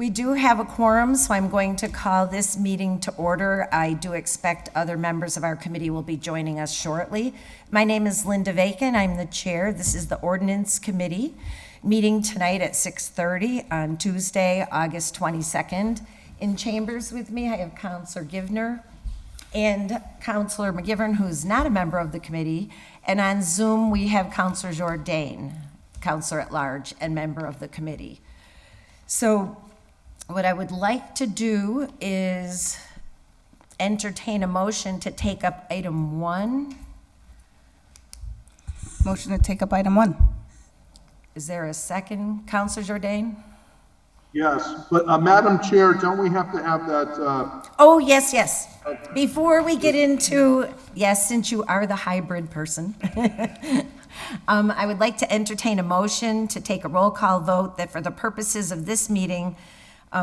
We do have a quorum, so I'm going to call this meeting to order. I do expect other members of our committee will be joining us shortly. My name is Linda Vacan. I'm the chair. This is the Ordinance Committee meeting tonight at 6:30 on Tuesday, August 22nd. In chambers with me, I have Counselor Givner and Counselor McGivern, who's not a member of the committee. And on Zoom, we have Counselor Jourdain, Counselor at Large and member of the committee. So what I would like to do is entertain a motion to take up item 1. Motion to take up item 1. Is there a second? Counselor Jourdain? Yes, but Madam Chair, don't we have to have that, Oh, yes. Before we get into, yes, since you are the hybrid person, I would like to entertain a motion to take a roll call vote that for the purposes of this meeting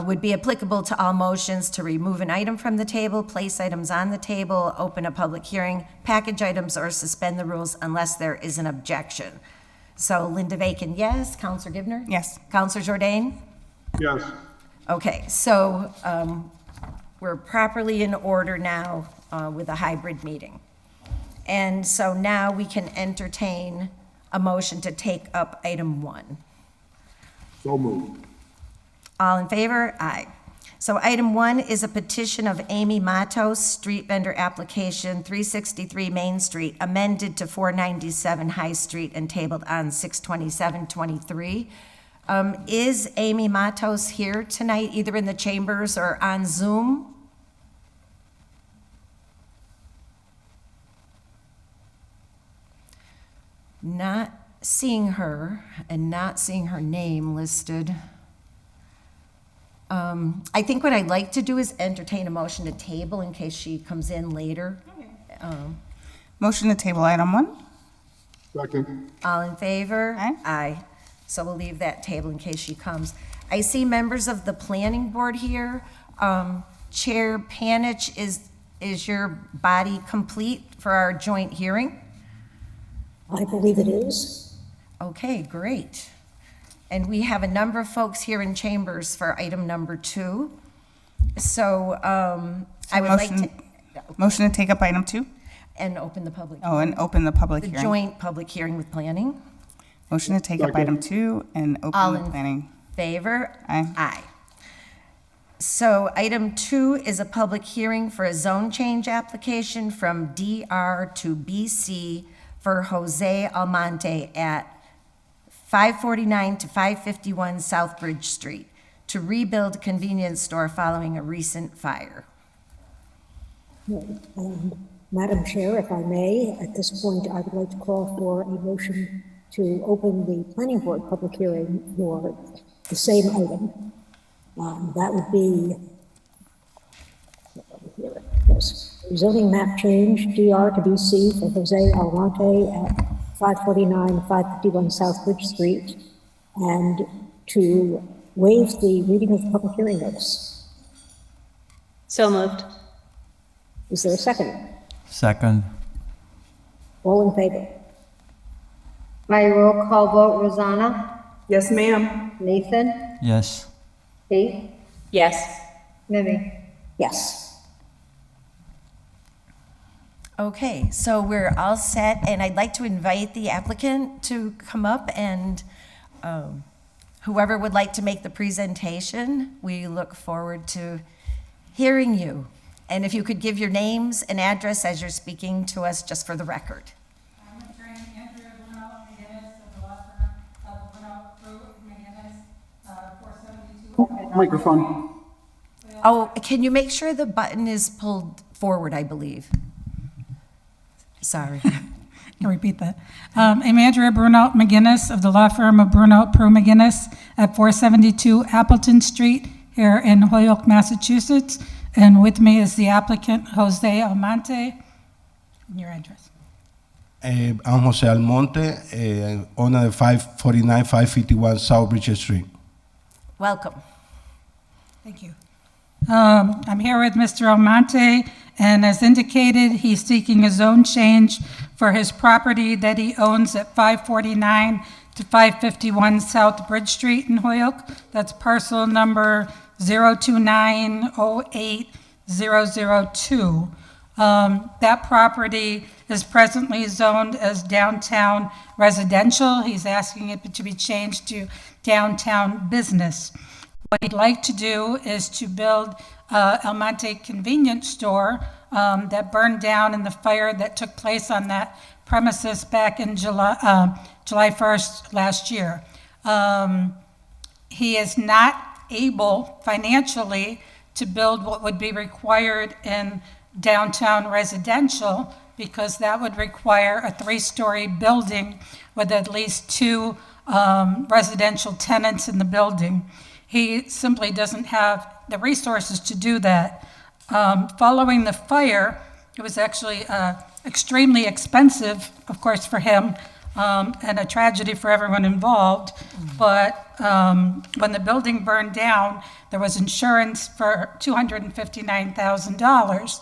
would be applicable to all motions to remove an item from the table, place items on the table, open a public hearing, package items, or suspend the rules unless there is an objection. So Linda Vacan, yes. Counselor Givner? Yes. Counselor Jourdain? yes, Okay, so we're properly in order now with a hybrid meeting. And so now we can entertain a motion to take up item 1. so moved. All in favor? Aye. So item 1 is a petition of Amy Matos, street vendor application 363 Main Street, amended to 497 High Street and tabled on 6/27/23. Is Amy Matos here tonight, either in the chambers or on Zoom? Not seeing her and not seeing her name listed. I think what I'd like to do is entertain a motion to table in case she comes in later. Motion to table item 1. Second, All in favor? Aye. Aye. So we'll leave that table in case she comes. I see members of the planning board here. Chair Panich, is your body complete for our joint hearing? I believe it is. Okay, great. And we have a number of folks here in chambers for item number 2. So I would like to, Motion to take up item 2. and open the public, Oh, and open the public the hearing. joint public hearing with planning. Motion to take up Second. item 2 and All open the in planning. Favor? Aye. Aye. So item 2 is a public hearing for a zone change application from DR to BC for Jose Almonte at 549 to 551 South Bridge Street to rebuild a convenience store following a recent fire. Madam Chair, if I may, at this point, I would like to call for a motion to open the planning board public hearing for the same item. That would be, yes, zoning map change, DR to BC for Jose Almonte at 549, 551 South Bridge Street, and to waive the reading of the public hearing notice. So moved. Is there a second? Second. All in favor? By roll call vote, Rosanna? Yes, ma'am. Nathan? Yes. Kate? Yes. Mimi? Yes. Okay, so we're all set, and I'd like to invite the applicant to come up, and whoever would like to make the presentation, we look forward to hearing you. And if you could give your names and address as you're speaking to us, just for the record. I'm attorney Andrea Bruno-McGinnis of the law firm of Bruno-McGinnis, 472. microphone. Oh, can you make sure the button is pulled forward, I believe? Sorry. Can repeat that. I'm Andrea Bruno-McGinnis of the law firm of Bruno-McGinnis at 472 Appleton Street here in Holyoke, Massachusetts. And with me is the applicant, Jose Almonte. Your address. I'm Jose Almonte, owner of 549, 551 South Bridge Street. Welcome. Thank you. I'm here with Mr. Almonte, and as indicated, he's seeking a zone change for his property that he owns at 549 to 551 South Bridge Street in Holyoke. That's parcel number 02908-002. That property is presently zoned as downtown residential. He's asking it to be changed to downtown business. What he'd like to do is to build El Monte convenience store that burned down in the fire that took place on that premises back in July 1st last year. He is not able financially to build what would be required in downtown residential, because that would require a 3-story building with at least 2 residential tenants in the building. He simply doesn't have the resources to do that. Following the fire, it was actually extremely expensive, of course, for him, and a tragedy for everyone involved. But when the building burned down, there was insurance for $259,000.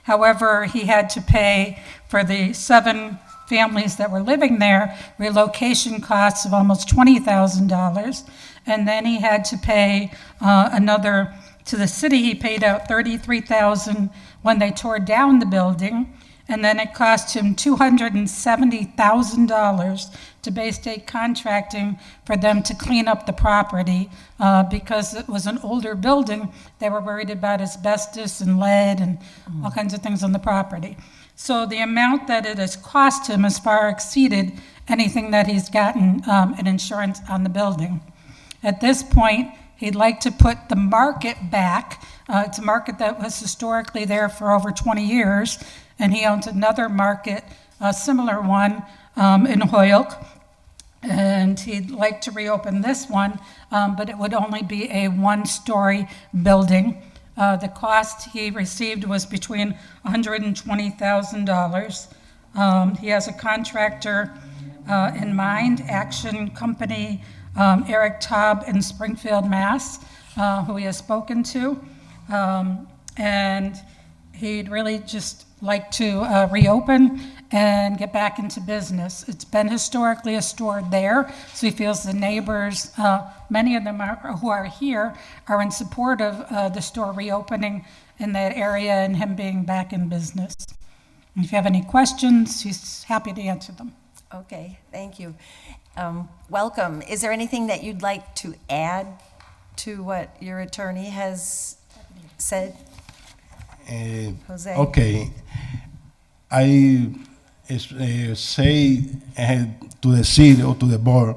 However, he had to pay for the 7 families that were living there relocation costs of almost $20,000. And then he had to pay another, to the city, he paid out $33,000 when they tore down the building. And then it cost him $270,000 to Bay State Contracting for them to clean up the property because it was an older building. They were worried about asbestos and lead and all kinds of things on the property. So the amount that it has cost him has far exceeded anything that he's gotten in insurance on the building. At this point, he'd like to put the market back. It's a market that was historically there for over 20 years, and he owns another market, a similar one, in Holyoke. And he'd like to reopen this one, but it would only be a 1-story building. The cost he received was between $120,000. He has a contractor in mind, Action Company, Eric Taub in Springfield, Mass., who he has spoken to. And he'd really just like to reopen and get back into business. It's been historically a store there, so he feels the neighbors, many of them who are here, are in support of the store reopening in that area and him being back in business. And if you have any questions, he's happy to answer them. Okay, thank you. Welcome. Is there anything that you'd like to add to what your attorney has said? Jose? Okay. I say to the city or to the board,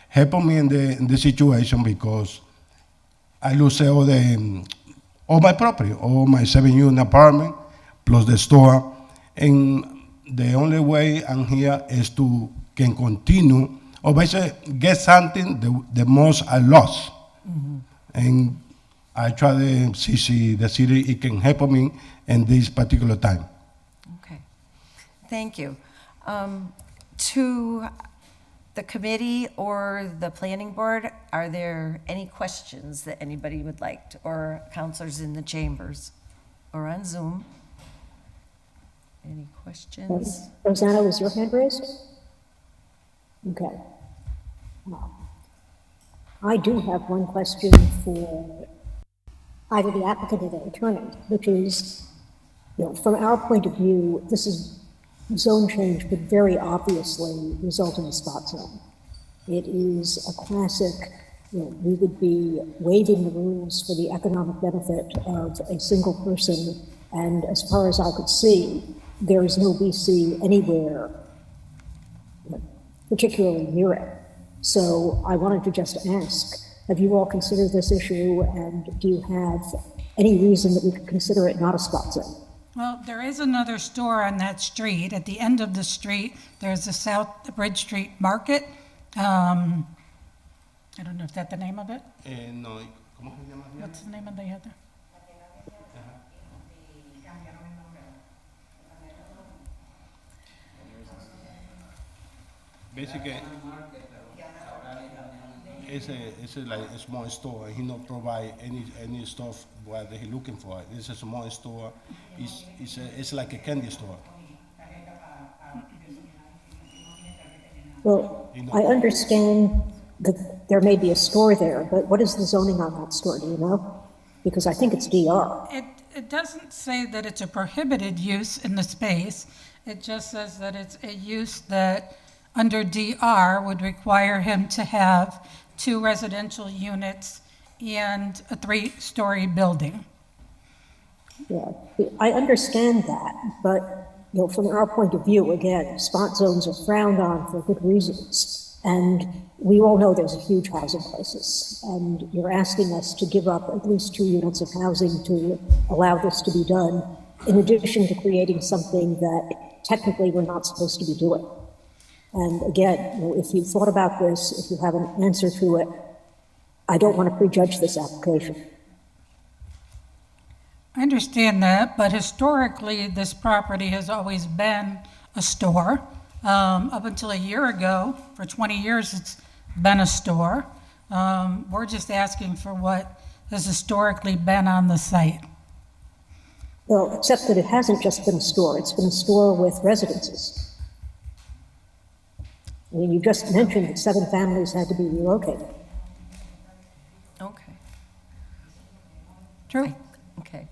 help me in the situation, because I lose all my property, all my 7-unit apartment, plus the store. And the only way I'm here is to can continue, or basically get something the most I lost. Mm-hmm. And I try to see the city, it can help me in this particular time. Okay, thank you. To the committee or the planning board, are there any questions that anybody would like to, or counselors in the chambers or on Zoom? Any questions? Rosanna, was your hand raised? Okay. I do have one question for either the applicant or the attorney, which is, from our point of view, this is zone change could very obviously result in a spot zone. It is a classic, we would be waiving the rules for the economic benefit of a single person, and as far as I could see, there is no BC anywhere particularly near it. So I wanted to just ask, have you all considered this issue, and do you have any reason that we could consider it not a spot zone? Well, there is another store on that street. At the end of the street, there's a South Bridge Street Market. I don't know if that's the name of it. No, ¿cómo se llama? What's the name of the other? Basically, it's like a small store. He not provide any stuff what he looking for. It's a small store. It's like a candy store. Well, I understand that there may be a store there, but what is the zoning on that store, do you know? because I think it's DR. It doesn't say that it's a prohibited use in the space. It just says that it's a use that, under DR, would require him to have 2 residential units and a 3-story building. Yeah, I understand that, but, you know, from our point of view, again, spot zones are frowned on for good reasons. And we all know there's a huge housing crisis, and you're asking us to give up at least 2 units of housing to allow this to be done, in addition to creating something that technically we're not supposed to be doing. And again, you know, if you've thought about this, if you have an answer to it, I don't want to prejudge this application. I understand that, but historically, this property has always been a store. Up until a year ago, for 20 years, it's been a store. We're just asking for what has historically been on the site. Well, except that it hasn't just been a store, it's been a store with residences. I mean, you just mentioned that 7 families had to be relocated. Okay, True? okay.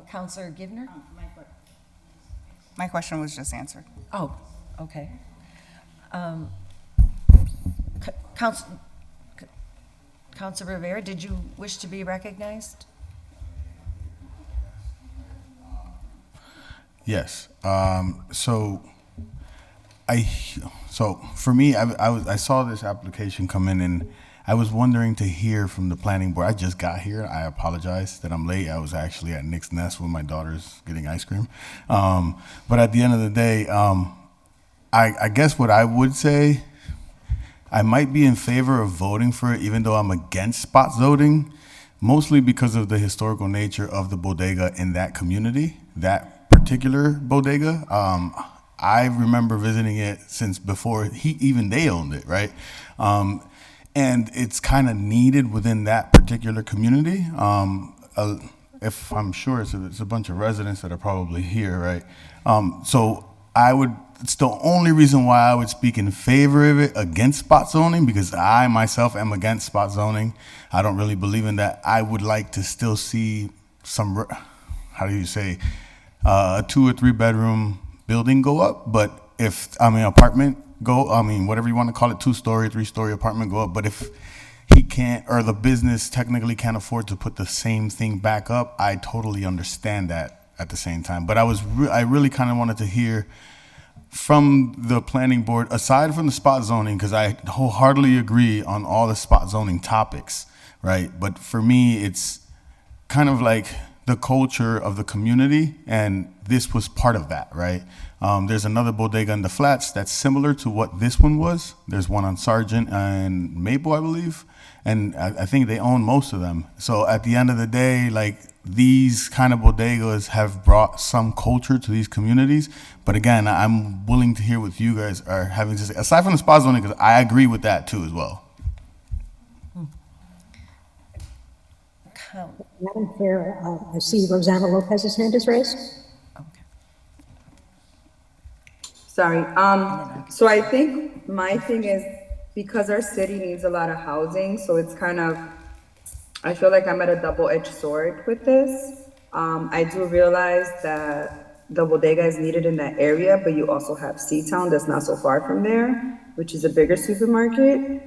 Counselor Givner? My question was just answered. Oh, okay. Counselor Rivera, did you wish to be recognized? Yes. So for me, I saw this application come in, and I was wondering to hear from the planning board. I just got here. I apologize that I'm late. I was actually at Nick's Nest with my daughters getting ice cream. But at the end of the day, I guess what I would say, I might be in favor of voting for it, even though I'm against spot zoning, mostly because of the historical nature of the bodega in that community, that particular bodega. I remember visiting it since before they owned it, right? And it's kind of needed within that particular community. If I'm sure it's a bunch of residents that are probably here, right? So it's the only reason why I would speak in favor of it against spot zoning, because I myself am against spot zoning. I don't really believe in that. I would like to still see some, a 2 or 3 bedroom building go up, but apartment whatever you want to call it, 2-story, 3-story apartment go up. But if he can't, or the business technically can't afford to put the same thing back up, I totally understand that at the same time. But I really kind of wanted to hear from the planning board, aside from the spot zoning, because I wholeheartedly agree on all the spot zoning topics, right? But for me, it's kind of like the culture of the community, and this was part of that, right? There's another bodega in the flats that's similar to what this one was. There's one on Sargent and Maple, I believe, and I think they own most of them. So at the end of the day, like, these kind of bodegas have brought some culture to these communities. But again, I'm willing to hear what you guys are having to say, aside from the spot zoning, because I agree with that too as well. Madam Chair, I see Rosanna Lopez's hand is raised. Okay. Sorry. So I think my thing is, because our city needs a lot of housing, so it's kind of, I feel like I'm at a double-edged sword with this. I do realize that the bodega is needed in that area, but you also have Seatown that's not so far from there, which is a bigger supermarket.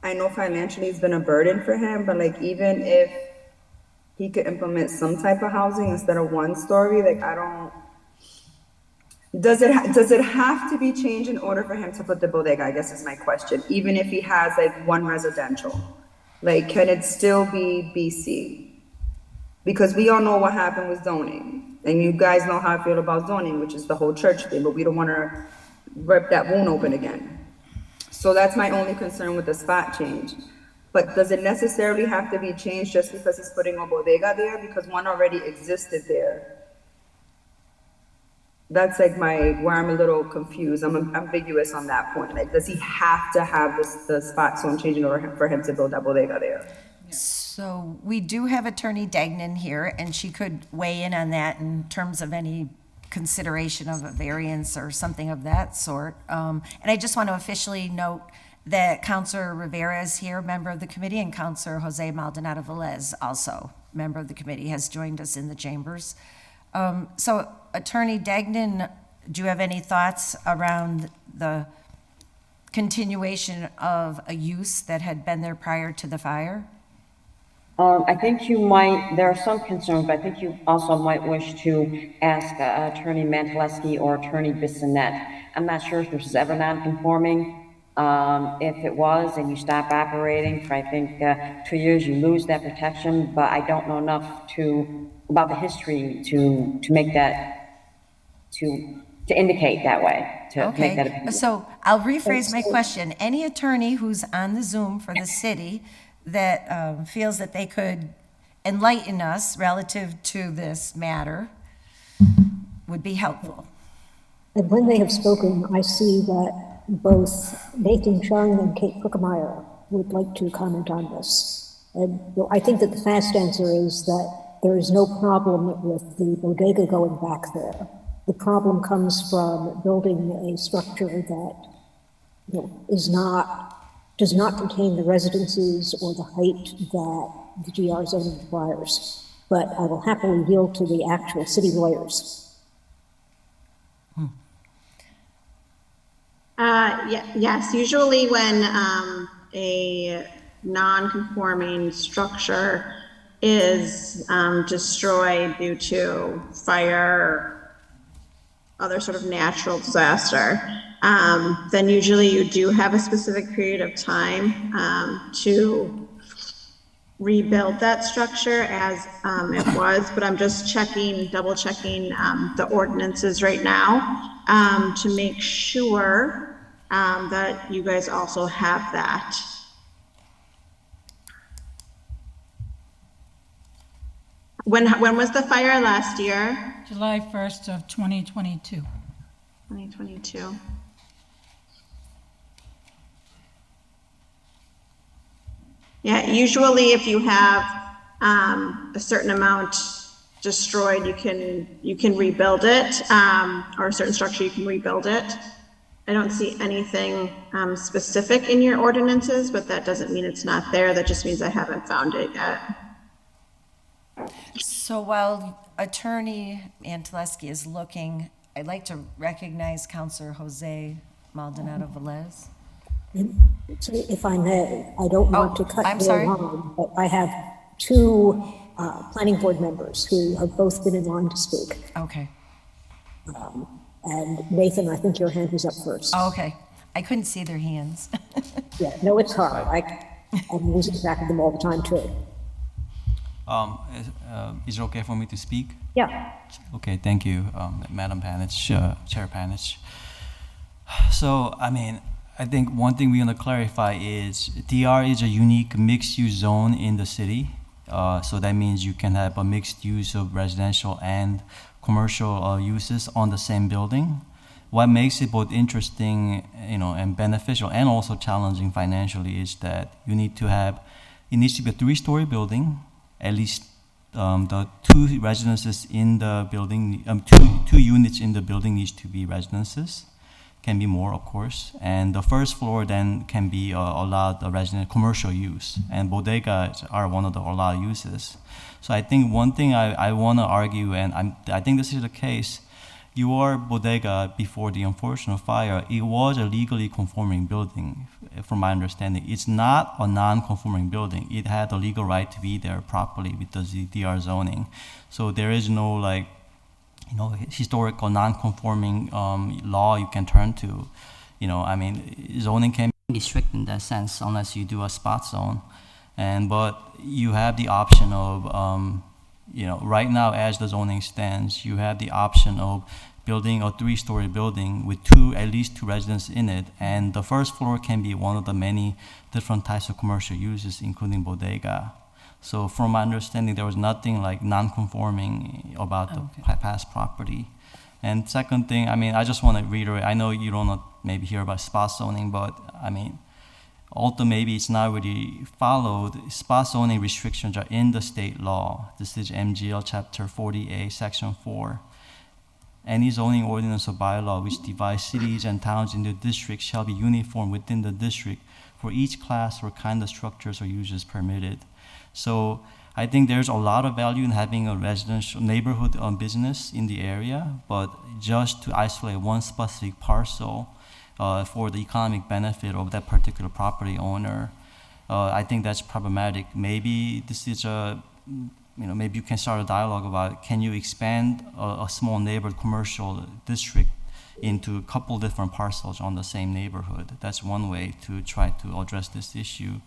I know financially it's been a burden for him, but like, even if he could implement some type of housing instead of 1-story, like, does it have to be changed in order for him to put the bodega, I guess is my question. Even if he has like 1 residential, like, can it still be BC? Because we all know what happened with zoning, and you guys know how I feel about zoning, which is the whole church thing, but we don't want to rip that wound open again. So that's my only concern with the spot change. But does it necessarily have to be changed just because he's putting a bodega there? Because one already existed there. That's like where I'm a little confused. I'm ambiguous on that point. Like, does he have to have the spot zone change in order for him to build that bodega there? So we do have Attorney Degnan here, and she could weigh in on that in terms of any consideration of a variance or something of that sort. And I just want to officially note that Counselor Rivera is here, member of the committee, and Counselor Jose Maldonado Velez, also member of the committee, has joined us in the chambers. So Attorney Degnan, do you have any thoughts around the continuation of a use that had been there prior to the fire? I think you might, there are some concerns, but I think you also might wish to ask Attorney Mantaleski or Attorney Bissonette. I'm not sure if this is ever non-conforming. If it was and you stop operating for, I think, 2 years, you lose that protection, but I don't know enough about the history to make that, to indicate that way, to make that Okay, opinion. so I'll rephrase my question. Any attorney who's on the Zoom for the city that feels that they could enlighten us relative to this matter would be helpful. And when they have spoken, I see that both Nathan Chung and Kate Crookemeyer would like to comment on this. And I think that the fast answer is that there is no problem with the bodega going back there. The problem comes from building a structure that does not contain the residences or the height that the GR zoning requires. But I will happily yield to the actual city lawyers. Yes, usually when a non-conforming structure is destroyed due to fire or other sort of natural disaster, then usually you do have a specific period of time to rebuild that structure as it was, but I'm just double checking the ordinances right now to make sure that you guys also have that. When was the fire last year? July 1st of 2022. 2022. Yeah, usually if you have a certain amount destroyed, you can rebuild it, or a certain structure, you can rebuild it. I don't see anything specific in your ordinances, but that doesn't mean it's not there. That just means I haven't found it yet. So while Attorney Mantaleski is looking, I'd like to recognize Counselor Jose Maldonado Velez. So if I may, I don't want to cut I'm your sorry. line, but I have two planning board members who have both been in line to speak. Okay. And Nathan, I think your hand was up first. Oh, okay. I couldn't see their hands. Yeah, no, it's hard. I'm losing track of them all the time too. Is it okay for me to speak? Yeah. Okay, thank you, Madam Panich, Chair Panich. So, I mean, I think one thing we want to clarify is DR is a unique mixed-use zone in the city. So that means you can have a mixed use of residential and commercial uses on the same building. What makes it both interesting, and beneficial, and also challenging financially is that it needs to be a 3-story building. At least the 2 residences in the building, two units in the building needs to be residences. Can be more, of course. And the first floor then can be allowed a resident commercial use. And bodegas are one of the allowed uses. So I think one thing I want to argue, and I think this is the case, your bodega before the unfortunate fire, it was a legally conforming building, from my understanding. It's not a non-conforming building. It had a legal right to be there properly with the DR zoning. So there is no historical non-conforming law you can turn to. Zoning can be strict in that sense unless you do a spot zone. But you have the option of, right now as the zoning stands, you have the option of building a 3-story building with at least two residents in it. And the first floor can be one of the many different types of commercial uses, including bodega. So from my understanding, there was nothing like non-conforming about the past property. And second thing, I just want to reiterate, I know you don't maybe hear about spot zoning, but although maybe it's not really followed, spot zoning restrictions are in the state law. This is MGL Chapter 40A, Section 4. Any zoning ordinance or bylaw which divides cities and towns into districts shall be uniform within the district for each class or kind of structures or uses permitted. So I think there's a lot of value in having a residential neighborhood business in the area, but just to isolate one specific parcel for the economic benefit of that particular property owner, I think that's problematic. Maybe this is maybe you can start a dialogue about, can you expand a small neighborhood commercial district into a couple different parcels on the same neighborhood? That's one way to try to address this issue.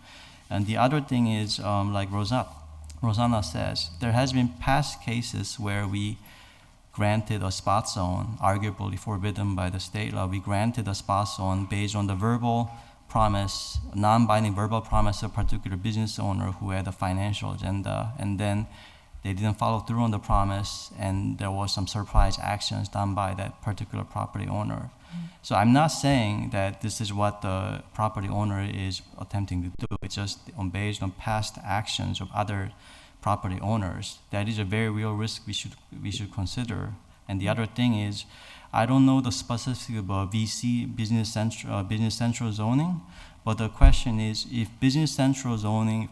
And the other thing is, like Rosanna says, there has been past cases where we granted a spot zone, arguably forbidden by the state law. We granted a spot zone based on the verbal promise, non-binding verbal promise of a particular business owner who had a financial agenda, and then they didn't follow through on the promise, and there was some surprise actions done by that particular property owner. So I'm not saying that this is what the property owner is attempting to do. It's just based on past actions of other property owners. That is a very real risk we should consider. And the other thing is, I don't know the specifics about VC, business central zoning, but the question is, if business central zoning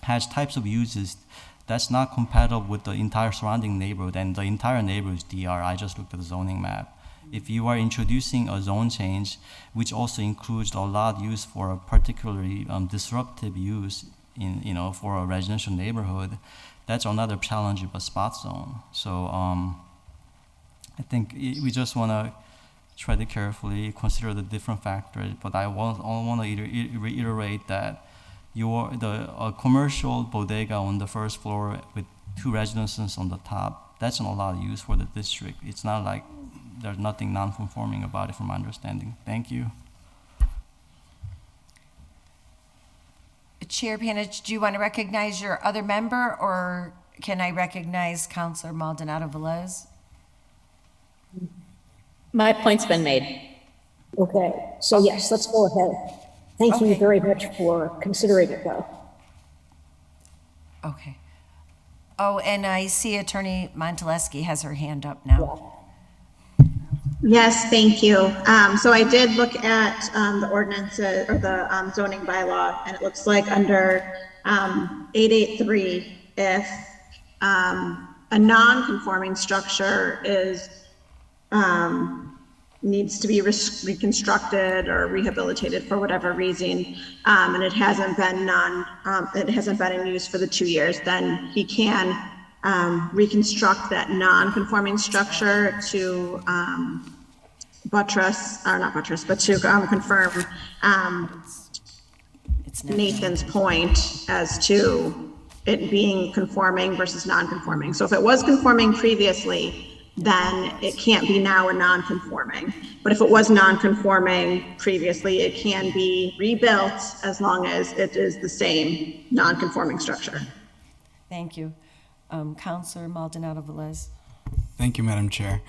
has types of uses that's not compatible with the entire surrounding neighborhood, and the entire neighborhood is DR. I just looked at the zoning map. If you are introducing a zone change, which also includes a lot used for a particularly disruptive use for a residential neighborhood, that's another challenge of a spot zone. So I think we just want to try to carefully consider the different factors, but I want to reiterate that a commercial bodega on the first floor with 2 residences on the top, that's not a lot of use for the district. It's not like there's nothing non-conforming about it from my understanding. Thank you. Chair Panich, do you want to recognize your other member, or can I recognize Councilor Maldonado Velez? My point's been made. Okay, so yes, let's go ahead. Thank you very much for considering it, though. Okay. Oh, and I see Attorney Monteleschi has her hand up now. Yes, thank you. So I did look at the ordinance or the zoning bylaw, and it looks like under 883, if a non-conforming structure is needs to be reconstructed or rehabilitated for whatever reason, and it hasn't been in use for the 2 years, then he can reconstruct that non-conforming structure to confirm Nathan's point as to it being conforming versus non-conforming. So if it was conforming previously, then it can't be now a non-conforming. But if it was non-conforming previously, it can be rebuilt as long as it is the same non-conforming structure. Thank you. Councilor Maldonado Velez. Thank you, Madam Chair.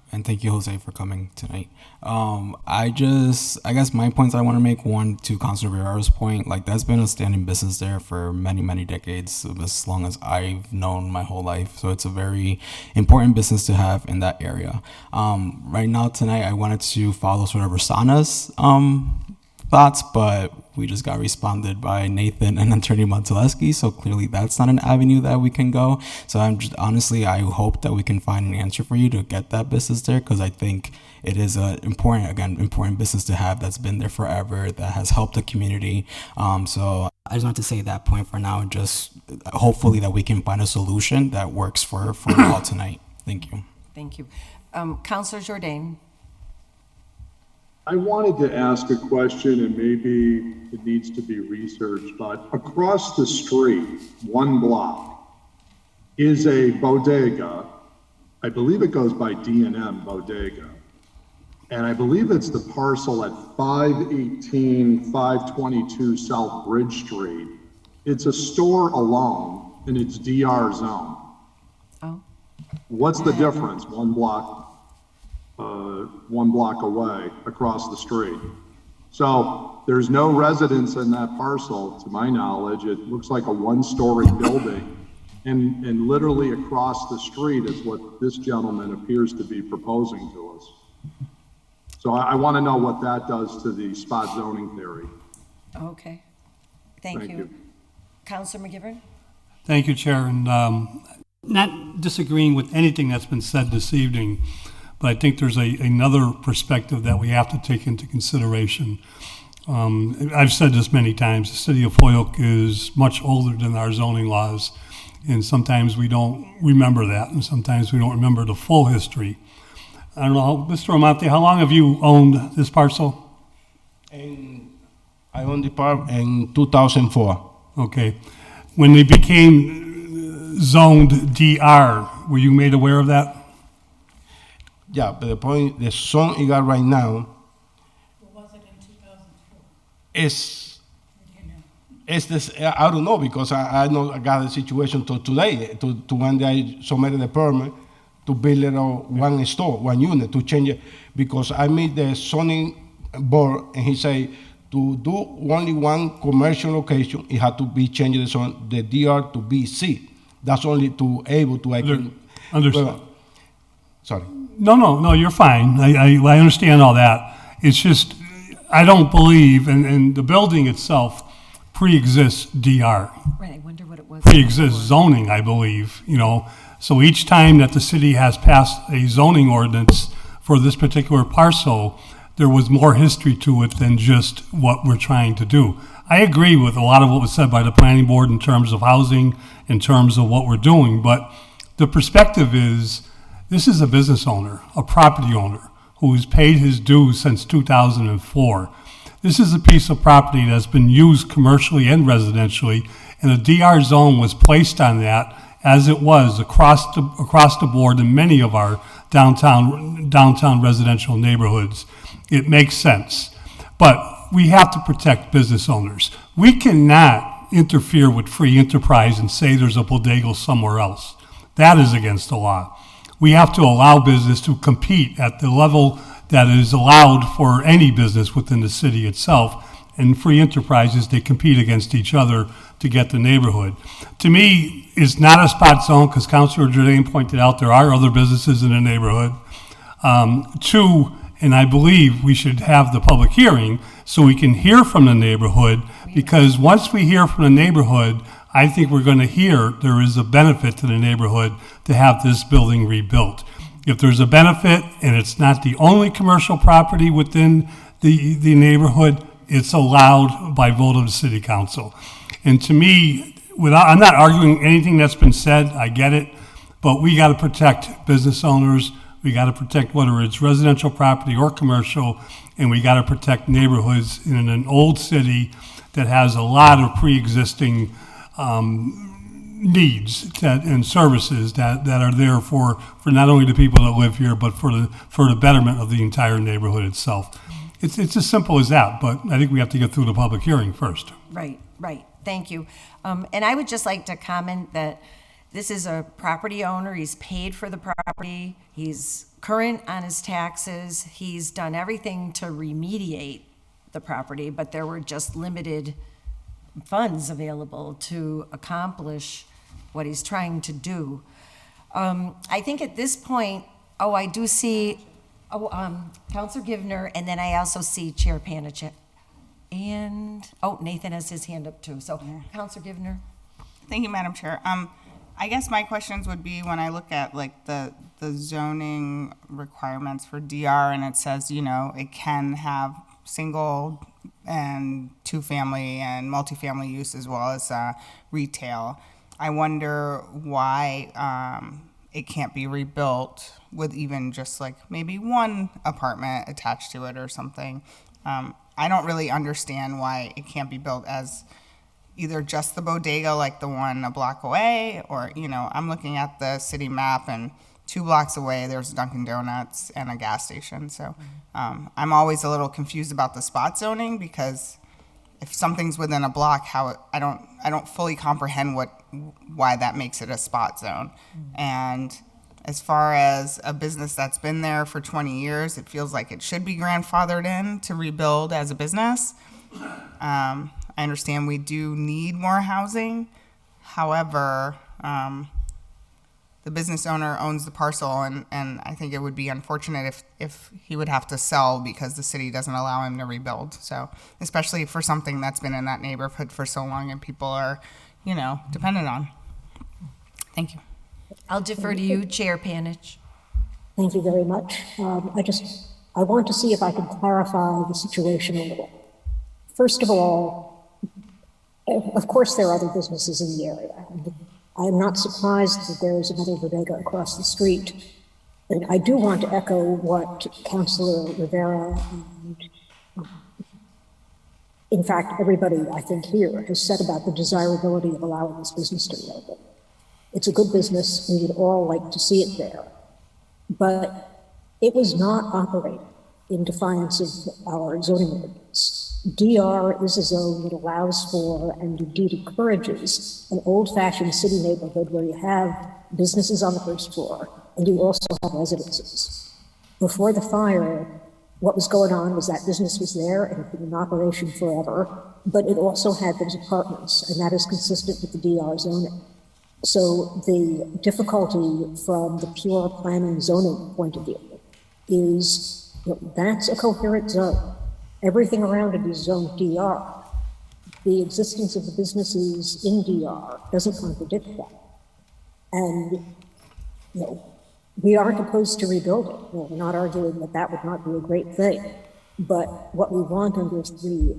And thank you, Jose, for coming tonight. I guess my points I want to make, one, to Councilor Rivera's point, like that's been a standing business there for many, many decades, as long as I've known my whole life. So it's a very important business to have in that area. Right now, tonight, I wanted to follow sort of Rosanna's thoughts, but we just got responded by Nathan and Attorney Monteleschi, so clearly that's not an avenue that we can go. So I'm just, honestly, I hope that we can find an answer for you to get that business there, because I think it is a important business to have that's been there forever, that has helped the community. So I just want to say that point for now, just hopefully that we can find a solution that works for all tonight. Thank you. Thank you. Councilor Jourdain. I wanted to ask a question, and maybe it needs to be researched, but across the street, 1 block, is a bodega. I believe it goes by D&M Bodega. And I believe it's the parcel at 518, 522 South Bridge Street. It's a store alone, and it's DR zone. Oh. What's the difference? 1 block away across the street. So there's no residence in that parcel, to my knowledge. It looks like a 1-story building, and literally across the street is what this gentleman appears to be proposing to us. So I want to know what that does to the spot zoning theory. Okay. Thank Thank you. you. Counselor McGivern? Thank you, Chair, and not disagreeing with anything that's been said this evening, but I think there's another perspective that we have to take into consideration. I've said this many times, the city of Holyoke is much older than our zoning laws, and sometimes we don't remember that, and sometimes we don't remember the full history. I don't know, Mr. Amante, how long have you owned this parcel? And I owned the park in 2004. Okay. When they became zoned DR, were you made aware of that? Yeah, but the point, the zone you got right now is this, I don't know, because I know I got the situation to today, to when I submitted the permit to build it on one store, one unit, to change it, because I meet the zoning board, and he say, to do only one commercial location, it had to be changed the zone, the DR to BC. That's only to able to, I can. Understood. Sorry. No, you're fine. I understand all that. It's just, I don't believe, and the building itself pre-exists DR. Right, I wonder what it was. Pre-exists zoning, I believe, you know. So each time that the city has passed a zoning ordinance for this particular parcel, there was more history to it than just what we're trying to do. I agree with a lot of what was said by the planning board in terms of housing, in terms of what we're doing, but the perspective is, this is a business owner, a property owner, who's paid his dues since 2004. This is a piece of property that's been used commercially and residentially, and a DR zone was placed on that as it was across the board in many of our downtown residential neighborhoods. It makes sense. But we have to protect business owners. We cannot interfere with free enterprise and say there's a bodega somewhere else. That is against the law. We have to allow business to compete at the level that is allowed for any business within the city itself. And free enterprises, they compete against each other to get the neighborhood. To me, it's not a spot zone, because Councilor Jordan pointed out there are other businesses in the neighborhood. Two, and I believe we should have the public hearing so we can hear from the neighborhood, because once we hear from the neighborhood, I think we're going to hear there is a benefit to the neighborhood to have this building rebuilt. If there's a benefit and it's not the only commercial property within the neighborhood, it's allowed by vote of the city council. And to me, I'm not arguing anything that's been said, I get it, but we got to protect business owners, we got to protect whether it's residential property or commercial, and we got to protect neighborhoods in an old city that has a lot of pre-existing needs and services that are there for not only the people that live here, but for the betterment of the entire neighborhood itself. It's as simple as that, but I think we have to get through the public hearing first. Right. Thank you. And I would just like to comment that this is a property owner. He's paid for the property. He's current on his taxes. He's done everything to remediate the property, but there were just limited funds available to accomplish what he's trying to do. I think at this point, I do see, Counselor Givner, and then I also see Chair Panichek. And, Nathan has his hand up too. So, Counselor Givner. Thank you, Madam Chair. I guess my questions would be, when I look at like the zoning requirements for DR, and it says, it can have single and two-family and multifamily use as well as retail. I wonder why it can't be rebuilt with even just like maybe one apartment attached to it or something. I don't really understand why it can't be built as either just the bodega like the one a block away, or, I'm looking at the city map, and 2 blocks away there's Dunkin' Donuts and a gas station. So I'm always a little confused about the spot zoning, because if something's within a block, I don't fully comprehend why that makes it a spot zone. And as far as a business that's been there for 20 years, it feels like it should be grandfathered in to rebuild as a business. I understand we do need more housing. However, the the business owner owns the parcel, and I think it would be unfortunate if he would have to sell because the city doesn't allow him to rebuild. So, especially for something that's been in that neighborhood for so long and people are, dependent on. Thank you. I'll defer to you, Chair Panich. Thank you very much. I want to see if I can clarify the situation a little. First of all, of course, there are other businesses in the area. I am not surprised that there is another bodega across the street. And I do want to echo what Councilor Rivera and, in fact, everybody I think here has said about the desirability of allowing this business to reopen. It's a good business. We would all like to see it there. But it was not operating in defiance of our zoning ordinance. DR is a zone that allows for and indeed encourages an old-fashioned city neighborhood where you have businesses on the first floor and you also have residences. Before the fire, what was going on was that business was there and had been in operation forever, but it also had those apartments, and that is consistent with the DR zoning. So the difficulty from the pure planning zoning point of view is that's a coherent zone. Everything around it is zoned DR. The existence of the businesses in DR doesn't contradict that. And we aren't opposed to rebuilding. We're not arguing that that would not be a great thing. But what we want under the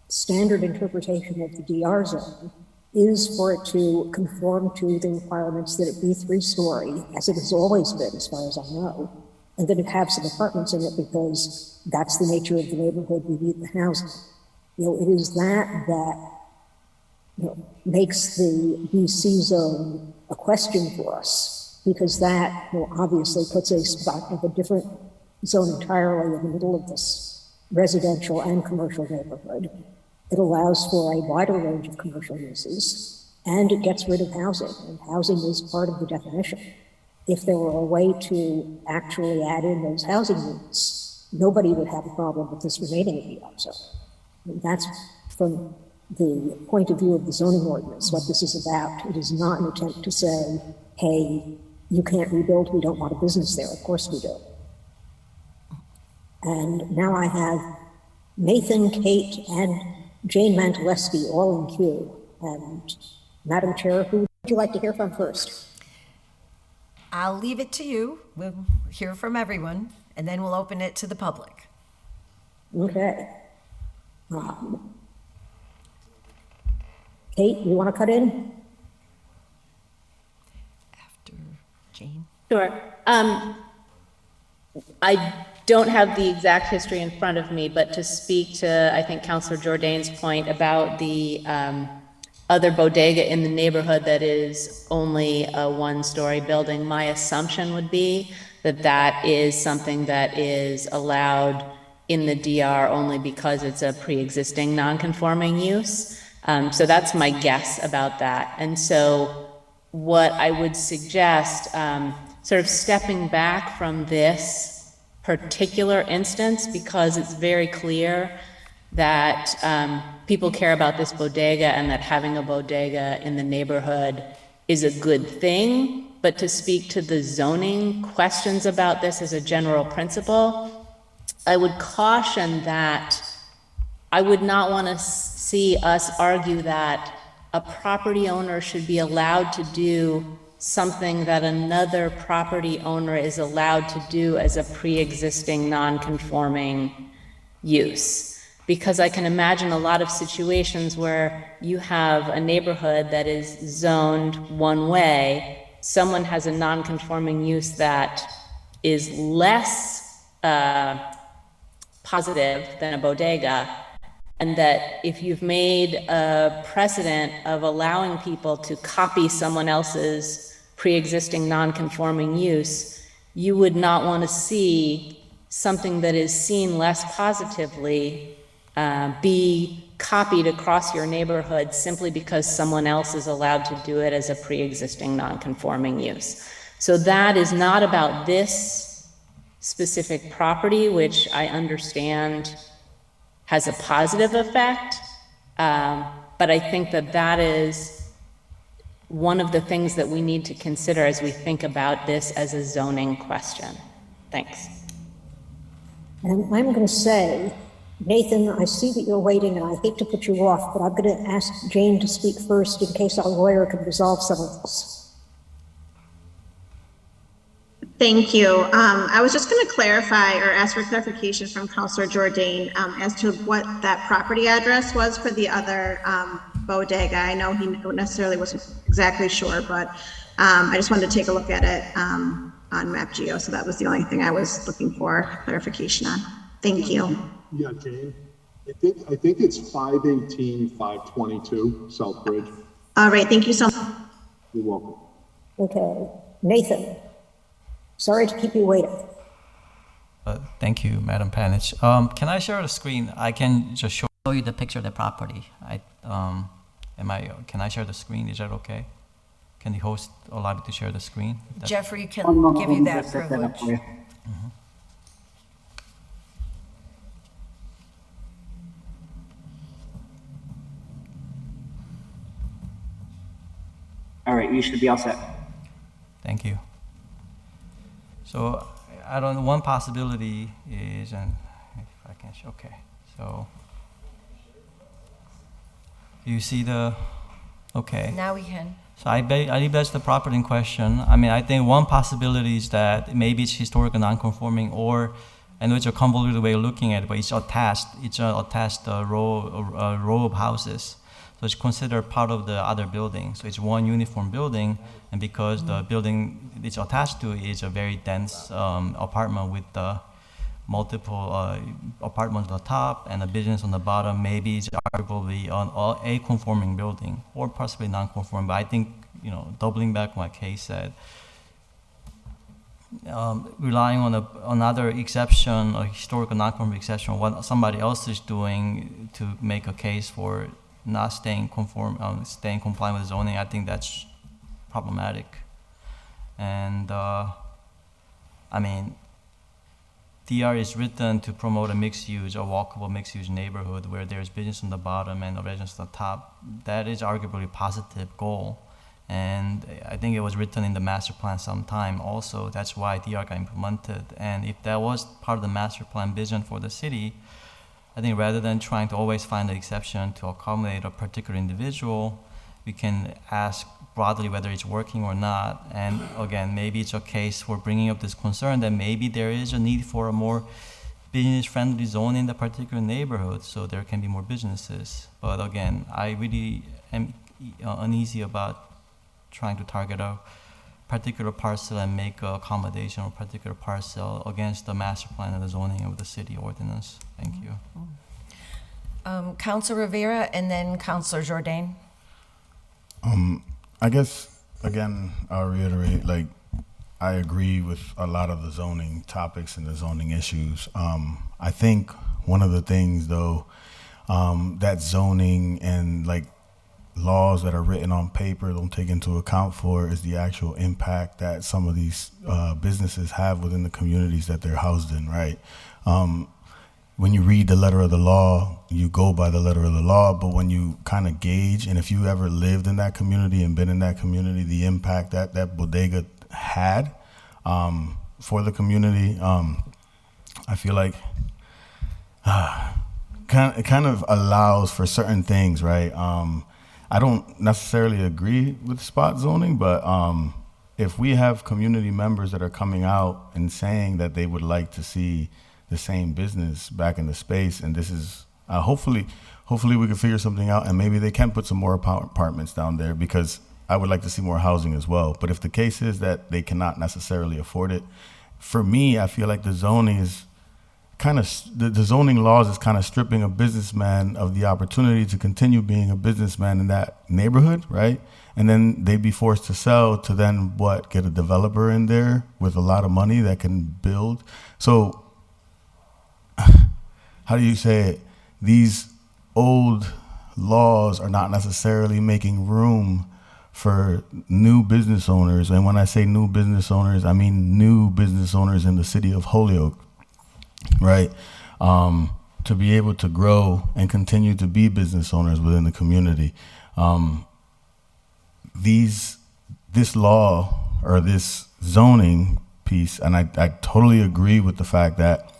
standard interpretation of the DR zone is for it to conform to the requirements that it be 3-story, as it has always been, as far as I know, and that it have some apartments in it because that's the nature of the neighborhood we need the housing. It is that makes the BC zone a question for us, because that obviously puts us back in a different zone entirely in the middle of this residential and commercial neighborhood. It allows for a wider range of commercial uses, and it gets rid of housing, and housing is part of the definition. If there were a way to actually add in those housing units, nobody would have a problem with this remaining in the DR zone. That's from the point of view of the zoning ordinance, what this is about. It is not an attempt to say, hey, you can't rebuild, we don't want a business there. Of course we do. And now I have Nathan, Kate, and Jane Mantaleski all in queue. And Madam Chair, who would you like to hear from first? I'll leave it to you. We'll hear from everyone, and then we'll open it to the public. Okay. Kate, you want to cut in? After Jane. Sure. I don't have the exact history in front of me, but to speak to, I think, Councilor Jourdain's point about the other bodega in the neighborhood that is only a 1-story building, my assumption would be that that is something that is allowed in the DR only because it's a pre-existing non-conforming use. So that's my guess about that. And so what I would suggest, sort of stepping back from this particular instance, because it's very clear that people care about this bodega and that having a bodega in the neighborhood is a good thing. But to speak to the zoning questions about this as a general principle, I would caution that I would not want to see us argue that a property owner should be allowed to do something that another property owner is allowed to do as a pre-existing non-conforming use. Because I can imagine a lot of situations where you have a neighborhood that is zoned one way, someone has a non-conforming use that is less positive than a bodega, and that if you've made a precedent of allowing people to copy someone else's pre-existing non-conforming use, you would not want to see something that is seen less positively be copied across your neighborhood simply because someone else is allowed to do it as a pre-existing non-conforming use. So that is not about this specific property, which I understand has a positive effect, but I think that that is one of the things that we need to consider as we think about this as a zoning question. Thanks. And I'm going to say, Nathan, I see that you're waiting, and I hate to put you off, but I'm going to ask Jane to speak first in case our lawyer can resolve some of this. Thank you. I was just going to clarify or ask for clarification from Councilor Jordan as to what that property address was for the other bodega. I know he necessarily wasn't exactly sure, but I just wanted to take a look at it on MapGeo. So that was the only thing I was looking for clarification on. Thank you. Yeah, Jane, I think it's 518, 522 Southbridge. All right. Thank you so much. You're welcome. Okay, Nathan, sorry to keep you waiting. Thank you, Madam Panich. Can I share the screen? I can just show you the picture of the property. Can I share the screen? Is that okay? Can the host allow me to share the screen? Jeffrey can give you that privilege. Mm-hmm. All right, you should be all set. Thank you. So, I don't know, one possibility is, and if I can show, okay. So, you see okay. Now we can. So I believe that's the property in question. I mean, I think one possibility is that maybe it's historical non-conforming, or I know it's a convoluted way of looking at it, but it's attached. It's an attached row of houses. So it's considered part of the other building. So it's one uniform building, and because the building it's attached to is a very dense apartment with multiple apartments on the top and a business on the bottom, maybe it's arguably a conforming building or possibly non-conforming. But I think, doubling back what Kay said, relying on another exception, a historical non-conforming exception, what somebody else is doing to make a case for not staying compliant with zoning, I think that's problematic. And I mean, DR is written to promote a mixed use, a walkable mixed use neighborhood where there's business on the bottom and residents on the top. That is arguably a positive goal. And I think it was written in the master plan sometime also. That's why DR got implemented. And if that was part of the master plan vision for the city, I think rather than trying to always find an exception to accommodate a particular individual, we can ask broadly whether it's working or not. And again, maybe it's a case for bringing up this concern that maybe there is a need for a more business-friendly zone in the particular neighborhood, so there can be more businesses. But again, I really am uneasy about trying to target a particular parcel and make a accommodation or particular parcel against the master plan and the zoning of the city ordinance. Thank you. Councilor Rivera and then Councilor Jordan. I guess, again, I'll reiterate, I agree with a lot of the zoning topics and the zoning issues. I think one of the things, though, that zoning and, laws that are written on paper don't take into account for is the actual impact that some of these businesses have within the communities that they're housed in, right? When you read the letter of the law, you go by the letter of the law, but when you kind of gauge, and if you ever lived in that community and been in that community, the impact that that bodega had for the community, I feel like it kind of allows for certain things, right? I don't necessarily agree with spot zoning, but if we have community members that are coming out and saying that they would like to see the same business back in the space, and this is hopefully we can figure something out, and maybe they can put some more apartments down there, because I would like to see more housing as well. But if the case is that they cannot necessarily afford it, for me, I feel like the zoning is the zoning laws is kind of stripping a businessman of the opportunity to continue being a businessman in that neighborhood, right? And then they'd be forced to sell to then get a developer in there with a lot of money that can build. So how do you say it? These old laws are not necessarily making room for new business owners. And when I say new business owners, I mean new business owners in the city of Holyoke, right? To be able to grow and continue to be business owners within the community. this law or this zoning piece, and I totally agree with the fact that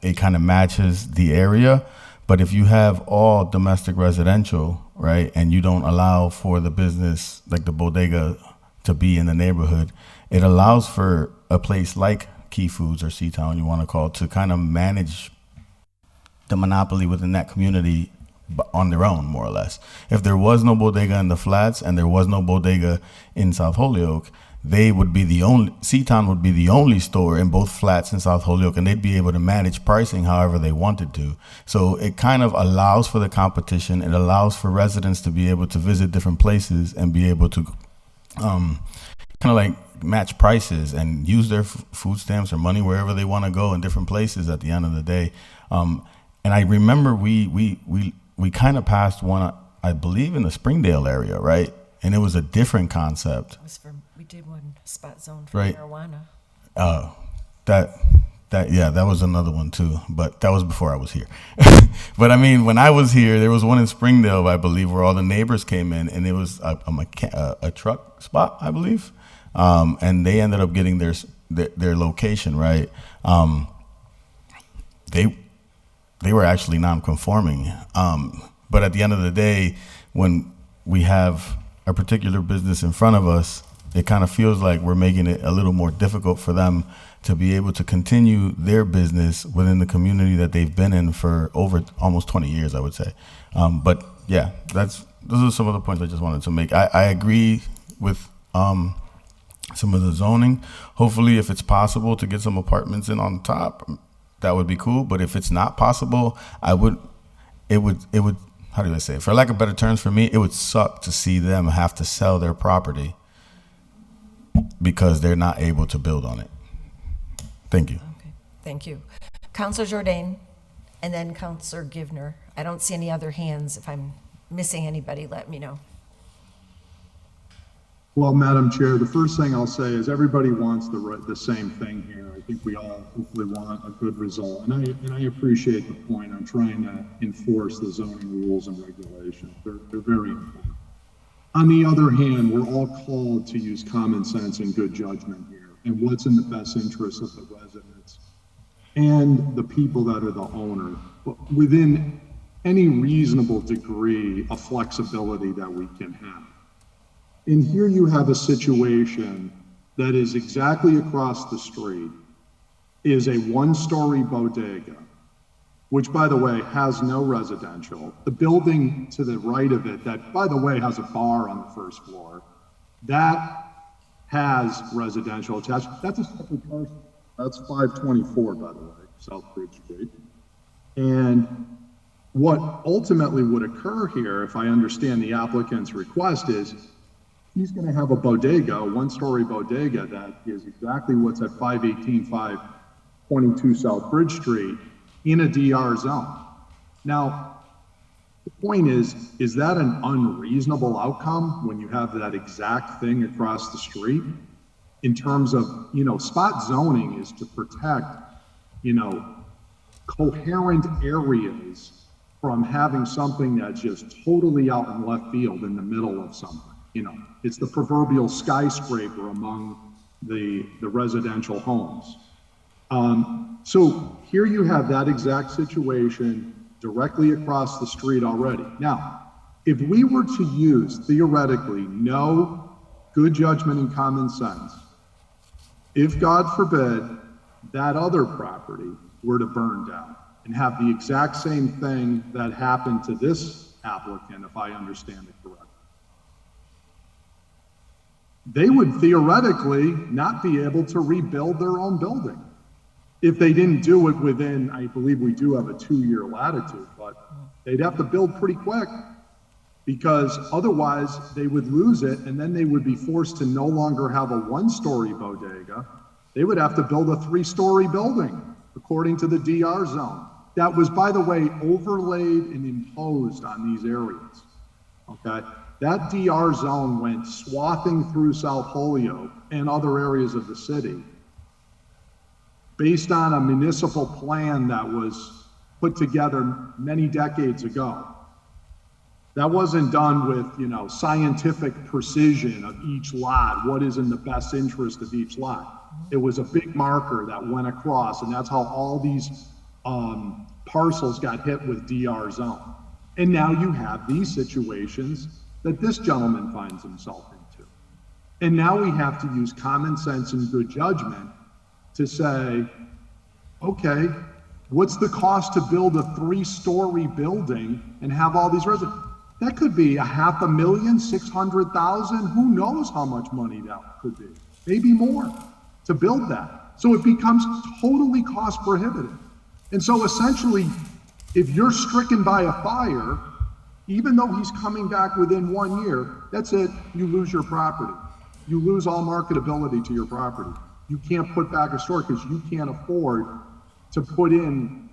it kind of matches the area, but if you have all domestic residential, right, and you don't allow for the business, like the bodega, to be in the neighborhood, it allows for a place like Key Foods or Seatown, you want to call it, to kind of manage the monopoly within that community on their own, more or less. If there was no bodega in the flats and there was no bodega in South Holyoke, Seatown would be the only store in both flats in South Holyoke, and they'd be able to manage pricing however they wanted to. So it kind of allows for the competition. It allows for residents to be able to visit different places and be able to kind of like match prices and use their food stamps or money wherever they want to go in different places at the end of the day. And I remember we kind of passed one, I believe, in the Springdale area, right? And it was a different concept. We did one spot zone for right. marijuana. That was another one too, but that was before I was here. But I mean, when I was here, there was one in Springdale, I believe, where all the neighbors came in, and it was a truck spot, I believe, and they ended up getting their location, right. They were actually non-conforming, but at the end of the day, when we have a particular business in front of us, it kind of feels like we're making it a little more difficult for them to be able to continue their business within the community that they've been in for over almost 20 years, I would say. But yeah, those are some of the points I just wanted to make. I agree with some of the zoning. Hopefully, if it's possible to get some apartments in on top, that would be cool. But if it's not possible, it would, how do I say it? For lack of better terms, for me, it would suck to see them have to sell their property because they're not able to build on it. Thank you. Okay, thank you. Councilor Jourdain, and then Councilor Givner. I don't see any other hands. If I'm missing anybody, let me know. Well, Madam Chair, the first thing I'll say is everybody wants the same thing here. I think we all hopefully want a good result. And I appreciate the point on trying to enforce the zoning rules and regulations. They're very important. On the other hand, we're all called to use common sense and good judgment here and what's in the best interest of the residents and the people that are the owner, but within any reasonable degree of flexibility that we can have. And here you have a situation that is exactly across the street, is a one-story bodega, which, by the way, has no residential. The building to the right of it, that, by the way, has a bar on the first floor, that has residential attached. That's a separate parcel. That's 524, by the way, Southbridge Street. And what ultimately would occur here, if I understand the applicant's request, is he's going to have a bodega, a one-story bodega that is exactly what's at 518, 522 South Bridge Street in a DR zone. Now, the point is that an unreasonable outcome when you have that exact thing across the street? In terms of, spot zoning is to protect, coherent areas from having something that's just totally out in left field in the middle of something. It's the proverbial skyscraper among the residential homes. So here you have that exact situation directly across the street already. Now, if we were to use, theoretically, no good judgment and common sense, if, God forbid, that other property were to burn down and have the exact same thing that happened to this applicant, if I understand it correctly, they would theoretically not be able to rebuild their own building. If they didn't do it within, I believe we do have a 2-year latitude, but they'd have to build pretty quick because otherwise they would lose it and then they would be forced to no longer have a one-story bodega. They would have to build a 3-story building according to the DR zone. That was, by the way, overlaid and imposed on these areas, okay? That DR zone went swathing through South Holyoke and other areas of the city based on a municipal plan that was put together many decades ago. That wasn't done with, scientific precision of each lot, what is in the best interest of each lot. It was a big marker that went across, and that's how all these parcels got hit with DR zone. And now you have these situations that this gentleman finds himself into. And now we have to use common sense and good judgment to say, okay, what's the cost to build a 3-story building and have all these residents? That could be $500,000, $600,000, who knows how much money that could be, maybe more to build that. So it becomes totally cost prohibitive. And so essentially, if you're stricken by a fire, even though he's coming back within 1 year, that's it, you lose your property. You lose all marketability to your property. You can't put back a store because you can't afford to put in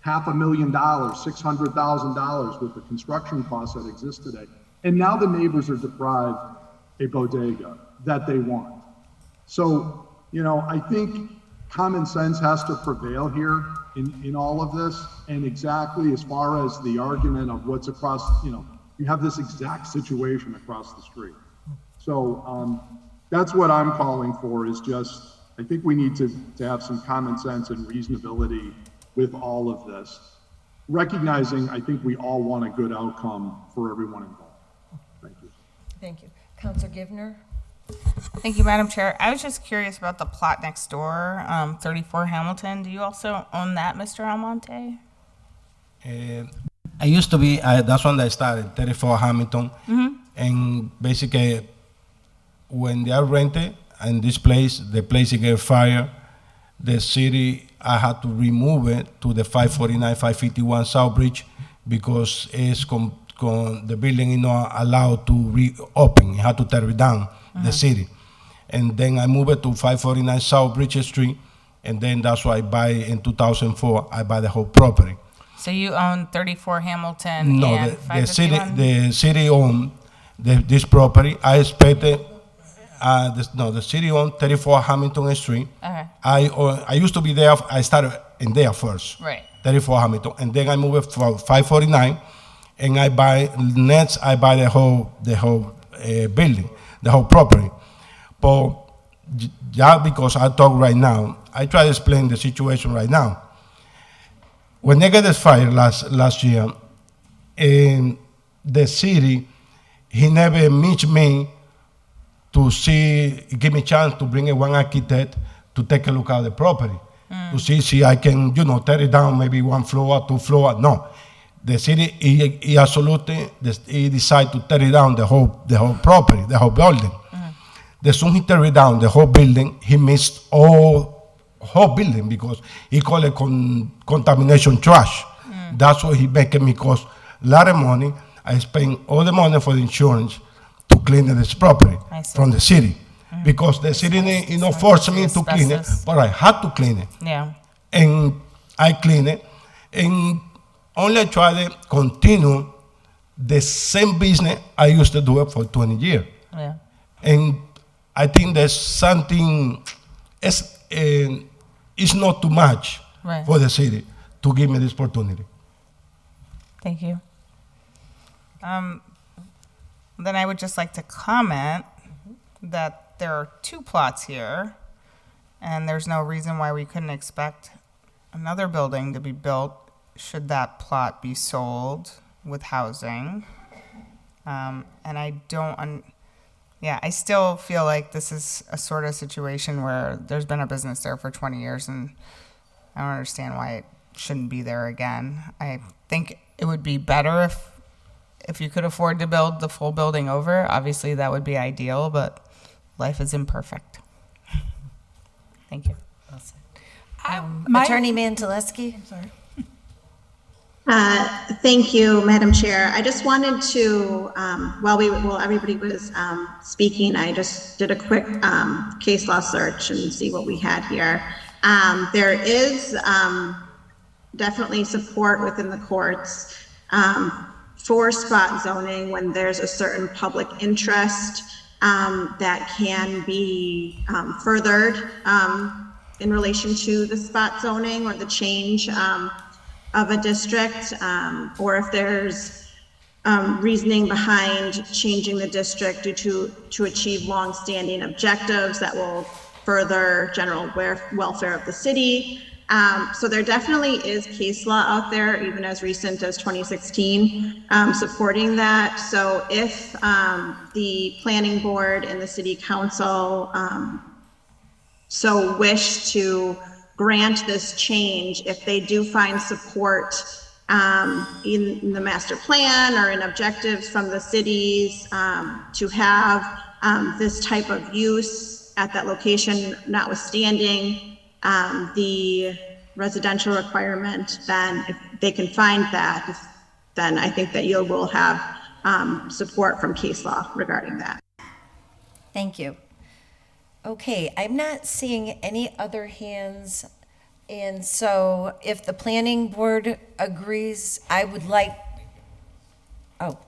$500,000, $600,000 with the construction costs that exist today. And now the neighbors are deprived a bodega that they want. So, I think common sense has to prevail here in all of this. And exactly as far as the argument of what's across, you have this exact situation across the street. So that's what I'm calling for, is just, I think we need to have some common sense and reasonability with all of this. Recognizing, I think we all want a good outcome for everyone involved. Thank you. Thank you. Councilor Givner? Thank you, Madam Chair. I was just curious about the plot next door, 34 Hamilton. Do you also own that, Mr. Almonte? I used to be, that's when I started, 34 Hamilton. And basically, when they are rented in this place, the place get fire, the city, I had to remove it to the 549, 551 South Bridge because it's the building is not allowed to reopen. You had to tear it down, the city. And then I moved it to 549 South Bridge Street, and then that's why I buy in 2004, I buy the whole property. So you own 34 Hamilton No, and the city 551? the city owned this property. I expected the city owned 34 Hamilton Street. Okay. I used to be there. I started in there first. Right. 34 Hamilton, and then I moved for 549, and I buy the whole building, the whole property. But just because I talk right now, I try to explain the situation right now. When they got this fire last year, in the city, he never meets me to give me a chance to bring one architect to take a look at the property, to see I can, tear it down, maybe 1 floor, 2 floor. No, the city, he absolutely, he decided to tear it down, the whole property, the whole building. The soon he tear it down, the whole building, he missed whole building because he called it contamination trash. That's what he making me cost a lot of money. I spend all the money for the insurance to clean this property from the city. Because the city, forced me to clean it, but I had to clean it. Yeah. And I clean it, and only try to continue the same business I used to do it for 20 years. Yeah. And I think there's something, it's not too much for the city to give me this opportunity. Thank you. Then I would just like to comment that there are 2 plots here, and there's no reason why we couldn't expect another building to be built should that plot be sold with housing. And I still feel like this is a sort of situation where there's been a business there for 20 years, and I don't understand why it shouldn't be there again. I think it would be better if you could afford to build the full building over. Obviously, that would be ideal, but life is imperfect. Thank you. Attorney Mantaleski? I'm sorry. Thank you, Madam Chair. I just wanted to, while everybody was speaking, I just did a quick case law search and see what we had here. There is definitely support within the courts for spot zoning when there's a certain public interest that can be furthered in relation to the spot zoning or the change of a district, or if there's reasoning behind changing the district to achieve longstanding objectives that will further general welfare of the city. So there definitely is case law out there, even as recent as 2016, supporting that. So if the planning board and the city council so wish to grant this change, if they do find support in the master plan or in objectives from the cities to have this type of use at that location, notwithstanding the residential requirement, then if they can find that, then I think that you will have support from case law regarding that. Thank you. Okay, I'm not seeing any other hands. And so if the planning board agrees, I would like, oh.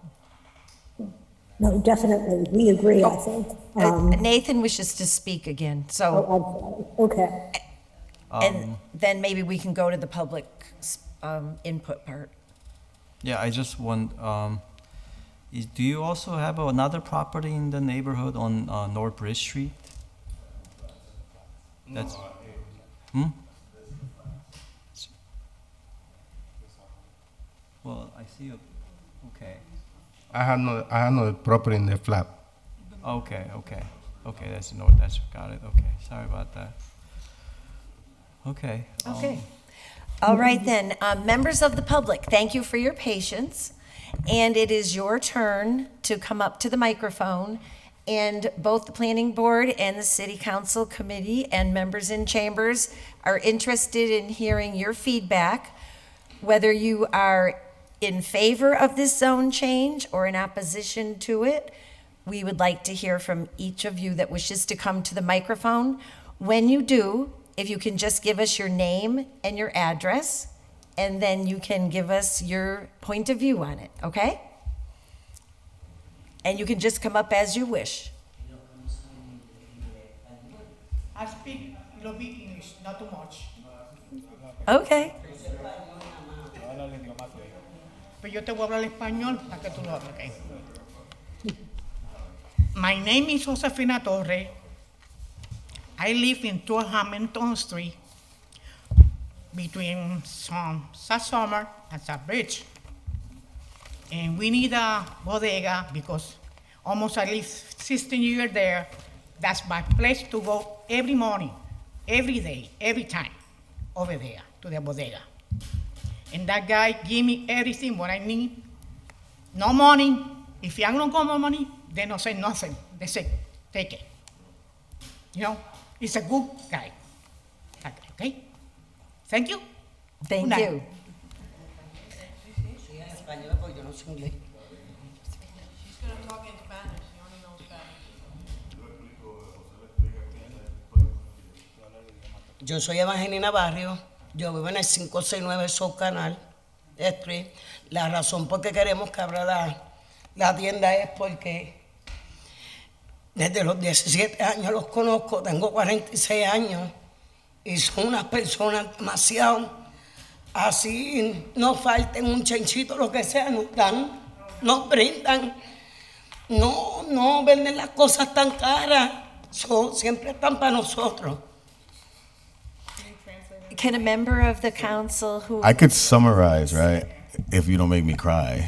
No, definitely, we agree, I think. Nathan wishes to speak again, so. Okay. And then maybe we can go to the public input part. Yeah, I just want, do you also have another property in the neighborhood on North Bridge Street? That's, Well, I see, okay. I have no property in the flat. Okay, that's got it, okay, sorry about that. Okay. Okay. All right then, members of the public, thank you for your patience. And it is your turn to come up to the microphone. And both the planning board and the city council committee and members in chambers are interested in hearing your feedback, whether you are in favor of this zone change or in opposition to it. We would like to hear from each of you that wishes to come to the microphone. When you do, if you can just give us your name and your address, and then you can give us your point of view on it, okay? And you can just come up as you wish. I speak a little bit English, not too much. Okay. Pero yo te voy a hablar español para que tú lo hables, okay? My name is Josefina Torre. I live in 12 Hamilton Street between South Summer and South Bridge. And we need a bodega because almost I live 16 years there. That's my place to go every morning, every day, every time over there to the bodega. And that guy give me everything what I need. No money. If I don't got more money, they don't say nothing. They say, take it. You know, he's a good guy. Okay? Thank you. Thank you. Yo soy Evangelina Barrio, yo vivo en el 569 South Canal Street. La razón por qué queremos que abra la tienda es porque desde los 17 años los conozco, tengo 46 años y son unas personas demasiado así, no falten un chanchito, lo que sea, nos dan, nos brindan, no venden las cosas tan caras, siempre están para nosotros. Can a member of the council who... I could summarize, right? If you don't make me cry.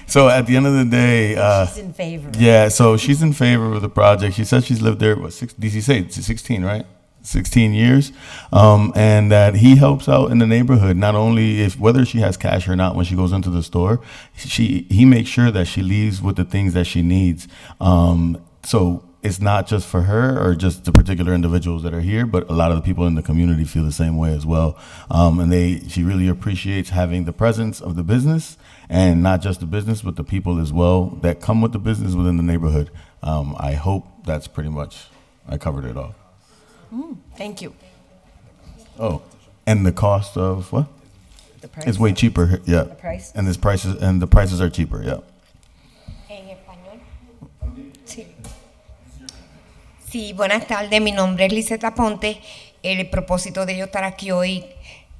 So at the end of the day... she's in favor. Yeah, so she's in favor of the project. She said she's lived there, did she say 16, right? 16 years. And that he helps out in the neighborhood, not only whether she has cash or not when she goes into the store, he makes sure that she leaves with the things that she needs. So it's not just for her or just the particular individuals that are here, but a lot of the people in the community feel the same way as well. And she really appreciates having the presence of the business, and not just the business, but the people as well that come with the business within the neighborhood. I hope that's pretty much, I covered it all. Thank you. Oh, and the cost of what? The price. It's way cheaper, yeah. The price? And the prices are cheaper, yeah. En español. Sí. Sí, buenas tardes. Mi nombre es Liseta Ponte. El propósito de yo estar aquí hoy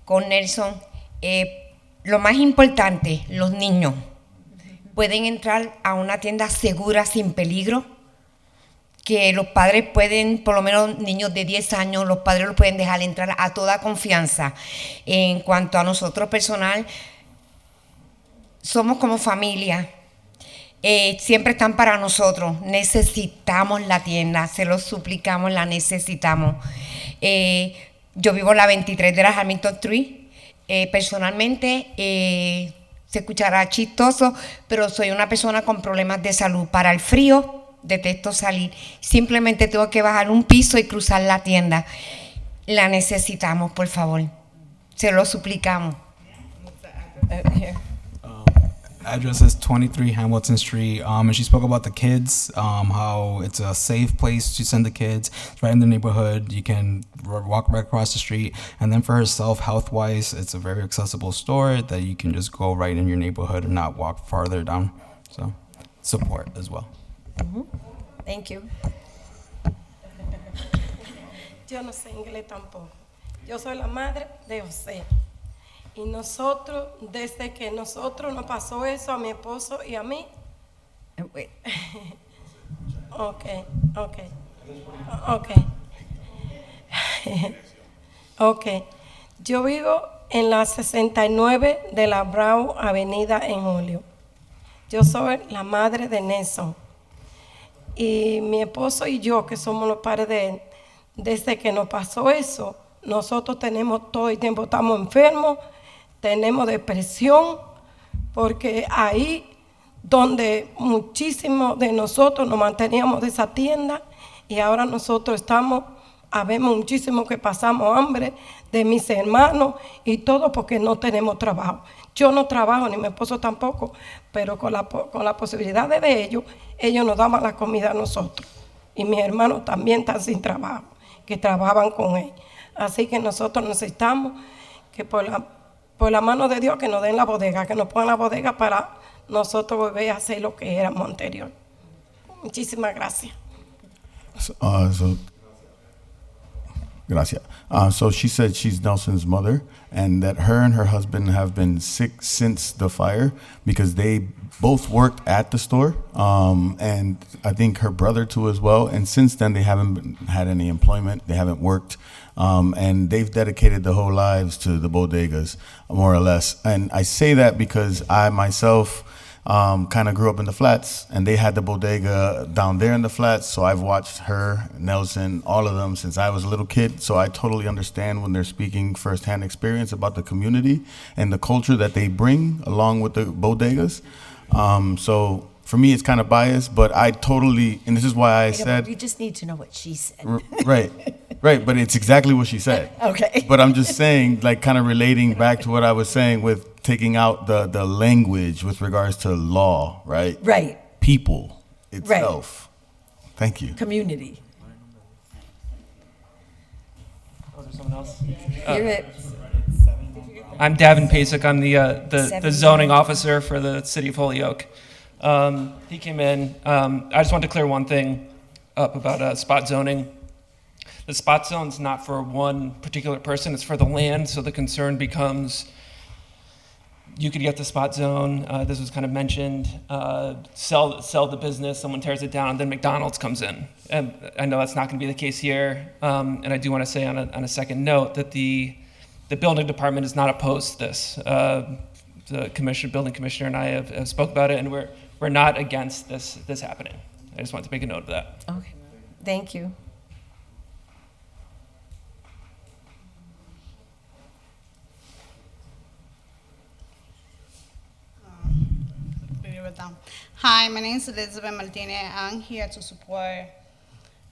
con Nelson, lo más importante, los niños. pueden entrar a una tienda segura, sin peligro, que los padres pueden, por lo menos niños de 10 años, los padres los pueden dejar entrar a toda confianza. En cuanto a nosotros personal, somos como familia. Siempre están para nosotros. Necesitamos la tienda, se los suplicamos, la necesitamos. Yo vivo en la 23 de la Hamilton Street. Personalmente, se escuchará chistoso, pero soy una persona con problemas de salud. Para el frío, detesto salir. Simplemente tengo que bajar un piso y cruzar la tienda. La necesitamos, por favor. Se lo suplicamos. Address is 23 Hamilton Street, and she spoke about the kids, how it's a safe place to send the kids. It's right in the neighborhood. You can walk right across the street. And then for herself, health-wise, it's a very accessible store that you can just go right in your neighborhood and not walk farther down. So support as well. Thank you. Yo no sé inglés tampoco. Yo soy la madre de José. Y nosotros, desde que nosotros nos pasó eso a mi esposo y a mí. Ok. Yo vivo en la 69 de la Brown Avenida en Julio. Yo soy la madre de Nelson. Y mi esposo y yo, que somos los padres de él, desde que nos pasó eso, nosotros tenemos todo el tiempo, estamos enfermos, tenemos depresión, porque ahí donde muchísimos de nosotros nos manteníamos de esa tienda, y ahora nosotros habemos muchísimo que pasamos hambre, de mis hermanos y todo porque no tenemos trabajo. Yo no trabajo, ni mi esposo tampoco, pero con la posibilidad de ellos nos daban la comida a nosotros. Y mis hermanos también están sin trabajo, que trabajaban con él. Así que nosotros necesitamos que por la mano de Dios que nos den la bodega, que nos pongan la bodega para nosotros volver a hacer lo que éramos anterior. Muchísimas gracias. Gracias. So she said she's Nelson's mother and that her and her husband have been sick since the fire because they both worked at the store, and I think her brother too as well. And since then, they haven't had any employment. They haven't worked, and they've dedicated their whole lives to the bodegas, more or less. And I say that because I myself kind of grew up in the flats, and they had the bodega down there in the flats. So I've watched her, Nelson, all of them since I was a little kid. So I totally understand when they're speaking firsthand experience about the community and the culture that they bring along with the bodegas. So for me, it's kind of biased, but I totally, and this is why I said. We just need to know what she said. Right, but it's exactly what she said. Okay. But I'm just saying, like, kind of relating back to what I was saying with taking out the language with regards to law, right? Right. People itself. Right. Thank you. Community. Oh, there's someone else? You're it. I'm Davin Pasek. I'm the zoning officer for the city of Holyoke. He came in. I just wanted to clear one thing up about spot zoning. The spot zone's not for one particular person, it's for the land, so the concern becomes you could get the spot zone, this was kind of mentioned, sell the business, someone tears it down, then McDonald's comes in. And I know that's not going to be the case here, and I do want to say on a second note that the building department is not opposed to this. The building commissioner and I have spoke about it, and we're not against this happening. I just wanted to make a note of that. Okay, thank you. Hi, my name is Elizabeth Martinez. I'm here to support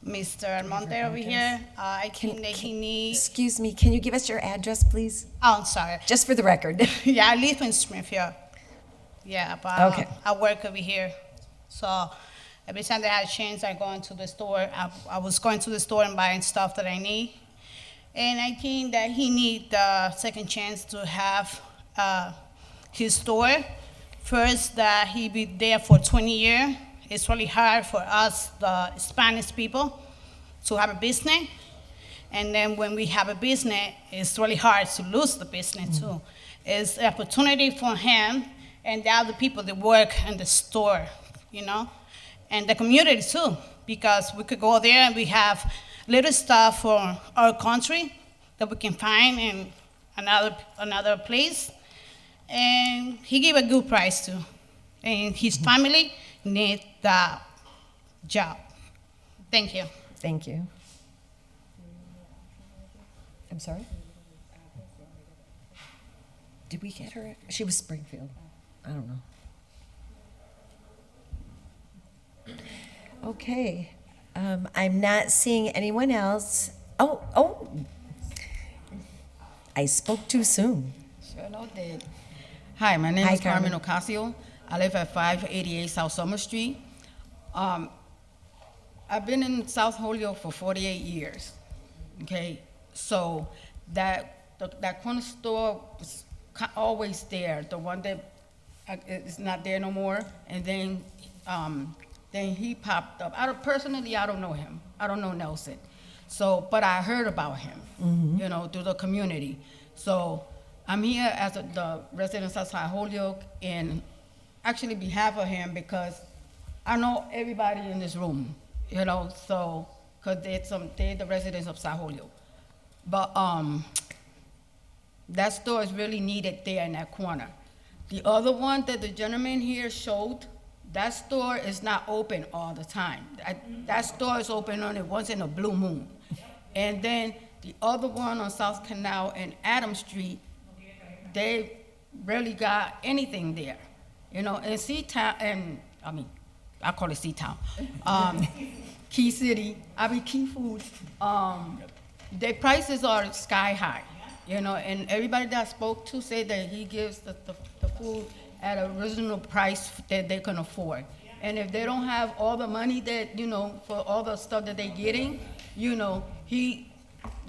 Mr. Almonte over here. I think that he needs... Excuse me, can you give us your address, please? Oh, I'm sorry. Just for the record. Yeah, I live in Smithfield. Yeah, but okay. I work over here. So every time that I have a chance, I go into the store. I was going to the store and buying stuff that I need. And I think that he needs the second chance to have his store. First, that he be there for 20 years. It's really hard for us, the Spanish people, to have a business. And then when we have a business, it's really hard to lose the business too. It's an opportunity for him and the other people that work in the store, you know, and the community too, because we could go there and we have little stuff for our country that we can find in another place, and he gave a good price too, and his family need the job. Thank you. Thank you. I'm sorry? Did we get her? She was Springfield. I don't know. Okay. I'm not seeing anyone else. Oh. I spoke too soon. Sure no did. Hi, my name Hi, is Carmen Carmen. Ocasio. I live at 588 South Summer Street. I've been in South Holyoke for 48 years. Okay, so that corner store was always there. The one that is not there no more, and then he popped up. Personally, I don't know him. I don't know Nelson. So, but I heard about him, you know, through the community. So I'm here as the resident of South Holyoke, and actually behalf of him because I know everybody in this room, you know, so, because they're the residents of South Holyoke. But that store is really needed there in that corner. The other one that the gentleman here showed, that store is not open all the time. That store is open only once in a blue moon. And then the other one on South Canal and Adams Street, they rarely got anything there. You know, in C-Town, and I call it C-Town, Key City, Key Food, their prices are sky high, you know, and everybody that I spoke to said that he gives the food at a reasonable price that they can afford. And if they don't have all the money that, you know, for all the stuff that they're getting, you know, he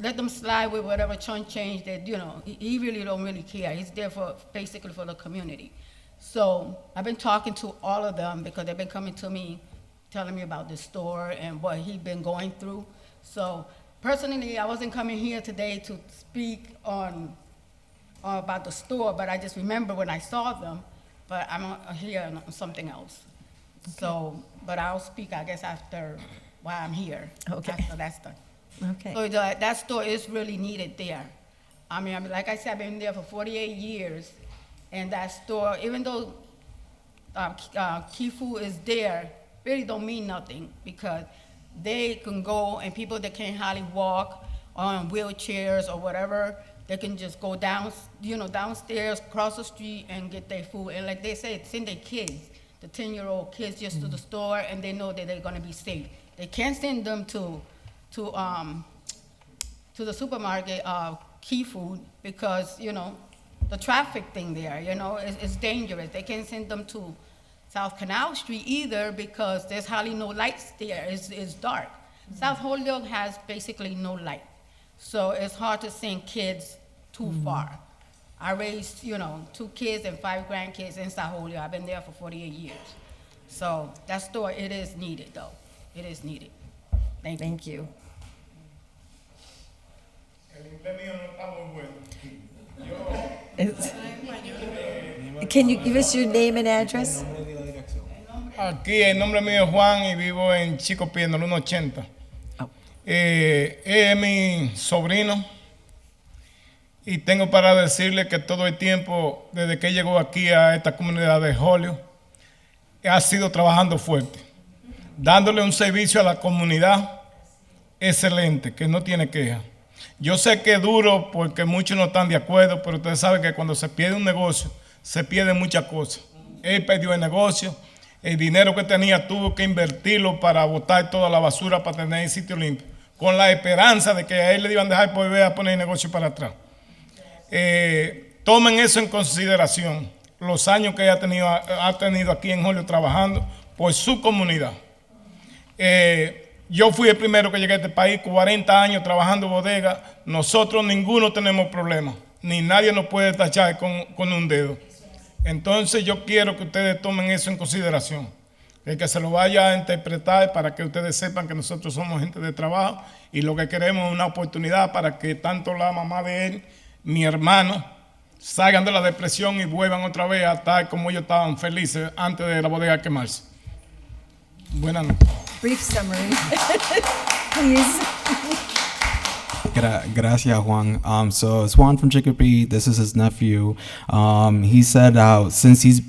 let them slide with whatever chunk change that, you know, he really don't really care. He's there for basically for the community. So I've been talking to all of them because they've been coming to me, telling me about the store and what he's been going through. So personally, I wasn't coming here today to speak on about the store, but I just remember when I saw them, but I'm here on something else. Okay. So, but I'll speak, I guess, after while I'm here. Okay. After that's done. Okay. So that store is really needed there. I mean, like I said, I've been there for 48 years, and that store, even though Key Food is there, really don't mean nothing because they can go, and people that can't hardly walk on wheelchairs or whatever, they can just go down, you know, downstairs, cross the street, and get their food. And like they say, send their kids, the 10-year-old kids, just to the store, and they know that they're gonna be safe. They can't send them to the supermarket, Key Food, because, you know, the traffic thing there, you know, is dangerous. They can't send them to South Canal Street either because there's hardly no lights there. It's dark. South Holyoke has basically no light. So it's hard to send kids too far. I raised, you know, 2 kids and 5 grandkids in South Holyoke. I've been there for 48 years. So that store, it is needed though. It is needed. Thank you. Can you give us your name and address? Aquí el nombre mío es Juan y vivo en Chico Piedra, 180. Es mi sobrino y tengo para decirle que todo el tiempo, desde que llegó aquí a esta comunidad de Holyoke, ha sido trabajando fuerte, dándole un servicio a la comunidad excelente, que no tiene queja. Yo sé que es duro porque muchos no están de acuerdo, pero ustedes saben que cuando se pierde un negocio, se pierden muchas cosas. Él perdió el negocio, el dinero que tenía tuvo que invertirlo para botar toda la basura para tener el sitio limpio, con la esperanza de que a él le iban a dejar volver a poner el negocio para atrás. Tomen eso en consideración, los años que ha tenido aquí en Holyoke trabajando por su comunidad. Yo fui el primero que llegué a este país, 40 años trabajando bodega. Nosotros ninguno tenemos problemas, ni nadie nos puede tachar con un dedo. Entonces yo quiero que ustedes tomen eso en consideración, que se lo vaya a interpretar para que ustedes sepan que nosotros somos gente de trabajo y lo que queremos es una oportunidad para que tanto la mamá de él, mi hermano, salgan de la depresión y vuelvan otra vez a estar como ellos estaban felices antes de la bodega quemarse. Buenas noches. Brief summary, please. Gracias, Juan. So it's Juan from Chicopee. This is his nephew. He said how since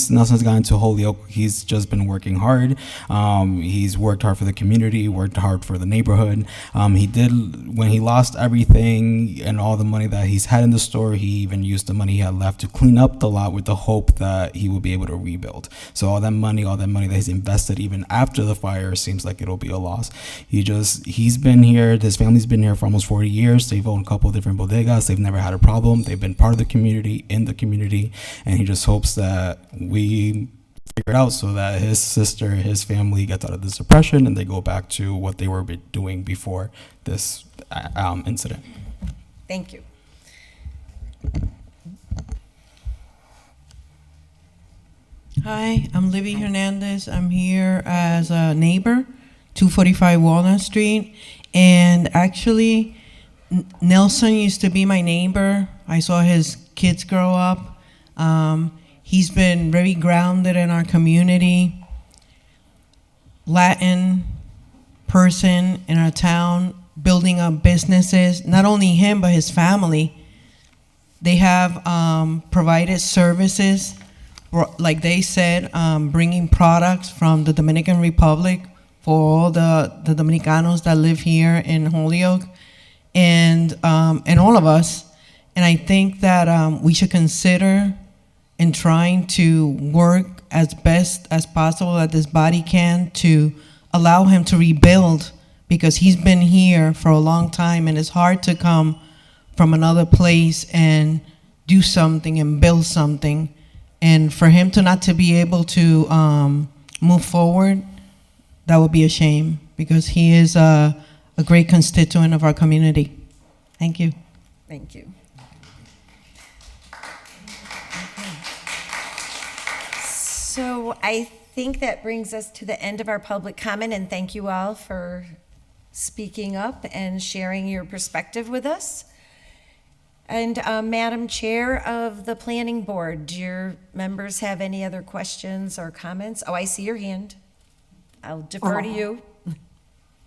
Nelson's gotten to Holyoke, he's just been working hard. He's worked hard for the community, worked hard for the neighborhood. He did, when he lost everything and all the money that he's had in the store, he even used the money he had left to clean up the lot with the hope that he will be able to rebuild. So all that money that he's invested even after the fire seems like it'll be a loss. He's been here, his family's been here for almost 40 years. They've owned a couple of different bodegas. They've never had a problem. They've been part of the community, in the community, and he just hopes that we figure it out so that his sister, his family gets out of this depression and they go back to what they were doing before this incident. Thank you. Hi, I'm Libby Hernandez. I'm here as a neighbor, 245 Walnut Street. And actually, Nelson used to be my neighbor. I saw his kids grow up. He's been very grounded in our community. Latin person in our town, building up businesses, not only him, but his family. They have provided services, like they said, bringing products from the Dominican Republic for all the Dominicanos that live here in Holyoke, and all of us. And I think that we should consider in trying to work as best as possible that this body can to allow him to rebuild, because he's been here for a long time and it's hard to come from another place and do something and build something. And for him to not to be able to move forward, that would be a shame, because he is a great constituent of our community. Thank you. Thank you. So I think that brings us to the end of our public comment, and thank you all for speaking up and sharing your perspective with us. And Madam Chair of the Planning Board, do your members have any other questions or comments? Oh, I see your hand. I'll defer to you.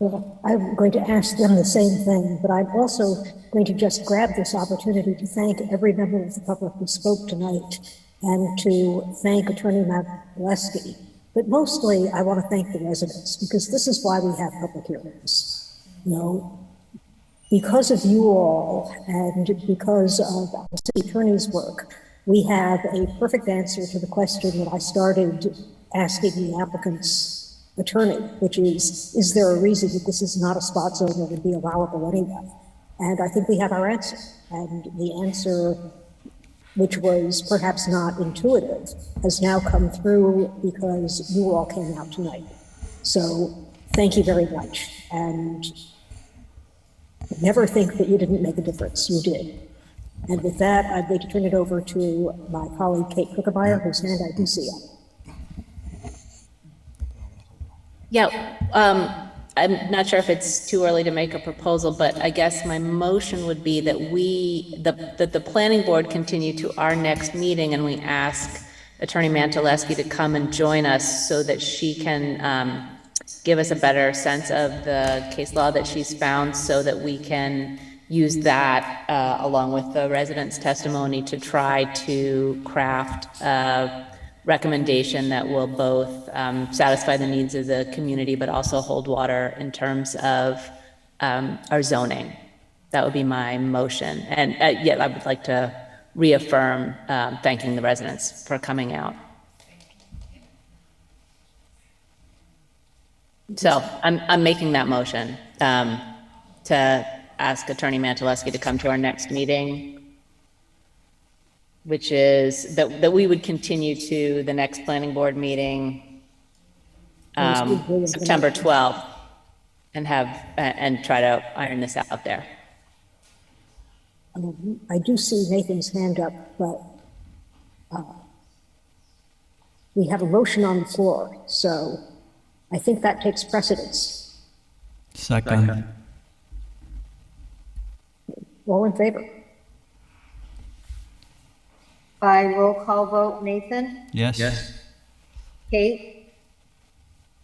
Well, I'm going to ask them the same thing, but I'm also going to just grab this opportunity to thank every member of the public who spoke tonight, and to thank Attorney Matuleski. But mostly, I want to thank the residents, because this is why we have public hearings. You know, because of you all and because of the city attorney's work, we have a perfect answer to the question that I started asking the applicant's attorney, which is there a reason that this is not a spot zone that would be allowable anyway? And I think we have our answer. And the answer, which was perhaps not intuitive, has now come through because you all came out tonight. So thank you very much. And never think that you didn't make a difference. You did. And with that, I'd like to turn it over to my colleague, Kate Kookemeyer, whose hand I do see up. Yeah, I'm not sure if it's too early to make a proposal, but I guess my motion would be that that the planning board continue to our next meeting, and we ask Attorney Matuleski to come and join us so that she can give us a better sense of the case law that she's found, so that we can use that along with the residents' testimony to try to craft a recommendation that will both satisfy the needs of the community but also hold water in terms of our zoning. That would be my motion. And yeah, I would like to reaffirm thanking the residents for coming out. So I'm making that motion to ask Attorney Matuleski to come to our next meeting, which is that we would continue to the next planning board meeting, September 12th, and try to iron this out there. I do see Nathan's hand up, but we have a motion on the floor, so I think that takes precedence. Second. All in favor? By roll call vote, Nathan? Yes. Kate?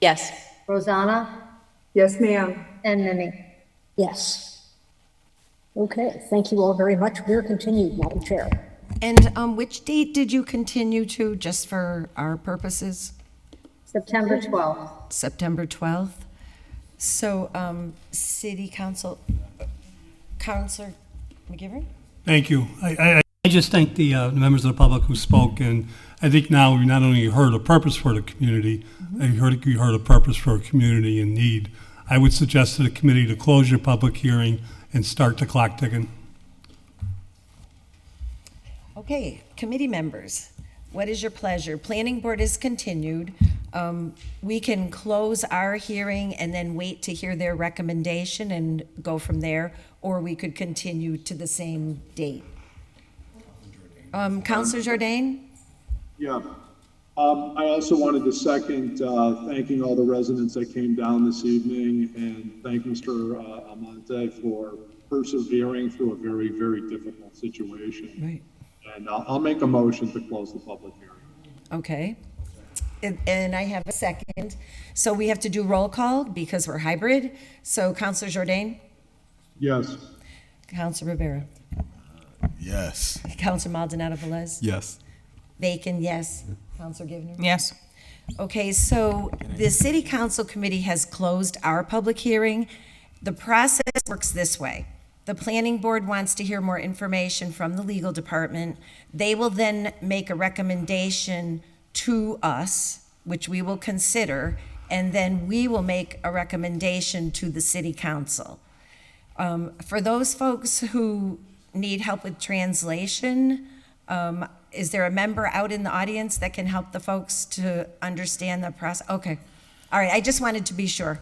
Yes. Rosanna? Yes, ma'am. And Mimi? Yes. Okay, thank you all very much. We're continued, Madam Chair. And which date did you continue to, just for our purposes? September 12th. September 12th. So, City Council, Counselor McGivern? Thank you. I just thank the members of the public who spoke, and I think now we not only heard a purpose for the community, you heard a purpose for a community in need. I would suggest to the committee to close your public hearing and start the clock ticking. Okay, committee members, what is your pleasure? Planning board is continued. We can close our hearing and then wait to hear their recommendation and go from there, or we could continue to the same date. Counselor Jordan? Yeah. I also wanted to second thanking all the residents that came down this evening and thank Mr. Amante for persevering through a very, very difficult situation. Right. And I'll make a motion to close the public hearing. Okay. And I have a second. So we have to do roll call because we're hybrid. So Counselor Jordan? Yes. Counselor Rivera? Yes. Counselor Maldonado Velez? Yes. Bacon, yes. Counselor Givner? Yes. Okay, so the City Council Committee has closed our public hearing. The process works this way. The Planning Board wants to hear more information from the Legal Department. They will then make a recommendation to us, which we will consider, and then we will make a recommendation to the City Council. For those folks who need help with translation, is there a member out in the audience that can help the folks to understand the process? Okay. All right, I just wanted to be sure.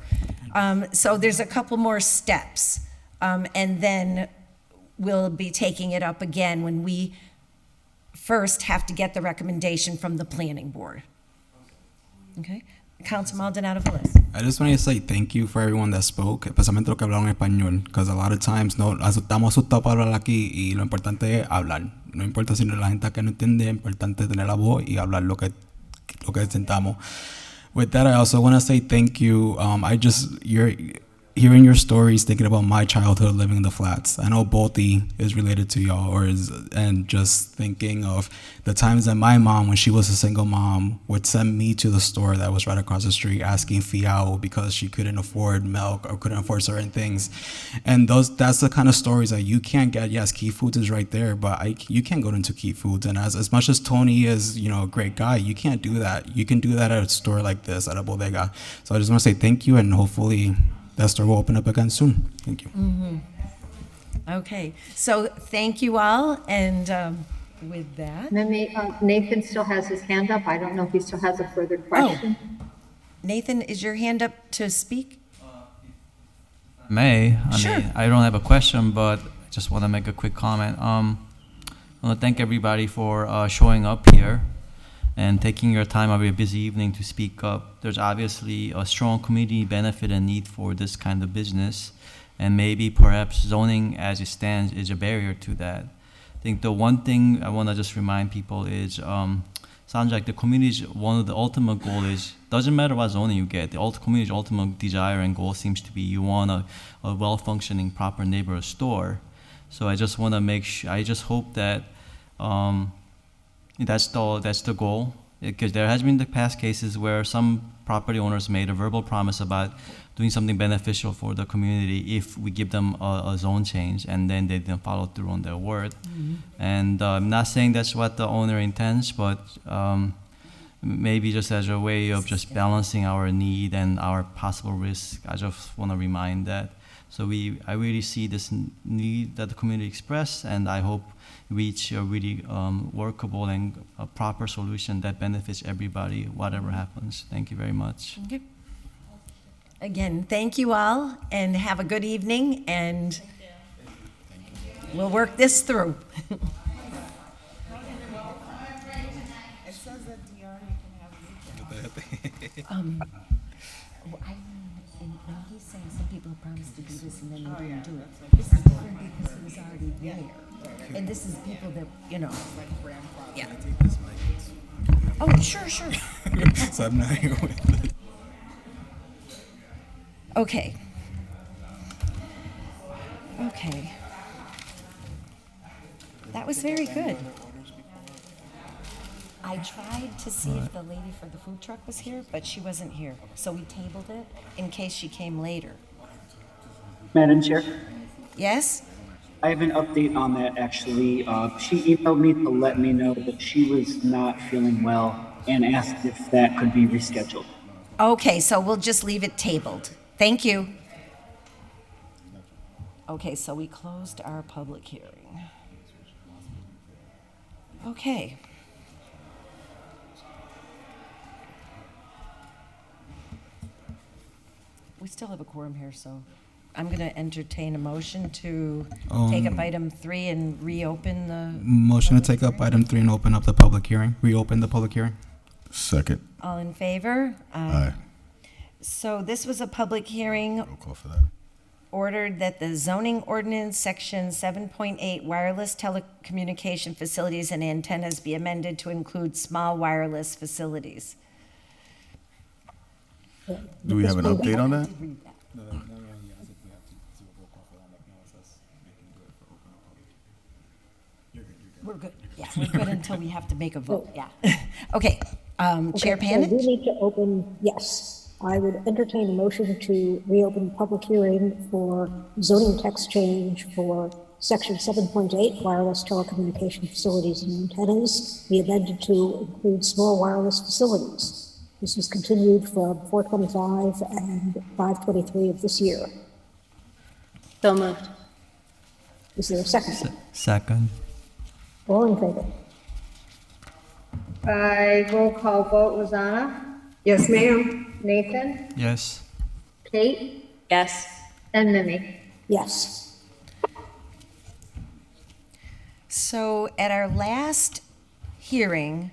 So there's a couple more steps, and then we'll be taking it up again when we first have to get the recommendation from the planning board. Okay? Council Maldonado Velez. I just want to say thank you for everyone that spoke, especialmente los que hablaron español, because a lot of times no estamos asustados para hablar aquí y lo importante es hablar. No importa si la gente que no entiende, es importante tener la voz y hablar lo que sentamos. With that, I also want to say thank you. You're hearing your stories, thinking about my childhood living in the flats. I know Bolte is related to y'all, and just thinking of the times that my mom, when she was a single mom, would send me to the store that was right across the street asking fiao because she couldn't afford milk or couldn't afford certain things. And that's the kind of stories that you can't get. Yes, Key Foods is right there, but you can't go into Key Foods. And as much as Tony is, a great guy, you can't do that. You can do that at a store like this, at a bodega. So I just want to say thank you, and hopefully that store will open up again soon. Thank you. Mm-hmm. Okay, so thank you all, and with that. Nathan still has his hand up. I don't know if he still has a further question. Nathan, is your hand up to speak? I mean, Sure. I don't have a question, but I just want to make a quick comment. I want to thank everybody for showing up here and taking your time out of your busy evening to speak up. There's obviously a strong community benefit and need for this kind of business, and maybe perhaps zoning as it stands is a barrier to that. I think the one thing I want to just remind people is, sounds like the community's one of the ultimate goal is, doesn't matter what zoning you get, the community's ultimate desire and goal seems to be you want a well-functioning, proper neighborhood store. So I just want to make sure, I just hope that that's the goal, because there has been the past cases where some property owners made a verbal promise about doing something beneficial for the community if we give them a zone change, and then they didn't follow through on their word. Mm-hmm. And I'm not saying that's what the owner intends, but maybe just as a way of just balancing our need and our possible risk, I just want to remind that. So I really see this need that the community expressed, and I hope reach a really workable and a proper solution that benefits everybody, whatever happens. Thank you very much. Okay. Again, thank you all, and have a good evening, and we'll work this through. He's saying some people promised to do this and then they didn't do it. This is different because he was already there. And this is people that, you know. Yeah. Oh, sure. So I'm not here with it. Okay. That was very good. I tried to see if the lady for the food truck was here, but she wasn't here. So we tabled it in case she came later. Madam Chair, Yes? I have an update on that actually. She emailed me to let me know that she was not feeling well and asked if that could be rescheduled. Okay, so we'll just leave it tabled. Thank you. Okay, so we closed our public hearing. Okay. We still have a quorum here, so I'm going to entertain a motion to take up item 3 and reopen the... Motion to take up item 3 and open up the public hearing. Reopen the public hearing. Second. All in favor? Aye. So this was a public hearing Roll call for that. ordered that the zoning ordinance, section 7.8, wireless telecommunication facilities and antennas be amended to include small wireless facilities. Do we have an update on that? We're good. Yeah, we're good until we have to make a vote. Yeah. Okay. Chair Okay, Panet? so we need to open, yes. I would entertain a motion to reopen the public hearing for zoning text change for section 7.8, wireless telecommunication facilities and antennas, be amended to include small wireless facilities. This was continued from 4/25 and 5/23 of this year. So moved. Is there a second? Second. All in favor? By roll call vote, Rosanna? Yes, ma'am. Nathan? Yes. Kate? Yes. And Mimi? Yes. So at our last hearing,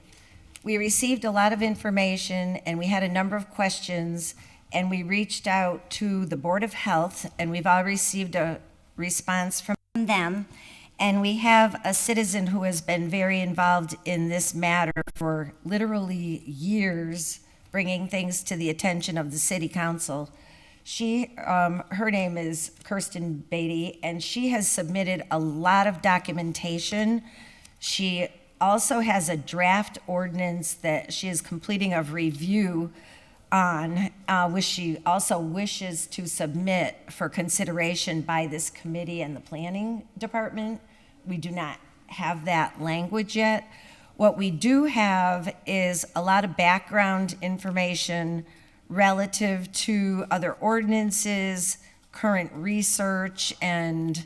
we received a lot of information and we had a number of questions and we reached out to the Board of Health and we've all received a response from them. And we have a citizen who has been very involved in this matter for literally years, bringing things to the attention of the city council. Her name is Kirsten Beatty, and she has submitted a lot of documentation. She also has a draft ordinance that she is completing a review on, which she also wishes to submit for consideration by this committee and the planning department. We do not have that language yet. What we do have is a lot of background information relative to other ordinances, current research, and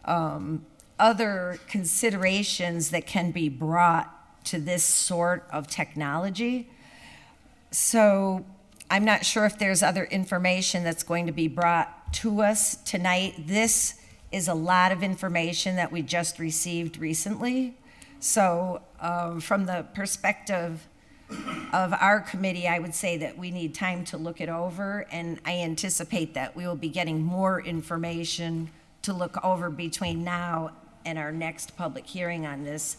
other considerations that can be brought to this sort of technology. So I'm not sure if there's other information that's going to be brought to us tonight. This is a lot of information that we just received recently. So from the perspective of our committee, I would say that we need time to look it over, and I anticipate that we will be getting more information to look over between now and our next public hearing on this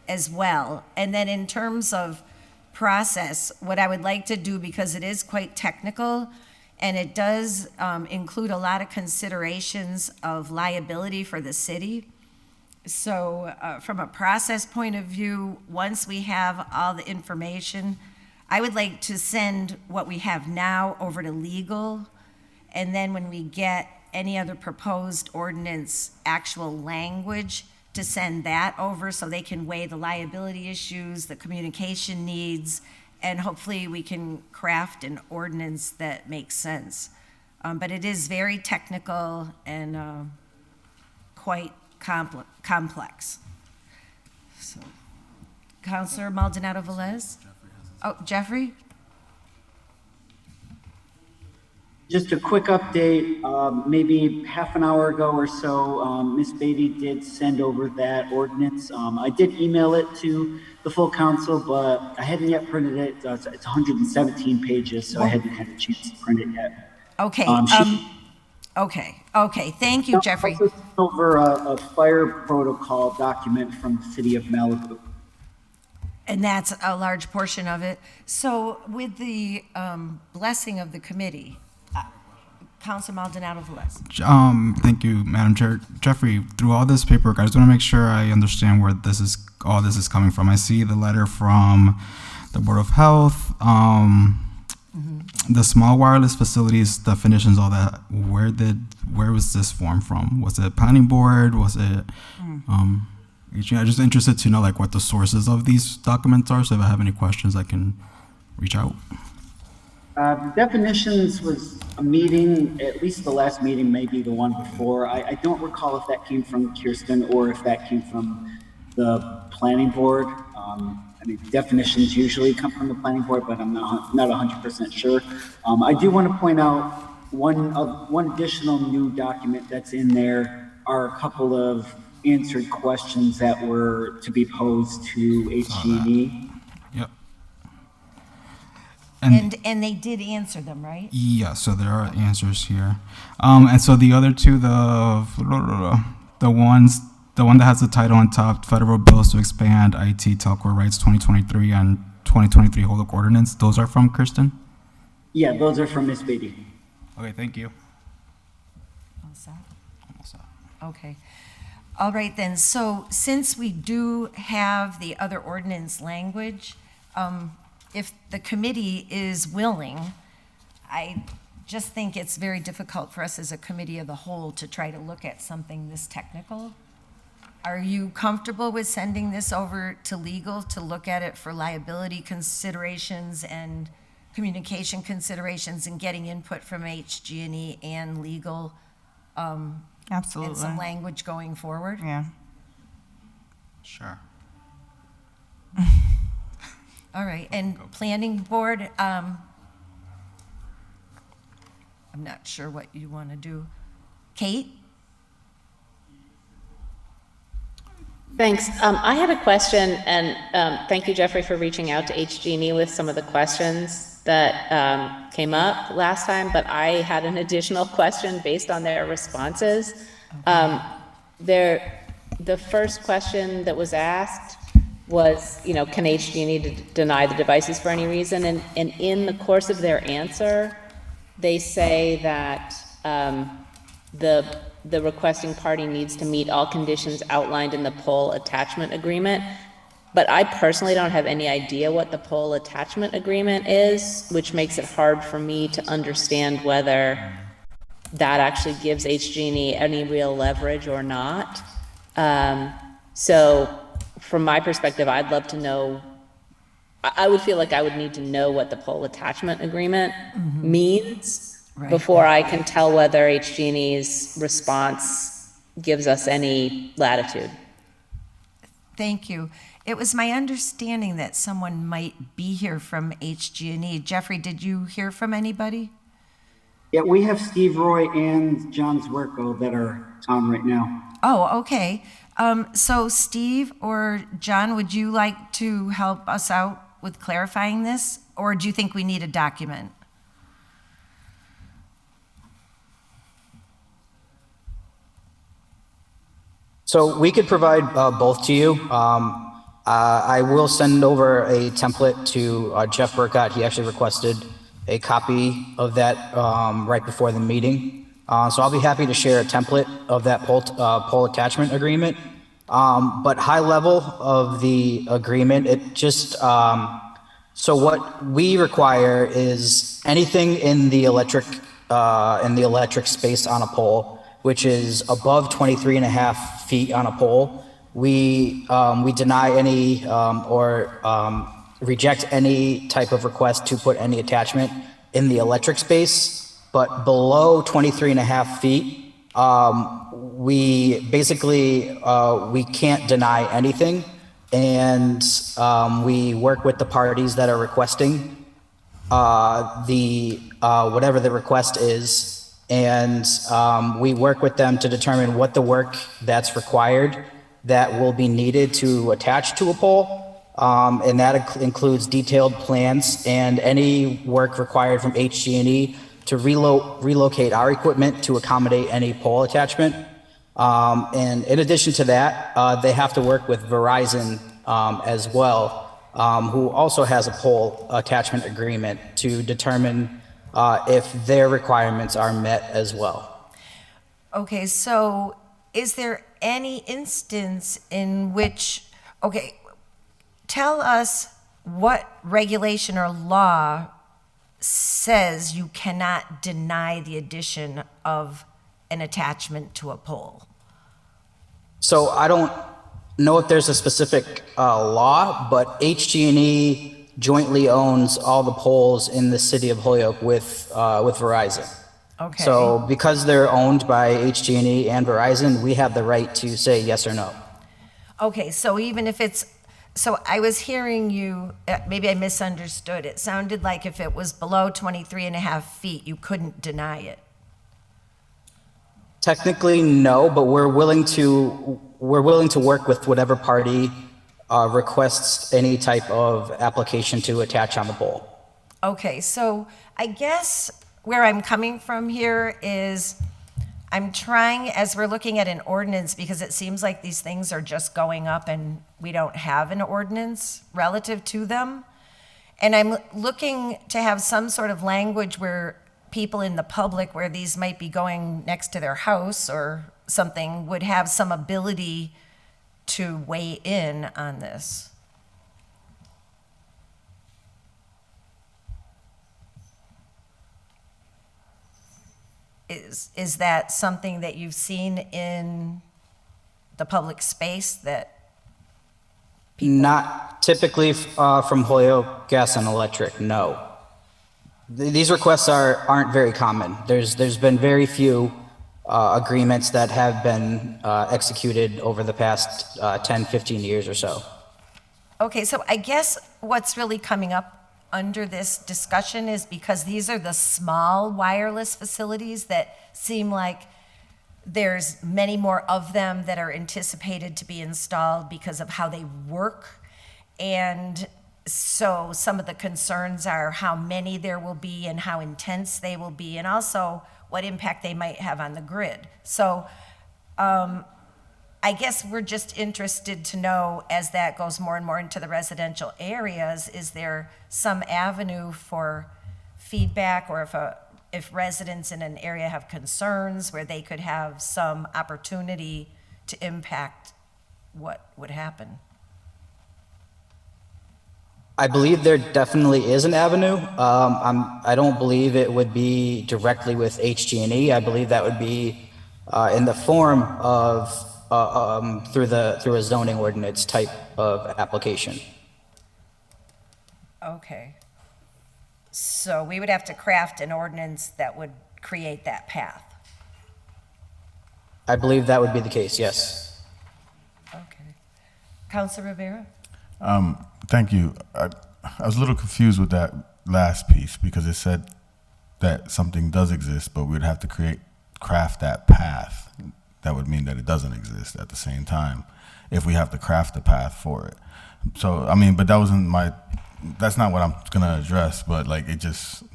as well. And then in terms of process, what I would like to do, because it is quite technical, and it does include a lot of considerations of liability for the city. So from a process point of view, once we have all the information, I would like to send what we have now over to legal. And then when we get any other proposed ordinance, actual language, to send that over so they can weigh the liability issues, the communication needs, and hopefully we can craft an ordinance that makes sense. But it is very technical and quite complex. So, Councilor Maldonado Velez? Oh, Jeffrey? Just a quick update, maybe half an hour ago or so, Ms. Beatty did send over that ordinance. I did email it to the full council, but I hadn't yet printed it. It's 117 pages, so I hadn't had a chance to print it yet. Okay. Okay, okay, thank you, Jeffrey. Also sent over a fire protocol document from the city of Malibu. And that's a large portion of it. So with the blessing of the committee, Councilor Maldonado-Velez. Thank you, Madam Chair. Jeffrey, through all this paperwork, I just want to make sure I understand where all this is coming from. I see the letter from the Board of Health, the small wireless facilities definitions, all that. Where was this form from? Was it Planning Board? Was it? I'm just interested to know like what the sources of these documents are. So if I have any questions, I can reach out. Definitions was a meeting, at least the last meeting, maybe the one before. I don't recall if that came from Kirsten or if that came from the planning board. I mean, definitions usually come from the planning board, but I'm not 100% sure. I do want to point out one additional new document that's in there are a couple of answered questions that were to be posed to HG&E. Yep. And they did answer them, right? Yeah, so there are answers here. And so the other two, the one that has the title on top, Federal Bills to Expand IT Telco Rights 2023 and 2023 Holyoke Ordinance, those are from Kirsten? Yeah, those are from Ms. Beatty. Okay, thank you. All set? Okay. All right then, so since we do have the other ordinance language, if the committee is willing, I just think it's very difficult for us as a committee of the whole to try to look at something this technical. Are you comfortable with sending this over to legal to look at it for liability considerations and communication considerations and getting input from HG&E and legal? Absolutely. And some language going forward? Yeah. Sure. All right, and planning board, I'm not sure what you want to do. Kate? Thanks. I had a question, and thank you, Jeffrey, for reaching out to HG&E with some of the questions that came up last time, but I had an additional question based on their responses. The first question that was asked was, can HG&E deny the devices for any reason? And in the course of their answer, they say that the requesting party needs to meet all conditions outlined in the pole attachment agreement. But I personally don't have any idea what the pole attachment agreement is, which makes it hard for me to understand whether that actually gives HG&E any real leverage or not. So from my perspective, I'd love to know, I would feel like I would need to know what the pole attachment agreement means before I can tell whether HG&E's response gives us any latitude. Thank you. It was my understanding that someone might be here from HG&E. Jeffrey, did you hear from anybody? Yeah, we have Steve Roy and John Zwerko that are on right now. Oh, okay. So Steve or John, would you like to help us out with clarifying this? Or do you think we need a document? So we could provide both to you. I will send over a template to Jeff Burkott. He actually requested a copy of that right before the meeting. So I'll be happy to share a template of that poll attachment agreement. But high level of the agreement, it just, so what we require is anything in the electric space on a pole, which is above 23.5 feet on a pole, we deny any or reject any type of request to put any attachment in the electric space. But below 23.5 feet, we basically, we can't deny anything. And we work with the parties that are requesting whatever the request is. And we work with them to determine what the work that's required that will be needed to attach to a pole. And that includes detailed plans and any work required from HG&E to relocate our equipment to accommodate any pole attachment. And in addition to that, they have to work with Verizon as well, who also has a pole attachment agreement to determine if their requirements are met as well. Okay, so is there any instance in which, okay, tell us what regulation or law says you cannot deny the addition of an attachment to a pole? So I don't know if there's a specific law, but HG&E jointly owns all the poles in the city of Holyoke with Verizon. Okay. So because they're owned by HG&E and Verizon, we have the right to say yes or no. Okay, so even if it's, so I was hearing you, maybe I misunderstood. It sounded like if it was below 23 and a half feet, you couldn't deny it. Technically, no, but we're willing to work with whatever party requests any type of application to attach on the pole. Okay, so I guess where I'm coming from here is I'm trying, as we're looking at an ordinance, because it seems like these things are just going up and we don't have an ordinance relative to them. And I'm looking to have some sort of language where people in the public, where these might be going next to their house or something, would have some ability to weigh in on this. Is that something that you've seen in the public space that people? Not typically from Holyoke Gas and Electric, no. These requests aren't very common. There's been very few agreements that have been executed over the past 10, 15 years or so. Okay, so I guess what's really coming up under this discussion is because these are the small wireless facilities that seem like there's many more of them that are anticipated to be installed because of how they work. And so some of the concerns are how many there will be and how intense they will be, and also what impact they might have on the grid. So I guess we're just interested to know, as that goes more and more into the residential areas, is there some avenue for feedback, or if residents in an area have concerns where they could have some opportunity to impact what would happen? I believe there definitely is an avenue. I don't believe it would be directly with HG&E. I believe that would be in the form of through a zoning ordinance type of application. Okay. So we would have to craft an ordinance that would create that path. I believe that would be the case, yes. Okay. Councilor Rivera? Thank you. I was a little confused with that last piece because it said that something does exist, but we'd have to craft that path. That would mean that it doesn't exist at the same time if we have to craft a path for it. So, I mean, but that's not what I'm gonna address, but like that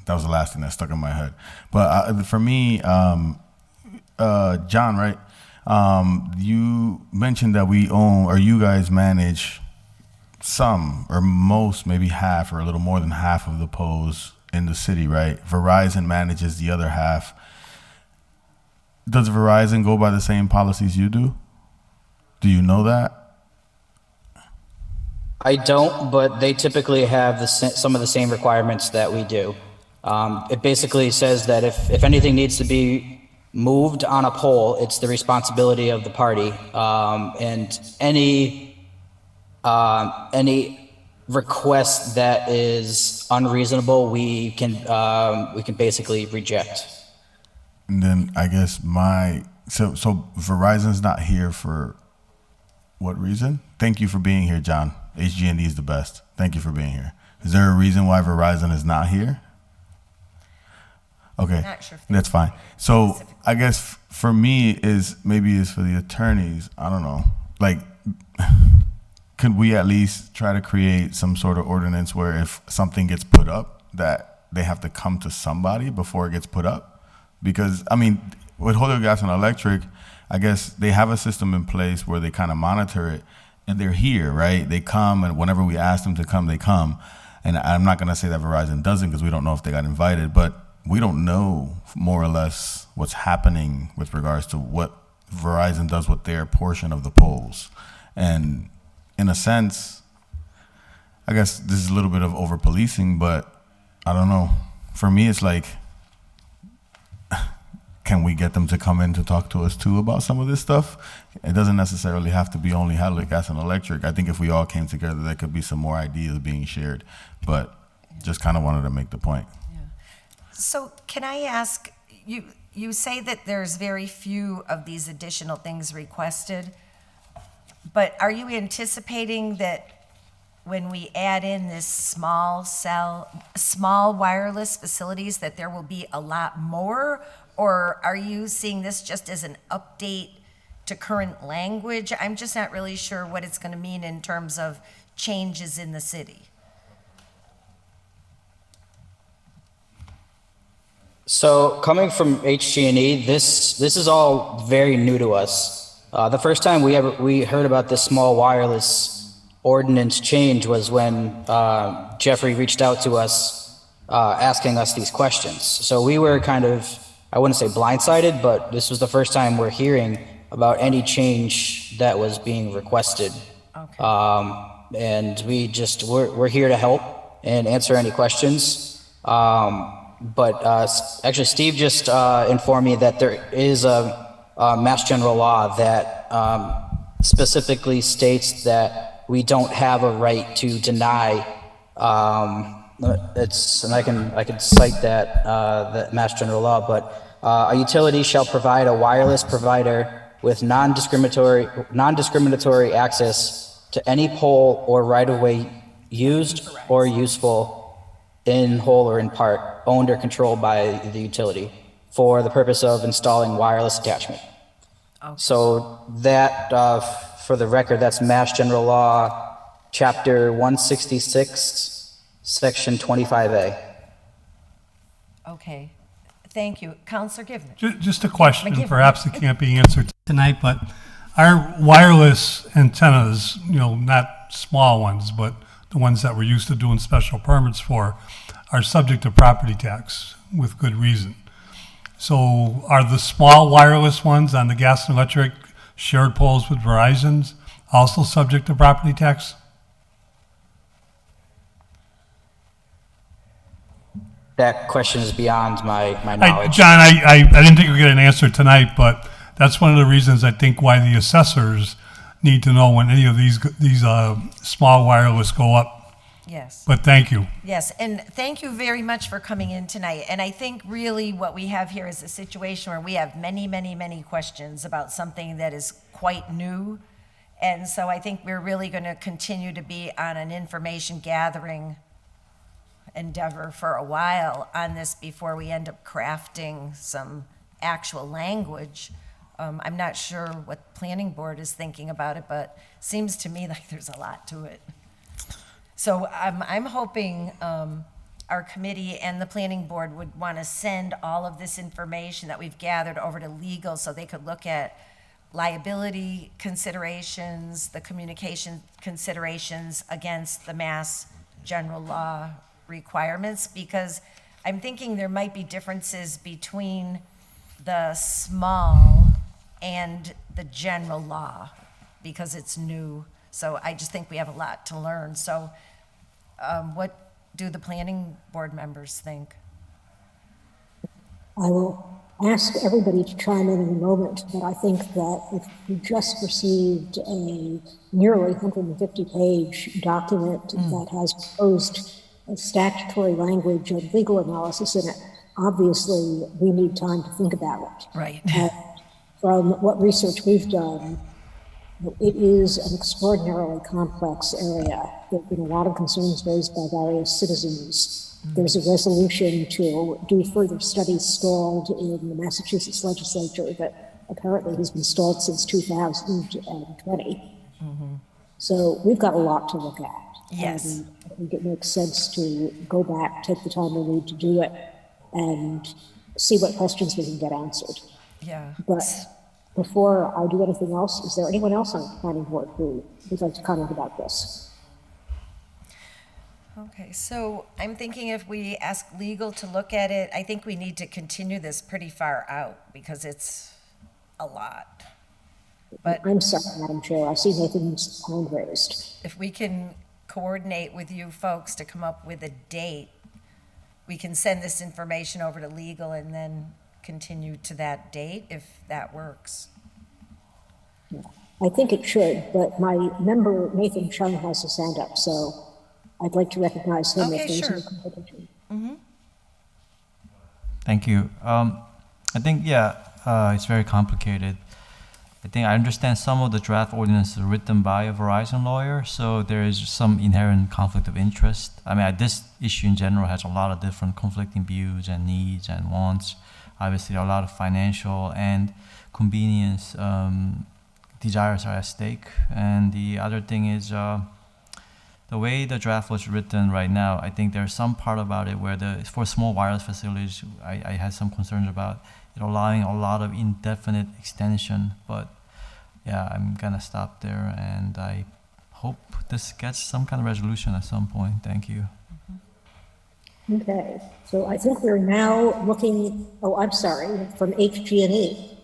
was the last thing that stuck in my head. But for me, John, right? You mentioned that we own, or you guys manage some or most, maybe half or a little more than half of the poles in the city, right? Verizon manages the other half. Does Verizon go by the same policies you do? Do you know that? I don't, but they typically have some of the same requirements that we do. It basically says that if anything needs to be moved on a pole, it's the responsibility of the party, and any request that is unreasonable, we can basically reject. And then I guess so Verizon's not here for what reason? Thank you for being here, John. HG&E is the best. Thank you for being here. Is there a reason why Verizon is not here? Okay, Not sure if that's fine. So I guess for me maybe is for the attorneys. I don't know. Like, could we at least try to create some sort of ordinance where if something gets put up that they have to come to somebody before it gets put up? Because, I mean, with Holyoke Gas and Electric, I guess they have a system in place where they kind of monitor it, and they're here, right? They come, and whenever we ask them to come, they come. And I'm not going to say that Verizon doesn't, because we don't know if they got invited, but we don't know more or less what's happening with regards to what Verizon does with their portion of the polls. And in a sense, I guess this is a little bit of over-policing, but I don't know. For me, it's like, can we get them to come in to talk to us too about some of this stuff? It doesn't necessarily have to be only Holyoke Gas and Electric. I think if we all came together, there could be some more ideas being shared. But just kind of wanted to make the point. So can I ask, you say that there's very few of these additional things requested, but are you anticipating that when we add in this small wireless facilities, that there will be a lot more? Or are you seeing this just as an update to current language? I'm just not really sure what it's going to mean in terms of changes in the city. So coming from HG&E, this is all very new to us. The first time we heard about this small wireless ordinance change was when Jeffrey reached out to us asking us these questions. So we were kind of, I wouldn't say blindsided, but this was the first time we're hearing about any change that was being requested. Okay. And we're here to help and answer any questions. But actually, Steve just informed me that there is a Mass General Law that specifically states that we don't have a right to deny. And I can cite that the Mass General Law, but a utility shall provide a wireless provider with non-discriminatory access to any pole or right-of-way used or useful in whole or in part, owned or controlled by the utility for the purpose of installing wireless attachment. Okay. So that, for the record, that's Mass General Law, Chapter 166, Section 25A. Okay. Thank you. Counselor Givner. Just a question, McGivney. perhaps it can't be answered tonight, but our wireless antennas, not small ones, but the ones that we're used to doing special permits for, are subject to property tax with good reason. So are the small wireless ones on the gas and electric shared poles with Verizon's also subject to property tax? That question is beyond my knowledge. John, I didn't think we'd get an answer tonight, but that's one of the reasons I think why the assessors need to know when any of these small wireless go up. Yes. But thank you. Yes, and thank you very much for coming in tonight. And I think really what we have here is a situation where we have many, many, many questions about something that is quite new. And so I think we're really going to continue to be on an information gathering endeavor for a while on this before we end up crafting some actual language. I'm not sure what the planning board is thinking about it, but seems to me like there's a lot to it. So I'm hoping our committee and the planning board would want to send all of this information that we've gathered over to legal so they could look at liability considerations, the communication considerations against the Mass General Law requirements, because I'm thinking there might be differences between the small and the general law because it's new. So I just think we have a lot to learn. So what do the planning board members think? I will ask everybody to chime in a moment, but I think that if we just received a nearly 150-page document that has proposed a statutory language and legal analysis in it, obviously we need time to think about it. Right. From what research we've done, it is an extraordinarily complex area. There have been a lot of concerns raised by various citizens. There's a resolution to do further studies stalled in the Massachusetts legislature that apparently has been stalled since 2020. So we've got a lot to look at. Yes. And I think it makes sense to go back, take the time we need to do it, and see what questions we can get answered. Yeah. But before I do anything else, is there anyone else on the planning board who would like to comment about this? Okay, so I'm thinking if we ask legal to look at it, I think we need to continue this pretty far out because it's a lot. But I'm sorry, Madam Chair, I see Nathan's hand raised. if we can coordinate with you folks to come up with a date, we can send this information over to legal and then continue to that date if that works. I think it should, but my member Nathan Chung has his hand up, so I'd like to recognize him if Okay, there's sure. any competition. Thank you. I think, it's very complicated. I think I understand some of the draft ordinance is written by a Verizon lawyer, so there is some inherent conflict of interest. I mean, this issue in general has a lot of different conflicting views and needs and wants. Obviously, a lot of financial and convenience desires are at stake. And the other thing is the way the draft was written right now, I think there's some part about it where for small wireless facilities, I had some concerns about it allowing a lot of indefinite extension. But yeah, I'm gonna stop there, and I hope this gets some kind of resolution at some point. Thank you. Okay, so I think we're now looking, I'm sorry, from HG&E.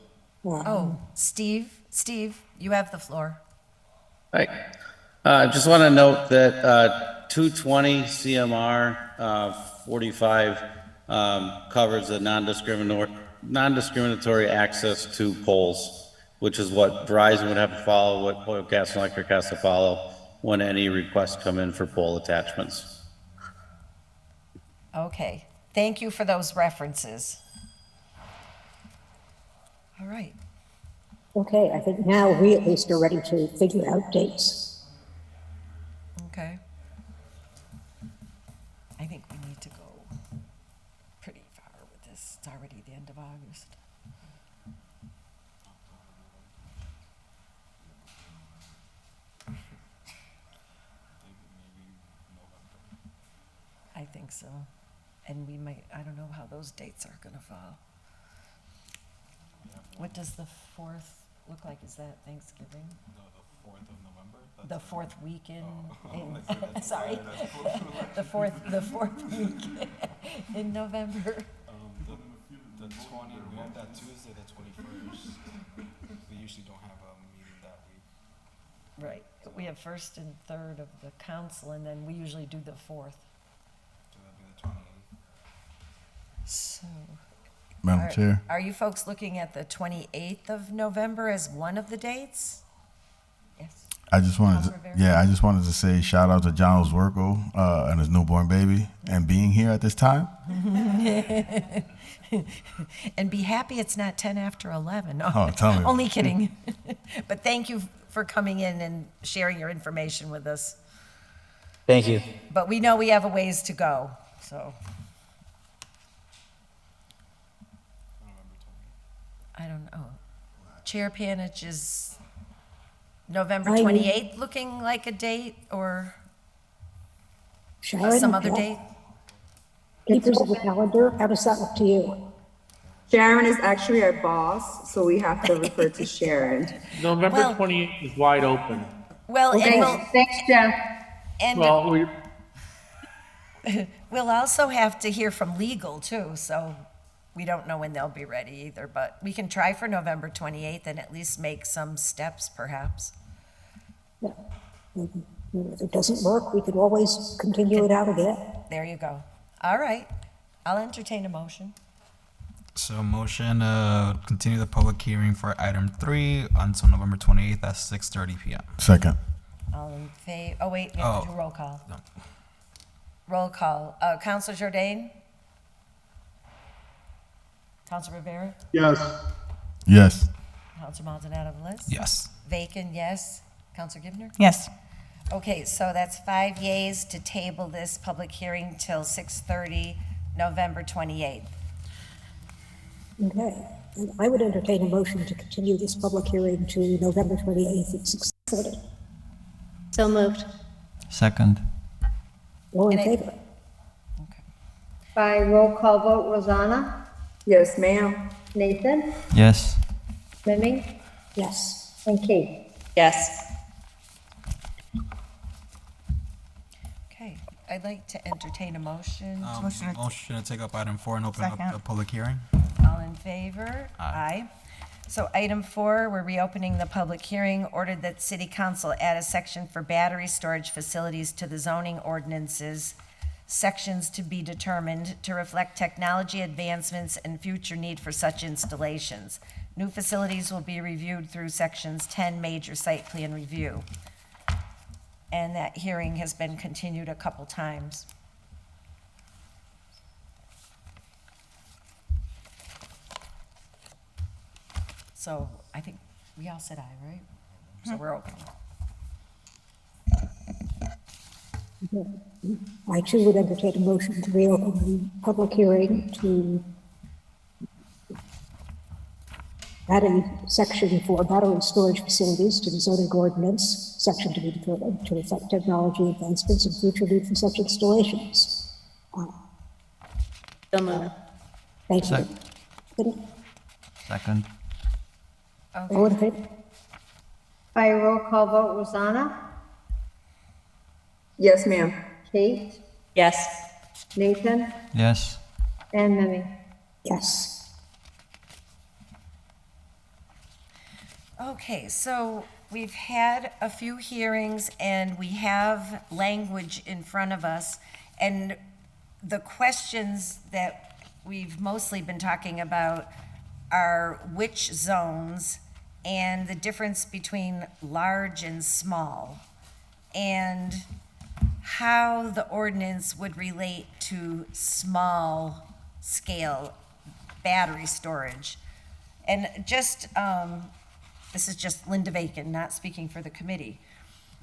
Steve, you have the floor. Hi. I just want to note that 220 CMR 45 covers the non-discriminatory access to poles, which is what Verizon would have to follow, what Oil, Gas, and Electric has to follow when any requests come in for pole attachments. Okay, thank you for those references. All right. Okay, I think now we at least are ready to figure out dates. Okay. I think we need to go pretty far with this. It's already the end of August. I think so. And we might, I don't know how those dates are gonna fall. What does the 4th look like? Is that Thanksgiving? The 4th of November? The 4th weekend in, sorry, the fourth week in November. The 20, we have that Tuesday, the 21st. We usually don't have a meeting that week. Right, we have 1st and 3rd of the council, and then we usually do the 4th. So that'd be the 28th. So. Madam Chair. Are you folks looking at the 28th of November as one of the dates? Yes. I just wanted to say shout out to John Oswerko and his newborn baby and being here at this time. And be happy it's not 10 after 11. No, Oh, tell me. Only kidding. But thank you for coming in and sharing your information with us. Thank you. But we know we have a ways to go, so. I don't know. Chair Panich, is November 28th looking like a date or Sharon, some other date? Keepers of the calendar, how does that look to you? Sharon is actually our boss, so we have to refer to Sharon. November 28th is wide open. Well, Okay, thanks, Jeff. And Well, we'll also have to hear from legal too, so we don't know when they'll be ready either, but we can try for November 28th and at least make some steps perhaps. Yeah. If it doesn't work, we could always continue it out again. There you go. All right. I'll entertain a motion. So motion to continue the public hearing for item 3 until November 28th at 6:30 p.m. Second. All in favor, oh wait, we have to do roll call. No. Roll call. Councilor Jordan? Councilor Rivera? Yes. Yes. Councilor Maldonado Velez? Yes. Bacon, yes. Councilor Givner? Yes. Okay, so that's 5 yeas to table this public hearing till 6:30, November 28th. Okay, and I would entertain a motion to continue this public hearing to November 28th at 6:30. So moved. Second. All in And I- favor? By roll call vote, Rosanna? Yes, ma'am. Nathan? Yes. Mimi? Yes. And Kate? Yes. Okay, I'd like to entertain a motion. Motion To take up item 4 and open up Second. the public hearing. All in favor? Aye. So item 4, we're reopening the public hearing, ordered that city council add a section for battery storage facilities to the zoning ordinances, sections to be determined to reflect technology advancements and future need for such installations. New facilities will be reviewed through sections 10 major site plan review. And that hearing has been continued a couple times. So I think we all said aye, right? So we're open. I too would entertain a motion to reopen the public hearing to add a section for battery storage facilities to the zoning ordinance, section to be determined to reflect technology advancements and future need for such installations. So moved. Thank you. Second. All in favor? By roll call vote, Rosanna? Yes, ma'am. Kate? Yes. Nathan? Yes. And Mimi? Yes. Okay, so we've had a few hearings and we have language in front of us. And the questions that we've mostly been talking about are which zones and the difference between large and small, and how the ordinance would relate to small scale battery storage. And just, this is just Linda Bacon, not speaking for the committee.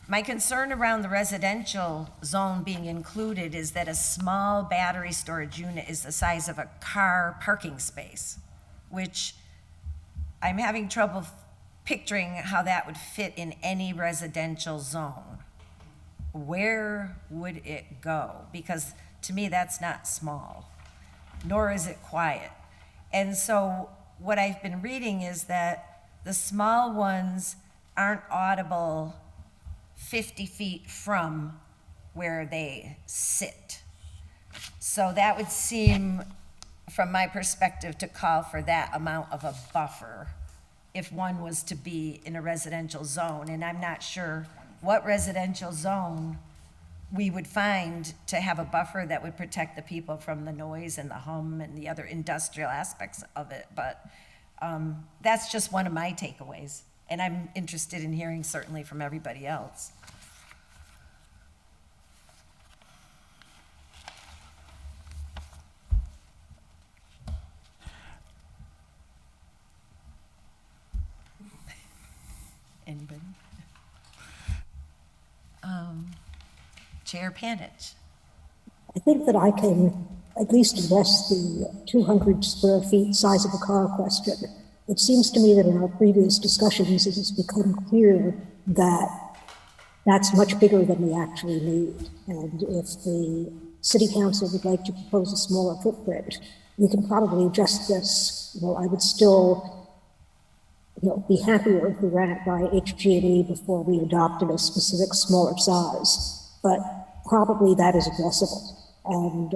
My concern around the residential zone being included is that a small battery storage unit is the size of a car parking space, which I'm having trouble picturing how that would fit in any residential zone. Where would it go? Because to me, that's not small, nor is it quiet. And so what I've been reading is that the small ones aren't audible 50 feet from where they sit. So that would seem, from my perspective, to call for that amount of a buffer if one was to be in a residential zone. And I'm not sure what residential zone we would find to have a buffer that would protect the people from the noise and the hum and the other industrial aspects of it. But that's just one of my takeaways. And I'm interested in hearing certainly from everybody else. Anybody? Chair Panich. I think that I can at least address the 200 square feet size of a car question. It seems to me that in our previous discussions, it has become clear that that's much bigger than we actually need. And if the city council would like to propose a smaller footprint, we can probably adjust this. You know, I would still, be happier if we ran it by HG&E before we adopted a specific smaller size. But probably that is addressable. And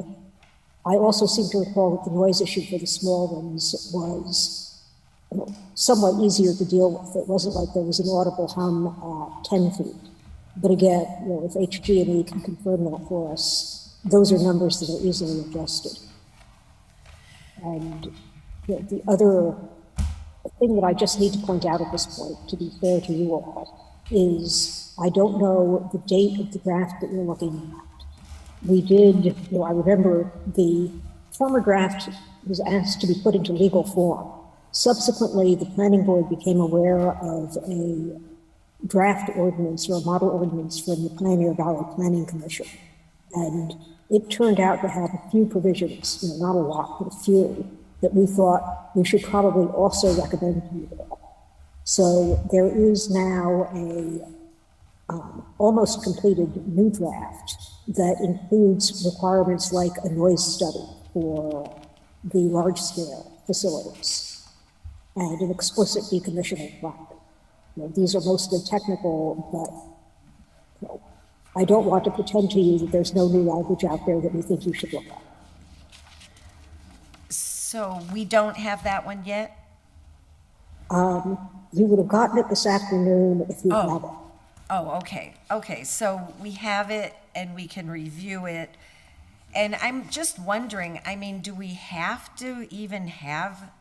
I also seem to recall that the noise issue for the small ones was somewhat easier to deal with. It wasn't like there was an audible hum at 10 feet. But again, if HG&E can confirm that for us, those are numbers that are easily adjusted. And the other thing that I just need to point out at this point, to be fair to you all, is I don't know the date of the draft that you're looking at. We did, I remember the former draft was asked to be put into legal form. Subsequently, the planning board became aware of a draft ordinance or a model ordinance from the Pioneer Valley Planning Commission. And it turned out to have a few provisions, not a lot, but a few, that we thought we should probably also recommend to you all. So there is now almost completed new draft that includes requirements like a noise study for the large-scale facilities and an explicit decommissioning plan. You know, these are mostly technical, but you know, I don't want to pretend to you that there's no new language out there that we think you should look at. So we don't have that one yet? You would have gotten it this afternoon if you had it. Oh, okay, okay, so we have it and we can review it. And I'm just wondering, I mean, do we have to even have,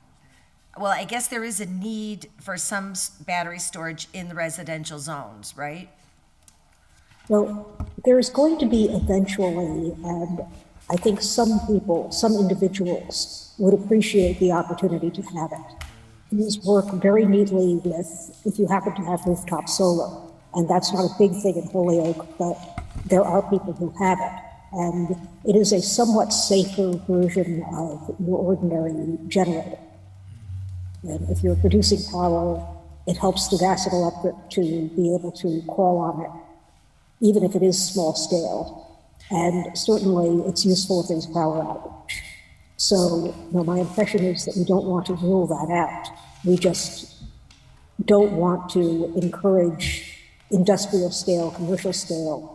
well, I guess there is a need for some battery storage in the residential zones, right? Well, there's going to be eventually, and I think some people, some individuals would appreciate the opportunity to have it. These work very neatly with, if you happen to have rooftop solar, and that's not a big thing in Holyoke, but there are people who have it. And it is a somewhat safer version of your ordinary generator. And if you're producing power, it helps the gas and electric to be able to call on it, even if it is small scale. And certainly it's useful if there's a power outage. So, you know, my impression is that we don't want to rule that out. We just don't want to encourage industrial scale, commercial scale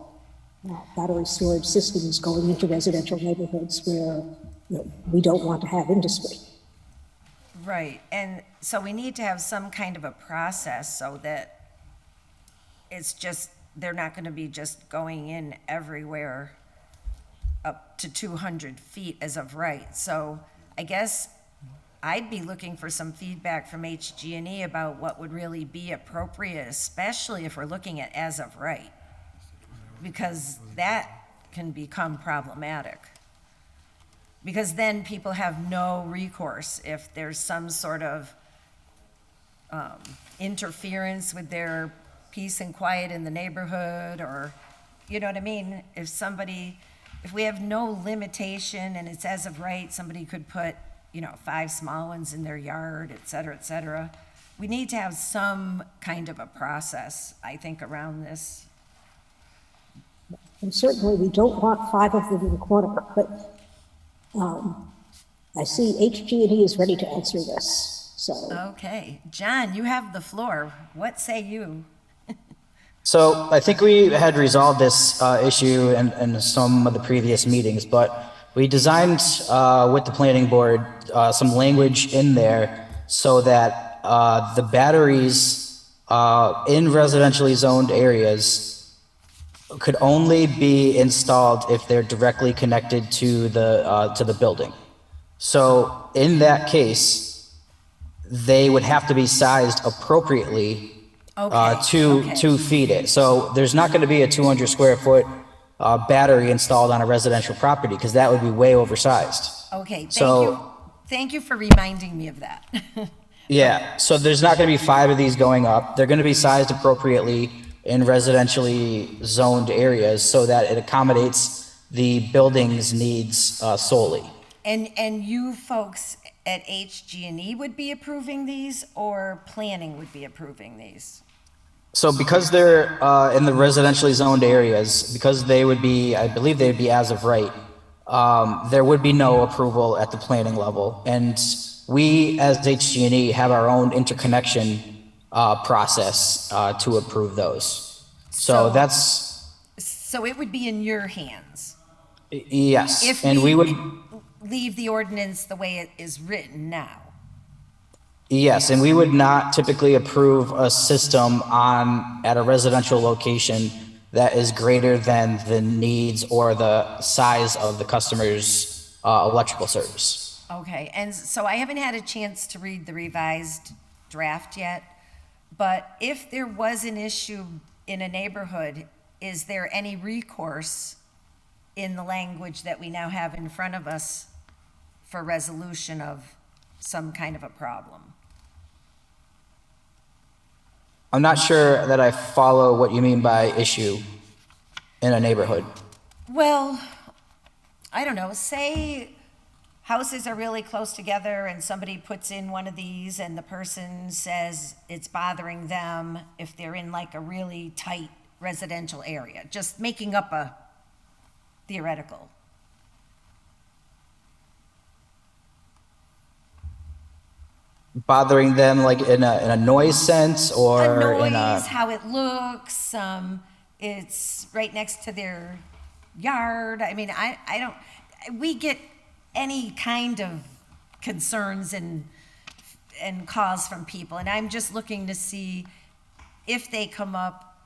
battery storage systems going into residential neighborhoods where, you know, we don't want to have industry. Right, and so we need to have some kind of a process so that it's just, they're not gonna be just going in everywhere up to 200 feet as of right. So I guess I'd be looking for some feedback from HG&E about what would really be appropriate, especially if we're looking at as of right, because that can become problematic. Because then people have no recourse if there's some sort of interference with their peace and quiet in the neighborhood, or, you know what I mean? If we have no limitation and it's as of right, somebody could put, you know, 5 small ones in their yard, et cetera, et cetera. We need to have some kind of a process, I think, around this. And certainly we don't want 5 of them in the corner, but I see HG&E is ready to answer this, so. Okay, John, you have the floor. What say you? So I think we had resolved this issue in some of the previous meetings, but we designed with the planning board some language in there so that the batteries in residentially zoned areas could only be installed if they're directly connected to the building. So in that case, they would have to be sized appropriately to feed it. So there's not going to be a 200 square foot battery installed on a residential property because that would be way oversized. Okay, thank you for reminding me of that. Yeah, so there's not going to be 5 of these going up. They're going to be sized appropriately in residentially zoned areas so that it accommodates the building's needs solely. And you folks at HG&E would be approving these, or planning would be approving these? So because they're in the residentially zoned areas, because they would be, I believe they'd be as of right, there would be no approval at the planning level. And we, as HG&E, have our own interconnection process to approve those. So that's... So it would be in your hands? Yes, If and we would... leave the ordinance the way it is written now? Yes, and we would not typically approve a system at a residential location that is greater than the needs or the size of the customer's electrical service. Okay, and so I haven't had a chance to read the revised draft yet, but if there was an issue in a neighborhood, is there any recourse in the language that we now have in front of us for resolution of some kind of a problem? I'm not sure that I follow what you mean by issue in a neighborhood. Well, I don't know, say houses are really close together and somebody puts in one of these and the person says it's bothering them if they're in like a really tight residential area, just making up a theoretical. Bothering them like in a noise sense or A in noise, a, how it looks, it's right next to their yard. I mean, I don't, we get any kind of concerns and calls from people, and I'm just looking to see if they come up,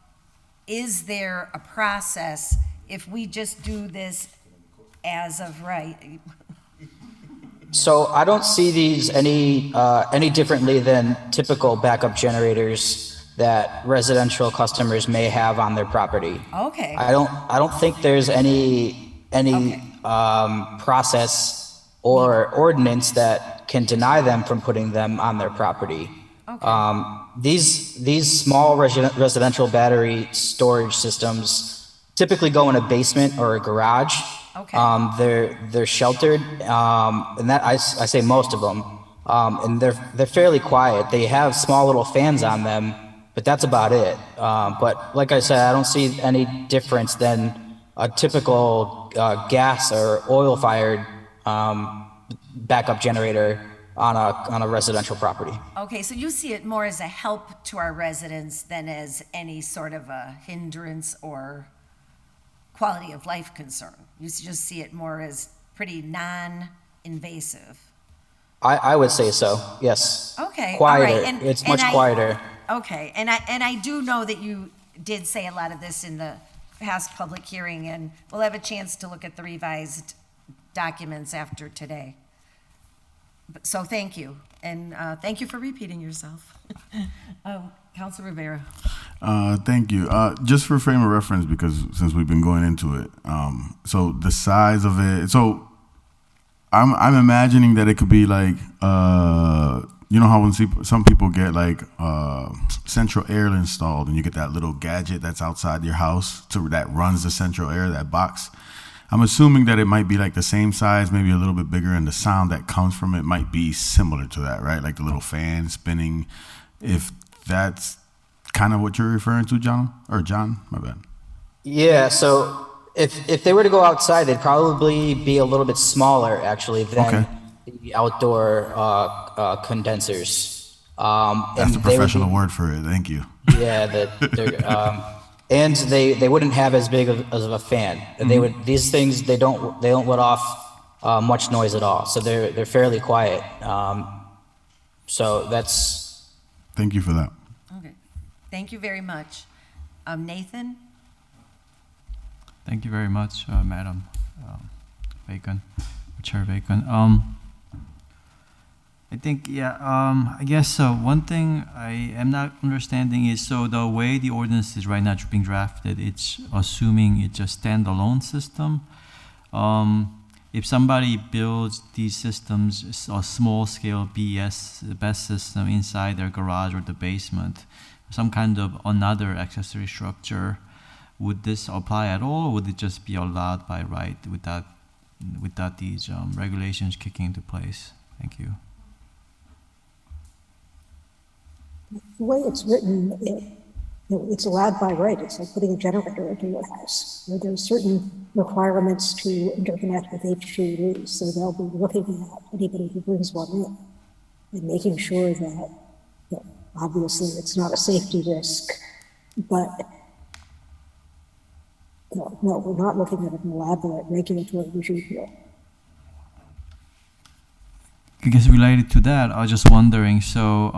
is there a process if we just do this as of right? so I don't see these any differently than typical backup generators that residential customers may have on their property. Okay. I don't think there's any process or ordinance that can deny them from putting them on their property. Okay. These small residential battery storage systems typically go in a basement or a garage. Okay. They're sheltered, and that I say most of them, and they're fairly quiet. They have small little fans on them, but that's about it. But like I said, I don't see any difference than a typical gas or oil-fired backup generator on a residential property. Okay, so you see it more as a help to our residents than as any sort of a hindrance or quality of life concern. You just see it more as pretty non-invasive. I would say so. Yes. Okay. Quieter. All right. It's much quieter. Okay, and I do know that you did say a lot of this in the past public hearing, and we'll have a chance to look at the revised documents after today. So thank you, and thank you for repeating yourself. Councilor Rivera. Thank you. Just for frame of reference, because since we've been going into it, so the size of it. So I'm imagining that it could be like, you know how when some people get like central air installed, and you get that little gadget that's outside your house that runs the central air, that box. I'm assuming that it might be like the same size, maybe a little bit bigger, and the sound that comes from it might be similar to that, right? Like the little fan spinning. If that's kind of what you're referring to, John, my bad. Yeah. So if they were to go outside, they'd probably be a little bit smaller actually than the outdoor condensers. That's a professional word for it. Thank you. Yeah. And they wouldn't have as big of a fan. Mm-hmm. These things they don't let off much noise at all. So they're fairly quiet. So that's. Thank you for that. Okay, thank you very much, Nathan. Thank you very much, Madam Bacon, Chair Bacon. I think, I guess one thing I am not understanding is, so the way the ordinance is right now being drafted, it's assuming it's a standalone system. If somebody builds these systems, a small-scale BESS system inside their garage or the basement, some kind of another accessory structure, would this apply at all, or would it just be allowed by right without these regulations kicking into place? Thank you. The way it's written, it's allowed by right. It's like putting a generator into your house. There's certain requirements to interconnect with HGVs, so they'll be looking at anybody who brings one in and making sure that obviously it's not a safety risk, but no, we're not looking at an elaborate regulatory regime here. I guess related to that, I was just wondering, so,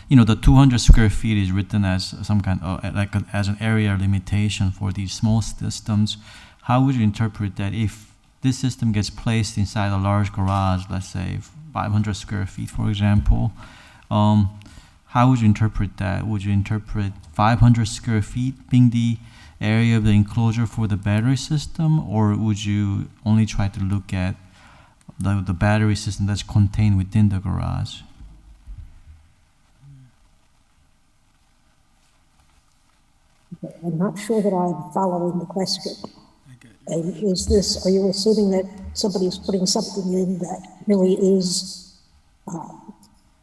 the 200 square feet is written as some kind of, as an area limitation for these small systems. How would you interpret that if this system gets placed inside a large garage, let's say 500 square feet, for example? How would you interpret that? Would you interpret 500 square feet being the area of the enclosure for the battery system, or would you only try to look at the battery system that's contained within the garage? I'm not sure that I'm following the question. And are you assuming that somebody's putting something in that really is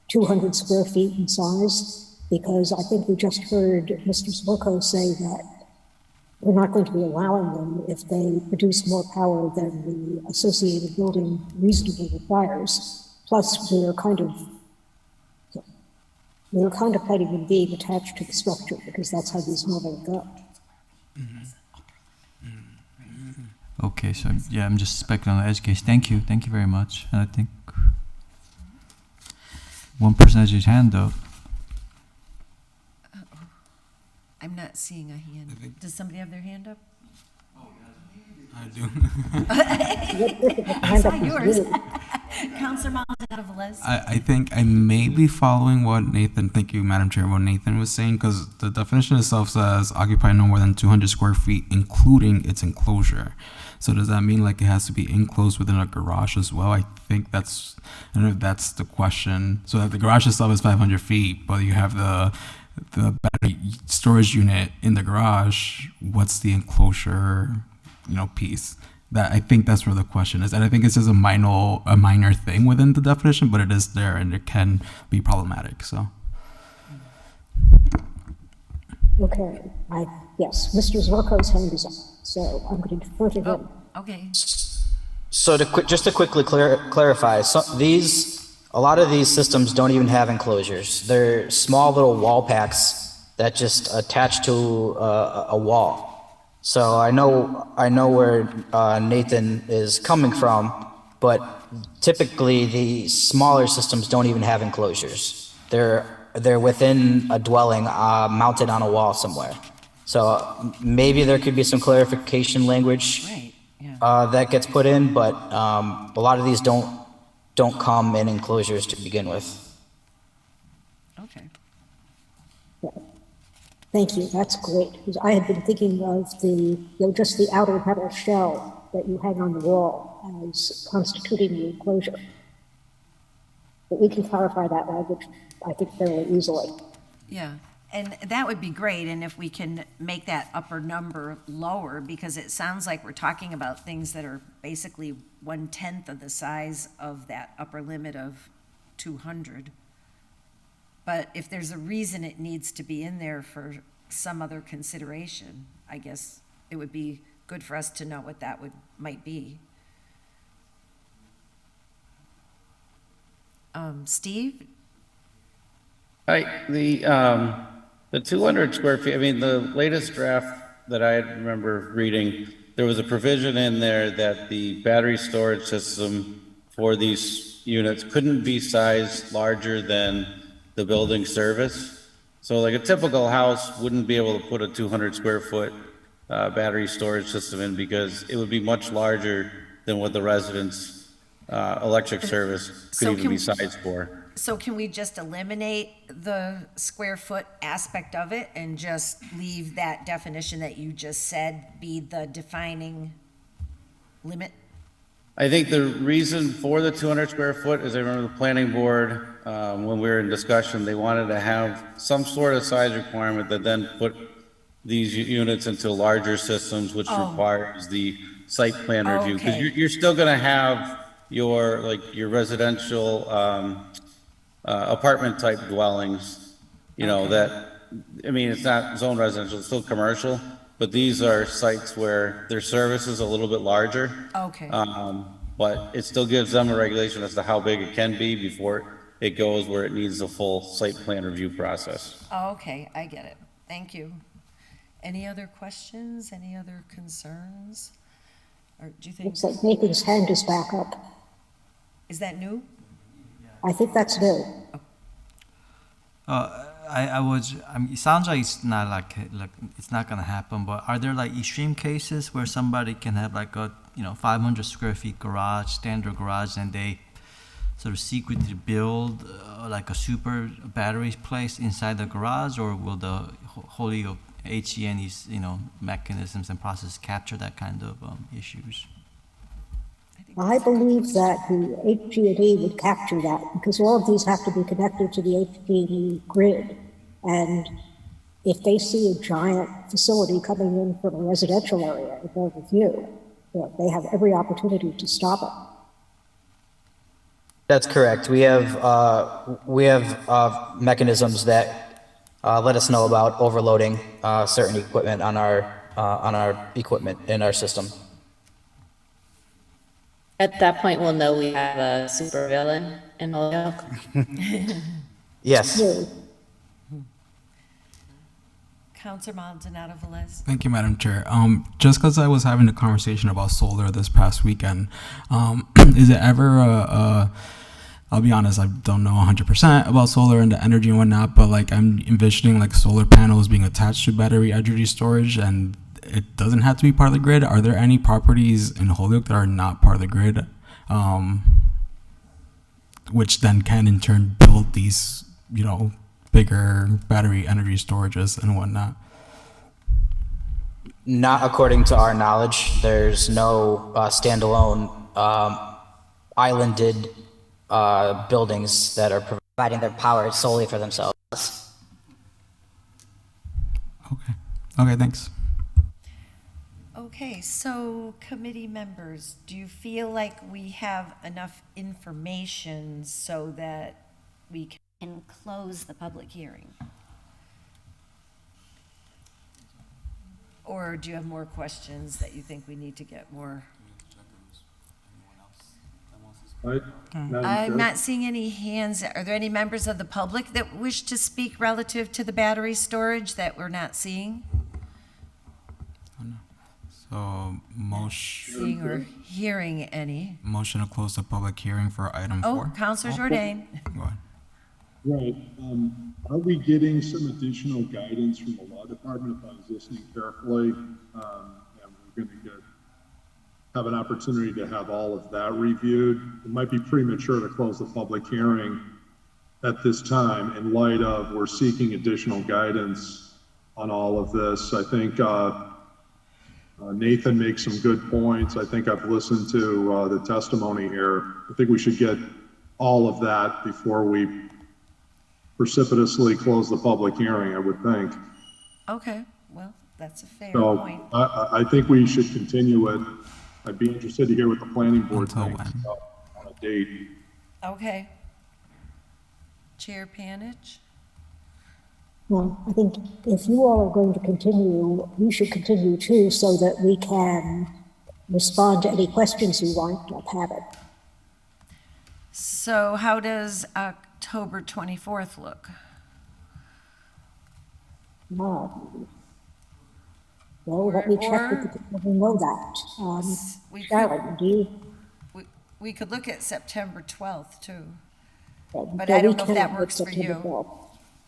200 square feet in size? Because I think we just heard Mr. Swerko say that we're not going to be allowing them if they produce more power than the associated building reasonably requires. Plus, we're contemplating them being attached to the structure because that's how these normally go. Okay, so yeah, I'm just speculating on the edge case. Thank you very much. And I think one person has his hand up. I'm not seeing a hand. Does somebody have their hand up? I do. I saw yours. Counselor Maldonado-Velez. I think I may be following what Nathan, thank you, Madam Chair, what Nathan was saying, because the definition itself says occupy no more than 200 square feet, including its enclosure. So does that mean like it has to be enclosed within a garage as well? I think I don't know if that's the question. So that the garage itself is 500 feet, but you have the battery storage unit in the garage. What's the enclosure, piece? That I think that's where the question is, and I think it's just a minor thing within the definition, but it is there and it can be problematic. So. Okay, yes, Mr. Zorko's hand is up, so I'm going to defer to him. Okay. So just to quickly clarify, a lot of these systems don't even have enclosures. They're small little wall packs that just attach to a wall. So I know where Nathan is coming from, but typically the smaller systems don't even have enclosures. They're within a dwelling mounted on a wall somewhere. So maybe there could be some clarification language that gets put in, but a lot of these don't come in enclosures to begin with. Okay. Thank you, that's great, because I had been thinking of just the outer metal shell that you hang on the wall as constituting the enclosure. But we can clarify that language, I think, fairly easily. Yeah, and that would be great, and if we can make that upper number lower, because it sounds like we're talking about things that are basically 1/10 of the size of that upper limit of 200. But if there's a reason it needs to be in there for some other consideration, I guess it would be good for us to know what that might be. Steve? Hi, the 200 square feet, I mean, the latest draft that I remember reading, there was a provision in there that the battery storage system for these units couldn't be sized larger than the building service. So like a typical house wouldn't be able to put a 200 square foot battery storage system in because it would be much larger than what the residents' electric service could even be sized for. So can we just eliminate the square foot aspect of it and just leave that definition that you just said be the defining limit? I think the reason for the 200 square foot is I remember the planning board, when we were in discussion, they wanted to have some sort of size requirement that then put these units into larger systems, which requires the site plan review. Because you're still going to have your residential apartment type dwellings, it's not zone residential, it's still commercial. But these are sites where their service is a little bit larger. Okay. But it still gives them a regulation as to how big it can be before it goes where it needs a full site plan review process. Okay, I get it. Thank you. Any other questions? Any other concerns? Or do you think? Looks like Nathan's hand is back up. Is that new? I think that's new. It sounds like it's not like it's not gonna happen, but are there like extreme cases where somebody can have like a 500 square feet garage, standard garage, and they sort of secretly build like a super battery place inside the garage, or will the wholly of HENE's mechanisms and processes capture that kind of issues? I believe that the HG&E would capture that because all of these have to be connected to the HG&E grid. And if they see a giant facility coming in from a residential area in their review, they have every opportunity to stop it. That's correct. We have mechanisms that let us know about overloading certain equipment on our on our equipment in our system. At that point, we'll know we have a supervillain in Holyoke. Yes. Counselor Maldonado Velez. Thank you, Madam Chair. Just because I was having a conversation about solar this past weekend, is it ever I'll be honest, I don't know 100% about solar and the energy and whatnot, but like I'm envisioning like solar panels being attached to battery energy storage, and it doesn't have to be part of the grid. Are there any properties in Holyoke that are not part of the grid, which then can in turn build these, bigger battery energy storages and whatnot? Not according to our knowledge. There's no standalone islanded buildings that are providing their power solely for themselves. Okay, thanks. Okay, so committee members, do you feel like we have enough information so that we can close the public hearing? Or do you have more questions that you think we need to get more? I'm not seeing any hands. Are there any members of the public that wish to speak relative to the battery storage that we're not seeing? So Seeing or hearing any? motion to close the public hearing for item 4. Oh, Counselor Jourdain. Go ahead. Right. Are we getting some additional guidance from the law department? If I was listening carefully, and we're going to have an opportunity to have all of that reviewed. It might be premature to close the public hearing at this time in light of we're seeking additional guidance on all of this. I think Nathan makes some good points. I think I've listened to the testimony here. I think we should get all of that before we precipitously close the public hearing, I would think. Okay, well, that's a fair So point. I think we should continue it. I'd be interested to hear what the planning board thinks on a date. Okay. Chair Panich? Well, I think if you all are going to continue, you should continue too, so that we can respond to any questions you want to have it. So how does October 24th look? Well, let me check with the people who know that. Sharon, do you? We could look at September 12th too. But I don't know if that works for you.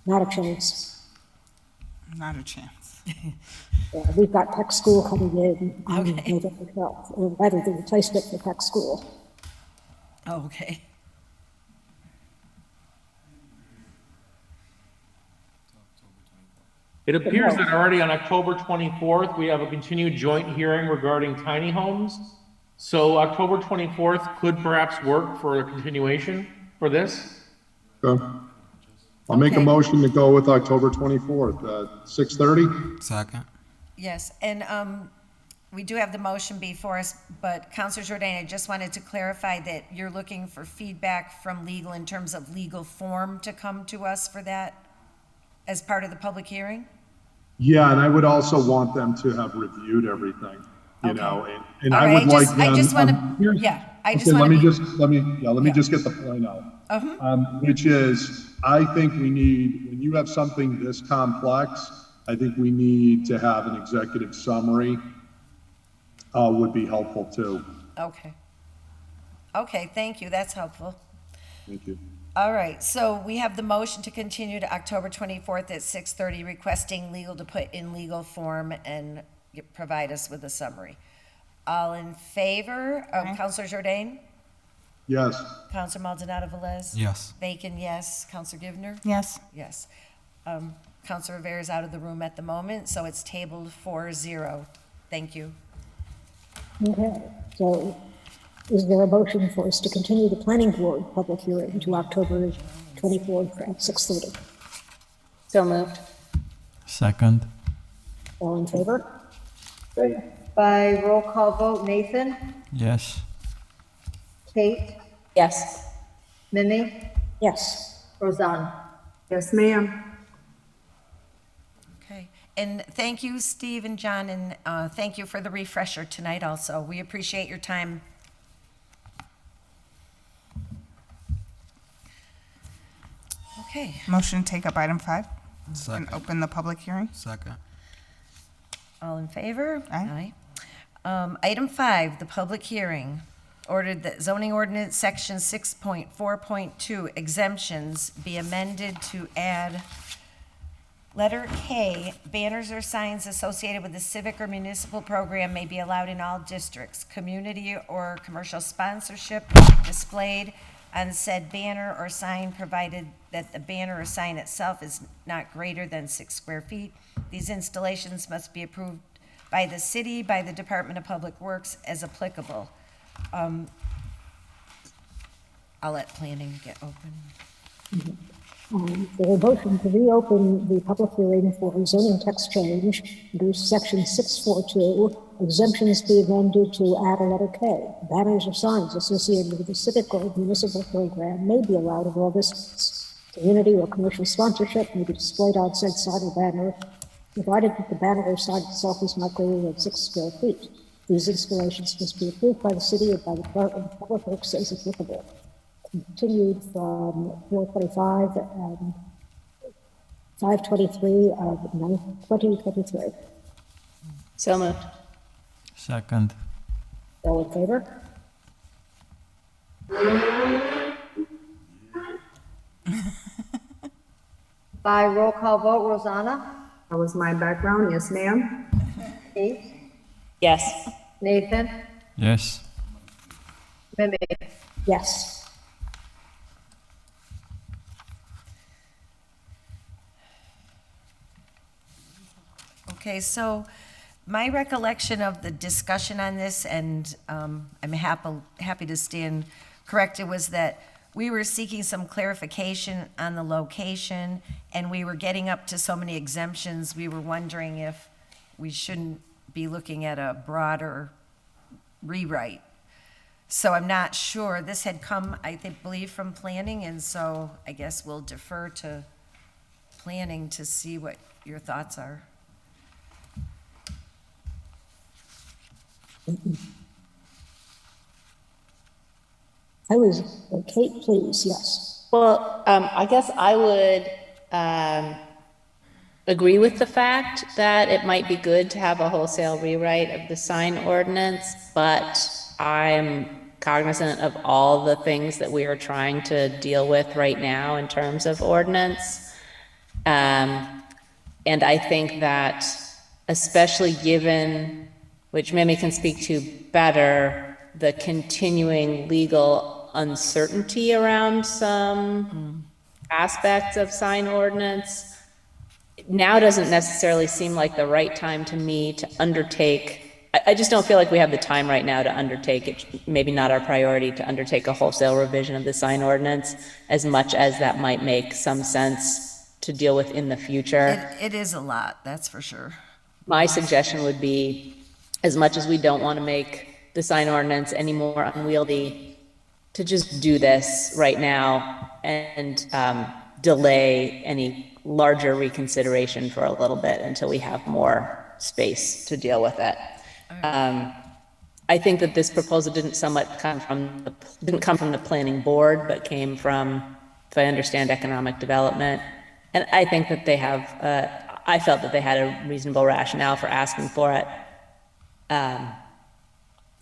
Not a chance. Not a chance. Yeah, we've got tech school coming in on November 12th, or rather the replacement for tech school. Oh, okay. It appears that already on October 24th, we have a continued joint hearing regarding tiny homes. So October 24th could perhaps work for a continuation for this. Okay. I'll make a motion to go with October 24th at 6:30. Second. Yes, and we do have the motion before us, but Counselor Jourdain, I just wanted to clarify that you're looking for feedback from legal in terms of legal form to come to us for that as part of the public hearing? Yeah, and I would also want them to have reviewed everything, you know, and I would like them. I just want to, Let me just get the point out. Which is, I think we need, when you have something this complex, I think we need to have an executive summary, would be helpful too. Okay. Okay, thank you, that's helpful. Thank you. All right, so we have the motion to continue to October 24th at 6:30, requesting legal to put in legal form and provide us with a summary. All in favor? Counselor Jourdain? Yes. Counselor Maldonado Velez? Yes. Bacon, yes. Counselor Givner? Yes. Yes. Counselor Rivera is out of the room at the moment, so it's tabled 4-0. Thank you. Okay, so is there a motion for us to continue the planning board public hearing to October 24th at 6:30? So moved. Second. All in favor? By roll call vote, Nathan, Yes. Kate, Yes. Mimi, Yes. Roseanne. Yes, ma'am. Okay. And thank you, Steve and John, and thank you for the refresher tonight also. We appreciate your time. Okay. Motion to take up item 5 Second. and open the public hearing. Second. All in favor? Aye. Item 5, the public hearing. Ordered that zoning ordinance section 6.4.2 exemptions be amended to add letter K, banners or signs associated with the civic or municipal program may be allowed in all districts. Community or commercial sponsorship displayed on said banner or sign, provided that the banner or sign itself is not greater than 6 square feet. These installations must be approved by the city, by the Department of Public Works as applicable. I'll let planning get open. For a motion to reopen the public hearing for zoning text change under section 642, exemptions be amended to add a letter K. Banners or signs associated with the civic or municipal program may be allowed in all districts. Community or commercial sponsorship may be displayed on said sign or banner, provided that the banner or sign itself is not greater than 6 square feet. These installations must be approved by the city or by the Department of Public Works as applicable. Continued from 4/25 and 5/23 of 2023. So moved. Second. All in favor? By roll call vote, Rosanna? That was my background, yes, ma'am. Kate? Yes. Nathan? Yes. Mimi? Yes. Okay, so my recollection of the discussion on this, and I'm happy to stand corrected, was that we were seeking some clarification on the location, and we were getting up to so many exemptions, we were wondering if we shouldn't be looking at a broader rewrite. So I'm not sure. This had come, believe, from planning, and so I guess we'll defer to planning to see what your thoughts are. Kate, please, yes. Well, I guess I would agree with the fact that it might be good to have a wholesale rewrite of the sign ordinance, but I'm cognizant of all the things that we are trying to deal with right now in terms of ordinance. And I think that, especially given, which Mimi can speak to better, the continuing legal uncertainty around some aspects of sign ordinance, now doesn't necessarily seem like the right time to me to undertake. I just don't feel like we have the time right now to undertake it. Maybe not our priority to undertake a wholesale revision of the sign ordinance, as much as that might make some sense to deal with in the future. It is a lot, that's for sure. My suggestion would be, as much as we don't want to make the sign ordinance any more unwieldy, to just do this right now and delay any larger reconsideration for a little bit until we have more space to deal with it. I think that this proposal didn't come from the planning board, but came from, if I understand, economic development. And I think that they have, I felt that they had a reasonable rationale for asking for it.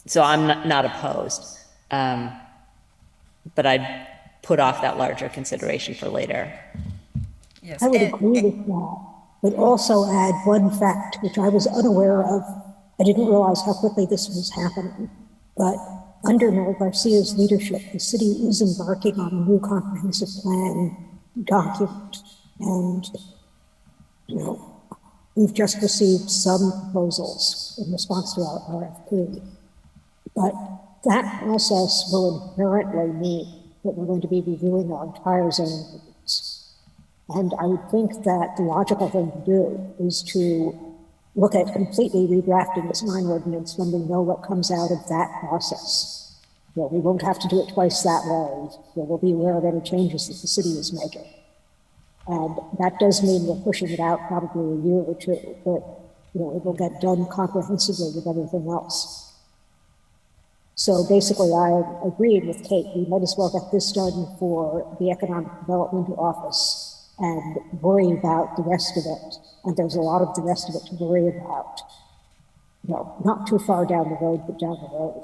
So I'm not opposed, but I'd put off that larger consideration for later. Yes. I would agree with that, but also add one fact, which I was unaware of. I didn't realize how quickly this was happening, but under Mayor Garcia's leadership, the city is embarking on a new comprehensive plan document. And, we've just received some proposals in response to our RFP. But that process will inherently mean that we're going to be reviewing our entire zoning ordinance. And I would think that the logical thing to do is to look at completely redrafting the sign ordinance when we know what comes out of that process. We won't have to do it twice that way. We'll be aware of any changes that the city is making. And that does mean we're pushing it out probably a year or two, but, you know, it will get done comprehensively with everything else. So basically, I agreed with Kate. We might as well get this done for the Economic Development Office and worry about the rest of it. And there's a lot of the rest of it to worry about. No, not too far down the road, but down the road.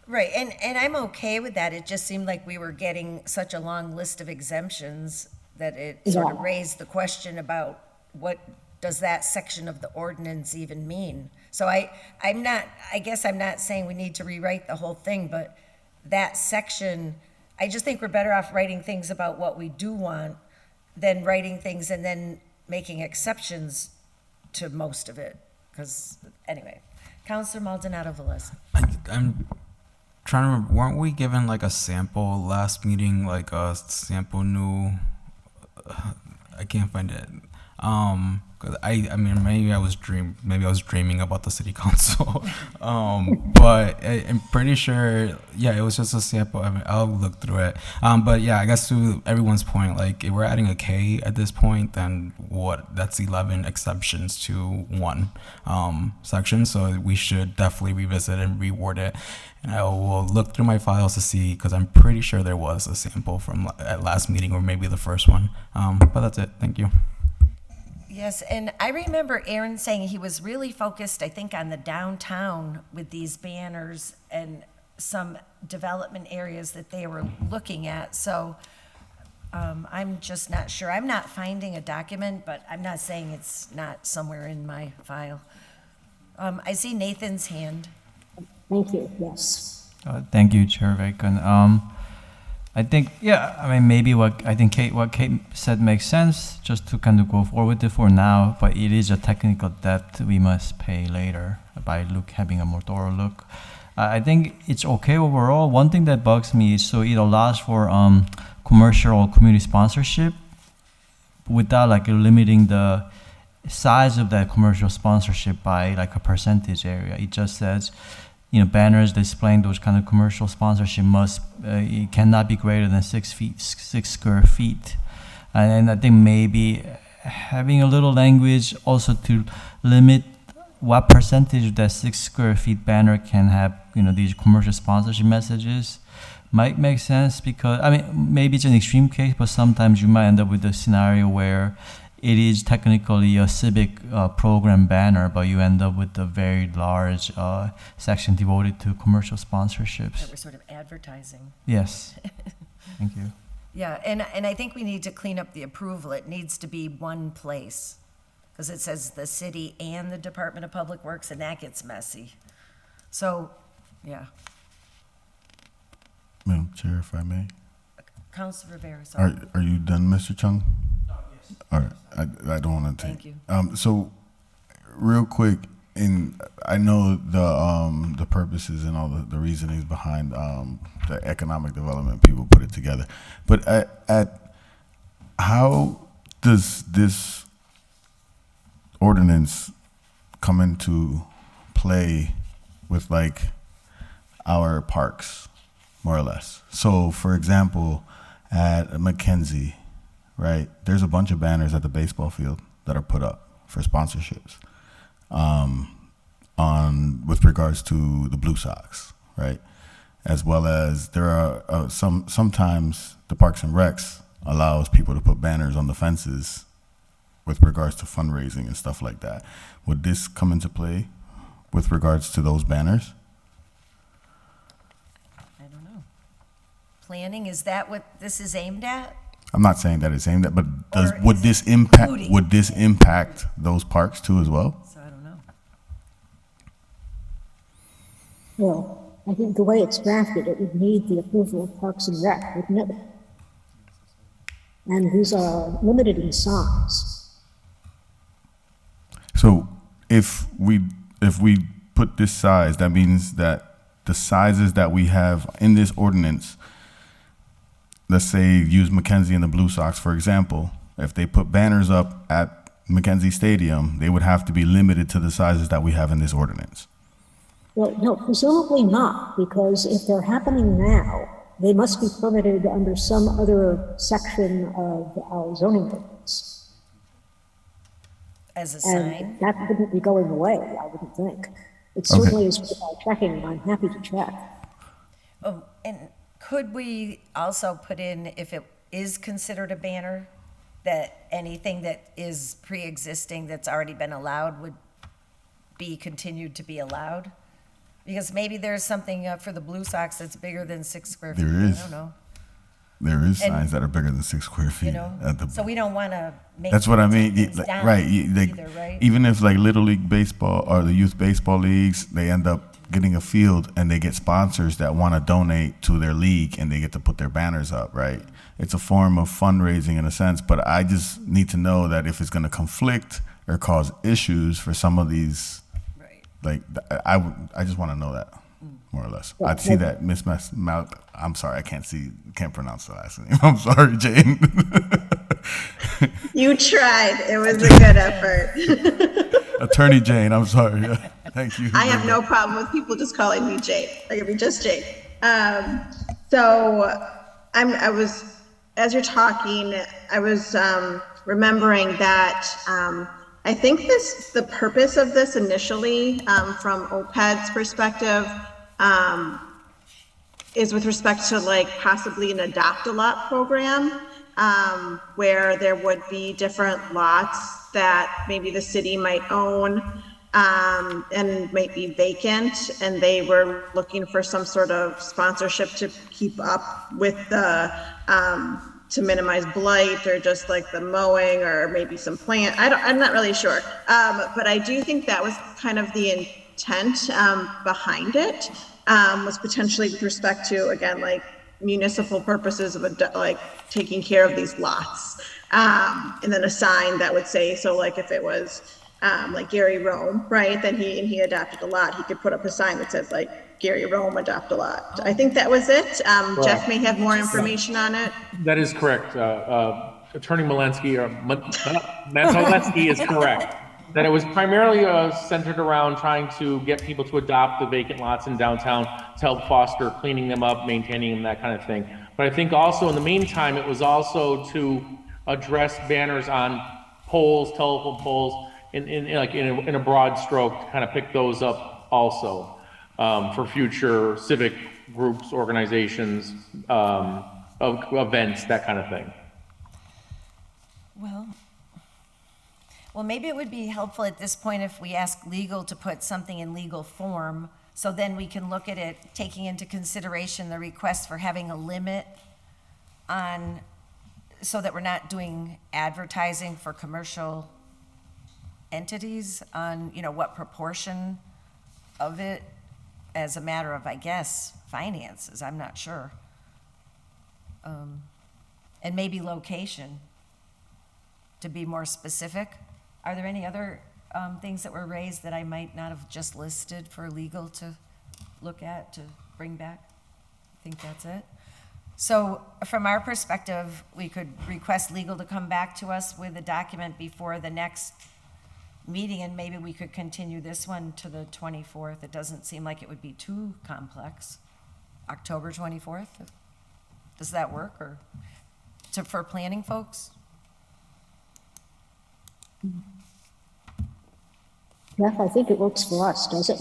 Right, and I'm okay with that. It just seemed like we were getting such a long list of exemptions that it sort of raised the question about what does that section of the ordinance even mean? So I guess I'm not saying we need to rewrite the whole thing, but that section, I just think we're better off writing things about what we do want than writing things and then making exceptions to most of it. Because, anyway, Councilor Maldonado Velez. I'm trying to remember, weren't we given like a sample last meeting, like a sample new, I can't find it. 'Cause I mean, maybe I was dreaming about the city council. But I'm pretty sure, yeah, it was just a sample. I mean, I'll look through it. But yeah, I guess to everyone's point, like if we're adding a K at this point, then that's 11 exceptions to one section. So we should definitely revisit and reword it. And I will look through my files to see, because I'm pretty sure there was a sample from at last meeting, or maybe the first one. But that's it. Thank you. Yes, and I remember Aaron saying he was really focused, I think, on the downtown with these banners and some development areas that they were looking at. So I'm just not sure. I'm not finding a document, but I'm not saying it's not somewhere in my file. I see Nathan's hand. Thank you, yes. Thank you, Chair Bacon. I think, yeah, I mean, maybe what Kate said makes sense, just to kind of go forward with it for now, but it is a technical debt we must pay later by having a more thorough look. I think it's okay overall. One thing that bugs me is, so it allows for commercial or community sponsorship without like limiting the size of that commercial sponsorship by like a percentage area. It just says, you know, banners displaying those kind of commercial sponsorship it cannot be greater than 6 square feet. And I think maybe having a little language also to limit what percentage of that 6 square feet banner can have, you know, these commercial sponsorship messages might make sense, because, I mean, maybe it's an extreme case, but sometimes you might end up with a scenario where it is technically a civic program banner, but you end up with a very large section devoted to commercial sponsorships. That we're sort of advertising. Yes. Thank you. Yeah, and I think we need to clean up the approval. It needs to be one place, because it says the city and the Department of Public Works, and that gets messy. So, yeah. Madam Chair, if I may. Councilor Rivera, sorry. Are you done, Mr. Chung? All right, I don't want to take. Thank you. So, real quick, I know the purposes and all the reasonings behind the economic development people put it together, but at how does this ordinance come into play with like our parks, more or less? So, for example, at Mackenzie, right, there's a bunch of banners at the baseball field that are put up for sponsorships with regards to the Blue Sox, right? As well as there are sometimes the Parks and Recs allows people to put banners on the fences with regards to fundraising and stuff like that. Would this come into play with regards to those banners? I don't know. Planning, is that what this is aimed at? I'm not saying that it's aimed at, but would this impact those parks too as well? So I don't know. Well, I think the way it's drafted, it would need the approval of Parks and Rec, wouldn't it? And these are limited in size. So if we put this size, that means that the sizes that we have in this ordinance, let's say use Mackenzie and the Blue Sox, for example, if they put banners up at Mackenzie Stadium, they would have to be limited to the sizes that we have in this ordinance. Well, no, presumably not, because if they're happening now, they must be permitted under some other section of our zoning ordinance. As a sign? And that wouldn't be going away, I wouldn't think. It certainly is worth our checking, and I'm happy to check. Oh, and could we also put in, if it is considered a banner, that anything that is pre-existing that's already been allowed would be continued to be allowed? Because maybe there's something for the Blue Sox that's bigger than 6 square feet. There is. I don't know. There is And- signs that are bigger than 6 square feet. You know, at the, so we don't want to make. that's what I mean. things Like, down right. either, right? Even if like Little League Baseball or the youth baseball leagues, they end up getting a field and they get sponsors that want to donate to their league and they get to put their banners up, right? It's a form of fundraising in a sense, but I just need to know that if it's going to conflict or cause issues for some of these, like I just want to know that. More or less. I see that Miss Mouth. I'm sorry, I can't pronounce the last name. I'm sorry, Jane. You tried. It was a good effort. Attorney Jane, I'm sorry. Thank you. I have no problem with people just calling me Jane. I can be just Jane. So I was, as you're talking, I was remembering that I think the purpose of this initially, from OPED's perspective, is with respect to like possibly an adopt-a-lot program, where there would be different lots that maybe the city might own, and might be vacant, and they were looking for some sort of sponsorship to keep up with the, to minimize blight, or just like the mowing, or maybe some plant. I'm not really sure. But I do think that was kind of the intent behind it, was potentially with respect to, again, like municipal purposes of like taking care of these lots. And then a sign that would say, so like if it was like Gary Rome, right, then he adopted a lot, he could put up a sign that says like Gary Rome adopt a lot. I think that was it. Jeff may have more information on it. That is correct. Attorney Malinsky, or Mantoletsky is correct. That it was primarily centered around trying to get people to adopt the vacant lots in downtown to help foster cleaning them up, maintaining them, that kind of thing. But I think also in the meantime, it was also to address banners on poles, telephone poles, in a broad stroke, to kind of pick those up also, for future civic groups, organizations, events, that kind of thing. Well, maybe it would be helpful at this point if we ask legal to put something in legal form, so then we can look at it, taking into consideration the request for having a limit on, so that we're not doing advertising for commercial entities on, what proportion of it, as a matter of, I guess, finances, I'm not sure. And maybe location, to be more specific. Are there any other things that were raised that I might not have just listed for legal to look at, to bring back? I think that's it. So from our perspective, we could request legal to come back to us with a document before the next meeting, and maybe we could continue this one to the 24th. It doesn't seem like it would be too complex. October 24th? Does that work, or for planning folks? Jeff, I think it works for us, does it?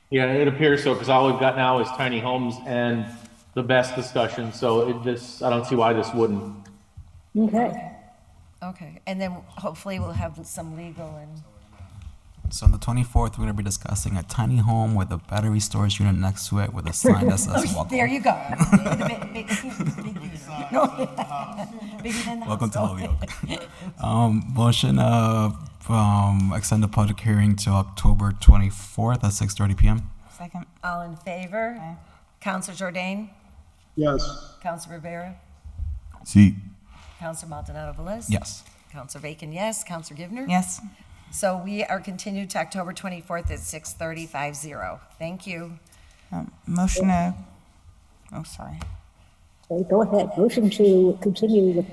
Yeah, it appears so, because all we've got now is tiny homes and the best discussion, so I don't see why this wouldn't. Okay. Okay, and then hopefully we'll have some legal and. So on the 24th, we're going to be discussing a tiny home with a battery storage unit next to it with a sign that says welcome. There you go. Welcome to Holyoke. Motion extend the public hearing to October 24th at 6:30 p.m. Second. All in favor? Aye. Counselor Jordan? Yes. Counselor Rivera? See. Counselor Maldonado-Velez? Yes. Counselor Bacon, yes. Counselor Givner? Yes. So we are continued to October 24th at 6:30. Thank you. Motion to, sorry. Okay, go ahead. Motion to continue the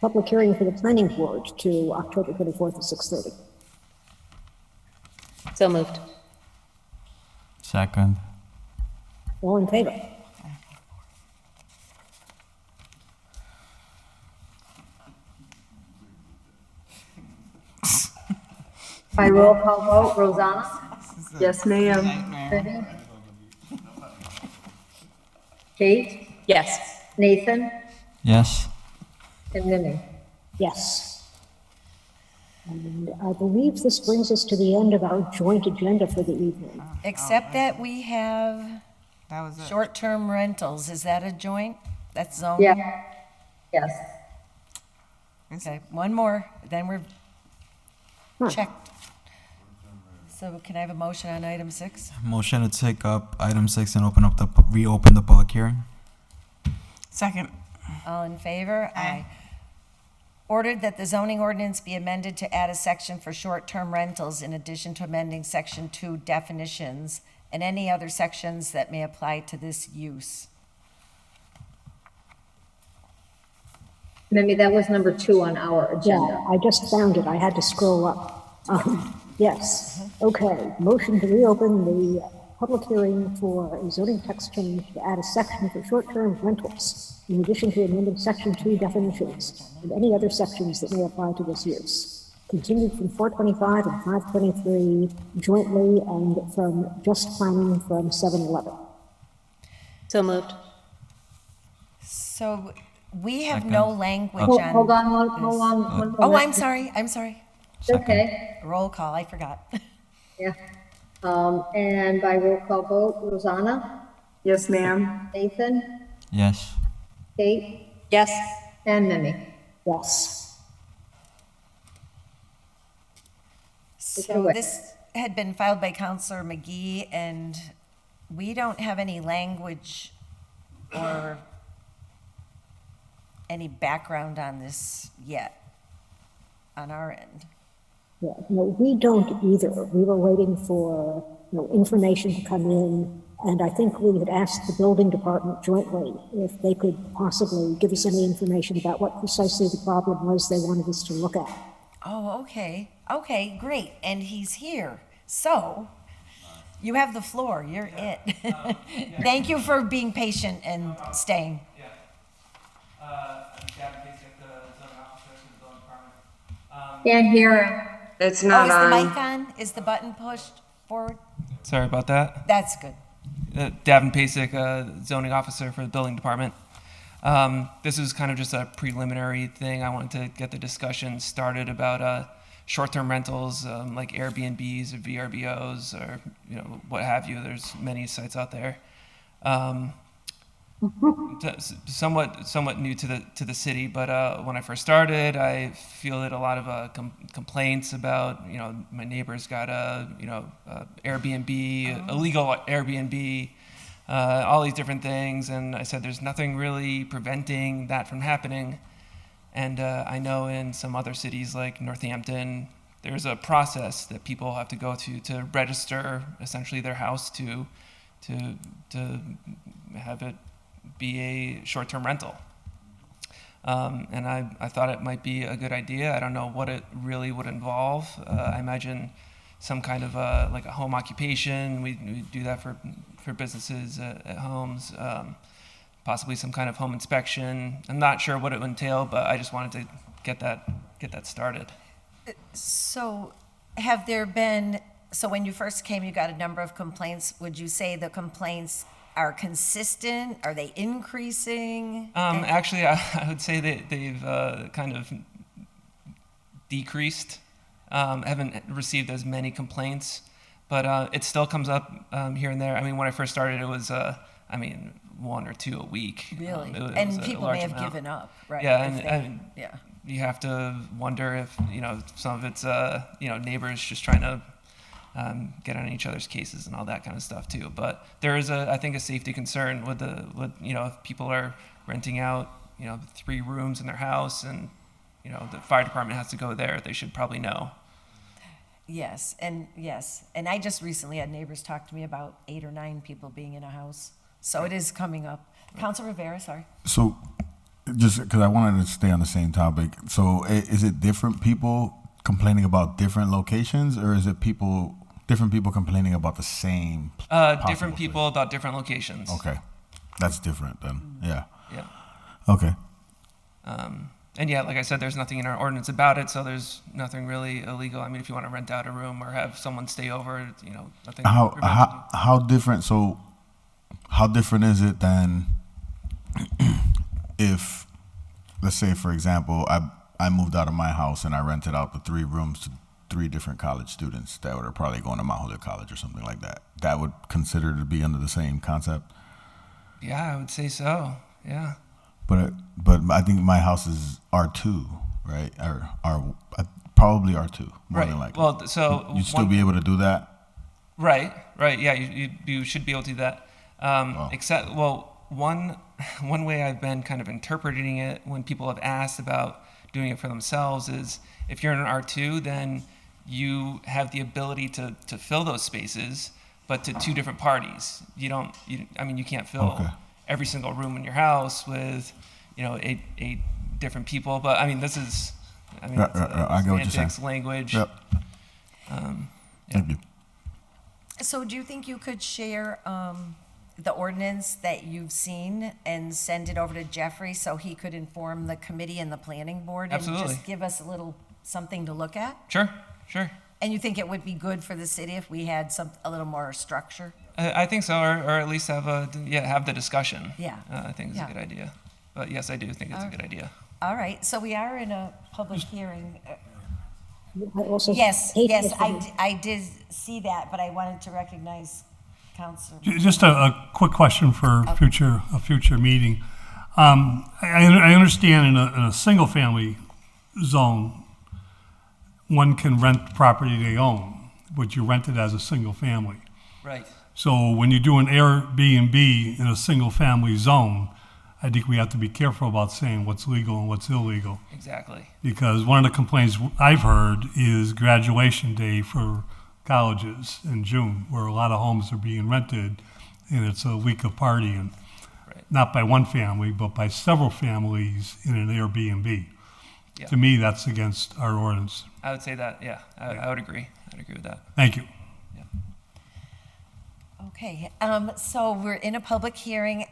public hearing for the planning board to October 24th at 6:30. So moved. Second. All in favor? By roll call vote, Rosanna? Yes, ma'am. Betty? Kate? Yes. Nathan? Yes. And Mimi? Yes. And I believe this brings us to the end of our joint agenda for the evening. Except that we have That was it. short-term rentals. Is that a joint? That's zoning? Yeah. Yes. Okay, one more, then we're checked. So can I have a motion on item 6? Motion to take up item 6 and reopen the public hearing. Second. All in favor? Aye. Ordered that the zoning ordinance be amended to add a section for short-term rentals in addition to amending section 2 definitions and any other sections that may apply to this use. Mimi, that was number 2 on our agenda. Yeah, I just found it. I had to scroll up. Yes. Okay. Motion to reopen the public hearing for a zoning text change to add a section for short-term rentals, in addition to amending section 2 definitions and any other sections that may apply to this use. Continued from 425 and 523 jointly, and from just planning from 711. So moved. So we have no language Hold on. hold on, one Oh, moment. I'm sorry. It's okay. Roll call, I forgot. Yeah. And by roll call vote, Rosanna? Yes, ma'am. Nathan? Yes. Kate? Yes. And Mimi? Yes. Take it So away. this had been filed by Counselor McGee, and we don't have any language or any background on this yet on our end. Yeah, no, we don't either. We were waiting for, information to come in, and I think we had asked the building department jointly if they could possibly give us any information about what precisely the problem was they wanted us to look at. Oh, okay. Okay, great. And he's here. So you have the floor. You're it. Thank you for being patient and staying. Can't hear. It's not Oh, is the on. mic on? Is the button pushed forward? Sorry about that. That's good. Davin Pasek, zoning officer for the building department. This was kind of just a preliminary thing. I wanted to get the discussion started about short-term rentals, like Airbnbs or VRBOs or what have you. There's many sites out there. Somewhat new to the city, but when I first started, I fielded a lot of complaints about my neighbors got a Airbnb, illegal Airbnb, all these different things, and I said there's nothing really preventing that from happening. And I know in some other cities like Northampton, there's a process that people have to go to register essentially their house to have it be a short-term rental. And I thought it might be a good idea. I don't know what it really would involve. I imagine some kind of like a home occupation. We do that for businesses at homes. Possibly some kind of home inspection. I'm not sure what it would entail, but I just wanted to get that started. So when you first came, you got a number of complaints. Would you say the complaints are consistent? Are they increasing? Actually, I would say that they've kind of decreased. Haven't received as many complaints, but it still comes up here and there. I mean, when I first started, it was, one or two a week. Really? It was And a people large may have amount. given up, right? Yeah, If and yeah. you have to wonder if, some of it's, neighbors just trying to get on each other's cases and all that kind of stuff too. But there is I think a safety concern with if people are renting out, 3 rooms in their house and, the fire department has to go there, they should probably know. Yes, and I just recently had neighbors talk to me about 8 or 9 people being in a house. So it is coming up. Councilor Rivera, sorry. So, just because I wanted to stay on the same topic, so is it different people complaining about different locations, or is it different people complaining about the same? Different people about different locations. Okay, that's different then. Yeah. Yeah. Okay. And yeah, like I said, there's nothing in our ordinance about it, so there's nothing really illegal. I mean, if you want to rent out a room or have someone stay over, nothing. How different? So, how different is it than if, let's say, for example, I moved out of my house and I rented out the 3 rooms to 3 different college students that are probably going to Mount Holyoke College or something like that. That would consider to be under the same concept. Yeah, I would say so. Yeah. But I think my house is R2, right? Or probably R2, more than likely. Well, so you'd still be able to do that. Right. Yeah, you should be able to do that. Except, one way I've been kind of interpreting it when people have asked about doing it for themselves is if you're in an R2, then you have the ability to fill those spaces, but to 2 different parties. You can't fill every single room in your house with, 8 different people. But I mean, this is, I get what you're saying. semantics, language. Yep. Thank you. So do you think you could share the ordinance that you've seen and send it over to Jeffrey so he could inform the committee and the planning board? Absolutely. And just give us a little something to look at? Sure. And you think it would be good for the city if we had a little more structure? I think so, or at least have the discussion. Yeah. I think it's a good idea. But yes, I do think it's a good idea. All right, so we are in a public hearing. Yes, I did see that, but I wanted to recognize Councilor. Just a quick question for a future meeting. I understand in a single family zone, one can rent property they own, but you rent it as a single family. Right. So when you do an Airbnb in a single family zone, I think we have to be careful about saying what's legal and what's illegal. Exactly. Because one of the complaints I've heard is graduation day for colleges in June, where a lot of homes are being rented, and it's a week of partying, not by one family, but by several families in an Airbnb. Yeah. To me, that's against our ordinance. I would say that, yeah, I would agree. I'd agree with that. Thank you. Yeah. Okay, so we're in a public hearing.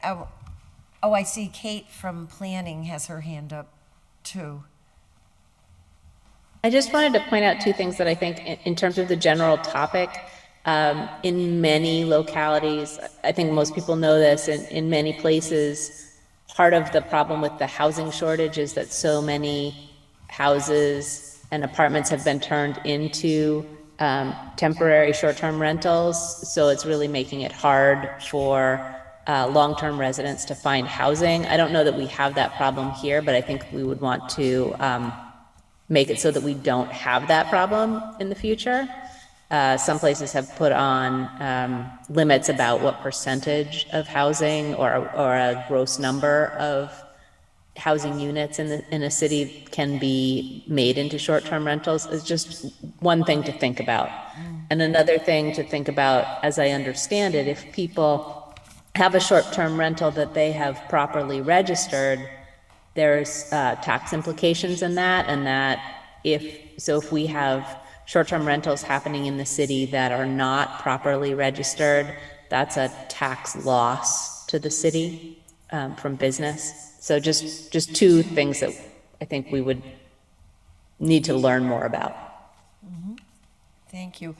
I see Kate from planning has her hand up too. I just wanted to point out 2 things that I think in terms of the general topic, in many localities, I think most people know this, in many places, part of the problem with the housing shortage is that so many houses and apartments have been turned into temporary short-term rentals. So it's really making it hard for long-term residents to find housing. I don't know that we have that problem here, but I think we would want to make it so that we don't have that problem in the future. Some places have put on limits about what percentage of housing or a gross number of housing units in a city can be made into short-term rentals. Is just one thing to think about. And another thing to think about, as I understand it, if people have a short-term rental that they have properly registered, there's tax implications in that, and that if we have short-term rentals happening in the city that are not properly registered, that's a tax loss to the city from business. So just 2 things that I think we would need to learn more about. Mm-hmm. Thank you.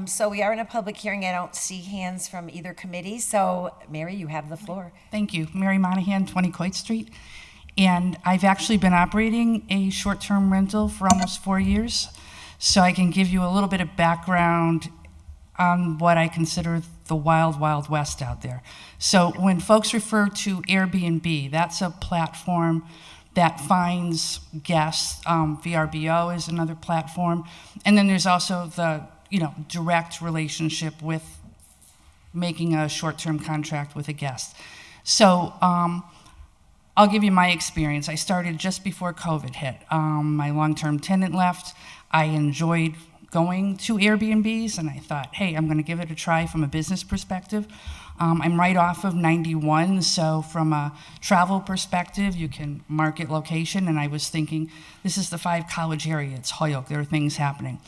So we are in a public hearing. I don't see hands from either committee. So Mary, you have the floor. Thank you. Mary Monahan, 20 Coit Street. And I've actually been operating a short-term rental for almost 4 years. So I can give you a little bit of background on what I consider the wild, wild west out there. So when folks refer to Airbnb, that's a platform that finds guests. VRBO is another platform. And then there's also the direct relationship with making a short-term contract with a guest. So I'll give you my experience. I started just before COVID hit. My long-term tenant left. I enjoyed going to Airbnbs, and I thought, hey, I'm gonna give it a try from a business perspective. I'm right off of 91, so from a travel perspective, you can market location, and I was thinking, this is the 5 college area, it's Holyoke, there are things happening.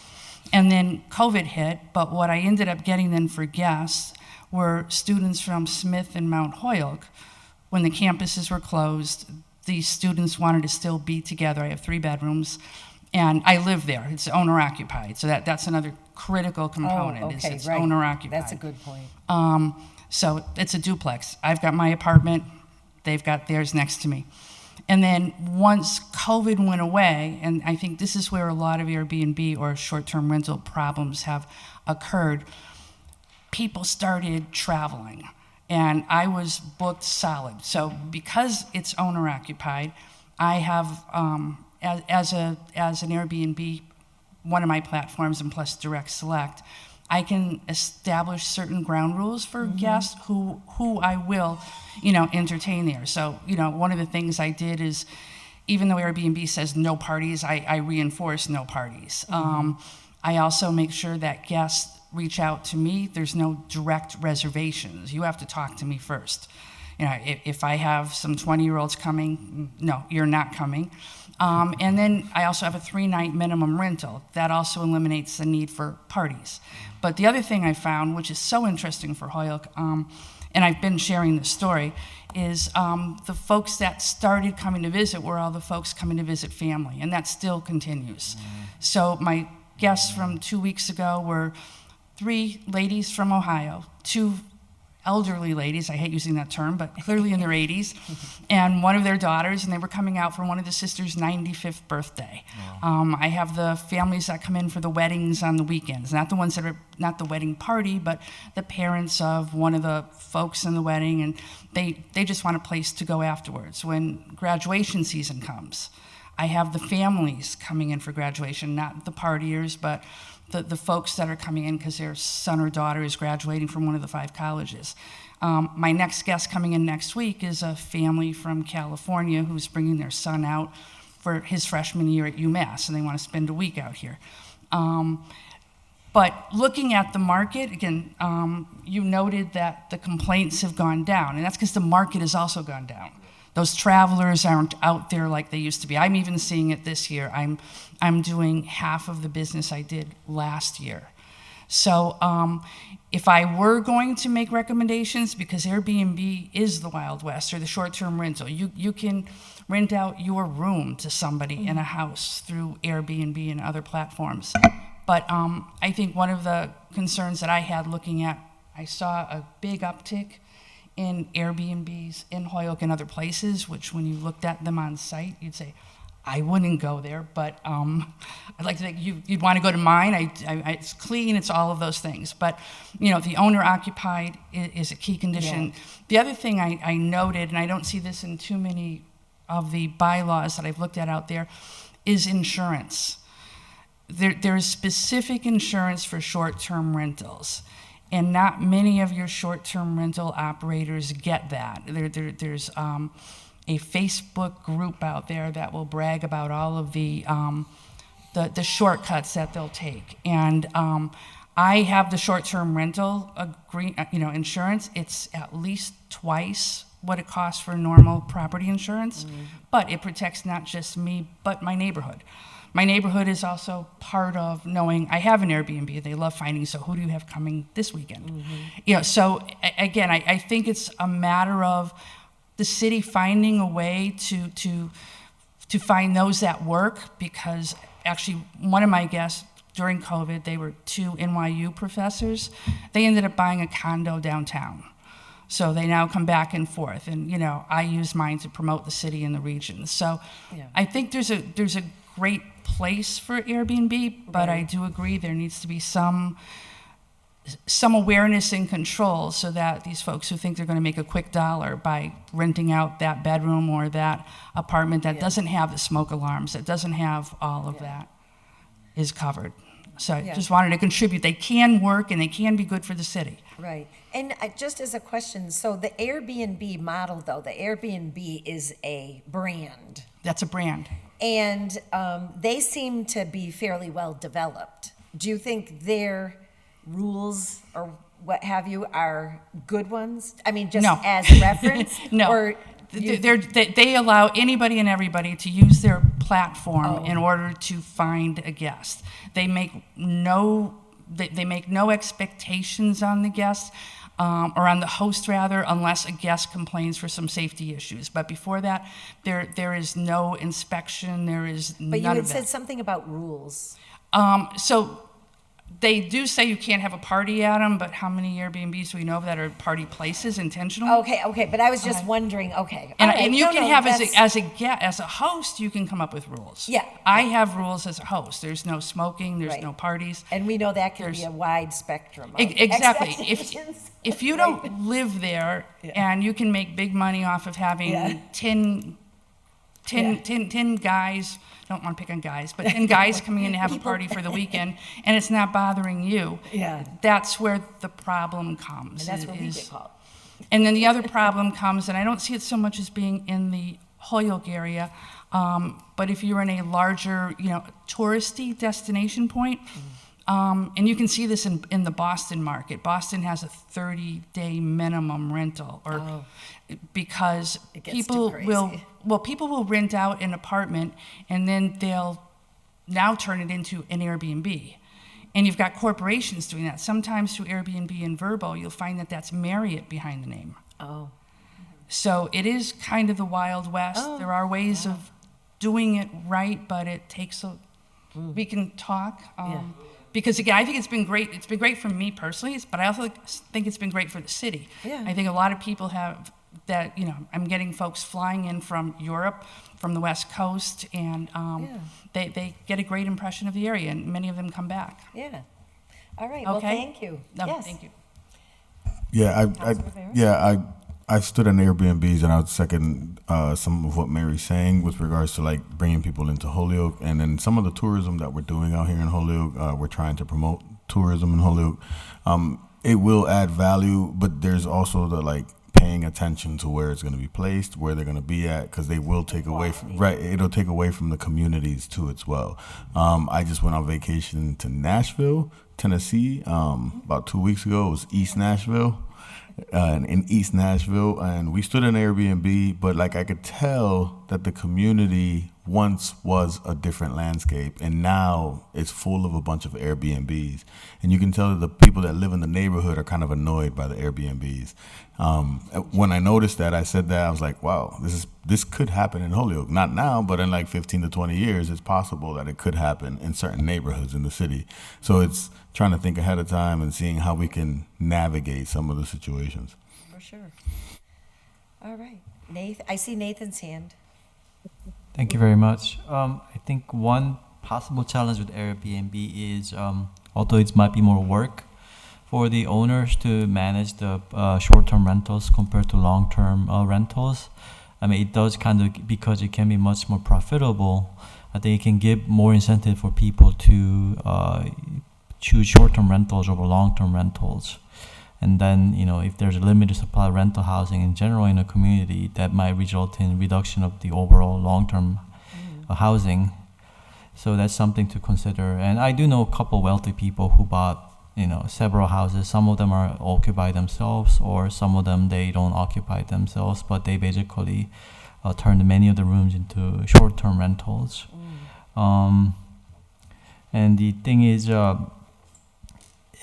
And then COVID hit, but what I ended up getting then for guests were students from Smith and Mount Holyoke. When the campuses were closed, the students wanted to still be together. I have 3 bedrooms, and I live there. It's owner occupied, so that's another critical component. Oh, is okay, it's right. owner occupied. That's a good point. So it's a duplex. I've got my apartment, they've got theirs next to me. And then once COVID went away, and I think this is where a lot of Airbnb or short-term rental problems have occurred, people started traveling, and I was booked solid. So because it's owner occupied, I have, as an Airbnb, one of my platforms, and plus Direct Select, I can establish certain ground rules for guests who I will, entertain there. So, one of the things I did is, even though Airbnb says no parties, I reinforce no parties. I also make sure that guests reach out to me. There's no direct reservations. You have to talk to me first. If I have some 20-year-olds coming, no, you're not coming. And then I also have a 3-night minimum rental. That also eliminates the need for parties. But the other thing I found, which is so interesting for Holyoke, and I've been sharing this story, is the folks that started coming to visit were all the folks coming to visit family, and that still continues. So my guests from 2 weeks ago were 3 ladies from Ohio, 2 elderly ladies, I hate using that term, but clearly in their 80s, and one of their daughters, and they were coming out for one of the sisters' 95th birthday. I have the families that come in for the weddings on the weekends, not the ones that are not the wedding party, but the parents of one of the folks in the wedding, and they just want a place to go afterwards. When graduation season comes, I have the families coming in for graduation, not the partiers, but the folks that are coming in because their son or daughter is graduating from one of the 5 colleges. My next guest coming in next week is a family from California who's bringing their son out for his freshman year at UMass, and they want to spend a week out here. But looking at the market, again, you noted that the complaints have gone down, and that's because the market has also gone down. Those travelers aren't out there like they used to be. I'm even seeing it this year. I'm doing half of the business I did last year. So if I were going to make recommendations, because Airbnb is the Wild West, or the short-term rental, you can rent out your room to somebody in a house through Airbnb and other platforms. But I think one of the concerns that I had looking at, I saw a big uptick in Airbnbs in Holyoke and other places, which when you looked at them on site, you'd say, I wouldn't go there, but I'd like to think you'd want to go to mine. It's clean, it's all of those things. But, the owner occupied is a key condition. Yeah. The other thing I noted, and I don't see this in too many of the bylaws that I've looked at out there, is insurance. There's specific insurance for short-term rentals. And not many of your short-term rental operators get that. There's a Facebook group out there that will brag about all of the shortcuts that they'll take. And I have the short-term rental insurance. It's at least twice what it costs for normal property insurance, but it protects not just me, but my neighborhood. My neighborhood is also part of knowing I have an Airbnb. They love finding, so who do you have coming this weekend? So again, I think it's a matter of the city finding a way to find those that work, because actually one of my guests during COVID, they were 2 NYU professors. They ended up buying a condo downtown. So they now come back and forth, and I use mine to promote the city and the region. So I think there's a great place for Airbnb, but I do agree there needs to be some awareness and control so that these folks who think they're going to make a quick dollar by renting out that bedroom or that apartment that doesn't have the smoke alarms, that doesn't have all of that, is covered. So I just wanted to contribute. They can work and they can be good for the city. Right. And just as a question, so the Airbnb model, though, the Airbnb is a brand. That's a brand. And they seem to be fairly well developed. Do you think their rules or what have you are good ones? I mean, just as a reference? No. Or they allow anybody and everybody to use their platform in order to find a guest. They make no expectations on the guests. or on the host rather, unless a guest complains for some safety issues. But before that, there is no inspection, there is But you none had of said that. something about rules. So they do say you can't have a party at them, but how many Airbnbs do we know of that are party places intentional? Okay, but I was just wondering, okay. And, all right, and you no, can no, have that's- as a host, you can come up with rules. Yeah. I have rules as a host. There's no smoking. There's Right. no parties. And we know that can be a wide spectrum of Exactly. expectations. If you don't live there and you can make big money off of having Yeah. 10 guys, don't want to pick on guys, but 10 guys coming in to have a party for the weekend and it's not bothering you, that's where the problem comes. And that's where we is- get called. And then the other problem comes, and I don't see it so much as being in the Holyoke area, but if you're in a larger, touristy destination point, and you can see this in the Boston market. Boston has a 30-day minimum rental, or because It gets people too people will rent out an apartment and then they'll now turn it into an Airbnb. And you've got corporations doing that. Sometimes through Airbnb and Vrbo, you'll find that that's Marriott behind the name. Oh. So it is kind of the Wild West. There are ways of doing it right, but it takes we can talk. Because again, I think it's been great. It's been great for me personally, but I also think it's been great for the city. Yeah. I think a lot of people have that, I'm getting folks flying in from Europe, from the West Coast, and they get a great impression of the area, and many of them come back. Yeah. All right, well, Okay? thank you. No, Yes. thank you. I stood in Airbnbs and I would second some of what Mary's saying with regards to like bringing people into Holyoke, and then some of the tourism that we're doing out here in Holyoke. We're trying to promote tourism in Holyoke. It will add value, but there's also the like paying attention to where it's going to be placed, where they're going to be at, because they will take away from, it'll take away from the communities too as well. I just went on vacation to Nashville, Tennessee, about 2 weeks ago. It was East Nashville. In East Nashville, and we stood in Airbnb, but like I could tell that the community once was a different landscape, and now it's full of a bunch of Airbnbs, and you can tell that the people that live in the neighborhood are kind of annoyed by the Airbnbs. When I noticed that, I said that, I was like, wow, this could happen in Holyoke. Not now, but in like 15 to 20 years, it's possible that it could happen in certain neighborhoods in the city. So it's trying to think ahead of time and seeing how we can navigate some of the situations. For sure. All right. Nathan, I see Nathan's hand. Thank you very much. I think one possible challenge with Airbnb is, although it might be more work for the owners to manage the short-term rentals compared to long-term rentals, I mean, it does kind of, because it can be much more profitable, I think it can give more incentive for people to choose short-term rentals over long-term rentals. And then, if there's a limited supply of rental housing in general in a community, that might result in reduction of the overall long-term housing. So that's something to consider. And I do know a couple wealthy people who bought, several houses. Some of them are occupied themselves, or some of them they don't occupy themselves, but they basically turned many of the rooms into short-term rentals. And the thing is,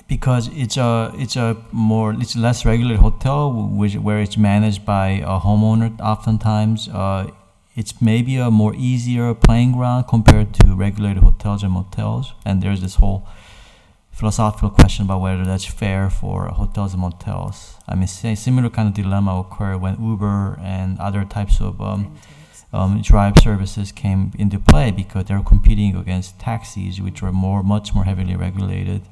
because it's less regulated hotel, where it's managed by a homeowner. Oftentimes, it's maybe a more easier playing ground compared to regulated hotels and motels. And there's this whole philosophical question about whether that's fair for hotels and motels. I mean, similar kind of dilemma occurred when Uber and other types of drive services came into play, because they're competing against taxis, which were much more heavily regulated.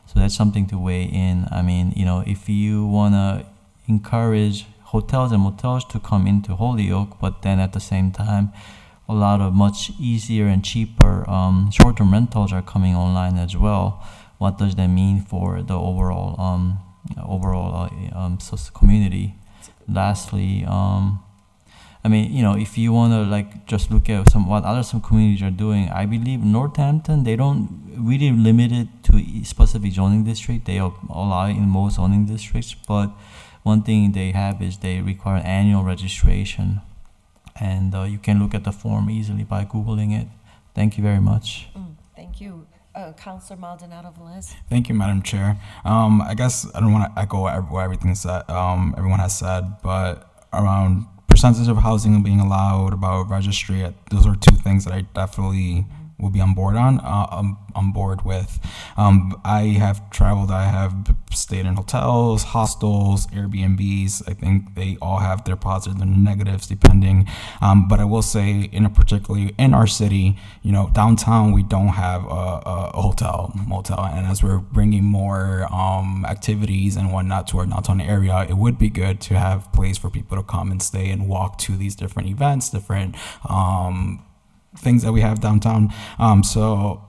So that's something to weigh in. I mean, if you want to encourage hotels and motels to come into Holyoke, but then at the same time, a lot of much easier and cheaper short-term rentals are coming online as well. What does that mean for the overall community? Lastly, I mean, if you want to just look at what some communities are doing, I believe Northampton, they don't really limit it to a specific zoning district. They allow it in most zoning districts, but one thing they have is they require annual registration, and you can look at the form easily by Googling it. Thank you very much. Thank you. Counselor Maldonado Velez. Thank you, Madam Chair. I guess I don't want to echo what everything said, everyone has said, but around percentage of housing being allowed, about registry, those are two things that I definitely will be on board with. I have traveled, I have stayed in hotels, hostels, Airbnbs. I think they all have their positives and negatives depending. But I will say, particularly in our city, downtown, we don't have a hotel, motel. And as we're bringing more activities and whatnot to our downtown area, it would be good to have a place for people to come and stay and walk to these different events, different things that we have downtown. So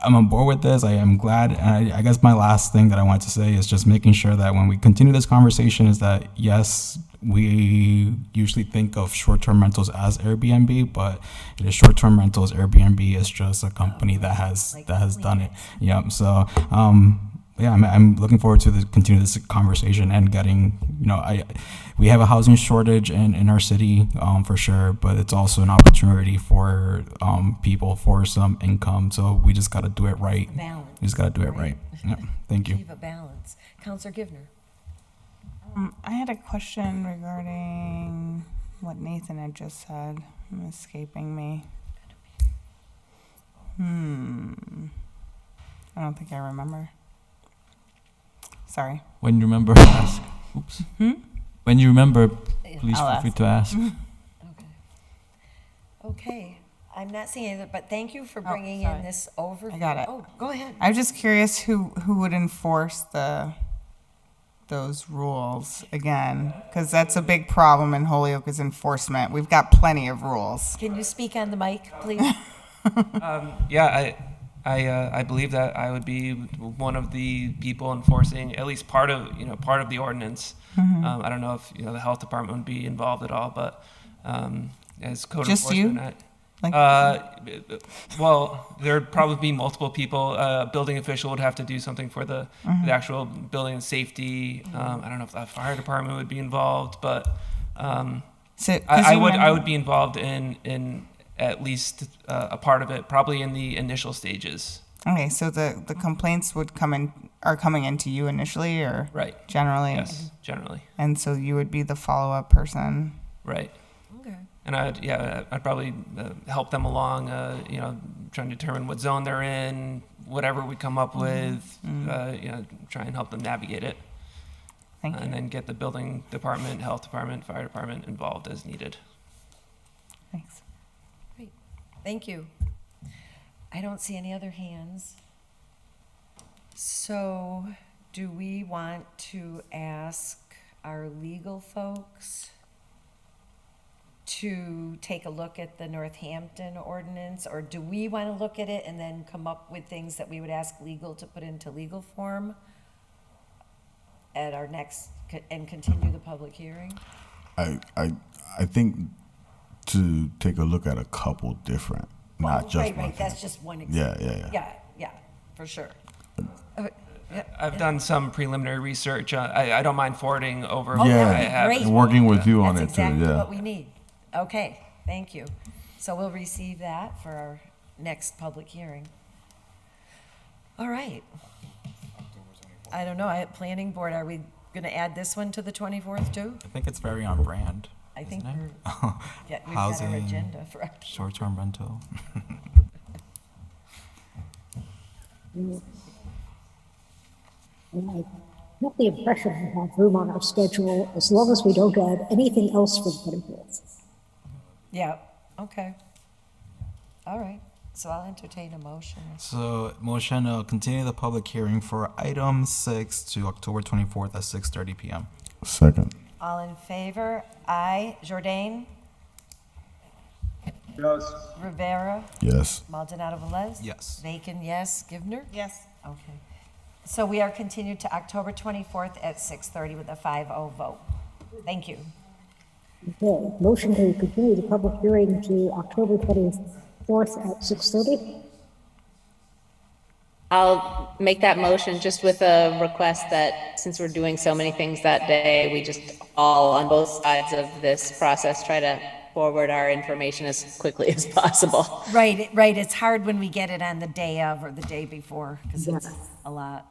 I'm on board with this. I am glad. And I guess my last thing that I wanted to say is just making sure that when we continue this conversation is that, yes, we usually think of short-term rentals as Airbnb, but it is short-term rentals. Airbnb is just a company that has done it. Yeah. So, yeah, I'm looking forward to continue this conversation and getting, we have a housing shortage in our city for sure, but it's also an opportunity for people for some income. So we just got to do it right. Balance. We just got to do it right. Yeah. Thank you. Achieve a balance. Counselor Givner. I had a question regarding what Nathan had just said. It's escaping me. I don't think I remember. Sorry. When you remember, ask. Oops. When you remember, please I'll feel free ask. to ask. Okay. I'm not seeing it, but thank you for bringing in this overview. I got it. Oh, go ahead. I'm just curious who would enforce those rules again, because that's a big problem in Holyoke is enforcement. We've got plenty of rules. Can you speak on the mic, please? Yeah, I believe that I would be one of the people enforcing at least part of the ordinance. Mhm. I don't know if the health department would be involved at all, but as code Just you? enforcement, well, there'd probably be multiple people. Building official would have to do something for the actual building and safety. I don't know if the fire department would be involved, but I would be involved in at least a part of it, probably in the initial stages. Okay, so the complaints are coming into you initially, or Right. generally? Yes, generally. And so you would be the follow-up person. Right. Okay. And I'd probably help them along, trying to determine what zone they're in, whatever we come up with, try and help them navigate it. Thank you. And then get the building department, health department, fire department involved as needed. Thanks. Great. Thank you. I don't see any other hands. So, do we want to ask our legal folks to take a look at the Northampton ordinance, or do we want to look at it and then come up with things that we would ask legal to put into legal form at our next, and continue the public hearing? I think to take a look at a couple different, not just right, one right. thing. That's just one example. Yeah. Yeah, for sure. I've done some preliminary research. I don't mind forwarding over. Oh, what Yeah, I have great. as working with you on That's it too. exactly Yeah. what we need. Okay, thank you. So we'll receive that for our next public hearing. All right. I don't know, planning board, are we going to add this one to the 24th too? I think it's very on brand. I think isn't it? we've got our Housing, agenda for October. short-term rental. And I get the impression we have room on our schedule as long as we don't add anything else for the 24th. Yeah, okay. All right, so I'll entertain a motion. So motion to continue the public hearing for item 6 to October 24th at 6:30 p.m. Second. All in favor? Aye. Jourdain? Yes. Rivera? Yes. Maldonado Velez? Yes. Bacon, yes. Givner? Yes. Okay. So we are continued to October 24th at 6:30 with a 5-0 vote. Thank you. Okay, motion to continue the public hearing to October 24th at 6:30. I'll make that motion just with a request that since we're doing so many things that day, we just all on both sides of this process try to forward our information as quickly as possible. Right, right. It's hard when we get it on the day of or the day before, because it's a lot.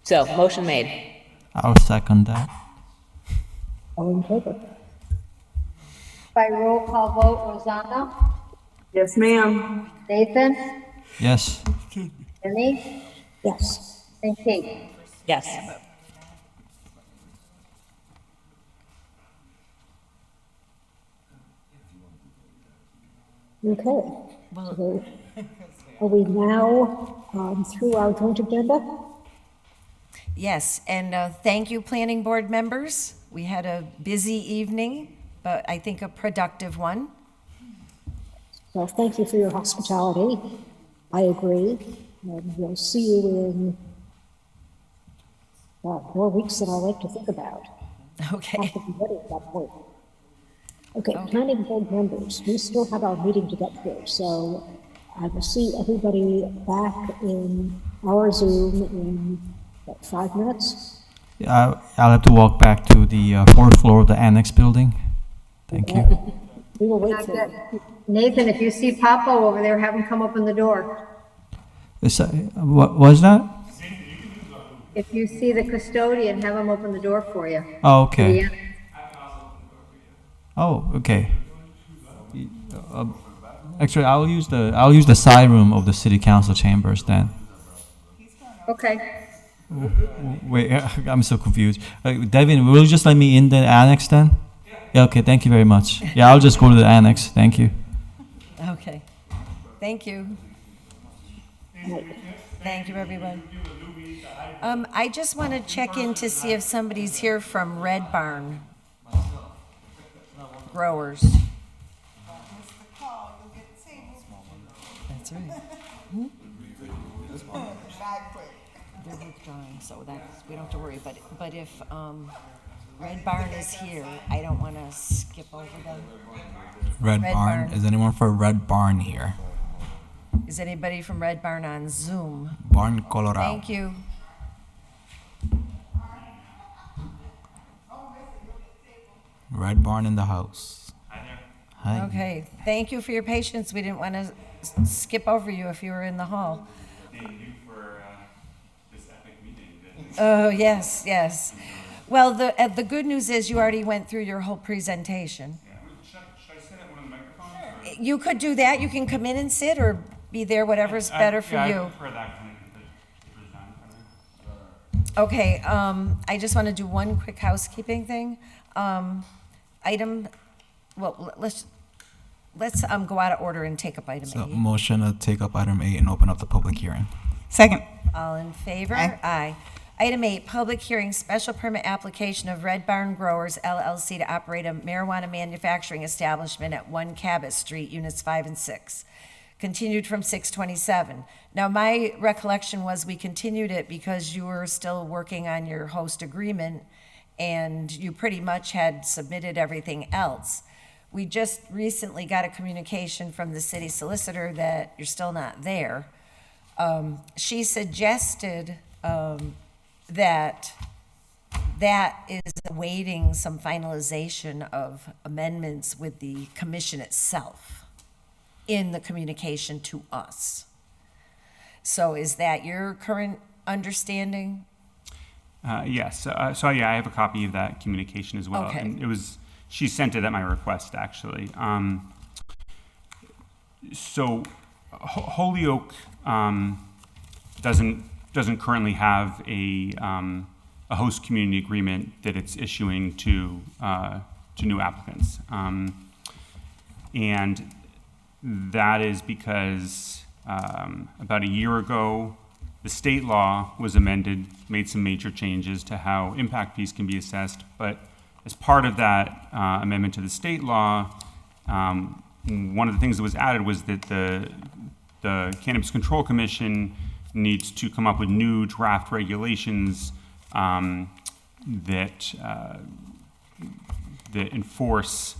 So, motion made. I'll second that. All in favor? By roll call vote, Rosanna? Yes, ma'am. Nathan? Yes. Jenny? Yes. And Kate? Yes. Okay. So are we now through our joint agenda? Yes, and thank you, planning board members. We had a busy evening, but I think a productive one. Well, thank you for your hospitality. I agree. And we'll see you in more weeks than I like to think about. Okay. Have to be ready at that point. Okay, planning board members, we still have our meeting to get through, so I will see everybody back in our Zoom in, what, 5 minutes? I'll have to walk back to the fourth floor of the annex building. Thank you. We will wait for you. Nathan, if you see Papa over there, have him come open the door. What was that? If you see the custodian, have him open the door for you. Oh, okay. Oh, okay. Actually, I'll use the side room of the city council chambers then. Okay. Wait, I'm so confused. Devin, will you just let me in the annex then? Yeah. Okay. Thank you very much. Yeah, I'll just go to the annex. Thank you. Okay. Thank you. Thank you, everyone. I just want to check in to see if somebody's here from Red Barn Growers. That's right. They're withdrawing, so we don't have to worry. But if Red Barn is here, I don't want to skip over them. Red Barn. Is anyone for Red Barn here? Is anybody from Red Barn on Zoom? Barn, Colorado. Thank you. Red Barn in the house. Hi. Okay, thank you for your patience. We didn't want to skip over you if you were in the hall. Thank you for this epic meeting. Oh, yes, yes. Well, the good news is you already went through your whole presentation. Yeah. Should I sit at one of the microphones? You could do that. You can come in and sit or be there, whatever's better for you. I prefer that kind of. Okay, I just want to do one quick housekeeping thing. Let's go out of order and take up item So 8. motion to take up item 8 and open up the public hearing. Second. All in favor? Aye. Aye. Item 8, public hearing, special permit application of Red Barn Growers LLC to operate a marijuana manufacturing establishment at 1 Cabot Street, Units 5 and 6. Continued from 6/27. Now, my recollection was we continued it because you were still working on your host agreement and you pretty much had submitted everything else. We just recently got a communication from the city solicitor that you're still not there. She suggested that is awaiting some finalization of amendments with the commission itself in the communication to us. So is that your current understanding? Yes. So yeah, I have a copy of that communication as well. Okay. And she sent it at my request, actually. So Holyoke doesn't currently have a host community agreement that it's issuing to new applicants, and that is because about a year ago, the state law was amended, made some major changes to how impact fees can be assessed. But as part of that amendment to the state law, one of the things that was added was that the Cannabis Control Commission needs to come up with new draft regulations that enforce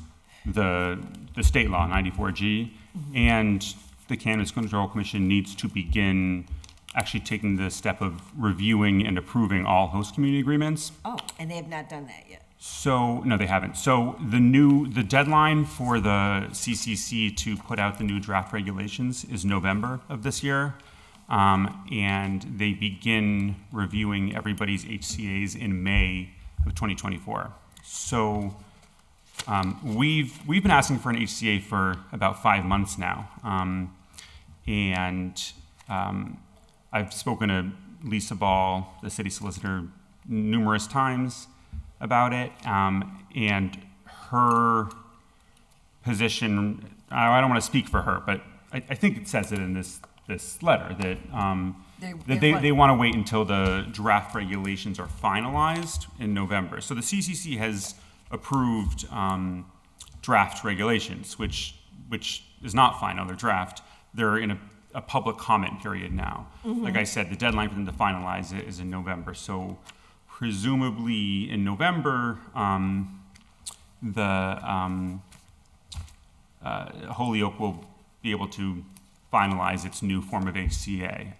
the state law 94G, and the Cannabis Control Commission needs to begin actually taking the step of reviewing and approving all host community agreements. Oh, and they have not done that yet. So, no, they haven't. So the deadline for the CCC to put out the new draft regulations is November of this year. And they begin reviewing everybody's HCA's in May of 2024. So we've been asking for an HCA for about 5 months now. I've spoken to Lisa Ball, the city solicitor, numerous times about it, and her position, I don't want to speak for her, but I think it says it in this letter that they want to wait until the draft regulations are finalized in November. So the CCC has approved draft regulations, which is not final, they're draft. They're in a public comment period now. Mm-hmm. Like I said, the deadline for them to finalize it is in November. So presumably in November, Holyoke will be able to finalize its new form of HCA.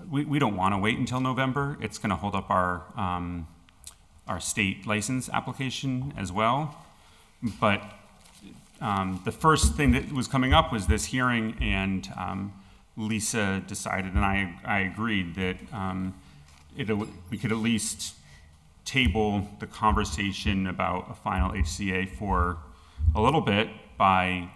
We don't want to wait until November. It's going to hold up our state license application as well. But the first thing that was coming up was this hearing, and Lisa decided, and I agreed, that we could at least table the conversation about a final HCA for a little bit by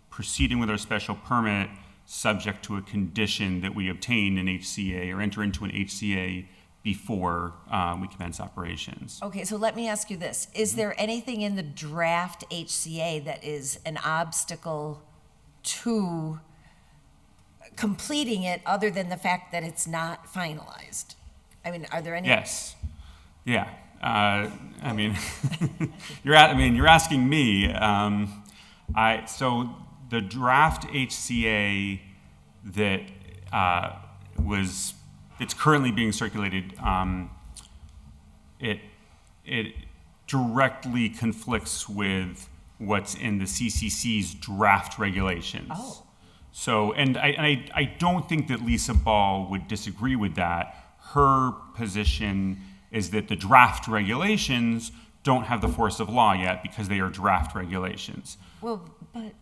proceeding with our special permit subject to a condition that we obtain an HCA or enter into an HCA before we commence operations. Okay, so let me ask you this. Is there anything in the draft HCA that is an obstacle to completing it other than the fact that it's not finalized? I mean, are there any? Yes. Yeah. I mean, you're asking me. So the draft HCA that it's currently being circulated, it directly conflicts with what's in the CCC's draft regulations. Oh. So, and I don't think that Lisa Ball would disagree with that. Her position is that the draft regulations don't have the force of law yet because they are draft regulations. Well, but.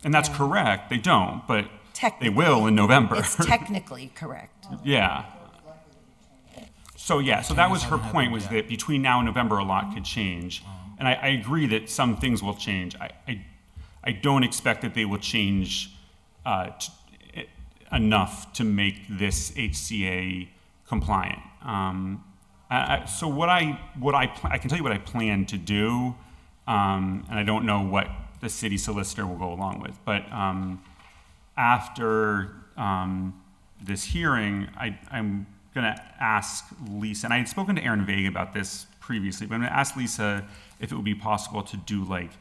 And that's correct, they don't, but they Technically. will in November. It's technically correct. Yeah. So that was her point, was that between now and November, a lot could change. And I agree that some things will change. I don't expect that they will change enough to make this HCA compliant. So I can tell you what I plan to do, and I don't know what the city solicitor will go along with. But after this hearing, I'm going to ask Lisa, and I had spoken to Aaron Vega about this previously, but I'm going to ask Lisa if it would be possible to do like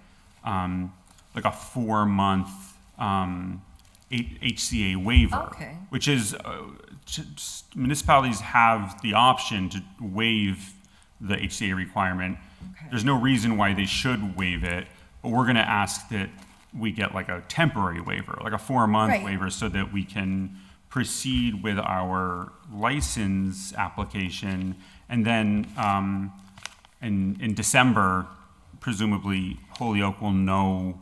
a 4-month HCA waiver, Okay. which is municipalities have the option to waive the HCA requirement. Okay. There's no reason why they should waive it, but we're going to ask that we get like a temporary waiver, like a 4-month Right. waiver, so that we can proceed with our license application. And then in December, presumably Holyoke will know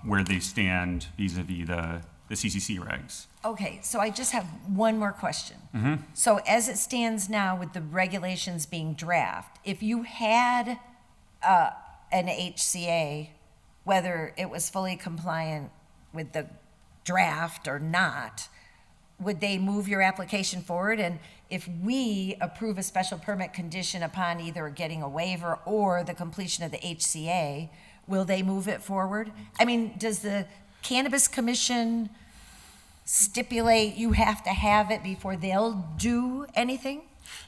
where they stand vis-a-vis the CCC regs. Okay, so I just have one more question. Mm-hmm. So as it stands now with the regulations being draft, if you had an HCA, whether it was fully compliant with the draft or not, would they move your application forward? And if we approve a special permit condition upon either getting a waiver or the completion of the HCA, will they move it forward? I mean, does the Cannabis Commission stipulate you have to have it before they'll do anything?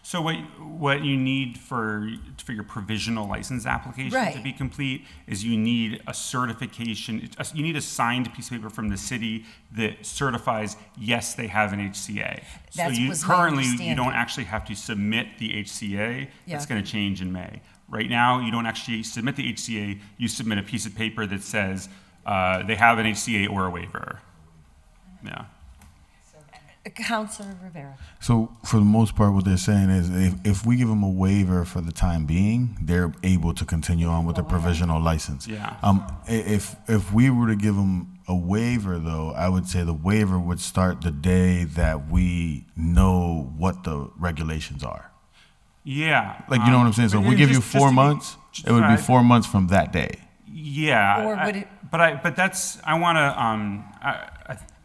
So what you need for your provisional license application Right. to be complete is you need a certification, you need a signed piece of paper from the city that certifies, yes, they have an HCA. That So was my currently, you understanding. don't actually have to submit the HCA. That's Yeah. going to change in May. Right now, you don't actually submit the HCA, you submit a piece of paper that says they have an HCA or a waiver. Yeah. Councilor Rivera. So for the most part, what they're saying is if we give them a waiver for the time being, they're able to continue on with the provisional license. Yeah. If we were to give them a waiver, though, I would say the waiver would start the day that we know what the regulations are. Yeah. Like, you know what I'm saying? So if we give you 4 months, it would be 4 months from that day. Yeah. Or would it? But that's, I want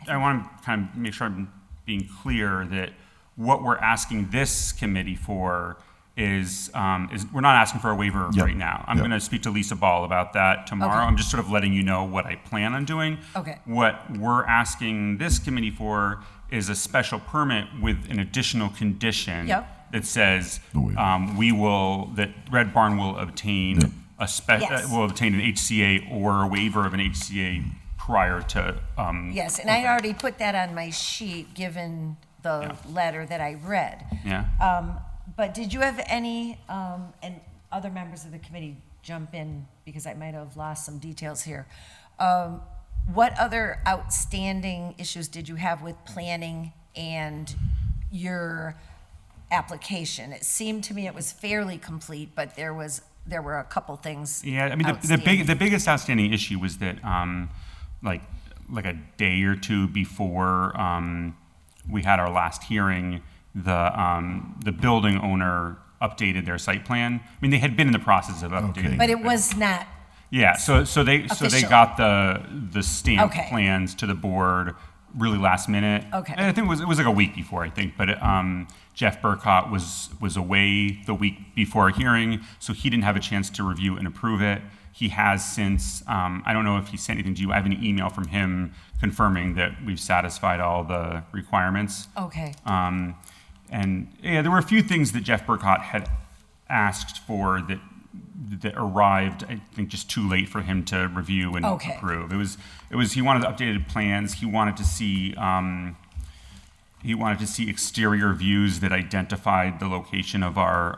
to kind of make sure I'm being clear that what we're asking this committee for is we're not asking for a waiver right now. I'm going to speak to Lisa Ball about that tomorrow. Okay. I'm just sort of letting you know what I plan on doing. Okay. What we're asking this committee for is a special permit with an additional condition that says that Red Barn will obtain will obtain an HCA or a waiver of an HCA prior to. Yes, and I already put that on my sheet, given the letter that I read. Yeah. But did you have any, and other members of the committee jump in, because I might have lost some details here. What other outstanding issues did you have with planning and your application? It seemed to me it was fairly complete, but there were a couple things. Yeah, I mean, the biggest outstanding issue was that, like a day or two before we had our last hearing, the building owner updated their site plan. I mean, they had been in the process of updating, But it was not. Yeah, so they official. got the stamp Okay. plans to the board really last minute. Okay. And I think it was like a week before, I think, but Jeff Burkott was away the week before our hearing, so he didn't have a chance to review and approve it. He has since, I don't know if he sent anything to you. I have an email from him confirming that we've satisfied all the requirements. Okay. And yeah, there were a few things that Jeff Burkott had asked for that arrived, I think, just too late for him to review and approve. It was he wanted updated plans. He wanted to see exterior views that identified the location of our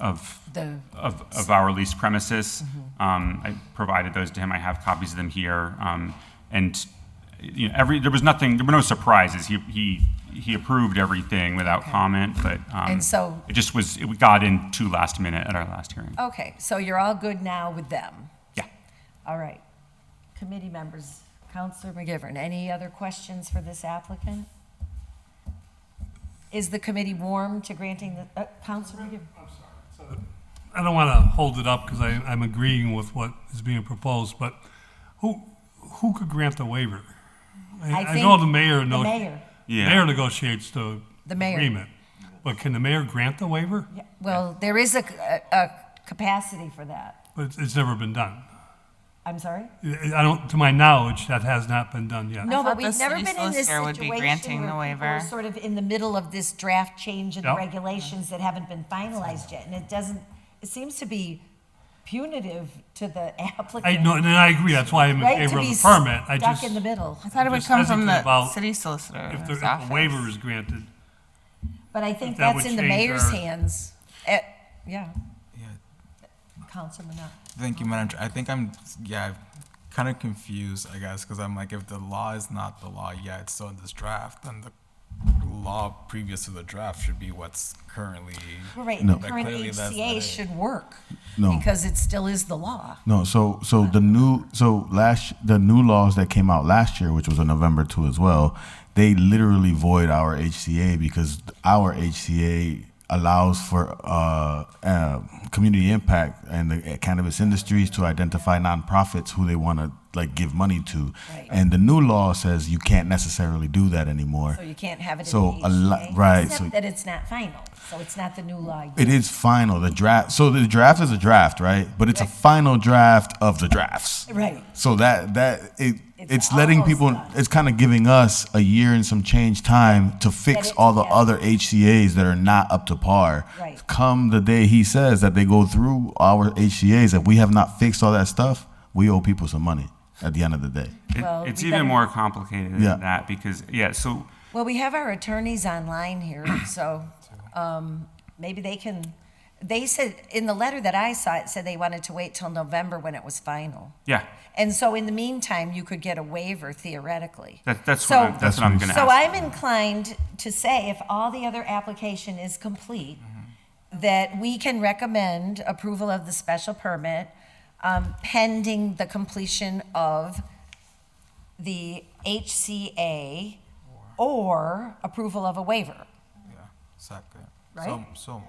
of our leased premises. I provided those to him. I have copies of them here. And you know, there were no surprises. He approved everything without comment, but And so- it got in too last minute at our last hearing. Okay, so you're all good now with them? Yeah. All right. Committee members, Councilor McGivern, any other questions for this applicant? Is the committee warm to granting the, Councilor McGivern? I don't want to hold it up because I'm agreeing with what is being proposed, but who could grant the waiver? I know the mayor. The mayor. Yeah. Mayor negotiates the mayor. agreement, but can the mayor grant the waiver? Yeah, well, there is a capacity for that. But it's never been done. I'm sorry? To my knowledge, that has not been done yet. No, I but thought we've the never city been in this solicitor situation would be granting the where people are waiver. sort of in the middle of this draft change in the Yep. regulations that haven't been finalized yet, and it seems to be punitive to the applicant. I agree. That's why I'm in Right, favor to of be the permit. stuck in the middle. I thought it would just come from hesitant the about city solicitor. if a waiver is granted. But I think that that's would in the change mayor's our- hands. Yeah. Councilman Manat. Thank you, Madam Chair. I think I'm kind of confused, I guess, because I'm like, if the law is not the law yet, it's still in this draft, then the law previous to the draft should be what's currently. Well, right, No. the current Clearly that's HCA not it. should work. No. Because it still is the law. No, so the new laws that came out last year, which was on November 2 as well, they literally void our HCA because our HCA allows for community impact and the cannabis industries to identify nonprofits who they want to give money to. Right. And the new law says you can't necessarily do that anymore. So you can't have it in So the HCA. right, Except so- that it's not final. So it's not the new law yet. It is final. The draft. So the draft is a draft, right? But it's a final draft of the drafts. Right. So it's letting people. It's kind of giving us a year and some change time to fix all the other HCA's that are not up to par. Right. Come the day he says that they go through our HCA's, if we have not fixed all that stuff, we owe people some money at the end of the day. Well, It's we even better- more complicated than Yeah. that because so. Well, we have our attorneys online here, so maybe they can, They said, in the letter that I saw, it said they wanted to wait till November when it was final. Yeah, And so in the meantime, you could get a waiver theoretically. that's what I'm going to ask. So I'm inclined to say if all the other application is complete, that we can recommend approval of the special permit pending the completion of the HCA or approval of a waiver. Second. Right? So moved.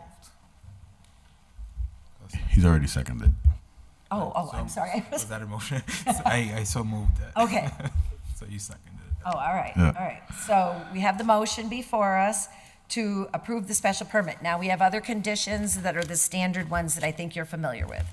He's already seconded. I'm sorry. Was that a motion? I so moved it. Okay. So you seconded it. Oh, all right, Yeah. all right. So we have the motion before us to approve the special permit. Now, we have other conditions that are the standard ones that I think you're familiar with.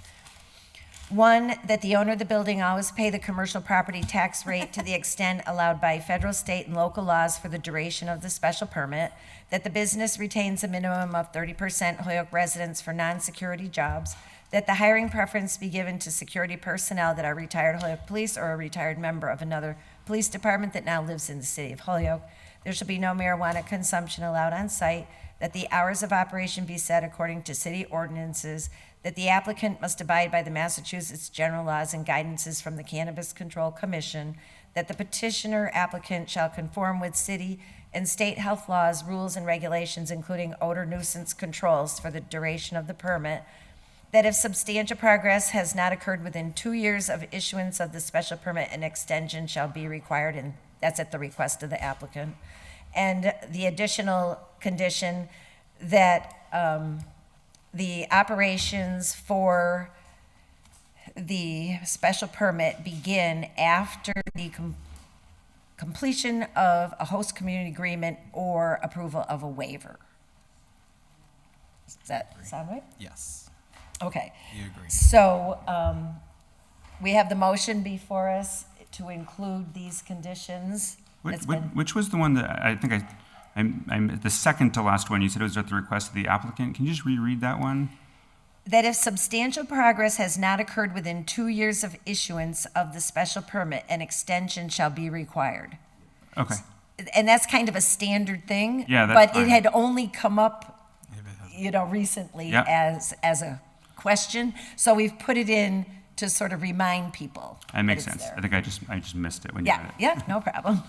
One, that the owner of the building always pay the commercial property tax rate to the extent allowed by federal, state, and local laws for the duration of the special permit, that the business retains a minimum of 30% Holyoke residents for non-security jobs, that the hiring preference be given to security personnel that are retired Holyoke police or a retired member of another police department that now lives in the city of Holyoke. There shall be no marijuana consumption allowed on site, that the hours of operation be set according to city ordinances, that the applicant must abide by the Massachusetts general laws and guidances from the Cannabis Control Commission, that the petitioner applicant shall conform with city and state health laws, rules, and regulations, including odor nuisance controls for the duration of the permit, that if substantial progress has not occurred within 2 years of issuance of the special permit, an extension shall be required, and that's at the request of the applicant. And the additional condition that the operations for the special permit begin after the completion of a host community agreement or approval of a waiver. Does that sound right? Yes. Okay. You agree. So we have the motion before us to include these conditions. Which was the one that I think I'm the second to last one? You said it was at the request of the applicant. Can you just reread that one? That if substantial progress has not occurred within 2 years of issuance of the special permit, an extension shall be required. Okay. And that's kind of a standard thing. Yeah, that's But fine. it had only come up, recently Yeah. as a question. So we've put it in to sort of remind people. That makes that it's sense. there. I think I just missed it when you read it. Yeah, no problem.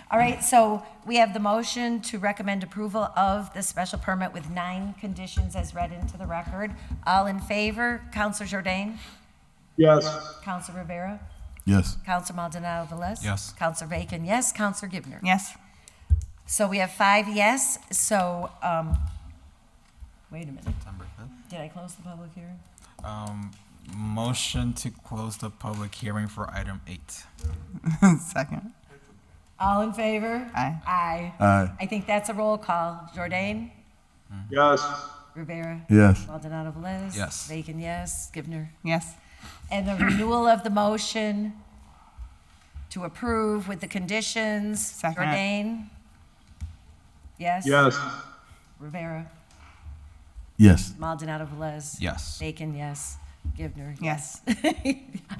All right, so we have the motion to recommend approval of the special permit with 9 conditions as read into the record. All in favor? Counselor Jordan? Yes. Counselor Rivera? Yes. Counselor Maldonado Velez? Yes. Counselor Bacon, yes. Counselor Gibner? Yes. So we have 5 yes, so, wait a minute. September 5th. Did I close the public hearing? Motion to close the public hearing for item 8. Second. All in favor? Aye. Aye. Aye. I think that's a roll call. Jordan? Yes. Rivera? Yes. Maldonado Velez? Yes. Bacon, yes. Gibner? Yes. And the renewal of the motion to approve with the conditions. Second. Jordan? Yes? Yes. Rivera? Yes. Maldonado Velez? Yes. Bacon, yes. Givner? Yes.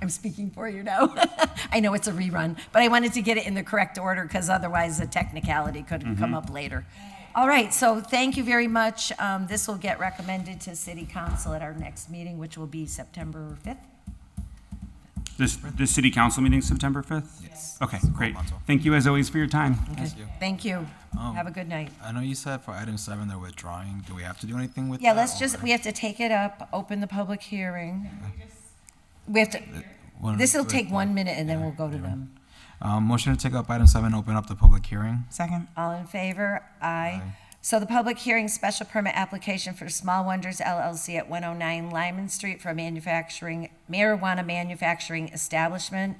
I'm speaking for you now. I know it's a rerun, but I wanted to get it in the correct order because otherwise a technicality could come up later. All right, so thank you very much. This will get recommended to City Council at our next meeting, which will be September 5th. This city council meeting September 5th? Yes. Okay, great. Thank you as always for your time. Okay. Thank you. Have a good night. I know you said for item 7 they're withdrawing. Do we have to do anything with Yeah, that? let's just, we have to take it up, open the public hearing. We have to, this will take 1 minute and then we'll go to them. Motion to take up item 7, open up the public hearing. Second. All in favor? Aye. So the public hearing special permit application for Small Wonders LLC at 109 Lyman Street for a marijuana manufacturing establishment.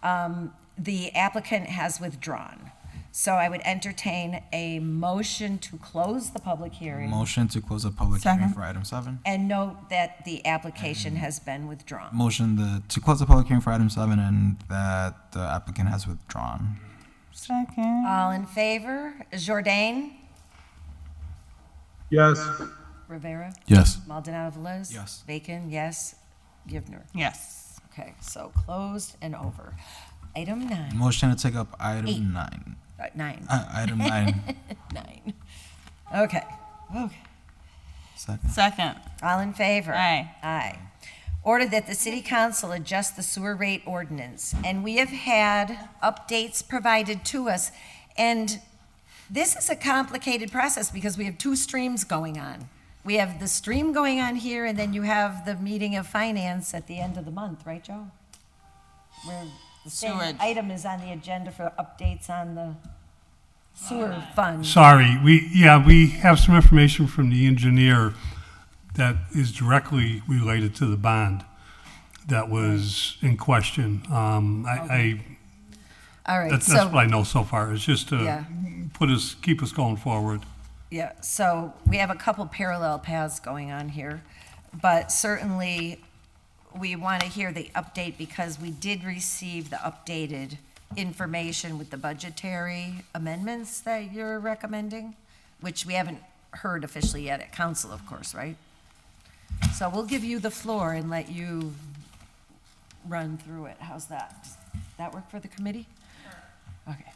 The applicant has withdrawn. So I would entertain a motion to close the public hearing. Motion to close the public hearing for item 7. And note that the application has been withdrawn. Motion to close the public hearing for item 7 and that the applicant has withdrawn. Second. All in favor? Jordan? Yes. Rivera? Yes. Maldonado Velez? Yes. Bacon, yes. Givner? Yes. Okay, so closed and over. Item 9. Motion to take up item 8. 9. 9. Item 9. 9. Okay. Second. All in favor? Aye. Aye. Order that the city council adjust the sewer rate ordinance. And we have had updates provided to us. And this is a complicated process because we have two streams going on. We have the stream going on here, and then you have the meeting of finance at the end of the month, right, Joe? Where the same Sewage. item is on the agenda for updates on the sewer fund. Sorry, we have some information from the engineer that is directly related to the bond that was in question. All right, That's so, what I know so far, is just Yeah. to keep us going forward. yeah, so we have a couple parallel paths going on here, but certainly we want to hear the update because we did receive the updated information with the budgetary amendments that you're recommending, which we haven't heard officially yet at council, of course, right? So we'll give you the floor and let you run through it. How's that? Does that work for the committee? Sure. Okay.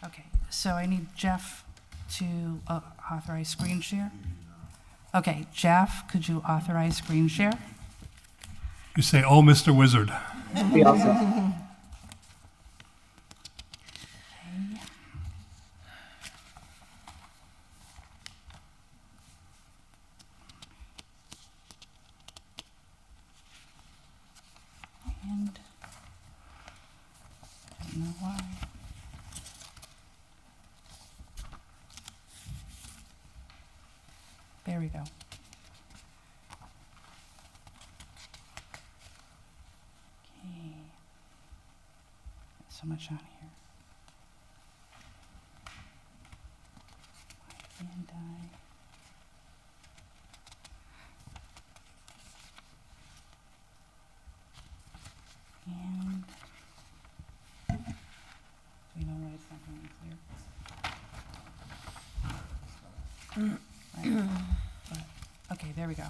Okay, so I need Jeff to authorize screen share. Okay, Jeff, could you authorize screen share? You say, "Oh, Mr. Wizard." Be all set. And I don't know why. There we go. Okay. So much on here. Why can't I? And do you know why it's not coming clear? Right. But, okay, there we go.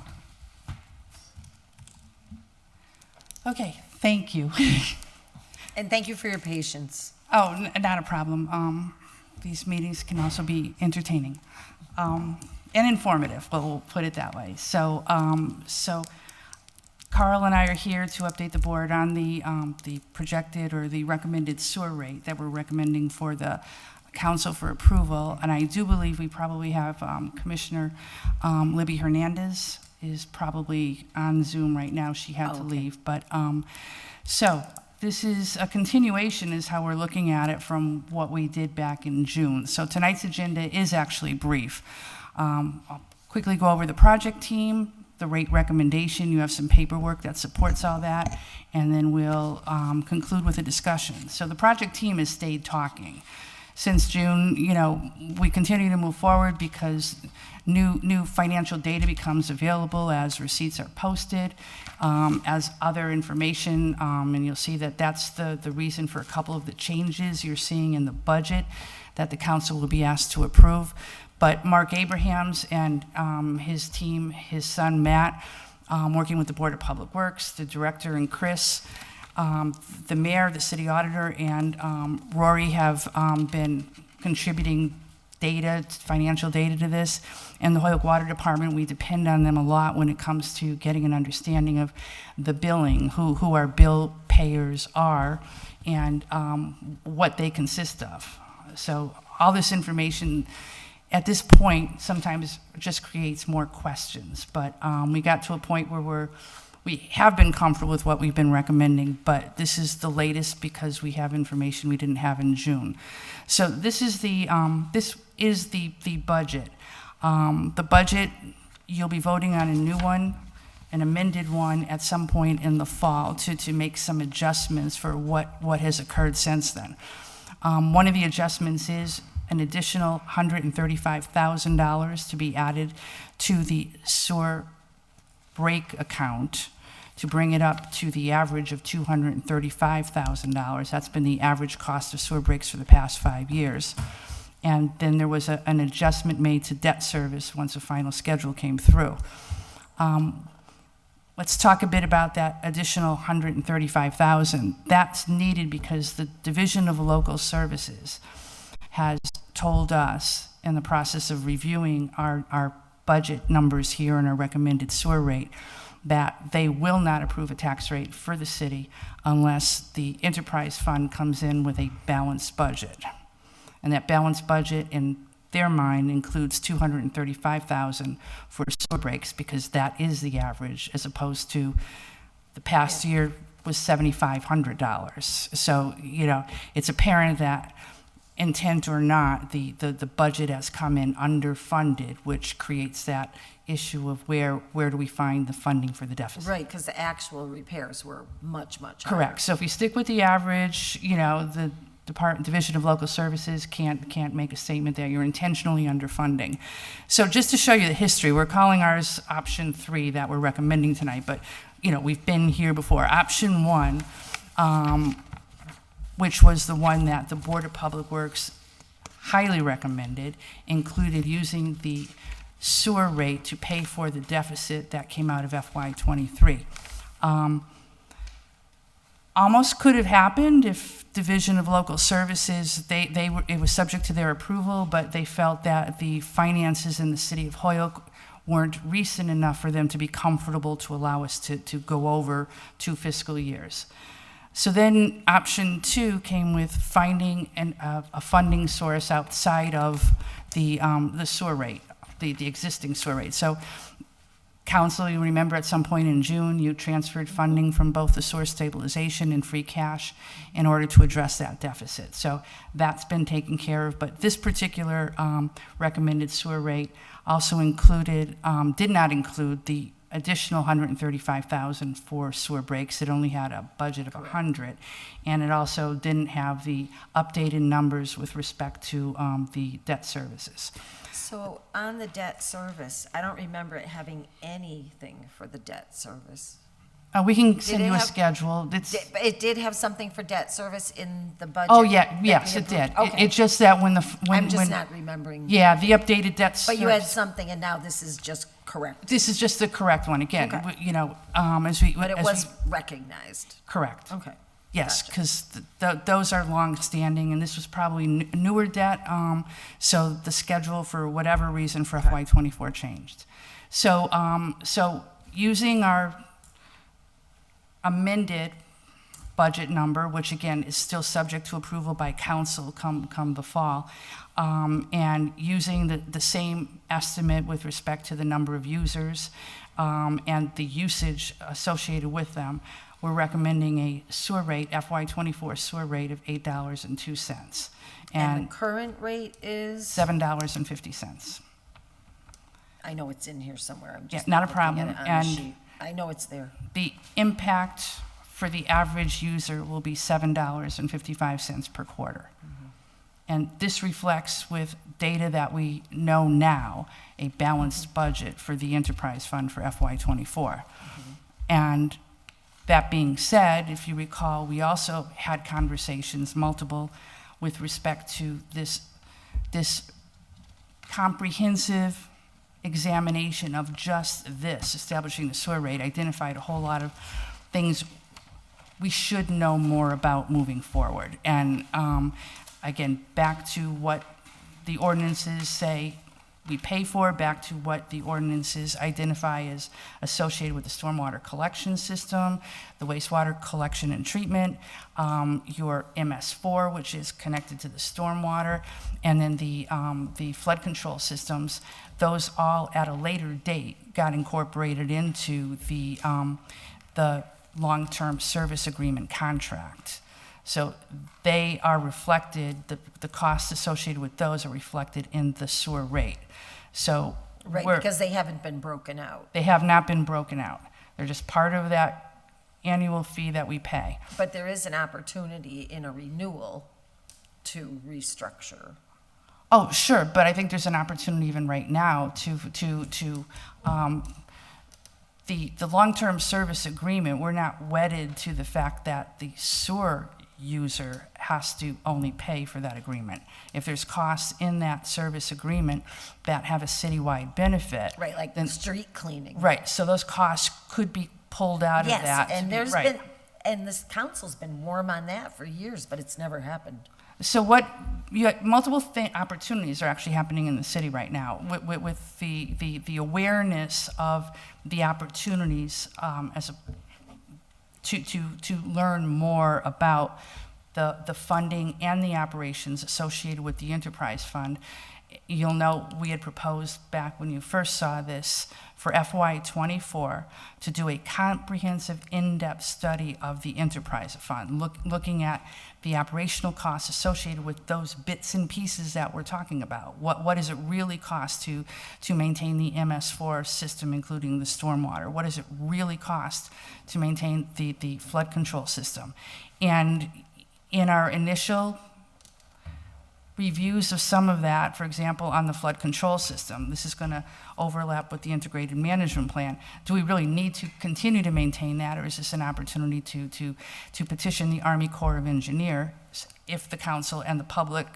Okay, thank you. And thank you for your patience. Oh, not a problem. These meetings can also be entertaining and informative. We'll put it that way. So, Carl and I are here to update the board on the projected or the recommended sewer rate that we're recommending for the council for approval. And I do believe we probably have Commissioner Libby Hernandez is probably on Zoom right now. She had to leave. But so this is a continuation is how we're looking at it from what we did back in June. So tonight's agenda is actually brief. I'll quickly go over the project team, the rate recommendation. You have some paperwork that supports all that, and then we'll conclude with a discussion. So the project team has stayed talking. Since June, we continue to move forward because new financial data becomes available as receipts are posted, as other information, and you'll see that that's the reason for a couple of the changes you're seeing in the budget that the council will be asked to approve. But Mark Abrahams and his team, his son Matt, working with the Board of Public Works, the director and Chris, the mayor, the city auditor, and Rory have been contributing data, financial data to this. And the Hoyok Water Department, we depend on them a lot when it comes to getting an understanding of the billing, who our bill payers are, and what they consist of. So all this information at this point sometimes just creates more questions. But we got to a point where we have been comfortable with what we've been recommending, but this is the latest because we have information we didn't have in June. So this is the budget. The budget, you'll be voting on a new one, an amended one at some point in the fall to make some adjustments for what has occurred since then. One of the adjustments is an additional $135,000 to be added to the sewer break account to bring it up to the average of $235,000. That's been the average cost of sewer breaks for the past 5 years. And then there was an adjustment made to debt service once the final schedule came through. Let's talk a bit about that additional $135,000. That's needed because the Division of Local Services has told us in the process of reviewing our budget numbers here and our recommended sewer rate that they will not approve a tax rate for the city unless the enterprise fund comes in with a balanced budget. And that balanced budget in their mind includes $235,000 for sewer breaks because that is the average, as opposed to the past year was $7,500. So, you know, it's apparent that intent or not, the budget has come in underfunded, which creates that issue of where do we find the funding for the deficit. Right, because the actual repairs were much, much higher. Correct. So if we stick with the average, you know, the Division of Local Services can't make a statement that you're intentionally underfunding. So just to show you the history, we're calling ours option 3 that we're recommending tonight, but you know, we've been here before. Option 1, which was the one that the Board of Public Works highly recommended, included using the sewer rate to pay for the deficit that came out of FY23. Almost could have happened if Division of Local Services, it was subject to their approval, but they felt that the finances in the city of Holyoke weren't recent enough for them to be comfortable to allow us to go over 2 fiscal years. So then option 2 came with finding a funding source outside of the sewer rate, the existing sewer rate. So Council, you remember at some point in June, you transferred funding from both the source stabilization and free cash in order to address that deficit. So that's been taken care of, but this particular recommended sewer rate also included, did not include the additional $135,000 for sewer breaks. It only had a budget of $100, and it also didn't have the updated numbers with respect to the debt services. So on the debt service, I don't remember it having anything for the debt service. We can send you a schedule. It did have something for debt service in the budget? Oh, yeah, yes, it did. Okay. It's just that when I'm just not remembering. Yeah, the updated debt service. But you had something, and now this is just correct. This is just the correct one. Again, Okay. you know, But it was recognized. Correct. Okay. Yes, because those are long-standing, and this was probably newer debt, so the schedule, for whatever reason, for FY24 changed. So, so using our amended budget number, which again is still subject to approval by council come the fall, and using the same estimate with respect to the number of users and the usage associated with them, we're recommending a sewer rate, FY24 sewer rate of $8.02. And the current rate is? $7.50. I know it's in here somewhere. I'm just not a looking at problem. it on the And sheet. I know it's there. the impact for the average user will be $7.55 per quarter. And this reflects, with data that we know now, a balanced budget for the enterprise fund for FY24. And that being said, if you recall, we also had conversations, multiple, with respect to this comprehensive examination of just this, establishing the sewer rate, identified a whole lot of things we should know more about moving forward. And again, back to what the ordinances say we pay for, back to what the ordinances identify as associated with the stormwater collection system, the wastewater collection and treatment, your MS4, which is connected to the stormwater, and then the flood control systems. Those all at a later date got incorporated into the long-term service agreement contract. So they are reflected, the costs associated with those are reflected in the sewer rate. So Right, because they haven't been broken out. they have not been broken out. They're just part of that annual fee that we pay. But there is an opportunity in a renewal to restructure. Oh, sure, but I think there's an opportunity even right now the long-term service agreement, we're not wedded to the fact that the sewer user has to only pay for that agreement. If there's costs in that service agreement that have a citywide benefit. Right, like then street cleaning. Right, so those costs could be pulled out of that. Yes, to and be- there's right. been, and this council's been warm on that for years, but it's never happened. So multiple opportunities are actually happening in the city right now with the awareness of the opportunities to learn more about the funding and the operations associated with the enterprise fund. You'll know we had proposed back when you first saw this for FY24 to do a comprehensive in-depth study of the enterprise fund, looking at the operational costs associated with those bits and pieces that we're talking about. What does it really cost to maintain the MS4 system, including the stormwater? What does it really cost to maintain the flood control system? And in our initial reviews of some of that, for example, on the flood control system, this is going to overlap with the integrated management plan. Do we really need to continue to maintain that, or is this an opportunity to petition the Army Corps of Engineers if the council and the public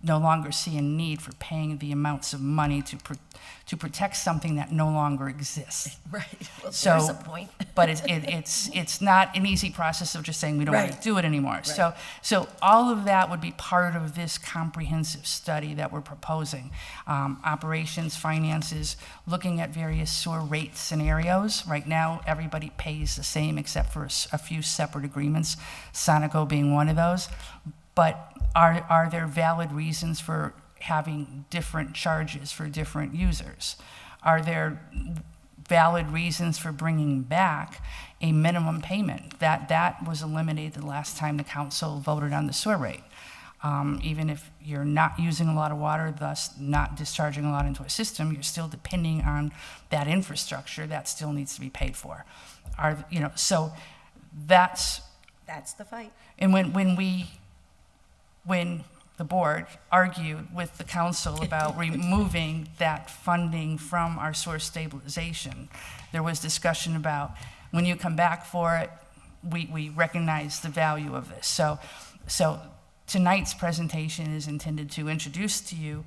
no longer see a need for paying the amounts of money to protect something that no longer exists? Right. Well, So, there's a point. but it's not an easy process of just saying we don't want to Right. do it anymore. Right. So all of that would be part of this comprehensive study that we're proposing. Operations, finances, looking at various sewer rate scenarios. Right now, everybody pays the same except for a few separate agreements, Sonico being one of those. But are there valid reasons for having different charges for different users? Are there valid reasons for bringing back a minimum payment? That was eliminated the last time the council voted on the sewer rate. Even if you're not using a lot of water, thus not discharging a lot into a system, you're still depending on that infrastructure that still needs to be paid for. So that's the fight. And when the board argued with the council about removing that funding from our source stabilization, there was discussion about when you come back for it, we recognize the value of this. So tonight's presentation is intended to introduce to you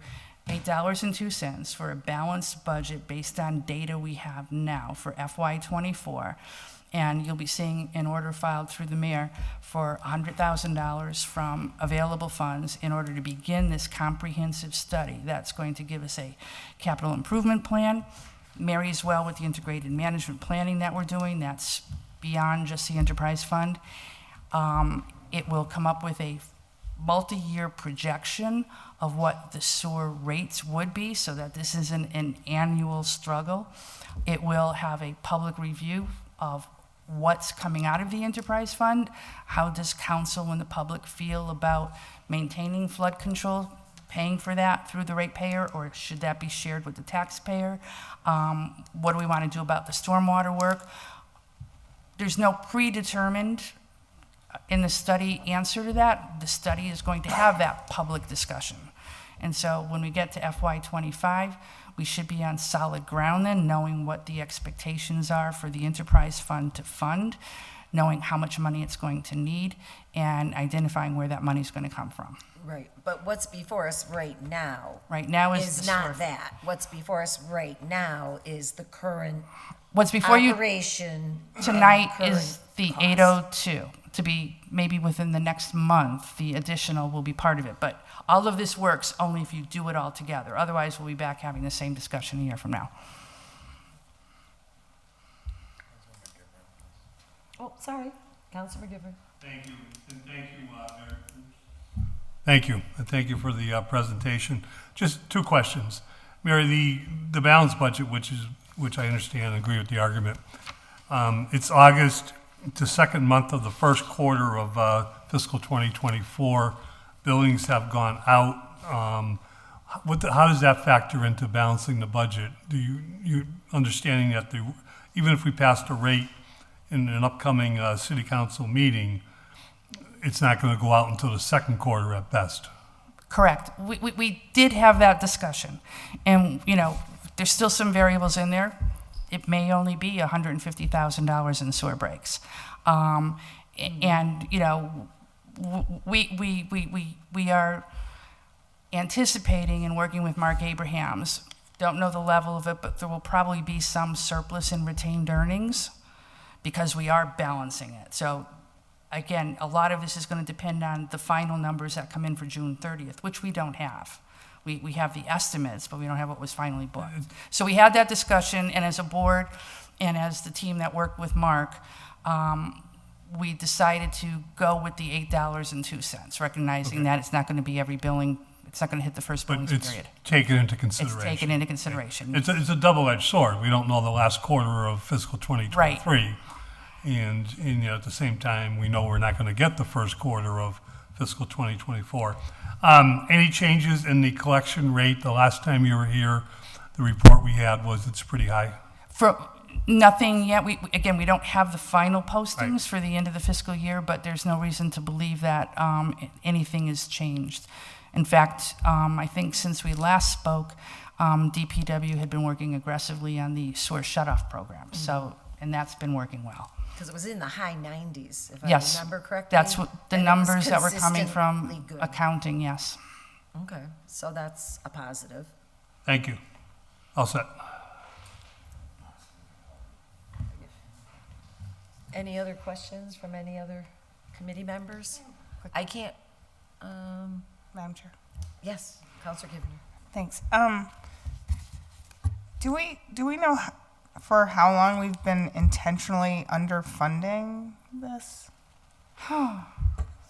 $8.02 for a balanced budget based on data we have now for FY24. And you'll be seeing an order filed through the mayor for $100,000 from available funds in order to begin this comprehensive study. That's going to give us a capital improvement plan, marries well with the integrated management planning that we're doing. That's beyond just the enterprise fund. It will come up with a multi-year projection of what the sewer rates would be so that this isn't an annual struggle. It will have a public review of what's coming out of the enterprise fund. How does council and the public feel about maintaining flood control, paying for that through the ratepayer, or should that be shared with the taxpayer? What do we want to do about the stormwater work? There's no predetermined in the study answer to that. The study is going to have that public discussion. And so when we get to FY25, we should be on solid ground then, knowing what the expectations are for the enterprise fund to fund, knowing how much money it's going to need, and identifying where that money is going to come from. Right, but what's before us right now? Right now is the not source. that. What's before us right now is the current What's before you operation tonight and is the current 802. To be maybe within the next month, the additional will be part of it. But all of this works only if you do it all together. Otherwise, we'll be back having the same discussion a year from now. Oh, sorry, Councilor Gifford. Thank you, and thank you, Mayor. Thank you, and thank you for the presentation. Just two questions. Mary, the balanced budget, which I understand and agree with the argument, it's August, the second month of the first quarter of fiscal 2024. Billings have gone out. How does that factor into balancing the budget? Do you understanding that even if we passed a rate in an upcoming city council meeting, it's not going to go out until the second quarter at best? Correct. We did have that discussion. And, there's still some variables in there. It may only be $150,000 in sewer breaks. And, we are anticipating and working with Mark Abrahams. Don't know the level of it, but there will probably be some surplus in retained earnings because we are balancing it. So again, a lot of this is going to depend on the final numbers that come in for June 30th, which we don't have. We have the estimates, but we don't have what was finally booked. So we had that discussion, and as a board and as the team that worked with Mark, we decided to go with the $8.02, recognizing that it's not going to be every billing, it's not going to hit the first billing But it's period. taken into consideration. It's taken into consideration. It's a double-edged sword. We don't know the last quarter of fiscal 2023. Right. And at the same time, we know we're not going to get the first quarter of fiscal 2024. Any changes in the collection rate? The last time you were here, the report we had was it's pretty high. For nothing yet. We don't have the final postings for the end of the fiscal year, but there's no reason to believe that anything has changed. In fact, I think since we last spoke, DPW had been working aggressively on the sewer shutoff program. So, and that's been working well. Because it was in the high 90s, if Yes, I remember correctly. that's what the and it was numbers that were coming consistently from good. accounting. Yes. Okay, so that's a positive. Thank you. All set. Any other questions from any other committee members? I can't, Madam Chair. yes, Counselor Givner. Thanks. Do we know for how long we've been intentionally underfunding this?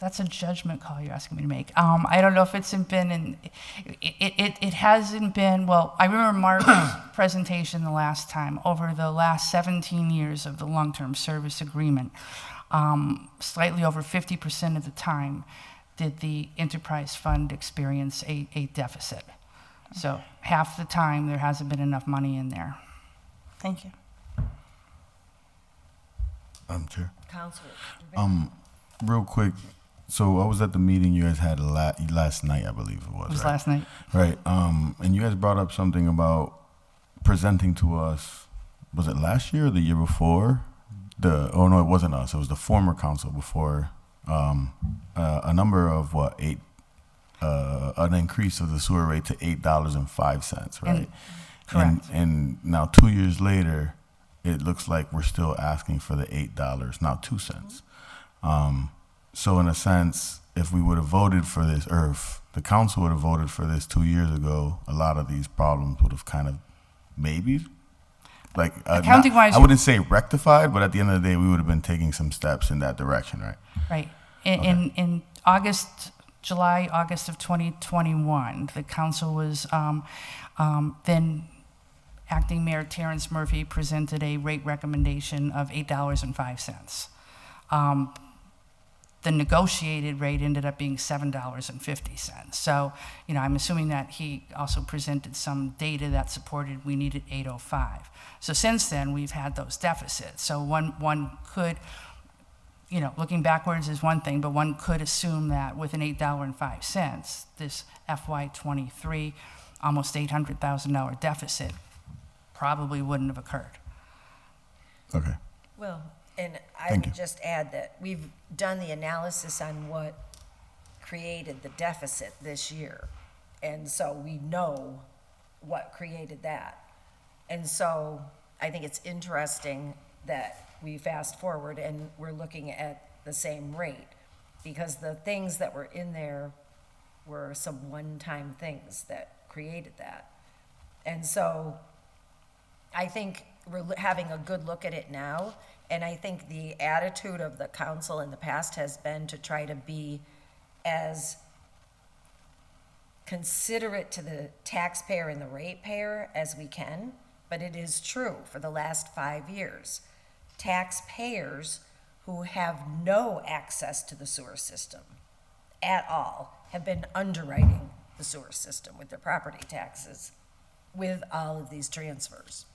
That's a judgment call you're asking me to make. I don't know if it's been it hasn't been, well, I remember Mark's presentation the last time. Over the last 17 years of the long-term service agreement, slightly over 50% of the time did the enterprise fund experience a deficit. So half the time there hasn't been enough money in there. Thank you. Chair. Counselor. Real quick. So I was at the meeting you guys had last night, I believe it was. It was right? last night. Right. And you guys brought up something about presenting to us. Was it last year or the year before? Oh no, it wasn't us. It was the former council before. A number of an increase of the sewer rate to $8.05, right? Correct. And now 2 years later, it looks like we're still asking for the $8, now 2 cents. So in a sense, if we would have voted for this, or if the council would have voted for this 2 years ago, a lot of these problems would have kind of maybe, like, Accounting-wise, I wouldn't say rectified, but at the end of the day, we would have been taking some steps in that direction, right? Right. In July, August of 2021, the council was, then Acting Mayor Terrence Murphy presented a rate recommendation of $8.05. The negotiated rate ended up being $7.50. So, I'm assuming that he also presented some data that supported we needed $8.05. So since then, we've had those deficits. So one could, looking backwards is one thing, but one could assume that with an $8.05, this FY23, almost $800,000 deficit probably wouldn't have occurred. Okay. Well, and I Thank would you. just add that we've done the analysis on what created the deficit this year. And so we know what created that. And so I think it's interesting that we fast forward and we're looking at the same rate, because the things that were in there were some one-time things that created that. And so I think we're having a good look at it now, and I think the attitude of the council in the past has been to try to be as considerate to the taxpayer and the ratepayer as we can. But it is true, for the last 5 years, taxpayers who have no access to the sewer system at all have been underwriting the sewer system with their property taxes with all of these transfers.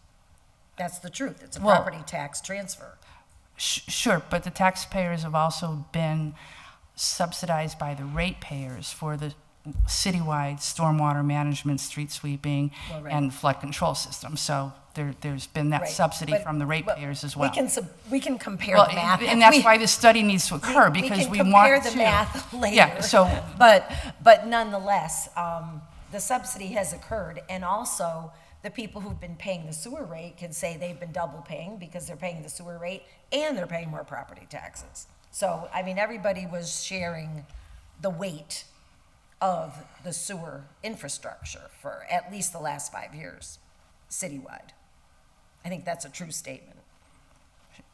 That's the truth. It's a Well, property tax transfer. Sure, but the taxpayers have also been subsidized by the ratepayers for the citywide stormwater management, street sweeping, Well, right. and flood control system. So there's been that Right, subsidy but- from the ratepayers as well. We can compare Well, the math. and that's why this study needs to occur, because we want to. can compare the math later. Yeah, so, But nonetheless, the subsidy has occurred, and also the people who've been paying the sewer rate can say they've been double paying because they're paying the sewer rate and they're paying more property taxes. So, I mean, everybody was sharing the weight of the sewer infrastructure for at least the last 5 years, citywide. I think that's a true statement.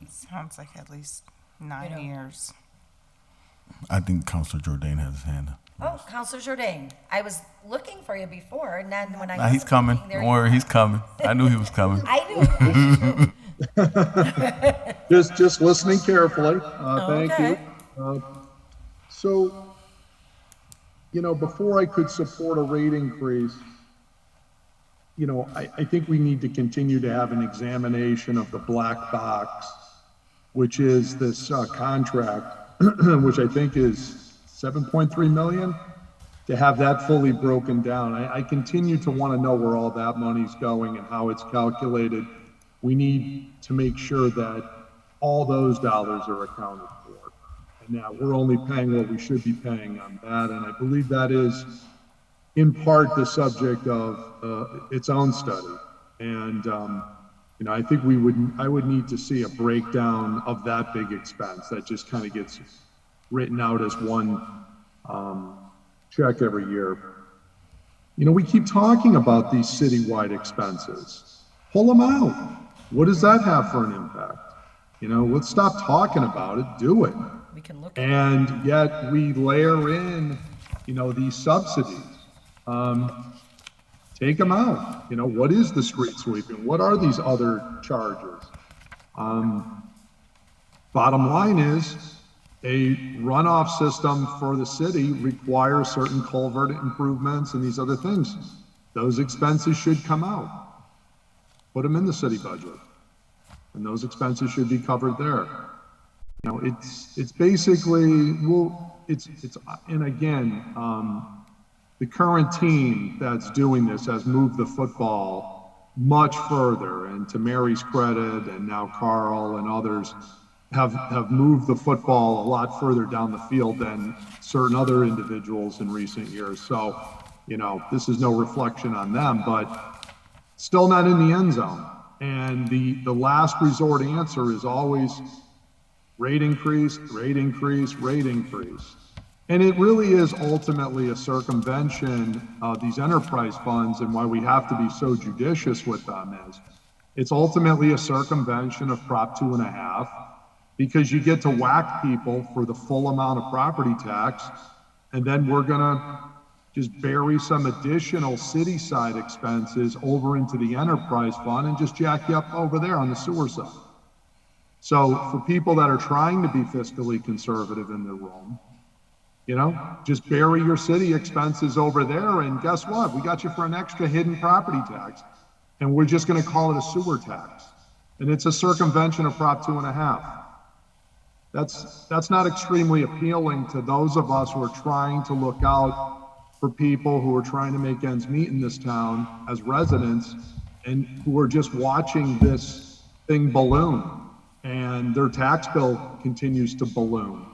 Sounds like at least 9 years. I think Councilor Jordan has his hand up. Oh, Counselor Jourdain, I was looking for you before, and then when I Nah, he's wasn't coming. looking, there Don't you worry, are. he's coming. I knew he was coming. I knew. Just listening carefully. Thank you. Okay. So, before I could support a rate increase, I think we need to continue to have an examination of the black box, which is this contract, which I think is 7.3 million, to have that fully broken down. I continue to want to know where all that money's going and how it's calculated. We need to make sure that all those dollars are accounted for, and that we're only paying what we should be paying on that. And I believe that is in part the subject of its own study. And I think I would need to see a breakdown of that big expense that just kind of gets written out as one check every year. We keep talking about these citywide expenses. Pull them out. What does that have for an impact? Let's stop talking about it, do it. We can look And yet we layer in, these subsidies. Take them out. What is the street sweeping? What are these other charges? Bottom line is, a runoff system for the city requires certain culvert improvements and these other things. Those expenses should come out. Put them in the city budget. And those expenses should be covered there. It's basically, and again, the current team that's doing this has moved the football much further, and to Mary's credit, and now Carl and others have moved the football a lot further down the field than certain other individuals in recent years. So, this is no reflection on them, but still not in the end zone. And the last resort answer is always rate increase, rate increase, rate increase. And it really is ultimately a circumvention of these enterprise funds, and why we have to be so judicious with them is it's ultimately a circumvention of Prop 2.5, because you get to whack people for the full amount of property tax, and then we're gonna just bury some additional city side expenses over into the enterprise fund and just jack you up over there on the sewer side. So for people that are trying to be fiscally conservative in their room, just bury your city expenses over there, and guess what? We got you for an extra hidden property tax, and we're just gonna call it a sewer tax. And it's a circumvention of Prop 2.5. That's not extremely appealing to those of us who are trying to look out for people who are trying to make ends meet in this town as residents, and who are just watching this thing balloon, and their tax bill continues to balloon.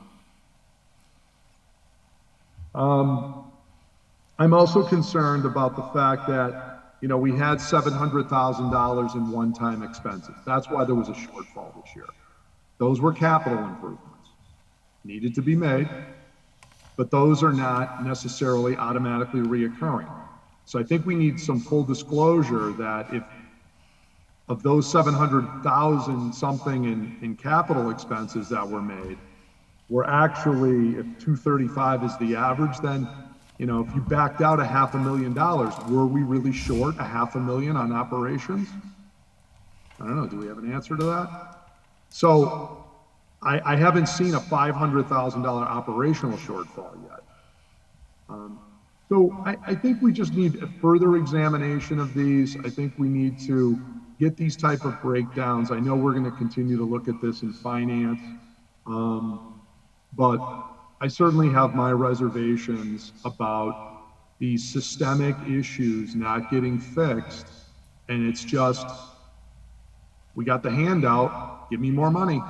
I'm also concerned about the fact that, we had $700,000 in one-time expenses. That's why there was a shortfall this year. Those were capital improvements, needed to be made, but those are not necessarily automatically reoccurring. So I think we need some full disclosure that if of those 700,000 something in capital expenses that were made, we're actually, if 235 is the average, then, if you backed out $500,000, were we really short $500,000 on operations? I don't know. Do we have an answer to that? So I haven't seen a $500,000 operational shortfall yet. So I think we just need a further examination of these. I think we need to get these type of breakdowns. I know we're going to continue to look at this in finance, but I certainly have my reservations about these systemic issues not getting fixed, and it's just We got the handout, give me more money.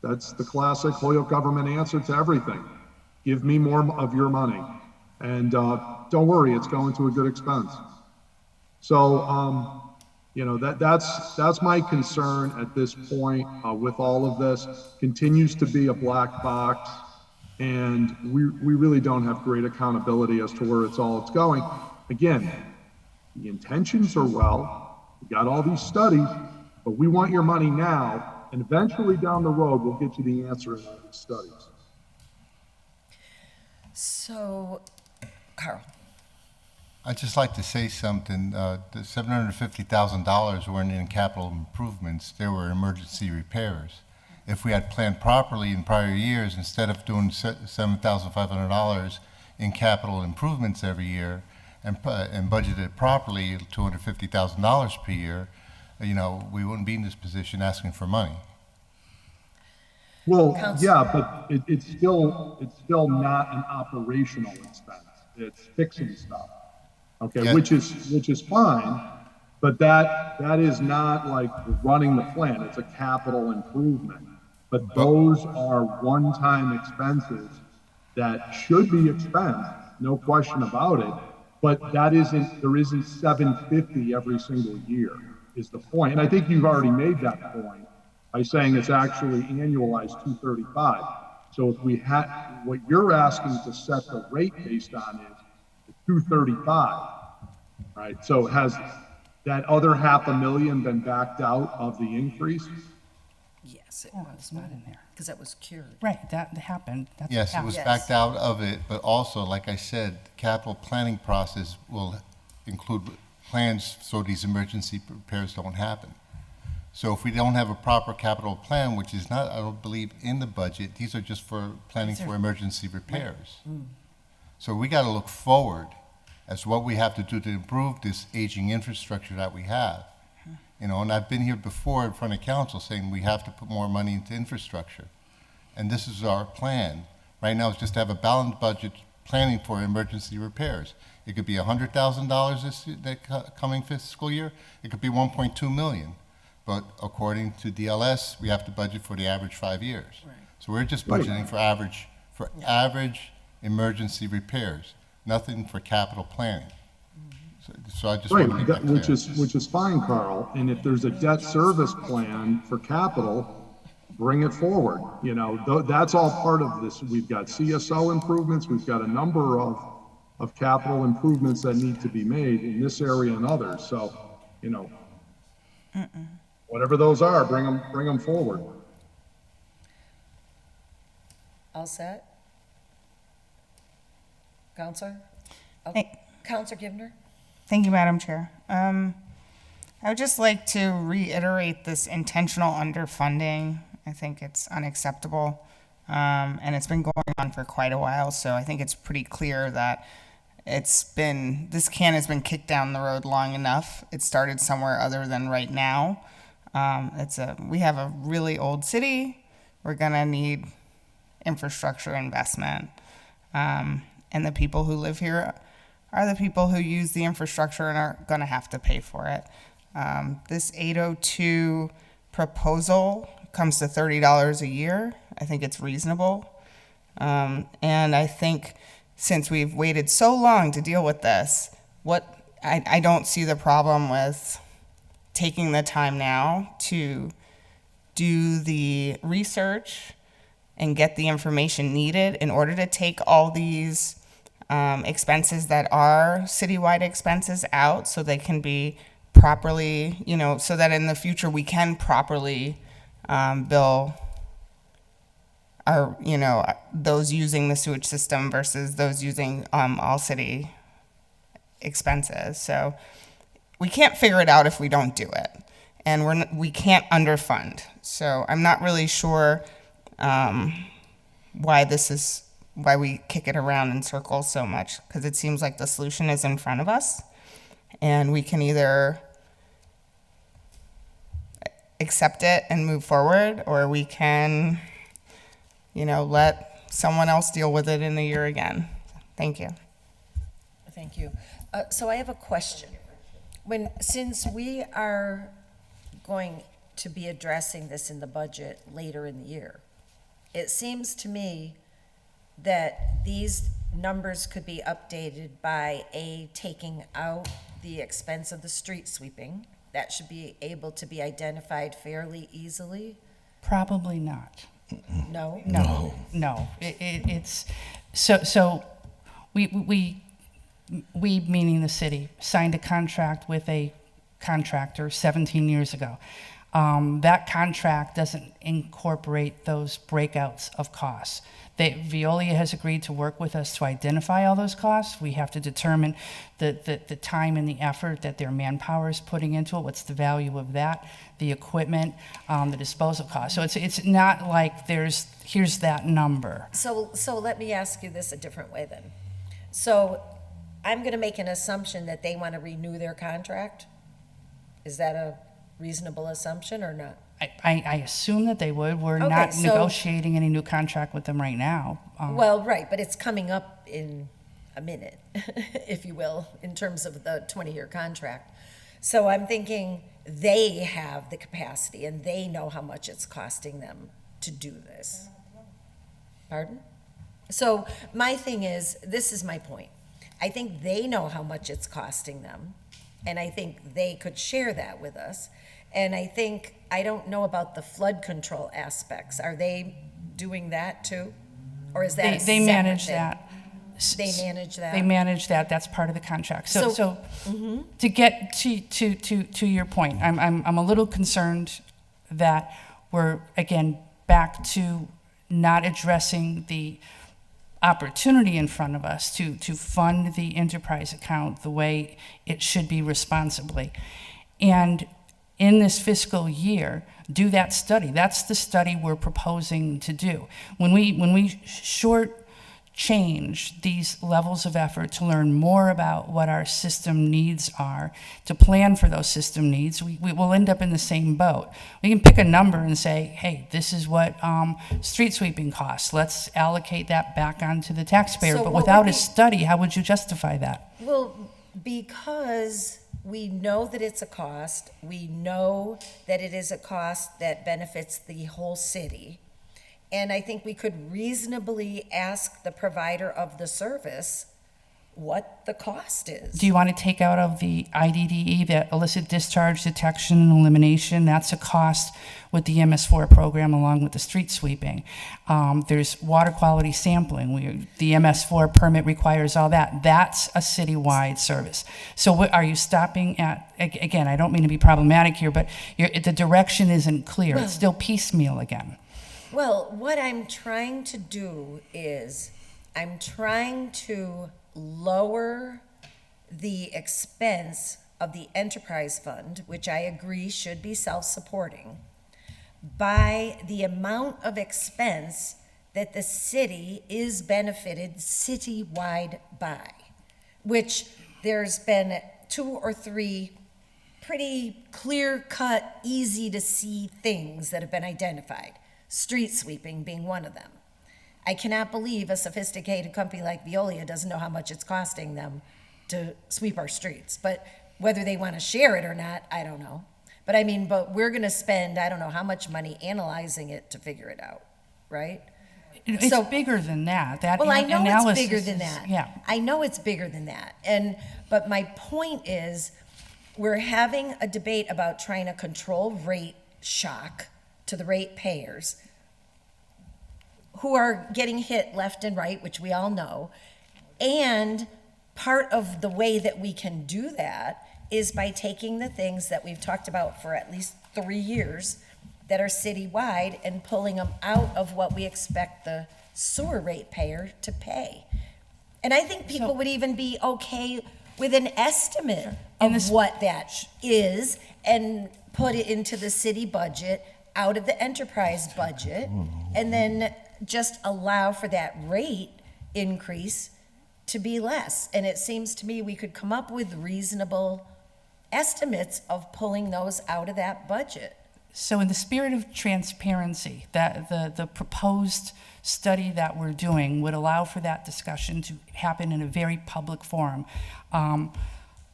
That's the classic Holyoke government answer to everything. Give me more of your money. And don't worry, it's going to a good expense. So, you know, that's my concern at this point with all of this. Continues to be a black box, and we really don't have great accountability as to where it's going. Again, the intentions are well, we got all these studies, but we want your money now, and eventually down the road, we'll get you the answer in all these studies. So, Carl. I'd just like to say something. The $750,000 weren't in capital improvements, they were emergency repairs. If we had planned properly in prior years, instead of doing $7,500 in capital improvements every year and budgeted properly, $250,000 per year, you know, we wouldn't be in this position asking for money. Well, yeah, but it's still not an operational expense. It's fixing stuff. Okay, Yeah. which is fine, but that is not like running the plant. It's a capital improvement. But those are one-time expenses that should be expensed, no question about it. But there isn't 750 every single year is the point. And I think you've already made that point by saying it's actually annualized 235. So if we had, what you're asking to set the rate based on is 235, right? So has that other $500,000 been backed out of the increase? Yes, it Oh, was. it's not in there. Because that was cured. Right, that happened. That's Yes, what it was happened. backed out of it, but also, like I said, the capital planning process will include plans so these emergency repairs don't happen. So if we don't have a proper capital plan, which is not, I don't believe, in the budget, these are just for planning for emergency repairs. So we got to look forward as what we have to do to improve this aging infrastructure that we have. You know, and I've been here before in front of council saying we have to put more money into infrastructure. And this is our plan. Right now, it's just to have a balanced budget planning for emergency repairs. It could be $100,000 this coming fiscal year. It could be 1.2 million. But according to DLS, we have to budget for the average 5 years. Right. So we're just budgeting for average emergency repairs, nothing for capital planning. So I just want to make that clear. Which is fine, Carl. And if there's a debt service plan for capital, bring it forward. You know, that's all part of this. We've got CSO improvements. We've got a number of capital improvements that need to be made in this area and others. So, you know, whatever those are, bring them forward. All set? Counselor? Counselor Givner? Thank you, Madam Chair. I would just like to reiterate this intentional underfunding. I think it's unacceptable, and it's been going on for quite a while, so I think it's pretty clear that this can has been kicked down the road long enough. It started somewhere other than right now. We have a really old city. We're gonna need infrastructure investment, and the people who live here are the people who use the infrastructure and are going to have to pay for it. This 802 proposal comes to $30 a year. I think it's reasonable. And I think since we've waited so long to deal with this, I don't see the problem with taking the time now to do the research and get the information needed in order to take all these expenses that are citywide expenses out so they can be properly, you know, so that in the future we can properly bill our, you know, those using the sewage system versus those using all city expenses. So we can't figure it out if we don't do it. And we can't underfund. So I'm not really sure why we kick it around in circles so much, because it seems like the solution is in front of us, and we can either accept it and move forward, or we can, you know, let someone else deal with it in a year again. Thank you. Thank you. So I have a question. Since we are going to be addressing this in the budget later in the year. It seems to me that these numbers could be updated by taking out the expense of the street sweeping. That should be able to be identified fairly easily. Probably not. No? No. It's, so we, meaning the city, signed a contract with a contractor 17 years ago. That contract doesn't incorporate those breakouts of costs. Veolia has agreed to work with us to identify all those costs. We have to determine the time and the effort that their manpower is putting into it, what's the value of that, the equipment, the disposal costs. So it's not like here's that number. So let me ask you this a different way then. So I'm going to make an assumption that they want to renew their contract. Is that a reasonable assumption or not? I assume that they would. We're not negotiating any new contract with them right now. Well, right, but it's coming up in a minute, if you will, in terms of the 20-year contract. So I'm thinking they have the capacity and they know how much it's costing them to do this. Pardon? So my thing is, this is my point. I think they know how much it's costing them, and I think they could share that with us. And I think, I don't know about the flood control aspects. Are they doing that too? Or is that they manage that? They manage that? They manage that. That's part of the contract. So Mhm. to get to your point, I'm a little concerned that we're, again, back to not addressing the opportunity in front of us to fund the enterprise account the way it should be responsibly. And in this fiscal year, do that study. That's the study we're proposing to do. When we short-change these levels of effort to learn more about what our system needs are, to plan for those system needs, we will end up in the same boat. We can pick a number and say, hey, this is what street sweeping costs. Let's allocate that back onto the taxpayer. So but what without would a study, how would you justify that? Well, because we know that it's a cost, we know that it is a cost that benefits the whole city, and I think we could reasonably ask the provider of the service what the cost is. Do you want to take out of the IDDE, that illicit discharge detection and elimination? That's a cost with the MS4 program along with the street sweeping. There's water quality sampling. The MS4 permit requires all that. That's a citywide service. So what are you stopping at? Again, I don't mean to be problematic here, but the direction isn't clear. It's still piecemeal again. Well, what I'm trying to do is I'm trying to lower the expense of the enterprise fund, which I agree should be self-supporting, by the amount of expense that the city is benefited citywide by, which there's been 2 or 3 pretty clear-cut, easy-to-see things that have been identified, street sweeping being one of them. I cannot believe a sophisticated company like Veolia doesn't know how much it's costing them to sweep our streets. But whether they want to share it or not, I don't know. But I mean, but we're going to spend, I don't know how much money analyzing it to figure it out, right? It's bigger than that. Well, I know analysis it's bigger than is- that. Yeah. I know it's bigger than that. But my point is, we're having a debate about trying to control rate shock to the rate payers, who are getting hit left and right, which we all know. And part of the way that we can do that is by taking the things that we've talked about for at least 3 years that are citywide and pulling them out of what we expect the sewer rate payer to pay. And I think people would even be okay with an estimate of what that is and put it into the city budget out of the enterprise budget, and then just allow for that rate increase to be less. And it seems to me we could come up with reasonable estimates of pulling those out of that budget. So in the spirit of transparency, that the proposed study that we're doing would allow for that discussion to happen in a very public forum.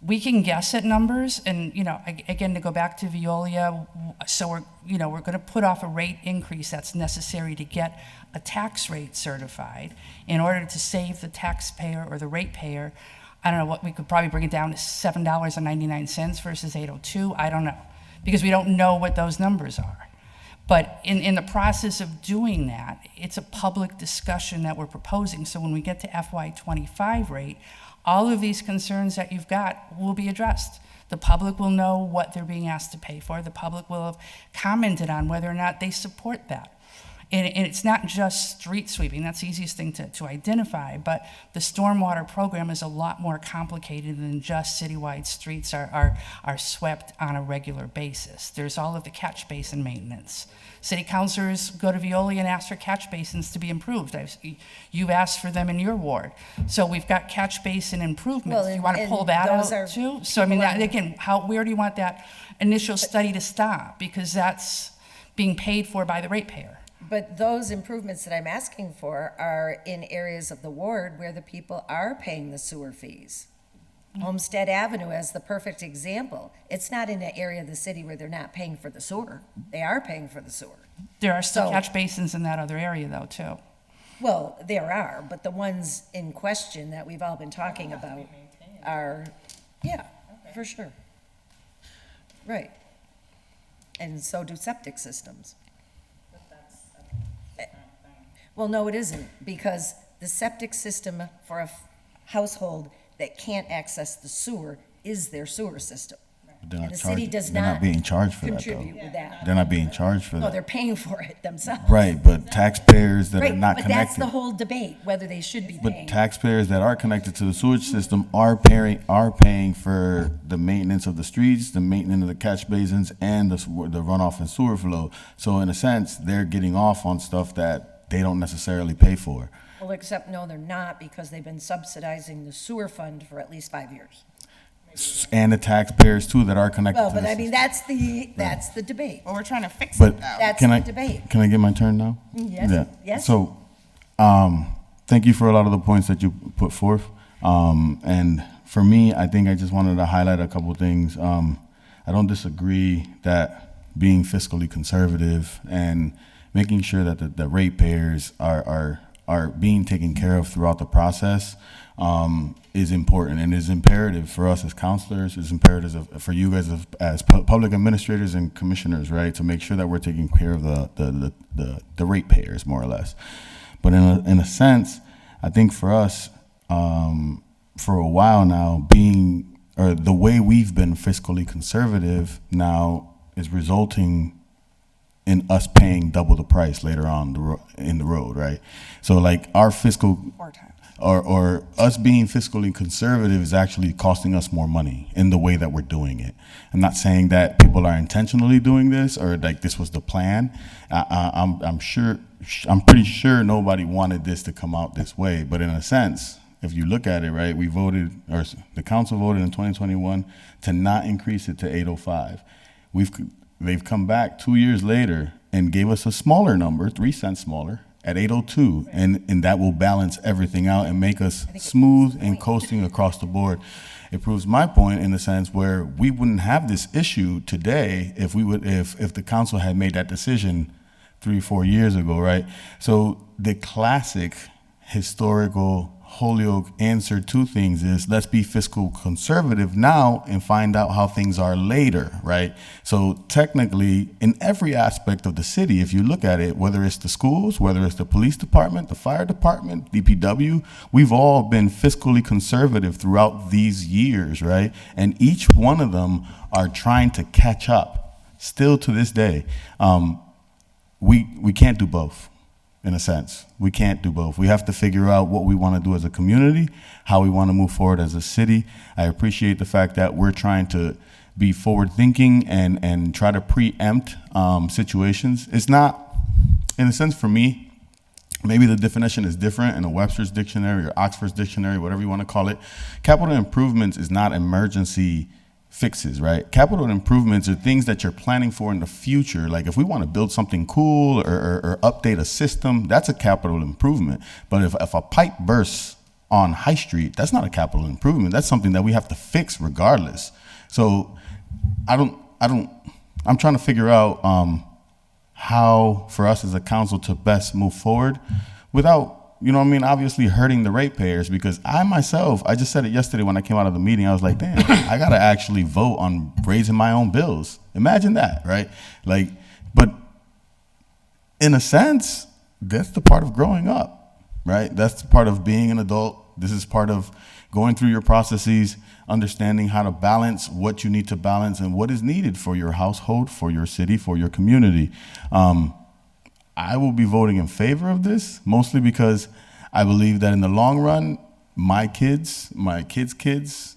We can guess at numbers, and, you know, again, to go back to Veolia, so we're going to put off a rate increase that's necessary to get a tax rate certified in order to save the taxpayer or the ratepayer. I don't know what, we could probably bring it down to $7.99 versus $8.02. I don't know, because we don't know what those numbers are. But in the process of doing that, it's a public discussion that we're proposing. So when we get to FY25 rate, all of these concerns that you've got will be addressed. The public will know what they're being asked to pay for. The public will have commented on whether or not they support that. And it's not just street sweeping, that's the easiest thing to identify, but the stormwater program is a lot more complicated than just citywide streets are swept on a regular basis. There's all of the catch basin maintenance. City councilors go to Veolia and ask for catch basins to be improved. You've asked for them in your ward. So we've got catch basin improvements. Well, You want to and pull that those out are too? So I mean, people that, again, where do you want that initial study to stop? Because that's being paid for by the ratepayer. But those improvements that I'm asking for are in areas of the ward where the people are paying the sewer fees. Homestead Avenue as the perfect example. It's not in an area of the city where they're not paying for the sewer. They are paying for the sewer. There are still So- catch basins in that other area though, too. Well, there are, but the ones in question that we've all been talking about are, yeah, for sure. Right. And so do septic systems. Well, no, it isn't, because the septic system for a household that can't access the sewer is their sewer system. They're And not the city charged- does they're not not being charged for that, though. contribute with that. They're not being charged for No, that. they're paying for it themselves. Right, but taxpayers that are Right, not but that's connected. the whole debate, whether they should be But paying. taxpayers that are connected to the sewage system are paying for the maintenance of the streets, the maintenance of the catch basins, and the runoff and sewer flow. So in a sense, they're getting off on stuff that they don't necessarily pay for. Well, except, no, they're not, because they've been subsidizing the sewer fund for at least 5 years. And the taxpayers too that are connected Well, to the but I system. mean, that's the debate. Well, we're trying to fix But it though. That's can the I debate. Can I get my turn now? Yes, Yeah. yes. So, thank you for a lot of the points that you put forth. And for me, I think I just wanted to highlight a couple things. I don't disagree that being fiscally conservative and making sure that the ratepayers are being taken care of throughout the process is important and is imperative for us as counselors, is imperative for you guys as public administrators and commissioners, right, to make sure that we're taking care of the ratepayers, more or less. But in a sense, I think for us, for a while now, the way we've been fiscally conservative now is resulting in us paying double the price later on in the road, right? So like our fiscal, or us being fiscally conservative is actually costing us more money in the way that we're doing it. I'm not saying that people are intentionally doing this or like this was the plan. I'm pretty sure nobody wanted this to come out this way, but in a sense, if you look at it, right, the council voted in 2021 to not increase it to 805. They've come back 2 years later and gave us a smaller number, 3 cents smaller, at 802, and that will balance everything out and make us smooth and coasting across the board. It proves my point in the sense where we wouldn't have this issue today if the council had made that decision 3 or 4 years ago, right? So the classic historical Holyoke answer to things is let's be fiscal conservative now and find out how things are later, right? So technically, in every aspect of the city, if you look at it, whether it's the schools, whether it's the police department, the fire department, DPW, we've all been fiscally conservative throughout these years, right? And each one of them are trying to catch up still to this day. We can't do both. In a sense, we can't do both. We have to figure out what we want to do as a community, how we want to move forward as a city. I appreciate the fact that we're trying to be forward thinking and try to preempt situations. It's not, in a sense for me, maybe the definition is different in a Webster's dictionary or Oxford's dictionary, whatever you want to call it. Capital improvements is not emergency fixes, right? Capital improvements are things that you're planning for in the future. Like if we want to build something cool or update a system, that's a capital improvement. But if a pipe bursts on High Street, that's not a capital improvement. That's something that we have to fix regardless. So I'm trying to figure out how for us as a council to best move forward without, you know what I mean, obviously hurting the ratepayers, because I myself, I just said it yesterday when I came out of the meeting, I was like, damn, I got to actually vote on raising my own bills. Imagine that, right? Like, but in a sense, that's the part of growing up, right? That's the part of being an adult. This is part of going through your processes, understanding how to balance what you need to balance and what is needed for your household, for your city, for your community. I will be voting in favor of this, mostly because I believe that in the long run, my kids,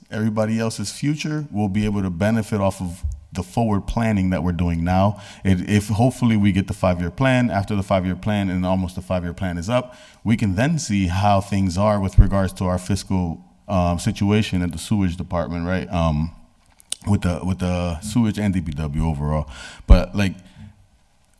everybody else's future will be able to benefit off of the forward planning that we're doing now. If hopefully we get the 5-year plan, after the 5-year plan and almost the 5-year plan is up, we can then see how things are with regards to our fiscal situation at the sewage department, right? With the sewage and DPW overall. But like,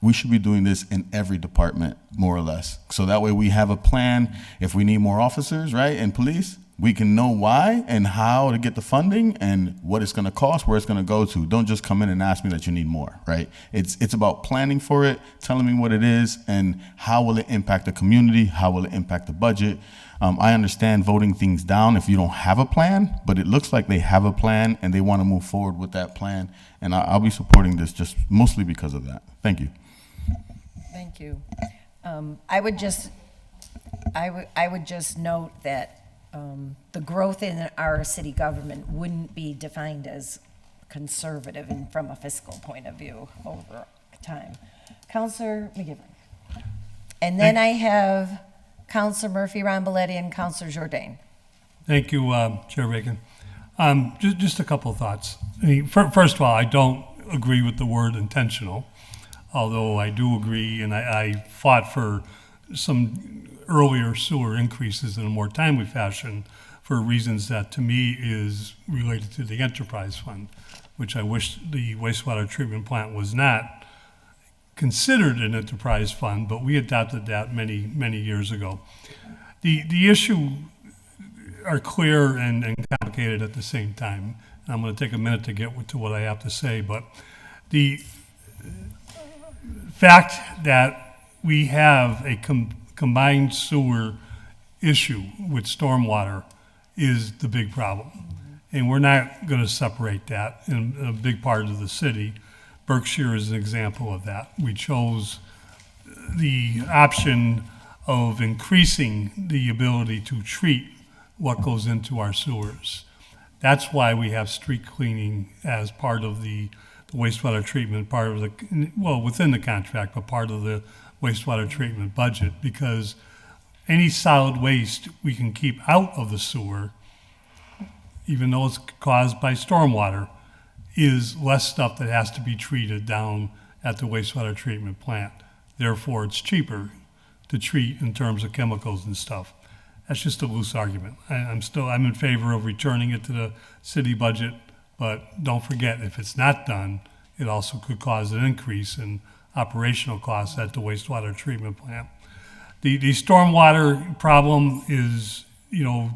we should be doing this in every department, more or less. So that way we have a plan. If we need more officers, right, and police, we can know why and how to get the funding and what it's gonna cost, where it's gonna go to. Don't just come in and ask me that you need more, right? It's about planning for it, telling me what it is, and how will it impact the community, how will it impact the budget. I understand voting things down if you don't have a plan, but it looks like they have a plan and they wanna move forward with that plan. And I'll be supporting this just mostly because of that. Thank you. Thank you. I would just note that the growth in our city government wouldn't be defined as conservative and from a fiscal point of view over time. Councilor McGivern. And then I have Councilor Murphy Ramboletti and Councilor Jourdain. Thank you, Chair Reagan. Just a couple of thoughts. I mean, first of all, I don't agree with the word intentional, although I do agree, and I fought for some earlier sewer increases in a more timely fashion for reasons that to me is related to the enterprise fund, which I wish the wastewater treatment plant was not considered an enterprise fund, but we adopted that many, many years ago. The issue are clear and complicated at the same time. And I'm going to take a minute to get to what I have to say, but the fact that we have a combined sewer issue with stormwater is the big problem. And we're not going to separate that in a big part of the city. Berkshire is an example of that. We chose the option of increasing the ability to treat what goes into our sewers. That's why we have street cleaning as part of the wastewater treatment, part of the, well, within the contract, but part of the wastewater treatment budget, because any solid waste we can keep out of the sewer, even though it's caused by stormwater, is less stuff that has to be treated down at the wastewater treatment plant. Therefore, it's cheaper to treat in terms of chemicals and stuff. That's just a loose argument. I'm in favor of returning it to the city budget, but don't forget, if it's not done, it also could cause an increase in operational costs at the wastewater treatment plant. The stormwater problem is,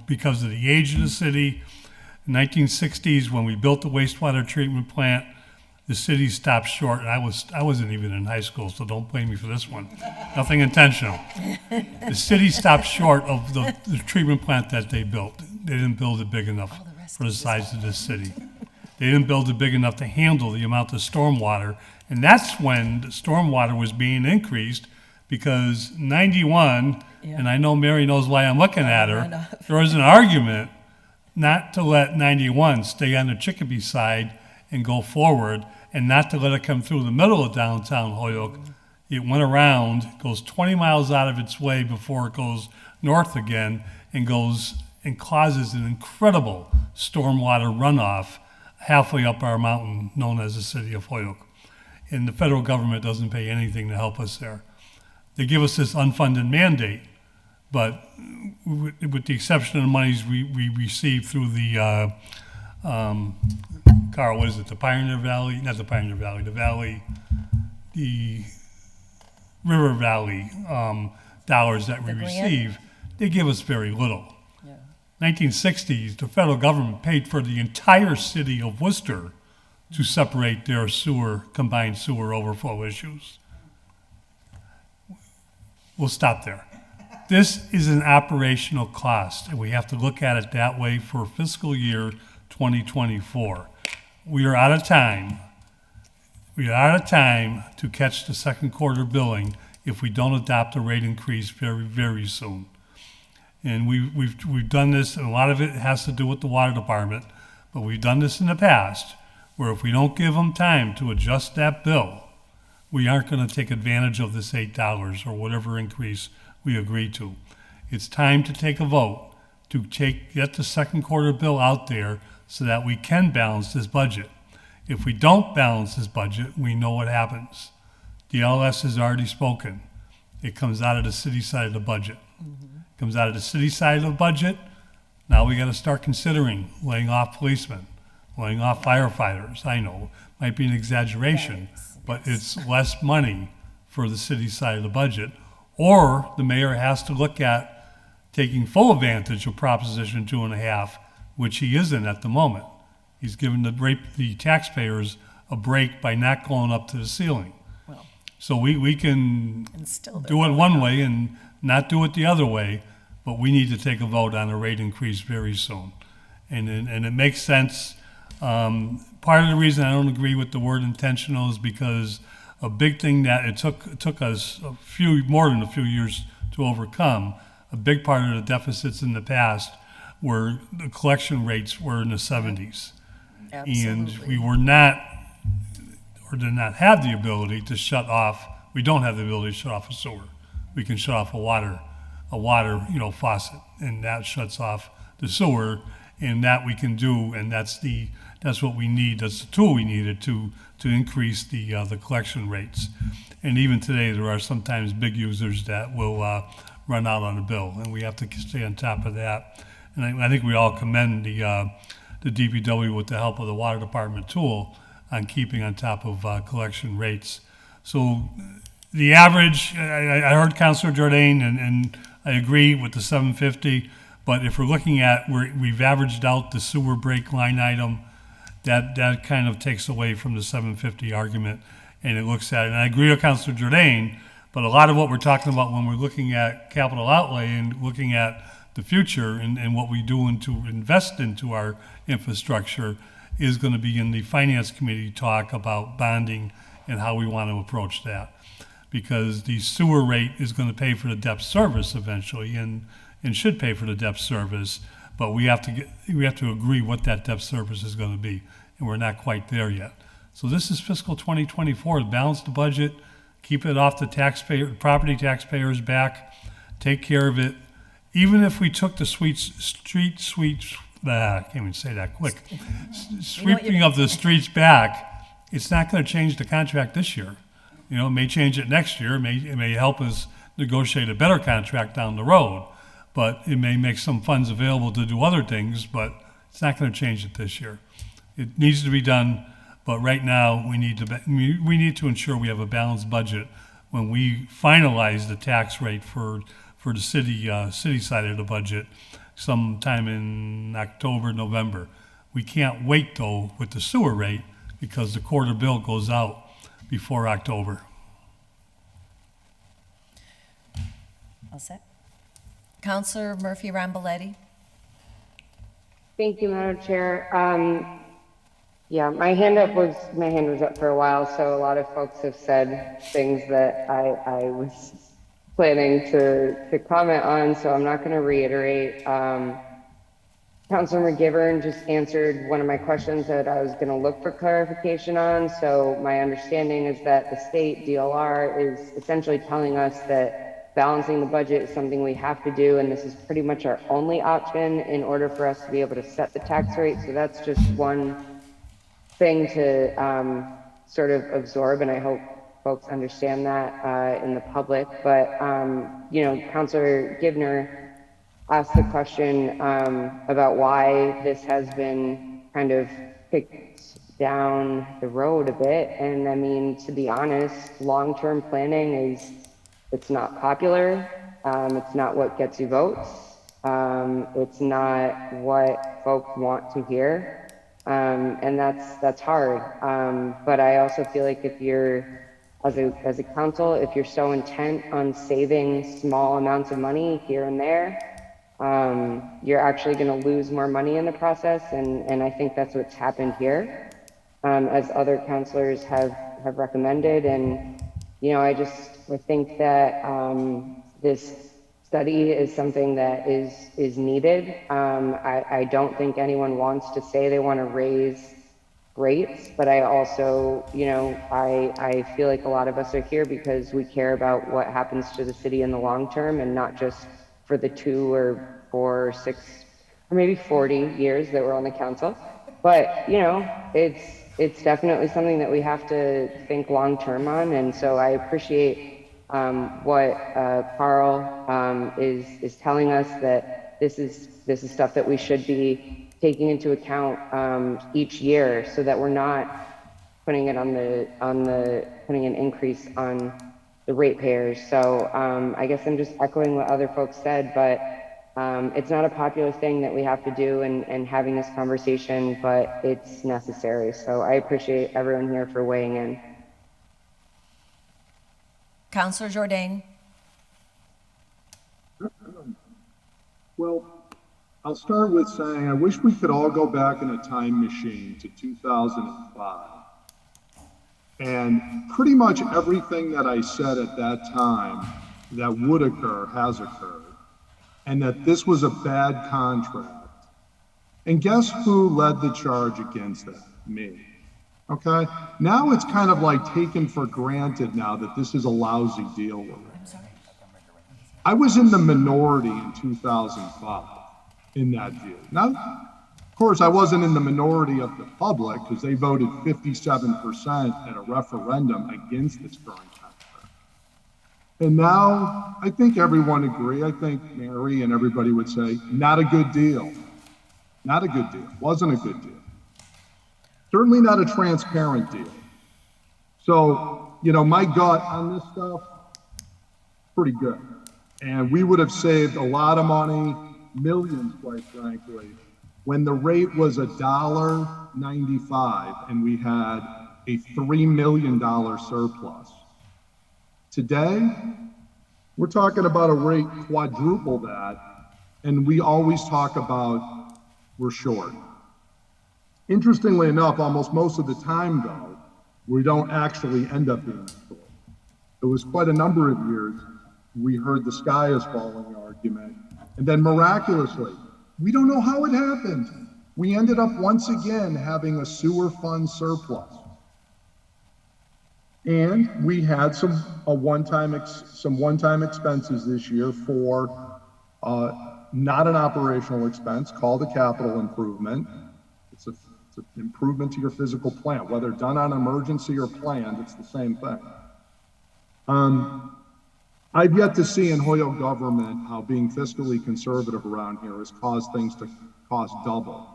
because of the age of the city. In the 1960s, when we built the wastewater treatment plant, the city stopped short, and I wasn't even in high school, so don't blame me for this one. Nothing intentional. The city stopped short of the treatment plant that they built. They didn't build it big enough for the size of this city. They didn't build it big enough to handle the amount of stormwater, and that's when the stormwater was being increased, because 91, and I know Mary knows why I'm looking at her, there was an argument not to let 91 stay on the Chicopee side and go forward, and not to let it come through the middle of downtown Holyoke. It went around, goes 20 miles out of its way before it goes north again, and goes and causes an incredible stormwater runoff halfway up our mountain known as the city of Holyoke. And the federal government doesn't pay anything to help us there. They give us this unfunded mandate, but with the exception of the monies we receive through the, Carl, what is it, the Pioneer Valley, not the Pioneer Valley, the River Valley dollars that we receive, they give us very little. 1960s, the federal government paid for the entire city of Worcester to separate their combined sewer overflow issues. We'll stop there. This is an operational cost, and we have to look at it that way for fiscal year 2024. We are out of time. We are out of time to catch the second quarter billing if we don't adopt a rate increase very, very soon. And we've done this, and a lot of it has to do with the water department, but we've done this in the past, where if we don't give them time to adjust that bill, we aren't going to take advantage of this $8 or whatever increase we agree to. It's time to take a vote to get the second quarter bill out there so that we can balance this budget. If we don't balance this budget, we know what happens. The LS has already spoken. It comes out of the city side of the budget. Comes out of the city side of the budget. Now we got to start considering laying off policemen, laying off firefighters. I know, might be an exaggeration, but it's less money for the city side of the budget. Or the mayor has to look at taking full advantage of Proposition 2.5, which he isn't at the moment. He's given the taxpayers a break by not going up to the ceiling. So we can do it one way and not do it the other way, but we need to take a vote on a rate increase very soon. And it makes sense. Part of the reason I don't agree with the word intentional is because a big thing that it took us more than a few years to overcome, a big part of the deficits in the past were the collection rates were in the 70s. Absolutely. And we were not, or did not have the ability to shut off, we don't have the ability to shut off a sewer. We can shut off a water faucet, and that shuts off the sewer, and that we can do, and that's what we need, that's the tool we needed to increase the collection rates. And even today, there are sometimes big users that will run out on a bill, and we have to stay on top of that. And I think we all commend the DPW with the help of the water department tool on keeping on top of collection rates. So the average, I heard Councilor Jordan, and I agree with the 750, but if we're looking at, we've averaged out the sewer break line item, that kind of takes away from the 750 argument, and it looks at it. And I agree with Councilor Jordan, but a lot of what we're talking about when we're looking at capital outlay and looking at the future and what we do to invest into our infrastructure is going to be in the Finance Committee talk about bonding and how we want to approach that. Because the sewer rate is going to pay for the debt service eventually and should pay for the debt service, but we have to agree what that debt service is going to be, and we're not quite there yet. So this is fiscal 2024 to balance the budget, keep it off the property taxpayers' back, take care of it. Even if we took the I can't even say that quick, sweeping of the streets back, it's not going to change the contract this year. It may change it next year. It may help us negotiate a better contract down the road, but it may make some funds available to do other things, but it's not going to change it this year. It needs to be done, but right now we need to ensure we have a balanced budget when we finalize the tax rate for the city side of the budget sometime in October, November. We can't wait though with the sewer rate because the quarter bill goes out before October. All set. Councilor Murphy Ramboletti. Thank you, Madam Chair. Yeah, my hand was up for a while, so a lot of folks have said things that I was planning to comment on, so I'm not going to reiterate. Councilor McGivern just answered one of my questions that I was going to look for clarification on. So my understanding is that the state DLR is essentially telling us that balancing the budget is something we have to do, and this is pretty much our only option in order for us to be able to set the tax rate. So that's just one thing to sort of absorb, and I hope folks understand that in the public. But Councilor Givner asked the question about why this has been kind of kicked down the road a bit. And I mean, to be honest, long-term planning it's not popular. It's not what gets you votes. It's not what folks want to hear. And that's hard. But I also feel like if you're, as a council, if you're so intent on saving small amounts of money here and there, you're actually going to lose more money in the process. And I think that's what's happened here, as other councilors have recommended. And, I think that this study is something that is needed. I don't think anyone wants to say they want to raise rates, but I also, I feel like a lot of us are here because we care about what happens to the city in the long term and not just for the 2 or 4 or 6 or maybe 40 years that we're on the council. But, it's definitely something that we have to think long term on. And so I appreciate what Carl is telling us, that this is stuff that we should be taking into account each year, so that we're not putting it putting an increase on the ratepayers. So I guess I'm just echoing what other folks said, but it's not a popular thing that we have to do and having this conversation, but it's necessary. So I appreciate everyone here for weighing in. Councillor Jourdain. Well, I'll start with saying I wish we could all go back in a time machine to 2005. And pretty much everything that I said at that time that would occur has occurred. And that this was a bad contract. And guess who led the charge against that? Me. Okay? Now it's kind of like taken for granted now that this is a lousy deal with it. I was in the minority in 2005 in that deal. Now, of course, I wasn't in the minority of the public because they voted 57% at a referendum against this current contract. And now I think everyone agree. I think Mary and everybody would say, not a good deal. Not a good deal. Wasn't a good deal. Certainly not a transparent deal. So, my gut on this stuff, pretty good. And we would have saved a lot of money, millions, quite frankly, when the rate was $1.95 and we had a $3 million surplus. Today, we're talking about a rate quadruple that, and we always talk about we're short. Interestingly enough, almost most of the time, though, we don't actually end up being short. It was quite a number of years we heard the sky is falling argument, and then miraculously, we don't know how it happened. We ended up once again having a sewer fund surplus. And we had some one-time expenses this year for not an operational expense called a capital improvement. It's an improvement to your physical plant, whether done on emergency or planned, it's the same thing. I've yet to see in Hoyle government how being fiscally conservative around here has caused things to cost double.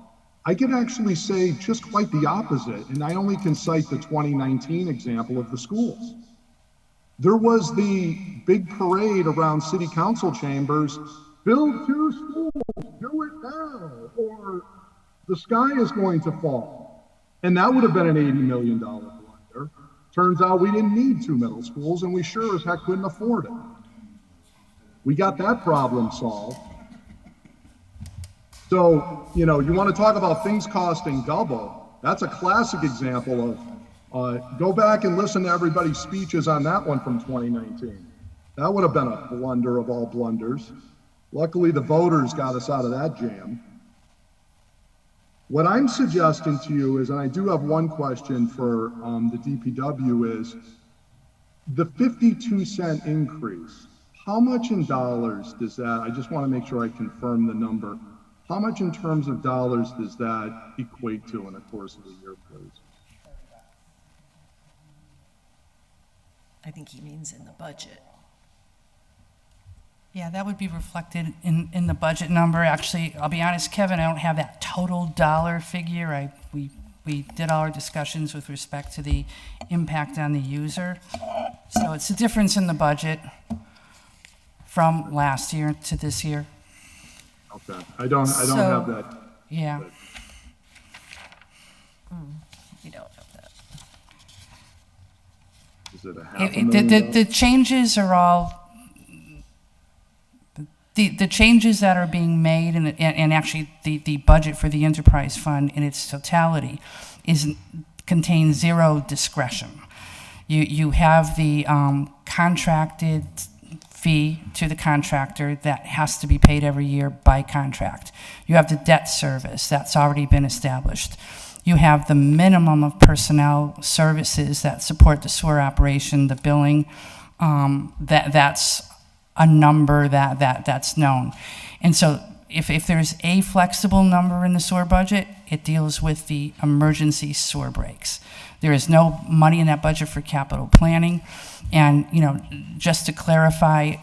I can actually say just quite the opposite, and I only can cite the 2019 example of the schools. There was the big parade around city council chambers, build 2 schools, do it now, or the sky is going to fall. And that would have been an $80 million blunder. Turns out we didn't need 2 middle schools, and we sure as heck couldn't afford it. We got that problem solved. So, you want to talk about things costing double. That's a classic example of, go back and listen to everybody's speeches on that one from 2019. That would have been a blunder of all blunders. Luckily, the voters got us out of that jam. What I'm suggesting to you is, and I do have one question for the DPW, is the 52-cent increase. How much in dollars does that, I just want to make sure I confirm the number. How much in terms of dollars does that equate to in the course of the year, please? I think he means in the budget. Yeah, that would be reflected in the budget number. Actually, I'll be honest, Kevin, I don't have that total dollar figure. We did all our discussions with respect to the impact on the user. So it's a difference in the budget from last year to this year. Okay, I don't have So- that. Yeah. We don't have that. Is it a half It- a it- million the dollars? changes are all, the changes that are being made and actually the budget for the enterprise fund in its totality contains zero discretion. You have the contracted fee to the contractor that has to be paid every year by contract. You have the debt service that's already been established. You have the minimum of personnel services that support the sewer operation, the billing, that's a number that's known. And so if there's a flexible number in the sewer budget, it deals with the emergency sewer breaks. There is no money in that budget for capital planning. And, just to clarify,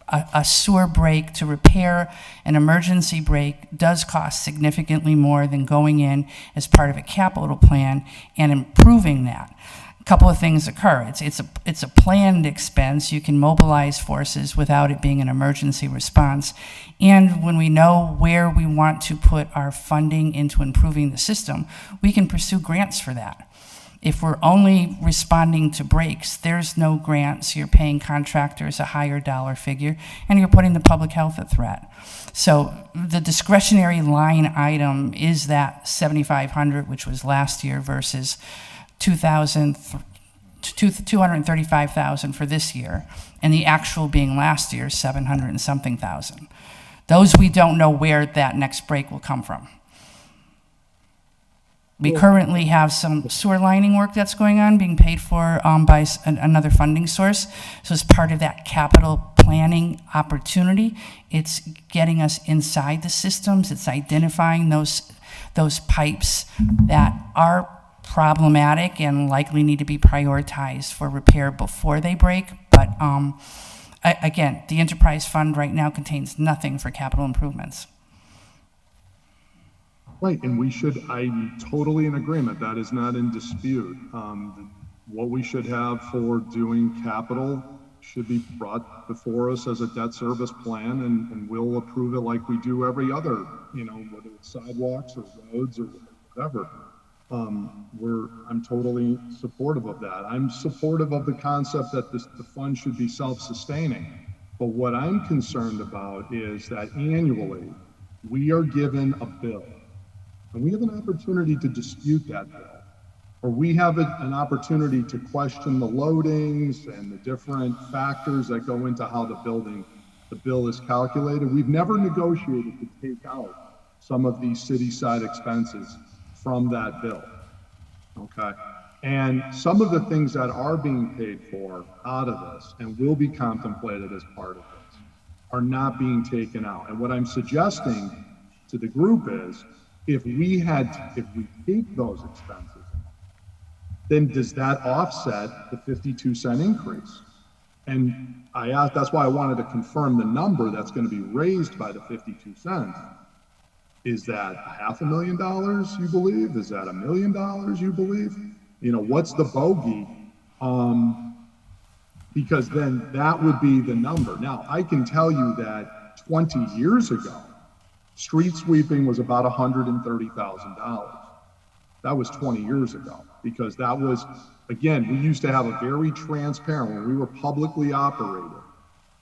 a sewer break to repair an emergency break does cost significantly more than going in as part of a capital plan and improving that. A couple of things occur. It's a planned expense. You can mobilize forces without it being an emergency response. And when we know where we want to put our funding into improving the system, we can pursue grants for that. If we're only responding to breaks, there's no grants. You're paying contractors a higher dollar figure, and you're putting the public health at threat. So the discretionary line item is that $7,500, which was last year, versus $235,000 for this year, and the actual being last year, 700 and something thousand. Those we don't know where that next break will come from. We currently have some sewer lining work that's going on, being paid for by another funding source. So as part of that capital planning opportunity, it's getting us inside the systems. It's identifying those pipes that are problematic and likely need to be prioritized for repair before they break. But again, the enterprise fund right now contains nothing for capital improvements. Right, and I'm totally in agreement, that is not in dispute. What we should have for doing capital should be brought before us as a debt service plan, and we'll approve it like we do every other, whether it's sidewalks or roads or whatever. I'm totally supportive of that. I'm supportive of the concept that the fund should be self-sustaining. But what I'm concerned about is that annually, we are given a bill. And we have an opportunity to dispute that bill, or we have an opportunity to question the loadings and the different factors that go into how the bill is calculated. We've never negotiated to take out some of these city-side expenses from that bill, okay? And some of the things that are being paid for out of this and will be contemplated as part of this are not being taken out. And what I'm suggesting to the group is, if we take those expenses, then does that offset the 52-cent increase? And that's why I wanted to confirm the number that's going to be raised by the 52 cents. Is that $500,000 you believe? Is that $1 million you believe? What's the bogey? Because then that would be the number. Now, I can tell you that 20 years ago, street sweeping was about $130,000. That was 20 years ago, because that was, again, we used to have a very transparent, when we were publicly operated,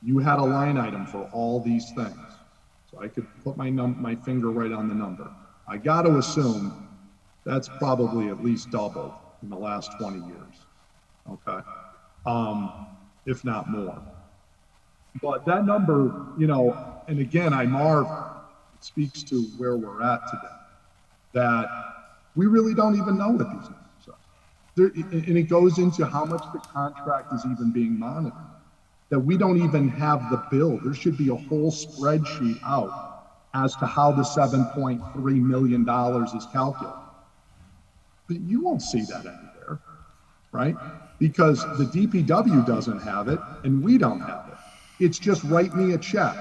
you had a line item for all these things. So I could put my finger right on the number. I got to assume that's probably at least doubled in the last 20 years, okay? If not more. But that number, and again, I marvel. It speaks to where we're at today, that we really don't even know what these numbers are. And it goes into how much the contract is even being monitored, that we don't even have the bill. There should be a whole spreadsheet out as to how the $7.3 million is calculated. But you won't see that anywhere, right? Because the DPW doesn't have it and we don't have it. It's just write me a check.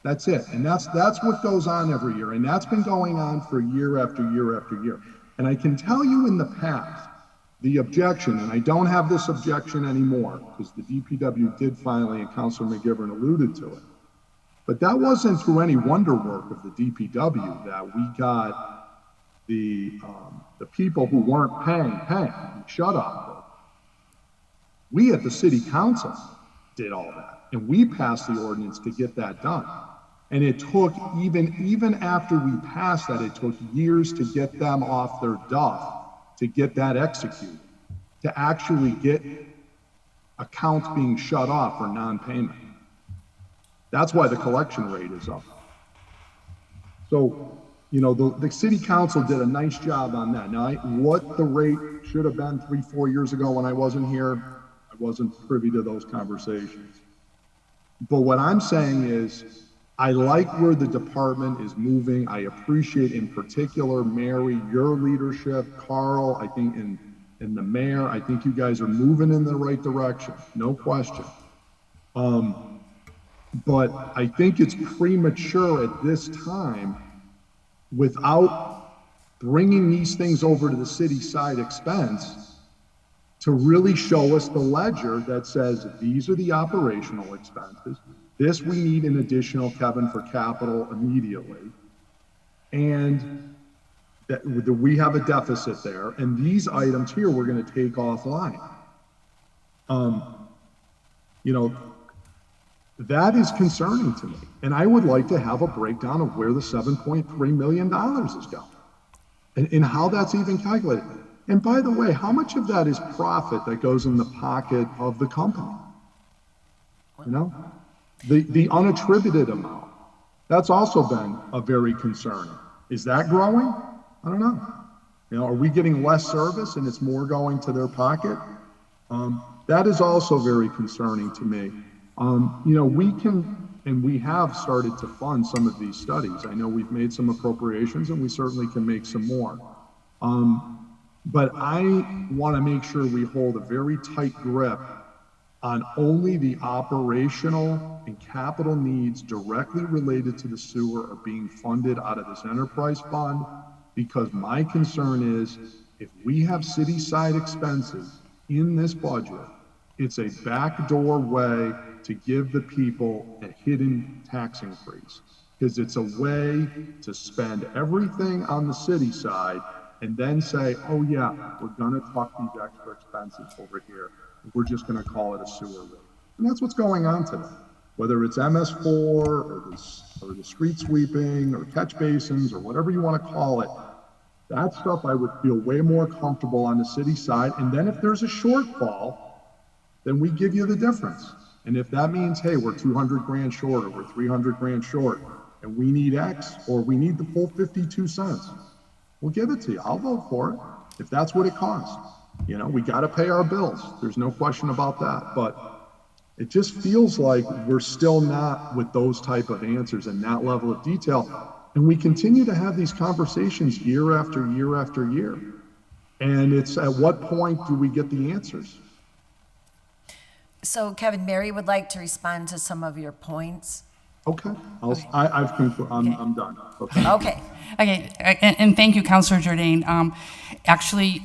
That's it. And that's what goes on every year. And that's been going on for year after year after year. And I can tell you in the past, the objection, and I don't have this objection anymore, because the DPW did finally, and Councilor McGivern alluded to it, But that wasn't through any wonder work of the DPW that we got the people who weren't paying, shut up. We at the city council did all that, and we passed the ordinance to get that done. And it took, even after we passed that, it took years to get them off their duff, to get that executed, to actually get accounts being shut off for non-payment. That's why the collection rate is up. So, you know, the city council did a nice job on that. Now, what the rate should have been 3-4 years ago when I wasn't here, I wasn't privy to those conversations. But what I'm saying is, I like where the department is moving. I appreciate in particular, Mary, your leadership, Carl, I think, and the mayor, I think you guys are moving in the right direction, no question. But I think it's premature at this time without bringing these things over to the city side expense to really show us the ledger that says these are the operational expenses. This we need an additional, Kevin, for capital immediately. And that we have a deficit there. And these items here we're going to take offline. You know, that is concerning to me. And I would like to have a breakdown of where the $7.3 million is going and how that's even calculated. And by the way, how much of that is profit that goes in the pocket of the company? You know, the unattributed amount, that's also been a very concerning. Is that growing? I don't know. You know, are we getting less service and it's more going to their pocket? That is also very concerning to me. You know, we can, and we have started to fund some of these studies. I know we've made some appropriations and we certainly can make some more. But I want to make sure we hold a very tight grip on only the operational and capital needs directly related to the sewer are being funded out of this enterprise fund, because my concern is if we have city side expenses in this budget, it's a backdoor way to give the people a hidden tax increase, because it's a way to spend everything on the city side and then say, oh yeah, we're gonna tuck these extra expenses over here. We're just gonna call it a sewer rate. And that's what's going on today. Whether it's MS4 or the street sweeping or catch basins or whatever you wanna call it, that stuff I would feel way more comfortable on the city side. And then if there's a shortfall, then we give you the difference. And if that means, hey, we're 200 grand short or we're 300 grand short and we need X or we need the full 52 cents, we'll give it to you. I'll vote for it if that's what it costs. You know, we got to pay our bills. There's no question about that. But it just feels like we're still not with those type of answers and that level of detail. And we continue to have these conversations year after year after year. And it's at what point do we get the answers? So Kevin, Mary would like to respond to some of your points. Okay, I've concluded. I'm done. Okay. Okay. Okay, and thank you, Councilor Jordan. Actually,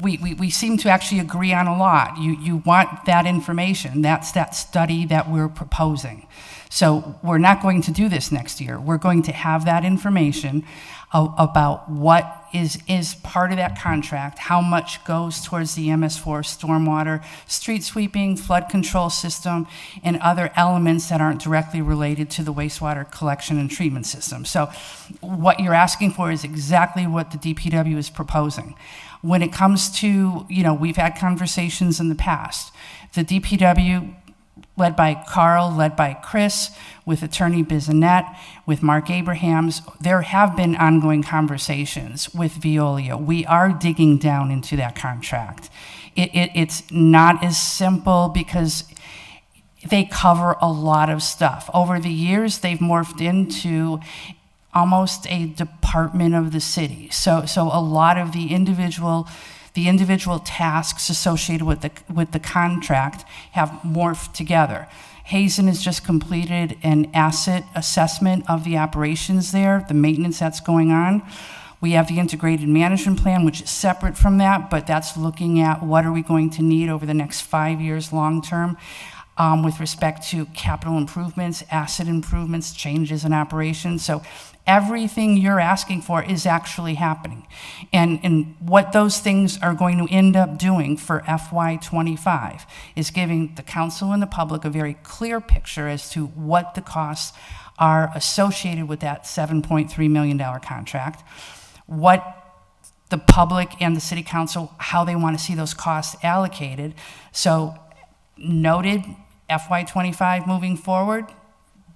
we seem to actually agree on a lot. You want that information. That's that study that we're proposing. So we're not going to do this next year. We're going to have that information about what is part of that contract, how much goes towards the MS4 stormwater, street sweeping, flood control system, and other elements that aren't directly related to the wastewater collection and treatment system. So what you're asking for is exactly what the DPW is proposing. When it comes to, you know, we've had conversations in the past. The DPW, led by Carl, led by Chris, with Attorney Bissonnette, with Mark Abrahams, there have been ongoing conversations with Veolia. We are digging down into that contract. It's not as simple because they cover a lot of stuff. Over the years, they've morphed into almost a department of the city. So a lot of the individual tasks associated with the contract have morphed together. Hazen has just completed an asset assessment of the operations there, the maintenance that's going on. We have the integrated management plan, which is separate from that, but that's looking at what are we going to need over the next 5 years long term. with respect to capital improvements, asset improvements, changes in operations. So everything you're asking for is actually happening. And what those things are going to end up doing for FY25 is giving the council and the public a very clear picture as to what the costs are associated with that $7.3 million contract, what the public and the city council, how they want to see those costs allocated. So noted FY25 moving forward,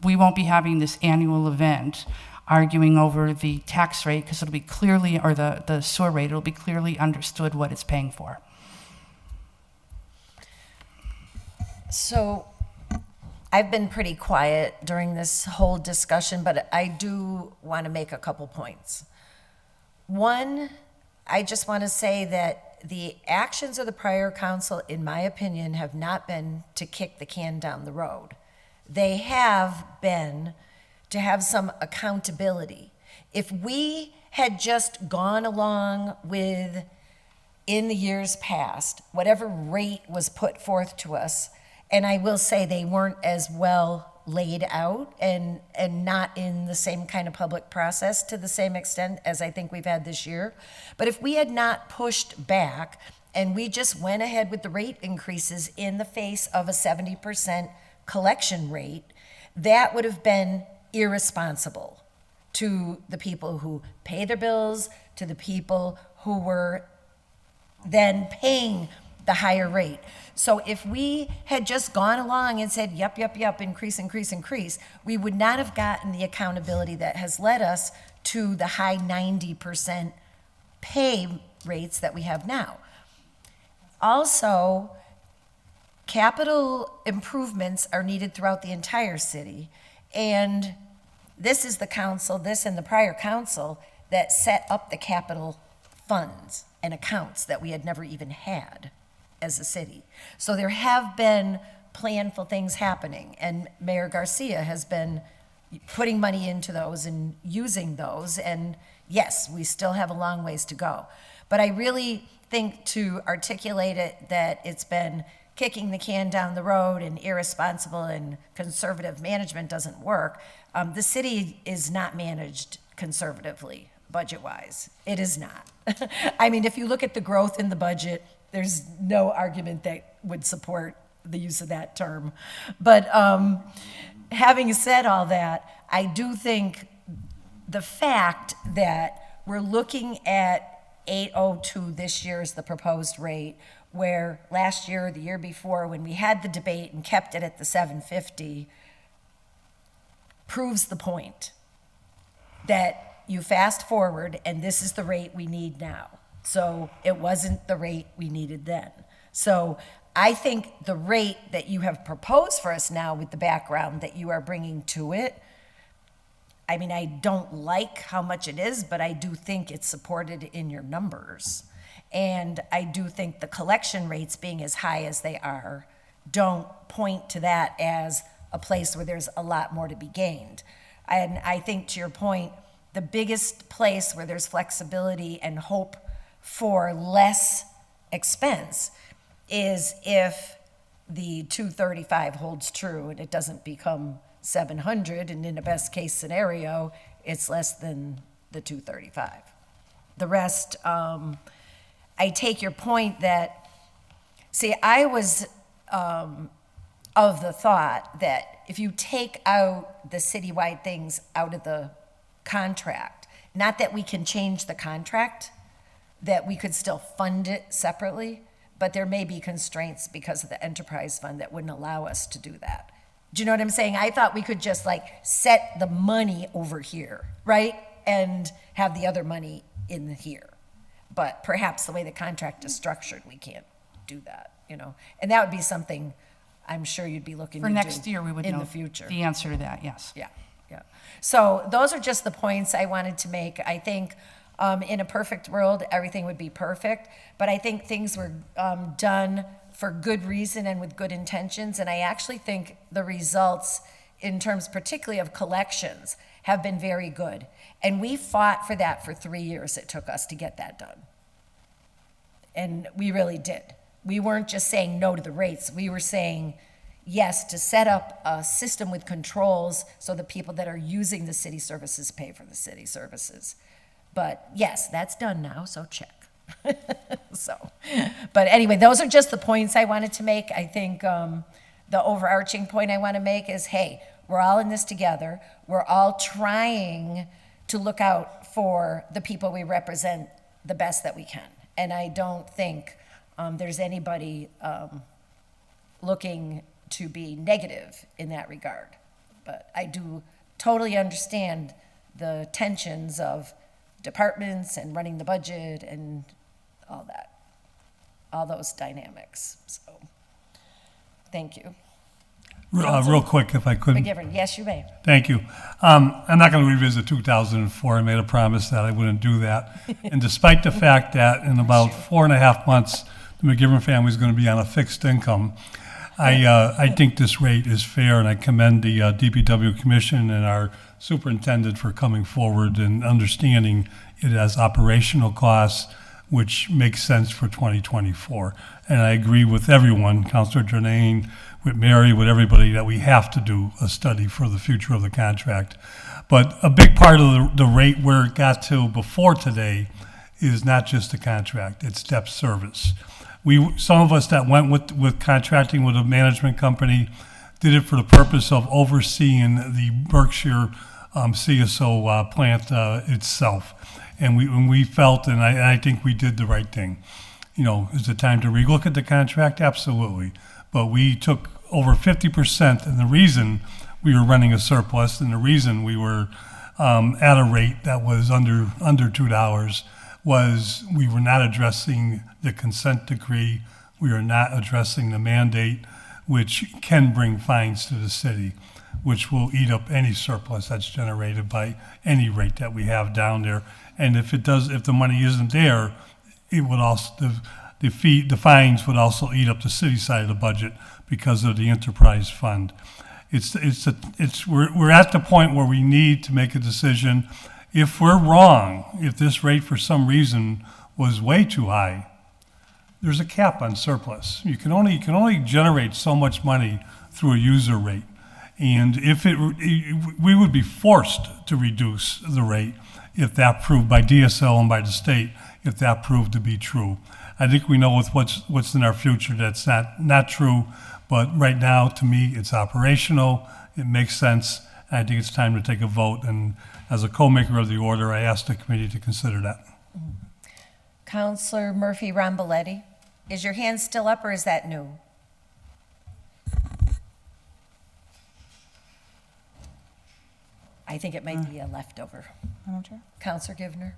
we won't be having this annual event arguing over the tax rate because it'll be clearly, or the sewer rate, it'll be clearly understood what it's paying for. So I've been pretty quiet during this whole discussion, but I do want to make a couple points. One, I just want to say that the actions of the prior council, in my opinion, have not been to kick the can down the road. They have been to have some accountability. If we had just gone along with, in the years past, whatever rate was put forth to us, and I will say they weren't as well laid out and not in the same kind of public process to the same extent as I think we've had this year. But if we had not pushed back and we just went ahead with the rate increases in the face of a 70% collection rate, that would have been irresponsible to the people who pay their bills, to the people who were then paying the higher rate. So if we had just gone along and said, yep, increase, we would not have gotten the accountability that has led us to the high 90% pay rates that we have now. Also, capital improvements are needed throughout the entire city. And this is the council, this and the prior council, that set up the capital funds and accounts that we had never even had as a city. So there have been planful things happening, and Mayor Garcia has been putting money into those and using those, and yes, we still have a long ways to go. But I really think to articulate it that it's been kicking the can down the road and irresponsible and conservative management doesn't work. The city is not managed conservatively, budget-wise. It is not. I mean, if you look at the growth in the budget, there's no argument that would support the use of that term. But having said all that, I do think the fact that we're looking at 802 this year as the proposed rate, where last year or the year before, when we had the debate and kept it at the 750, proves the point that you fast forward and this is the rate we need now. So it wasn't the rate we needed then. So I think the rate that you have proposed for us now with the background that you are bringing to it, I mean, I don't like how much it is, but I do think it's supported in your numbers. And I do think the collection rates being as high as they are don't point to that as a place where there's a lot more to be gained. And I think, to your point, the biggest place where there's flexibility and hope for less expense is if the 235 holds true and it doesn't become 700, and in a best case scenario, it's less than the 235. The rest, I take your point that, see, I was of the thought that if you take out the citywide things out of the contract, not that we can change the contract, that we could still fund it separately, but there may be constraints because of the enterprise fund that wouldn't allow us to do that. Do you know what I'm saying? I thought we could just like set the money over here, right? And have the other money in here. But perhaps the way the contract is structured, we can't do that, you know? And that would be something I'm sure you'd be looking For to next do year, we would in know the future. the answer to that, yes. Yeah. So those are just the points I wanted to make. I think in a perfect world, everything would be perfect, but I think things were done for good reason and with good intentions, and I actually think the results in terms particularly of collections have been very good. And we fought for that for 3 years it took us to get that done. And we really did. We weren't just saying no to the rates. We were saying, yes, to set up a system with controls so the people that are using the city services pay for the city services. But yes, that's done now, so check. So, but anyway, those are just the points I wanted to make. I think the overarching point I want to make is, hey, we're all in this together. We're all trying to look out for the people we represent the best that we can. And I don't think there's anybody looking to be negative in that regard. But I do totally understand the tensions of departments and running the budget and all that, all those dynamics. So, thank you. Real quick, if I could. McGivern, yes, you may. Thank you. I'm not going to revisit 2004. I made a promise that I wouldn't do that. And despite the fact that in about 4.5 months, the McGivern family is going to be on a fixed income, I think this rate is fair, and I commend the DPW Commission and our superintendent for coming forward and understanding it as operational costs, which makes sense for 2024. And I agree with everyone, Councilor Jordan, with Mary, with everybody, that we have to do a study for the future of the contract. But a big part of the rate where it got to before today is not just the contract, it's debt service. Some of us that went with contracting with a management company did it for the purpose of overseeing the Berkshire CSO plant itself. And we felt, and I think we did the right thing. You know, is it time to relook at the contract? Absolutely. But we took over 50%, and the reason we were running a surplus and the reason we were at a rate that was under $2 was we were not addressing the consent decree, we are not addressing the mandate, which can bring fines to the city, which will eat up any surplus that's generated by any rate that we have down there. And if the money isn't there, it would also, the fines would also eat up the city side of the budget because of the enterprise fund. We're at the point where we need to make a decision. If we're wrong, if this rate for some reason was way too high, there's a cap on surplus. You can only generate so much money through a user rate. And we would be forced to reduce the rate if that proved by DSL and by the state, if that proved to be true. I think we know with what's in our future that's not true, but right now, to me, it's operational, it makes sense, and I think it's time to take a vote. And as a co-maker of the order, I ask the committee to consider that. Councilor Murphy-Ramboletti, is your hand still up or is that new? I think it might be a leftover. Madam Chair? Councilor Givner.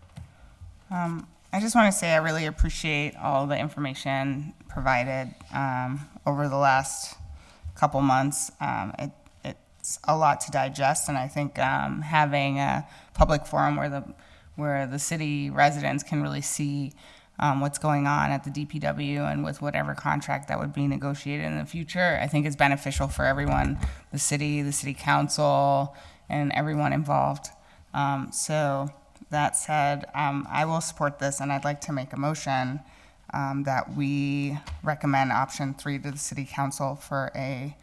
I just want to say I really appreciate all the information provided over the last couple months. It's a lot to digest, and I think having a public forum where the city residents can really see what's going on at the DPW and with whatever contract that would be negotiated in the future, I think is beneficial for everyone, the city council, and everyone involved. So that said, I will support this, and I'd like to make a motion that we recommend option 3 to the city council for a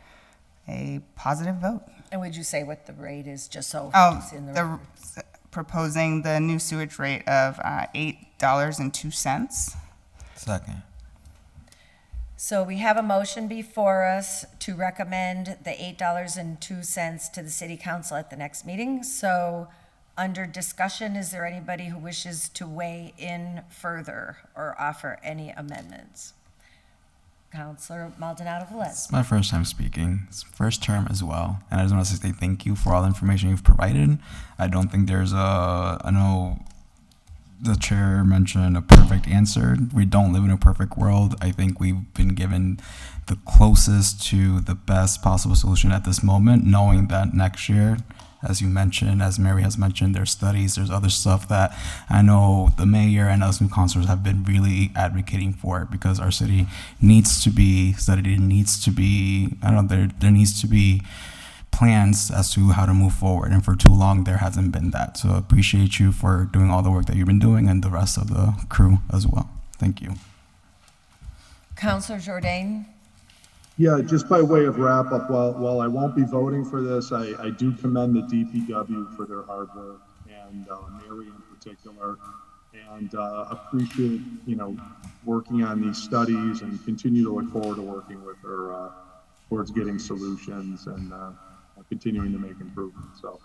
positive vote. And would you say what the rate is, just so it's in the record? Proposing the new sewage rate of $8.02. Second. So we have a motion before us to recommend the $8.02 to the city council at the next meeting. So under discussion, is there anybody who wishes to weigh in further or offer any amendments? Councilor Maldonado Velez. It's my first time speaking. It's first term as well. And I just want to say thank you for all the information you've provided. I don't think there's I know the chair mentioned a perfect answer. We don't live in a perfect world. I think we've been given the closest to the best possible solution at this moment, knowing that next year, as you mentioned, as Mary has mentioned, there's studies, there's other stuff that I know the mayor and us new councilors have been really advocating for, because our city needs to be studied. It needs to be, there needs to be plans as to how to move forward. And for too long, there hasn't been that. So I appreciate you for doing all the work that you've been doing, and the rest of the crew as well. Thank you. Councilor Jordan. Yeah, just by way of wrap up, while I won't be voting for this, I do commend the DPW for their hard work and Mary in particular, and appreciate, working on these studies and continue to look forward to working with her towards getting solutions and continuing to make improvements. So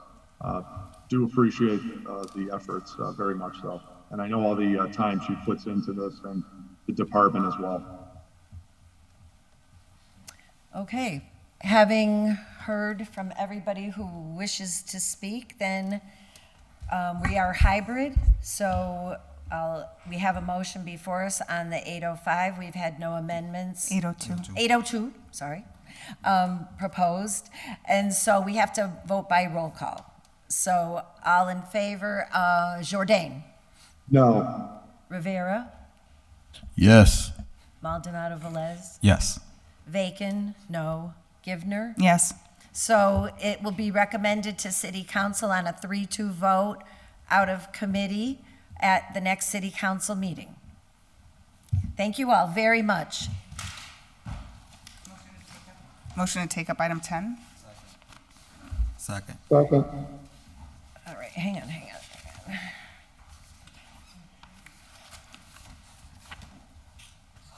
do appreciate the efforts very much so. And I know all the time she puts into this and the department as well. Okay, having heard from everybody who wishes to speak, then we are hybrid, so we have a motion before us on the 805. We've had no amendments. 802. 802, sorry, proposed. And so we have to vote by roll call. So all in favor, Jourdain. No. Rivera. Yes. Maldonado Velez. Yes. Vacan, no. Givner? Yes. So it will be recommended to City Council on a 3-2 vote out of committee at the next City Council meeting. Thank you all very much. Motion to take up item 10? Second. Second. All right, hang on.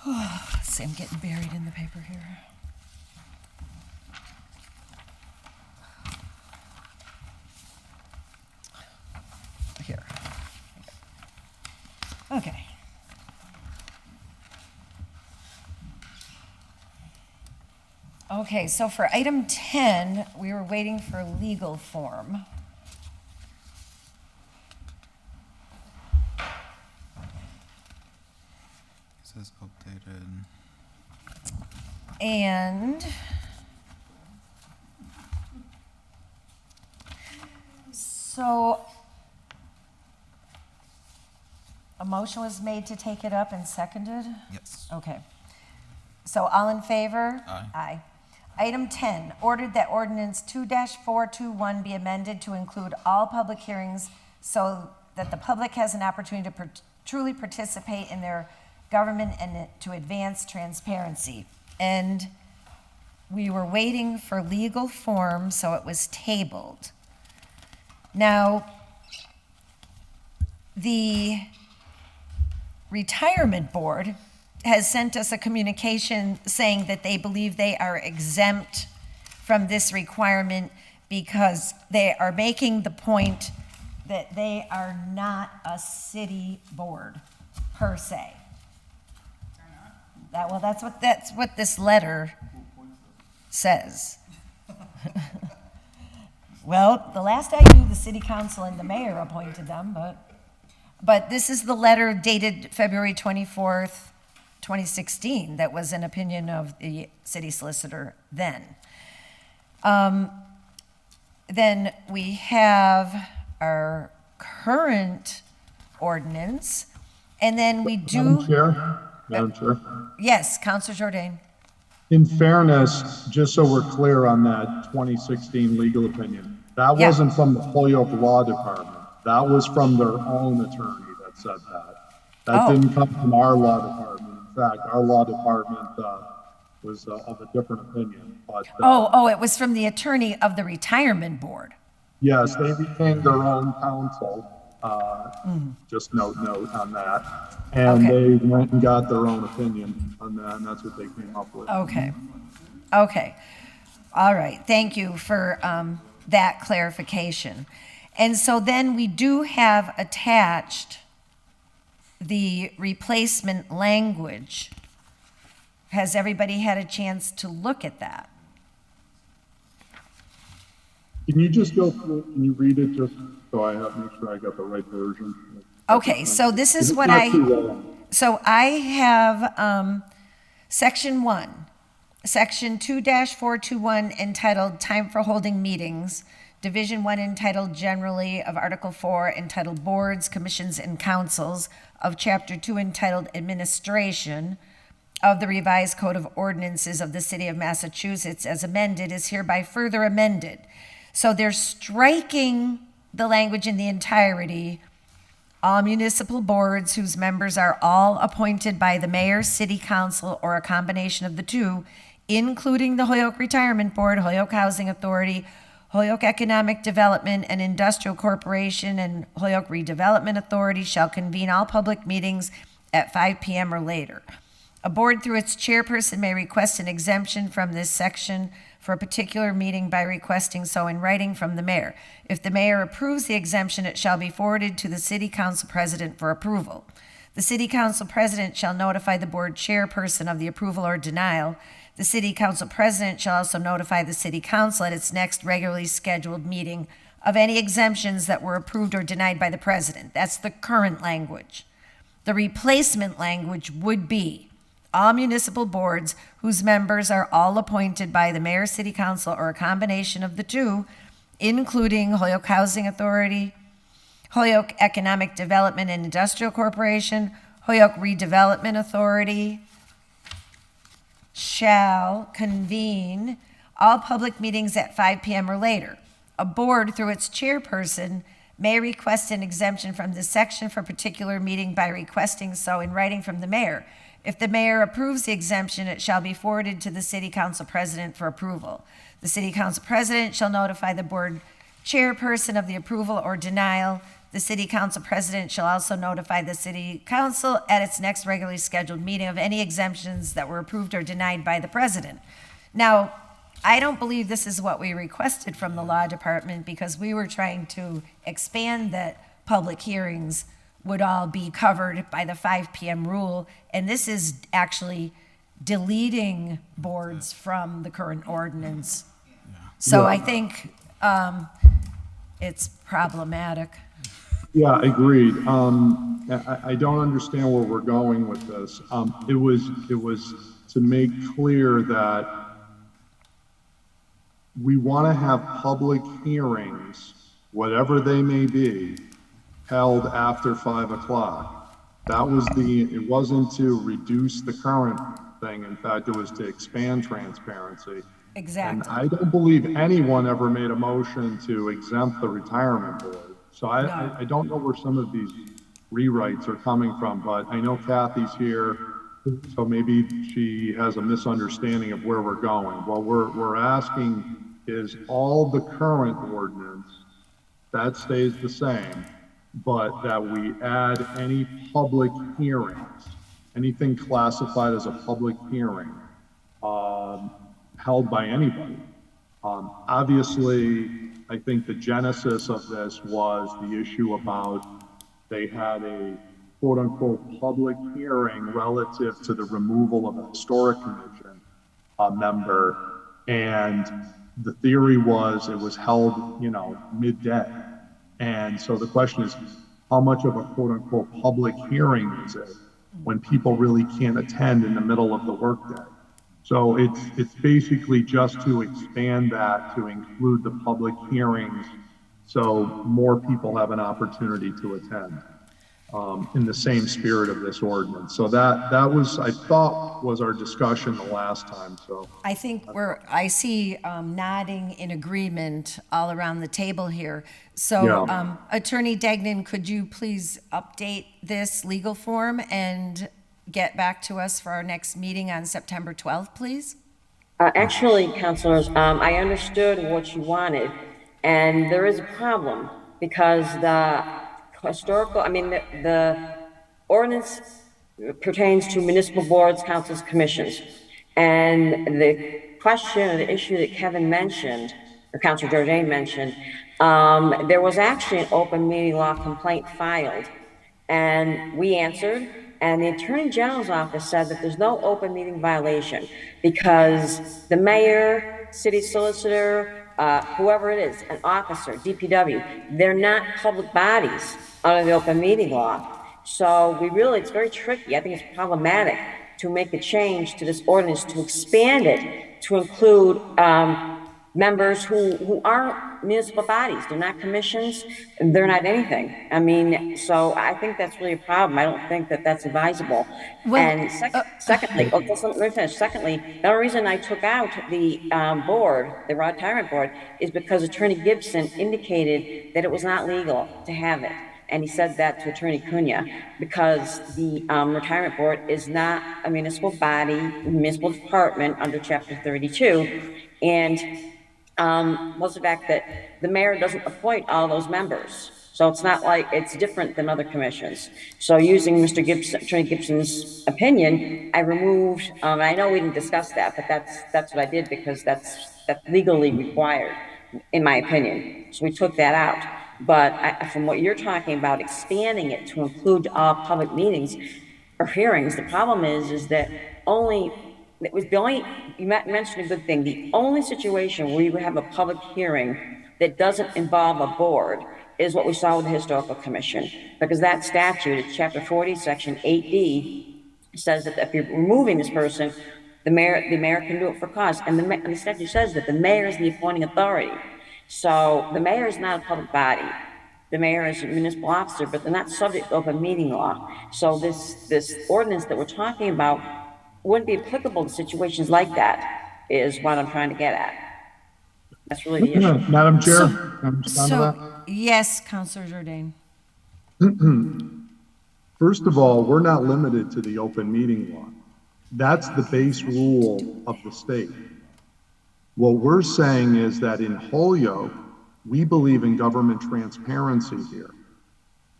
Let's see, I'm getting buried in the paper here. Here. Okay. Okay, so for item 10, we were waiting for legal form. It says updated. And so a motion was made to take it up and seconded? Yes. Okay. So all in favor? Aye. Aye. Item 10, ordered that ordinance 2-421 be amended to include all public hearings so that the public has an opportunity to truly participate in their government and to advance transparency. And we were waiting for legal form, so it was tabled. Now, the retirement board has sent us a communication saying that they believe they are exempt from this requirement because they are making the point that they are not a city board per se. That's what this letter says. Well, the last I knew, the city council and the mayor appointed them, but this is the letter dated February 24th, 2016, that was an opinion of the city solicitor then. Then we have our current ordinance, and then we do... Madam Chair? Yes, Councilor Jourdain. In fairness, just so we're clear on that 2016 legal opinion, that wasn't from the Holyoke Law Department. That was from their own attorney that said that. That didn't come from our law department. In fact, our law department was of a different opinion. But, it was from the attorney of the retirement board. yes, they retained their own counsel. Just note on that. And they went and got their own opinion on that, and that's what they came up with. Okay. All right. Thank you for that clarification. And so then we do have attached the replacement language. Has everybody had a chance to look at that? Can you just go through, can you read it just so I make sure I got the right version? Okay, so this is what I have section 1, section 2-421 entitled Time for Holding Meetings, Division 1 entitled Generally of Article 4 entitled Boards, Commissions, and Councils of Chapter 2 entitled Administration of the Revised Code of Ordinances of the City of Massachusetts as amended is hereby further amended. So they're striking the language in the entirety. All municipal boards whose members are all appointed by the mayor, city council, or a combination of the two, including the Holyoke Retirement Board, Holyoke Housing Authority, Holyoke Economic Development and Industrial Corporation, and Holyoke Redevelopment Authority shall convene all public meetings at 5 p.m. or later. A board through its chairperson may request an exemption from this section for a particular meeting by requesting so in writing from the mayor. If the mayor approves the exemption, it shall be forwarded to the city council president for approval. The city council president shall notify the board chairperson of the approval or denial. The city council president shall also notify the city council at its next regularly scheduled meeting of any exemptions that were approved or denied by the president. That's the current language. The replacement language would be all municipal boards whose members are all appointed by the mayor, city council, or a combination of the two, including Holyoke Housing Authority, Holyoke Economic Development and Industrial Corporation, Holyoke Redevelopment Authority, shall convene all public meetings at 5 p.m. or later. A board, through its chairperson, may request an exemption from this section for a particular meeting by requesting so in writing from the mayor. If the mayor approves the exemption, it shall be forwarded to the city council president for approval. The city council president shall notify the board chairperson of the approval or denial. The city council president shall also notify the city council at its next regularly scheduled meeting of any exemptions that were approved or denied by the president. Now, I don't believe this is what we requested from the law department, because we were trying to expand that public hearings would all be covered by the 5 p.m. rule, and this is actually deleting boards from the current ordinance. So I think it's problematic. Yeah, agreed. I don't understand where we're going with this. It was to make clear that we want to have public hearings, whatever they may be, held after 5 o'clock. That was it wasn't to reduce the current thing. In fact, it was to expand transparency. Exactly. And I don't believe anyone ever made a motion to exempt the retirement board. So I don't know where some of these rewrites are coming from, but I know Kathy's here, so maybe she has a misunderstanding of where we're going. What we're asking is all the current ordinance, that stays the same, but that we add any public hearings, anything classified as a public hearing, held by anybody. Obviously, I think the genesis of this was the issue about they had a quote unquote public hearing relative to the removal of a historic commission member. And the theory was it was held, midday. And so the question is, how much of a quote unquote public hearing is it when people really can't attend in the middle of the workday? So it's basically just to expand that to include the public hearings so more people have an opportunity to attend in the same spirit of this ordinance. So that was, I thought, was our discussion the last time. So I think I see nodding in agreement all around the table here. So Attorney Degnan, could you please update this legal form and get back to us for our next meeting on September 12th, please? Actually, councilors, I understood what you wanted, and there is a problem because the ordinance pertains to municipal boards, councils, commissions. And the question or the issue that Kevin mentioned, or Councilor Jordan mentioned, there was actually an open meeting law complaint filed, and we answered. And the Attorney General's office said that there's no open meeting violation because the mayor, city solicitor, whoever it is, an officer, DPW, they're not public bodies under the open meeting law. So it's very tricky. I think it's problematic to make a change to this ordinance to expand it to include members who aren't municipal bodies. They're not commissions, they're not anything. So I think that's really a problem. I don't think that that's advisable. And secondly, just let me finish. Secondly, the only reason I took out the board, the retirement board, is because Attorney Gibson indicated that it was not legal to have it. And he said that to Attorney Cunha, because the retirement board is not a municipal body, municipal department under Chapter 32. And was the fact that the mayor doesn't appoint all those members. So it's not like, it's different than other commissions. So using Mr. Gibson, Attorney Gibson's opinion, I removed, I know we didn't discuss that, but that's what I did because that's legally required, in my opinion. So we took that out. But from what you're talking about, expanding it to include all public meetings or hearings, the problem is that it was the only, you mentioned a good thing, the only situation where you would have a public hearing that doesn't involve a board is what we saw with the Historical Commission. Because that statute, it's Chapter 40, Section 8D, says that if you're removing this person, the mayor can do it for cause. And the statute says that the mayor is the appointing authority. So the mayor is not a public body. The mayor is a municipal officer, but they're not subject to open meeting law. So this ordinance that we're talking about wouldn't be applicable to situations like that, is what I'm trying to get at. That's really the issue. Madam Chair, can I respond to that? Yes, Councilor Jordan. First of all, we're not limited to the open meeting law. That's the base rule of the state. What we're saying is that in Holyoke, we believe in government transparency here.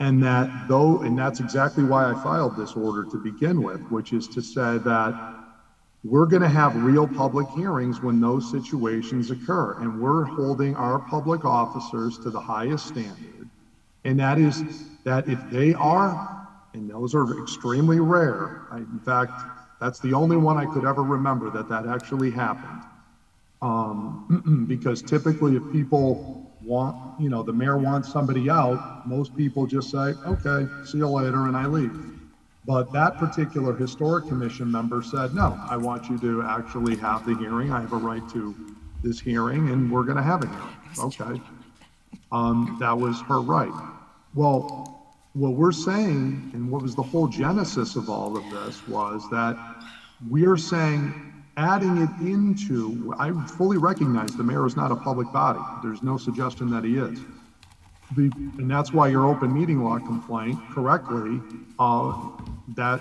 And that's exactly why I filed this order to begin with, which is to say that we're going to have real public hearings when those situations occur. And we're holding our public officers to the highest standard. And that is that if they are, and those are extremely rare, in fact, that's the only one I could ever remember that actually happened. Because typically if people want, the mayor wants somebody out, most people just say, okay, see you later, and I leave. But that particular historic commission member said, no, I want you to actually have the hearing. I have a right to this hearing, and we're going to have a hearing. Okay. That was her right. Well, what we're saying, and what was the whole genesis of all of this, was that we're saying, adding it into, I fully recognize the mayor is not a public body. There's no suggestion that he is. And that's why your open meeting law complaint correctly, that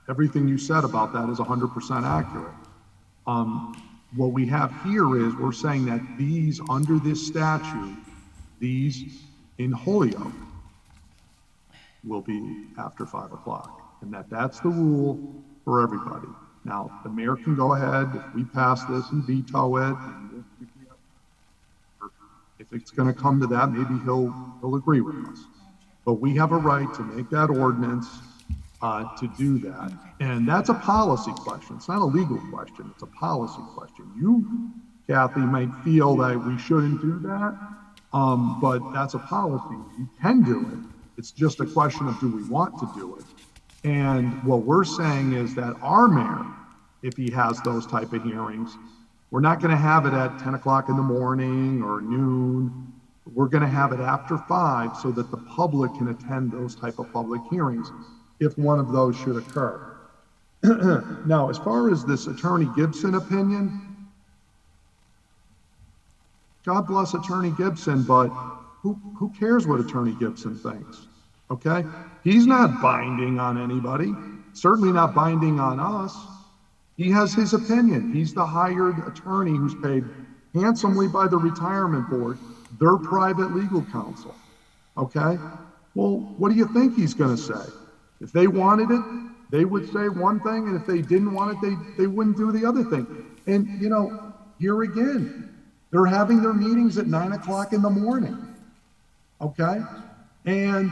everything you said about that is 100% accurate. What we have here is we're saying that these, under this statute, these in Holyoke will be after 5 o'clock, and that's the rule for everybody. Now, the mayor can go ahead, if we pass this, and veto it, and if it's going to come to that, maybe he'll agree with us. But we have a right to make that ordinance to do that. And that's a policy question. It's not a legal question. It's a policy question. You, Kathy, might feel that we shouldn't do that, but that's a policy. You can do it. It's just a question of, do we want to do it? And what we're saying is that our mayor, if he has those type of hearings, we're not going to have it at 10 o'clock in the morning or noon. We're going to have it after 5 so that the public can attend those type of public hearings if one of those should occur. Now, as far as this Attorney Gibson opinion, God bless Attorney Gibson, but who cares what Attorney Gibson thinks? Okay? He's not binding on anybody, certainly not binding on us. He has his opinion. He's the hired attorney who's paid handsomely by the retirement board, their private legal counsel. Okay? Well, what do you think he's going to say? If they wanted it, they would say one thing, and if they didn't want it, they wouldn't do the other thing. And, here again, they're having their meetings at 9 o'clock in the morning. Okay? And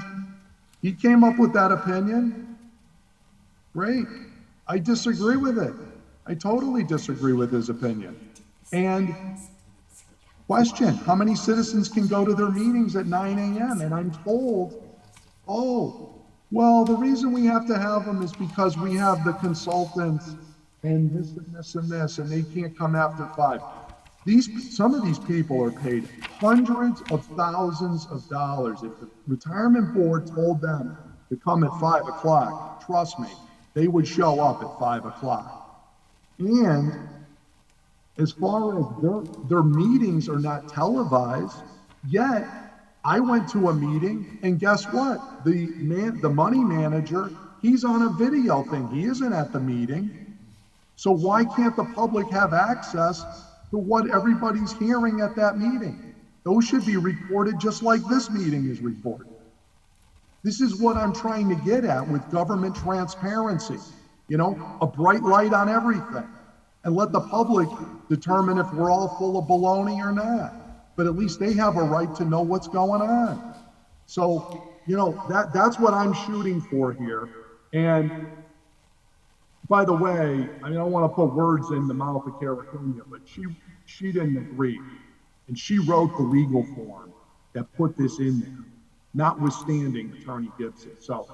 he came up with that opinion. Great. I disagree with it. I totally disagree with his opinion. And question, how many citizens can go to their meetings at 9 a.m.? And I'm told, well, the reason we have to have them is because we have the consultants and this and this and this, and they can't come after 5. Some of these people are paid hundreds of thousands of dollars. If the retirement board told them to come at 5 o'clock, trust me, they would show up at 5 o'clock. And as far as their meetings are not televised, yet I went to a meeting and guess what? The money manager, he's on a video thing. He isn't at the meeting. So why can't the public have access to what everybody's hearing at that meeting? Those should be recorded just like this meeting is recorded. This is what I'm trying to get at with government transparency. You know, a bright light on everything. And let the public determine if we're all full of baloney or not. But at least they have a right to know what's going on. So, you know, that's what I'm shooting for here. And by the way, I mean, I don't want to put words in the mouth of California, but she didn't agree. And she wrote the legal form that put this in there, notwithstanding Attorney Gibson. So,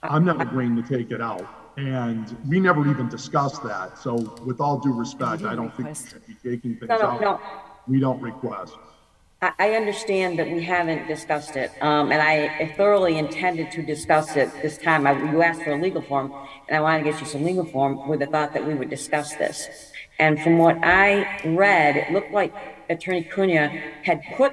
I'm not agreeing to take it out. And we never even discussed that. So with all due respect, I don't think we should be taking things out. No. We don't request. I understand that we haven't discussed it, and I thoroughly intended to discuss it this time. You asked for a legal form, and I wanted to get you some legal form with the thought that we would discuss this. And from what I read, it looked like Attorney Cunha had put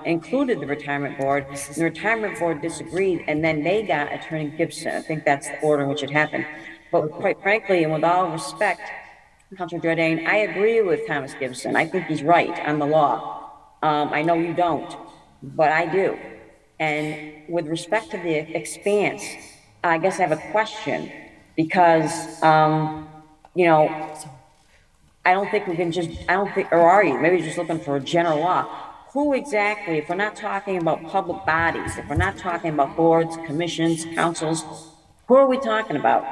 included the retirement board, and the retirement board disagreed, and then they got Attorney Gibson. I think that's the order in which it happened. But quite frankly, and with all respect, Councilor Jordan, I agree with Thomas Gibson. I think he's right on the law. I know you don't, but I do. And with respect to the expanse, I guess I have a question because, you know, I don't think we can just, or are you? Maybe you're just looking for a general law. Who exactly, if we're not talking about public bodies, if we're not talking about boards, commissions, councils, who are we talking about?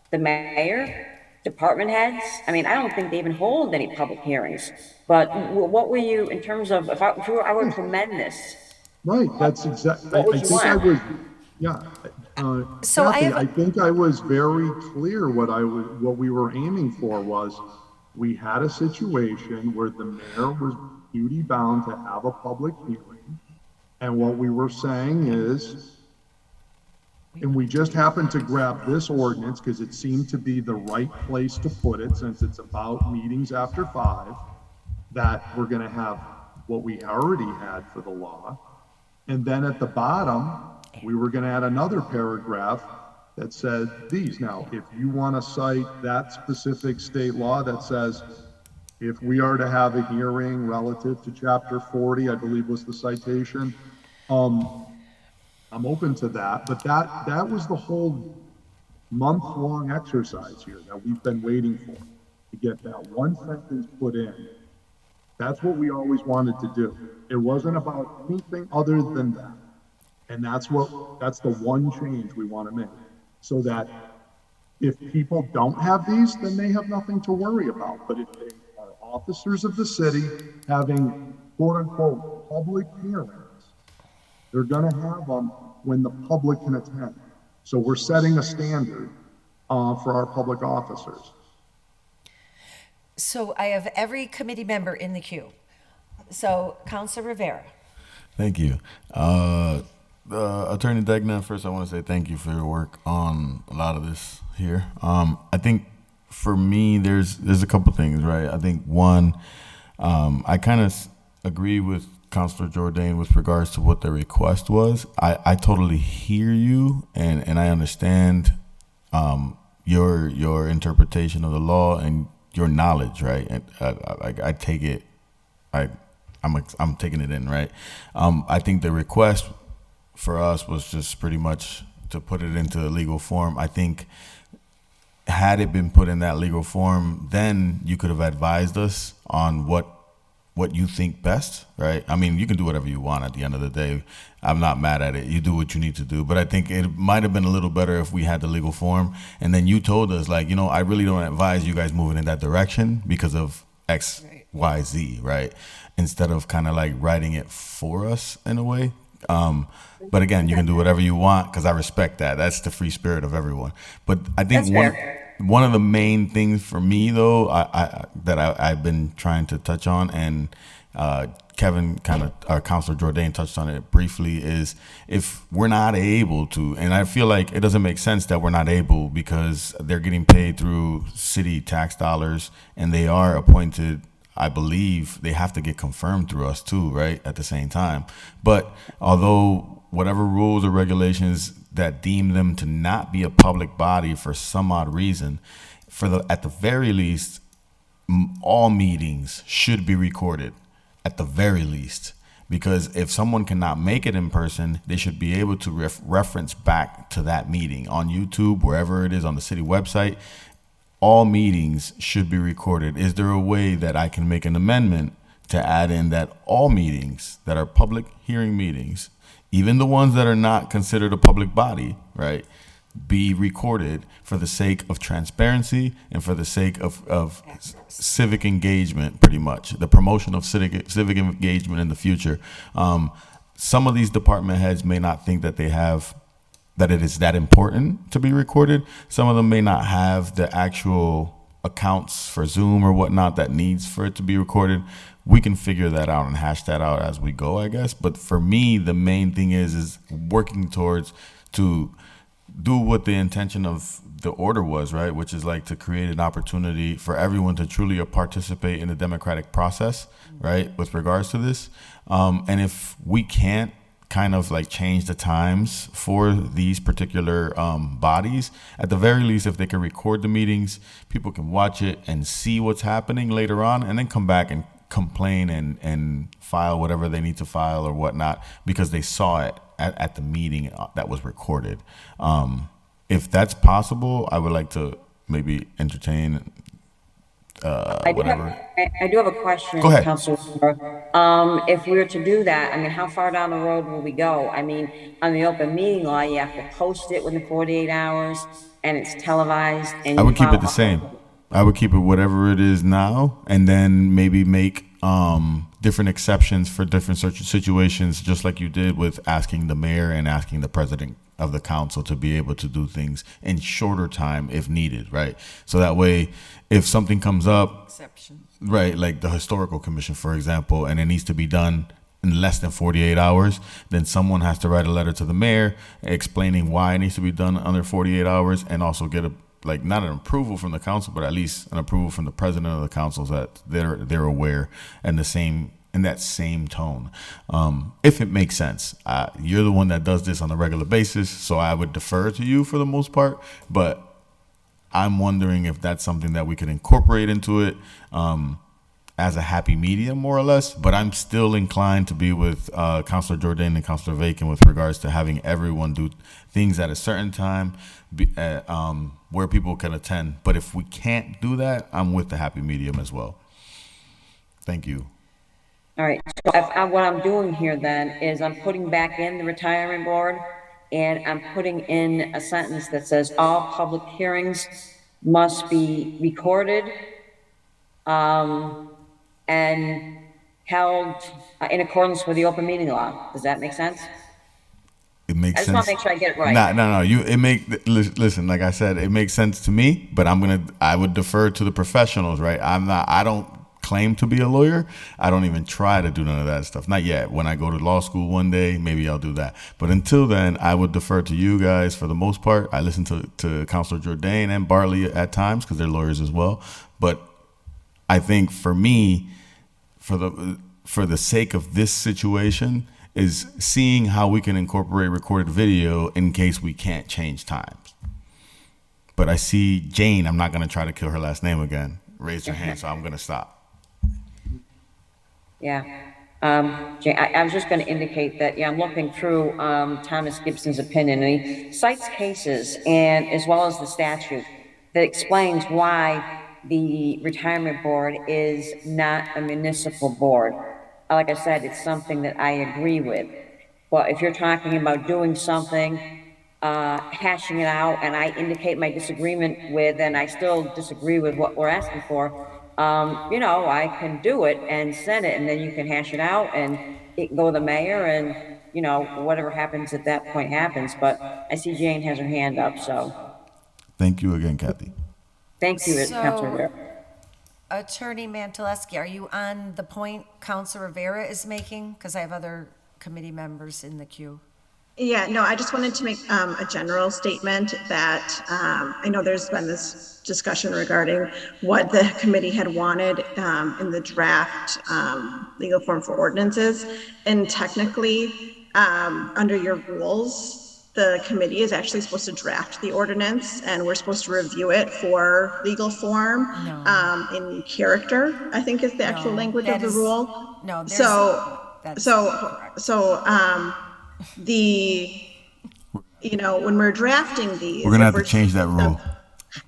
The mayor? Department heads? I mean, I don't think they even hold any public hearings. But what were you, in terms of, if I were to amend this? Right, that's exactly, I would you think I want? was, yeah. So Kathy, I think I was very clear what we were aiming for was, we had a situation where the mayor was duty bound to have a public hearing. And what we were saying is, and we just happened to grab this ordinance because it seemed to be the right place to put it since it's about meetings after 5, that we're going to have what we already had for the law. And then at the bottom, we were going to add another paragraph that said these. Now, if you want to cite that specific state law that says, if we are to have a hearing relative to chapter 40, I believe was the citation, I'm open to that, but that was the whole month-long exercise here that we've been waiting for, to get that one sentence put in. That's what we always wanted to do. It wasn't about anything other than that. And that's the one change we want to make, so that if people don't have these, then they have nothing to worry about. But if they are officers of the city having quote-unquote public hearings, they're going to have them when the public can attend. So we're setting a standard for our public officers. So I have every committee member in the queue. So Councilor Rivera. Thank you. Attorney Degna, first I want to say thank you for your work on a lot of this here. I think for me, there's a couple things, right? I think one, I kind of agree with Councilor Jordan with regards to what the request was. I totally hear you and I understand your interpretation of the law and your knowledge, right? And I take it, I'm taking it in, right? I think the request for us was just pretty much to put it into a legal form. I think had it been put in that legal form, then you could have advised us on what you think best, right? I mean, you can do whatever you want at the end of the day. I'm not mad at it. You do what you need to do. But I think it might have been a little better if we had the legal form and then you told us, like, you know, I really don't advise you guys moving in that direction because of X, Y, Z, right? Instead of kind of like writing it for us in a way. But again, you can do whatever you want because I respect that. That's the free spirit of everyone. But I think one of the main things for me, though, I've been trying to touch on, and Kevin Councilor Jordan touched on it briefly, is if we're not able to, and I feel like it doesn't make sense that we're not able because they're getting paid through city tax dollars and they are appointed I believe they have to get confirmed through us too, right? At the same time. But although whatever rules or regulations that deem them to not be a public body for some odd reason, at the very least, all meetings should be recorded, at the very least. Because if someone cannot make it in person, they should be able to reference back to that meeting on YouTube, wherever it is, on the city website. All meetings should be recorded. Is there a way that I can make an amendment to add in that all meetings that are public hearing meetings, even the ones that are not considered a public body, right, be recorded for the sake of transparency and for the sake of civic engagement, pretty much, the promotion of civic engagement in the future. Some of these department heads may not think that that it is that important to be recorded. Some of them may not have the actual accounts for Zoom or whatnot that needs for it to be recorded. We can figure that out and hash that out as we go, I guess. But for me, the main thing is working towards to do what the intention of the order was, right? Which is like to create an opportunity for everyone to truly participate in the democratic process, right? With regards to this. And if we can't kind of like change the times for these particular bodies, at the very least, if they can record the meetings, people can watch it and see what's happening later on, and then come back and complain and file whatever they need to file or whatnot because they saw it at the meeting that was recorded. If that's possible, I would like to maybe entertain whatever. I do have a question, Go ahead. Councilor. If we were to do that, I mean, how far down the road will we go? I mean, on the open meeting law, you have to post it within 48 hours, and it's televised, and I you would keep file it the same. I would keep it whatever it is now, and then maybe make different exceptions for different situations, just like you did with asking the mayor and asking the president of the council to be able to do things in shorter time if needed, right? So that way, if something comes up, Exception. right, like the historical commission, for example, and it needs to be done in less than 48 hours, then someone has to write a letter to the mayor explaining why it needs to be done under 48 hours, and also get not an approval from the council, but at least an approval from the president of the council that they're aware, and in that same tone. If it makes sense. You're the one that does this on a regular basis, so I would defer to you for the most part, but I'm wondering if that's something that we could incorporate into it as a happy medium, more or less. But I'm still inclined to be with Councilor Jordan and Councilor Vacan with regards to having everyone do things at a certain time where people can attend. But if we can't do that, I'm with the happy medium as well. Thank you. All right, so what I'm doing here then is I'm putting back in the retirement board, and I'm putting in a sentence that says all public hearings must be recorded and held in accordance with the open meeting law. Does that make sense? It makes I just sense. want to make sure I get it right. No. Listen, like I said, it makes sense to me, but I would defer to the professionals, right? I don't claim to be a lawyer. I don't even try to do none of that stuff. Not yet. When I go to law school one day, maybe I'll do that. But until then, I would defer to you guys for the most part. I listen to Councilor Jordan and Bartley at times because they're lawyers as well. But I think for me, for the sake of this situation, is seeing how we can incorporate recorded video in case we can't change times. But I see Jane, I'm not going to try to kill her last name again, raised her hand, so I'm going to stop. Yeah. Jane, I was just going to indicate that, I'm looking through Thomas Gibson's opinion, and he cites cases, and as well as the statute, that explains why the retirement board is not a municipal board. Like I said, it's something that I agree with. But if you're talking about doing something, hashing it out, and I indicate my disagreement with, and I still disagree with what we're asking for, I can do it and send it, and then you can hash it out, and it can go to the mayor, and, whatever happens at that point happens. But I see Jane has her hand up, so. Thank you again, Kathy. Thank you, Councilor Rivera. Attorney Mantaleski, are you on the point Councilor Rivera is making? Because I have other committee members in the queue. Yeah, no, I just wanted to make a general statement that I know there's been this discussion regarding what the committee had wanted in the draft legal form for ordinances. And technically, under your rules, the committee is actually supposed to draft the ordinance and we're supposed to review it for legal form in character, I think is the actual language of the rule. No, there's, So, that's so, so, when we're drafting these. We're gonna if have to change that rule.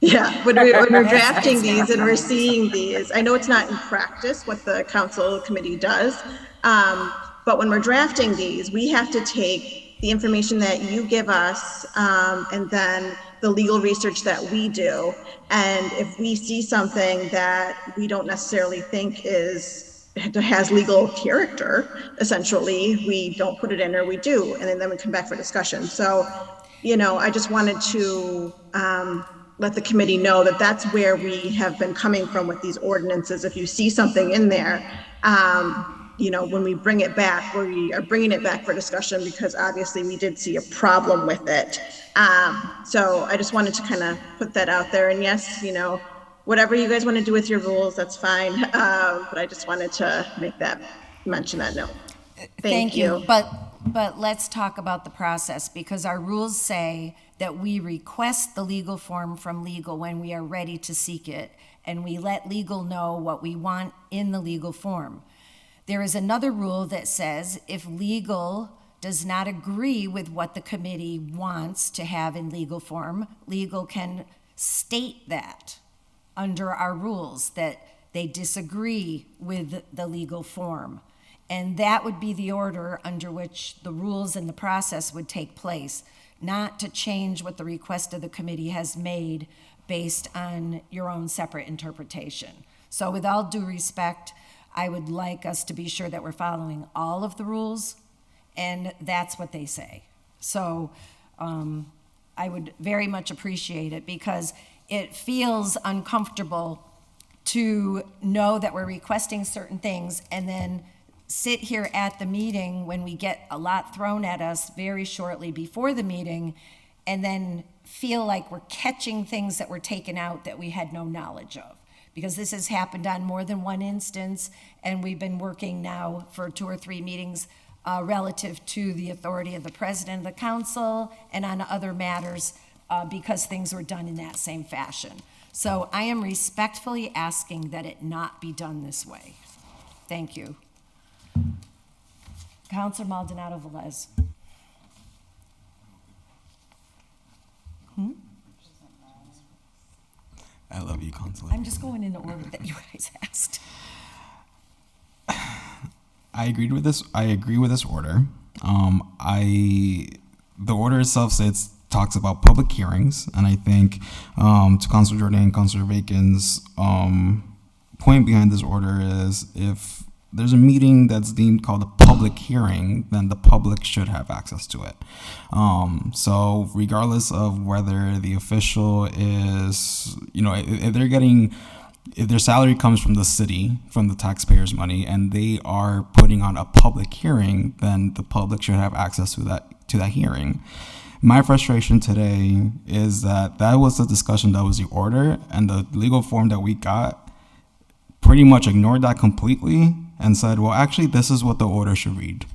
Yeah, when we're drafting these and we're seeing these, I know it's not in practice what the council committee does, but when we're drafting these, we have to take the information that you give us, and then the legal research that we do. And if we see something that we don't necessarily think has legal character, essentially, we don't put it in or we do, and then we come back for discussion. So, I just wanted to let the committee know that that's where we have been coming from with these ordinances. If you see something in there, when we bring it back, we are bringing it back for discussion because obviously we did see a problem with it. So I just wanted to kind of put that out there. And yes, whatever you guys want to do with your rules, that's fine. But I just wanted to mention that note. Thank you. But let's talk about the process, because our rules say that we request the legal form from legal when we are ready to seek it, and we let legal know what we want in the legal form. There is another rule that says if legal does not agree with what the committee wants to have in legal form, legal can state that under our rules that they disagree with the legal form. And that would be the order under which the rules and the process would take place, not to change what the request of the committee has made based on your own separate interpretation. So with all due respect, I would like us to be sure that we're following all of the rules, and that's what they say. So I would very much appreciate it, because it feels uncomfortable to know that we're requesting certain things and then sit here at the meeting when we get a lot thrown at us very shortly before the meeting, and then feel like we're catching things that were taken out that we had no knowledge of. Because this has happened on more than one instance, and we've been working now for 2 or 3 meetings relative to the authority of the president of the council and on other matters because things were done in that same fashion. So I am respectfully asking that it not be done this way. Thank you. Councilor Maldonado Velez. I love you, Councilor. I'm just going in the order that you guys asked. I agree with this order. The order itself talks about public hearings, and I think to Councilor Jordan, Councilor Bacon's point behind this order is if there's a meeting that's deemed called a public hearing, then the public should have access to it. So regardless of whether the official is, if their salary comes from the city, from the taxpayers' money, and they are putting on a public hearing, then the public should have access to that hearing. My frustration today is that was the discussion, that was the order, and the legal form that we got pretty much ignored that completely and said, well, actually, this is what the order should read.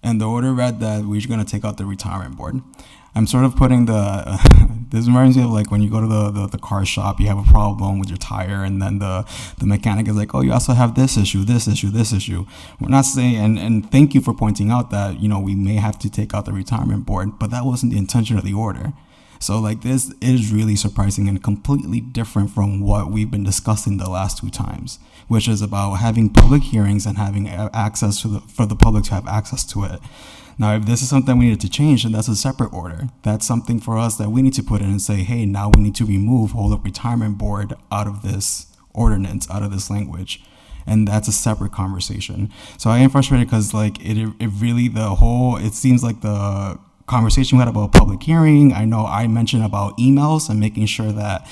And the order read that we're going to take out the retirement board. I'm sort of putting this reminds me of like when you go to the car shop, you have a problem with your tire, and then the mechanic is like, oh, you also have this issue, this issue, this issue. We're not saying, and thank you for pointing out that, we may have to take out the retirement board, but that wasn't the intention of the order. So like this is really surprising and completely different from what we've been discussing the last 2 times, which is about having public hearings and having access for the public to have access to it. Now, if this is something we needed to change, then that's a separate order. That's something for us that we need to put in and say, hey, now we need to remove hold up retirement board out of this ordinance, out of this language. And that's a separate conversation. So I am frustrated because like it really, it seems like the conversation we had about public hearing. I know I mentioned about emails and making sure that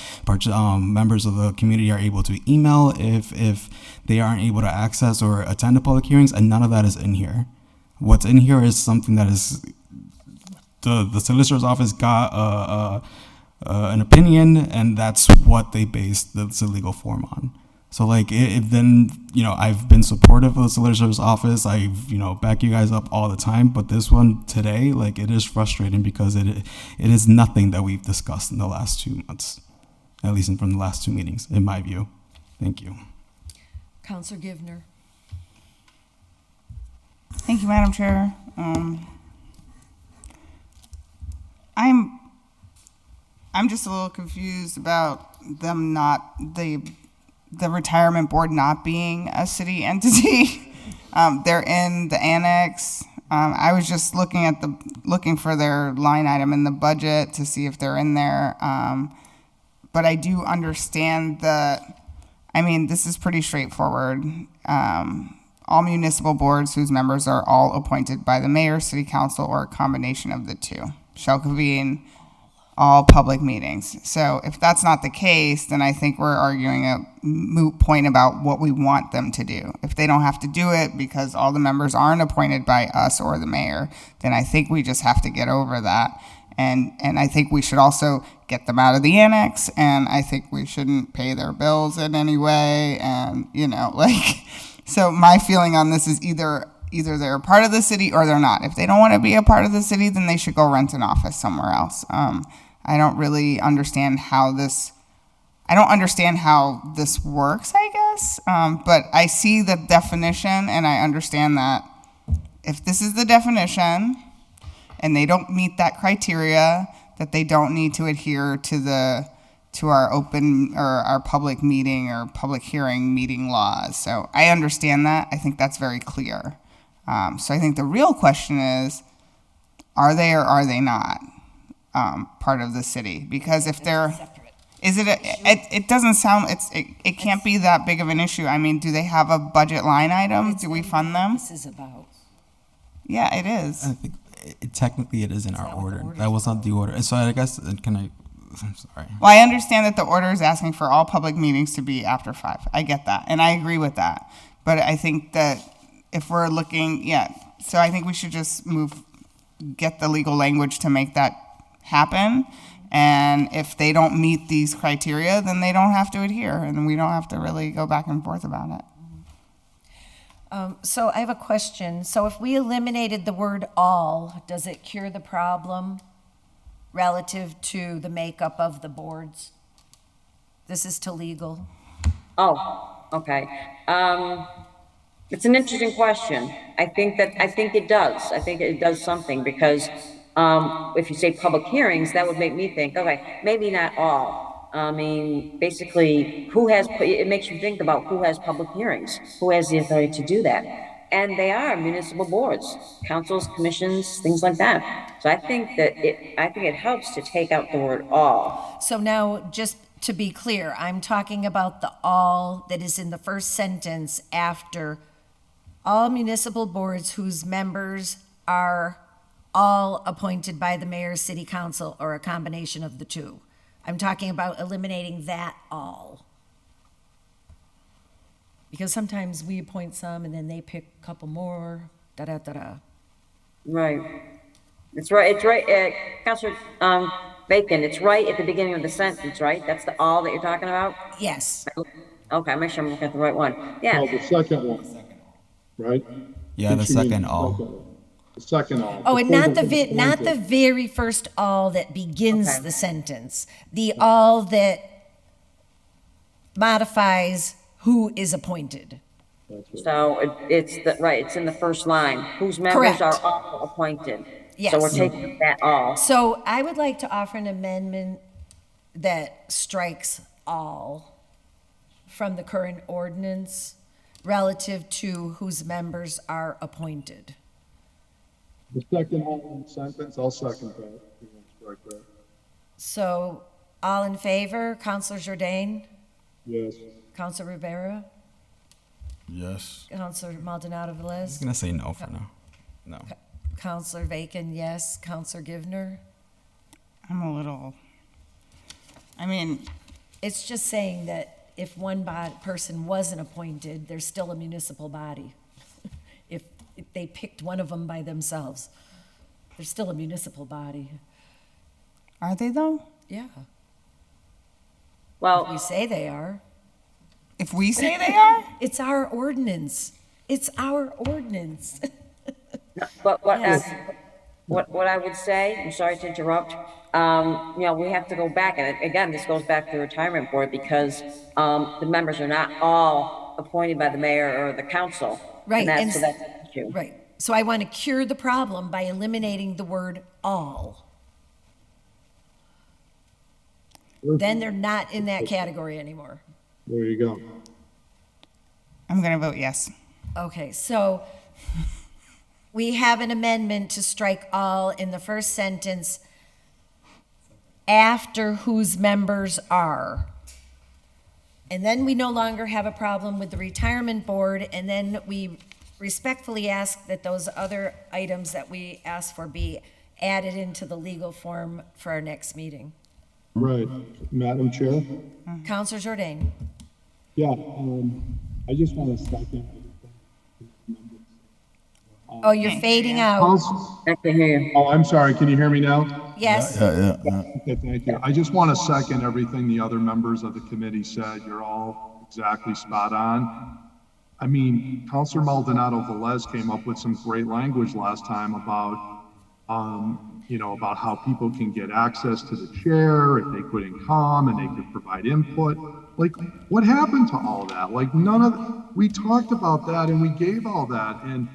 members of the community are able to email if they aren't able to access or attend the public hearings, and none of that is in here. What's in here is something that is the solicitor's office got an opinion, and that's what they based the legal form on. So like if then, you know, I've been supportive of the solicitor's office. I've, you know, back you guys up all the time, but this one today, like, it is frustrating because it is nothing that we've discussed in the last 2 months, at least from the last 2 meetings, in my view. Thank you. Counselor Givner. Thank you, Madam Chair. I'm just a little confused about them not, the retirement board not being a city entity. They're in the annex. I was just looking for their line item in the budget to see if they're in there. But I do understand this is pretty straightforward. All municipal boards whose members are all appointed by the mayor, city council, or a combination of the two shall convene all public meetings. So if that's not the case, then I think we're arguing a moot point about what we want them to do. If they don't have to do it because all the members aren't appointed by us or the mayor, then I think we just have to get over that. And I think we should also get them out of the annex, and I think we shouldn't pay their bills in any way. And, you know, like, so my feeling on this is either they're a part of the city or they're not. If they don't want to be a part of the city, then they should go rent an office somewhere else. I don't really understand how this works, I guess. But I see the definition, and I understand that if this is the definition and they don't meet that criteria, that they don't need to adhere to our open or our public meeting or public hearing meeting laws. So I understand that. I think that's very clear. So I think the real question is, are they or are they not part of the city? Because if they're, it doesn't sound, it can't be that big of an issue. I mean, do they have a budget line item? Do we fund them? This is about. Yeah, it is. I think technically it is in our order. That was not the order. And so I guess, I'm sorry. Well, I understand that the order is asking for all public meetings to be after 5. I get that, and I agree with that. But I think that if we're looking, so I think we should just get the legal language to make that happen. And if they don't meet these criteria, then they don't have to adhere, and we don't have to really go back and forth about it. So I have a question. So if we eliminated the word all, does it cure the problem relative to the makeup of the boards? This is to legal. Oh, okay. It's an interesting question. I think it does. I think it does something because if you say public hearings, that would make me think, okay, maybe not all. I mean, basically, it makes you think about who has public hearings, who has the authority to do that. And they are municipal boards, councils, commissions, things like that. So I think it helps to take out the word all. So now, just to be clear, I'm talking about the all that is in the first sentence after all municipal boards whose members are all appointed by the mayor, city council, or a combination of the two. I'm talking about eliminating that all. Because sometimes we appoint some and then they pick a couple more, da-da-da-da. Right. It's right, Councilor Bacon, it's right at the beginning of the sentence, right? That's the all that you're talking about? Yes. Okay, make sure I'm looking at the right one. Yeah. Well, the second one, right? Yeah, the second all. The second all. Oh, and Before not the very first all that begins the sentence. The all that modifies who is appointed. So it's in the first line, whose members Correct. are all appointed. Yes. So we're taking that all. So I would like to offer an amendment that strikes all from the current ordinance relative to whose members are appointed. The second all sentence, I'll second that. You want to strike that? So all in favor, Councilor Jourdain? Yes. Councilor Rivera? Yes. Councilor Maldonado Velez? I'm gonna say no for now. No. Councilor Bacon, yes. Councilor Givner? It's just saying that if one person wasn't appointed, they're still a municipal body. if they picked one of them by themselves. They're still a municipal body. Are they though? Yeah. Well, We say they are. If we say they are? It's our ordinance. It's our ordinance. but Yes. what I would say, I'm sorry to interrupt, we have to go back, and again, this goes back to the retirement board, because, the members are not all appointed by the mayor or the council. Right, So that's an issue. Right. So I want to cure the problem by eliminating the word all. Then they're not in that category anymore. There you go. I'm going to vote yes. Okay, so we have an amendment to strike all in the first sentence after whose members are. And then we no longer have a problem with the retirement board, and then we respectfully ask that those other items that we asked for be added into the legal form for our next meeting. Right, Madam Chair? Counselor Jordan? Yeah, I just want to second. Oh, you're fading out. I can hear you. Oh, I'm sorry, can you hear me now? Yes. Okay, thank you. I just want to second everything the other members of the committee said. You're all exactly spot on. I mean, Counselor Maldonado Velez came up with some great language last time about, about how people can get access to the chair if they couldn't come and they could provide input. Like, what happened to all that? Like, we talked about that and we gave all that. And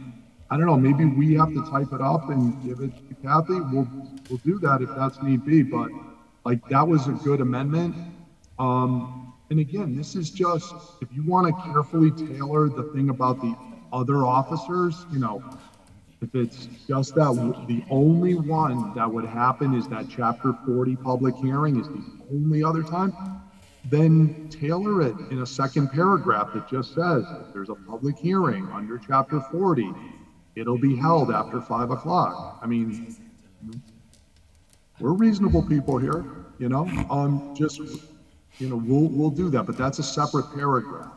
I don't know, maybe we have to type it up and give it to Kathy. We'll do that if that's need be, but like, that was a good amendment. And again, this is just, if you want to carefully tailor the thing about the other officers, if it's just that the only one that would happen is that chapter 40 public hearing is the only other time, then tailor it in a second paragraph that just says, if there's a public hearing under chapter 40, it'll be held after 5 o'clock. I mean, we're reasonable people here, we'll do that, but that's a separate paragraph.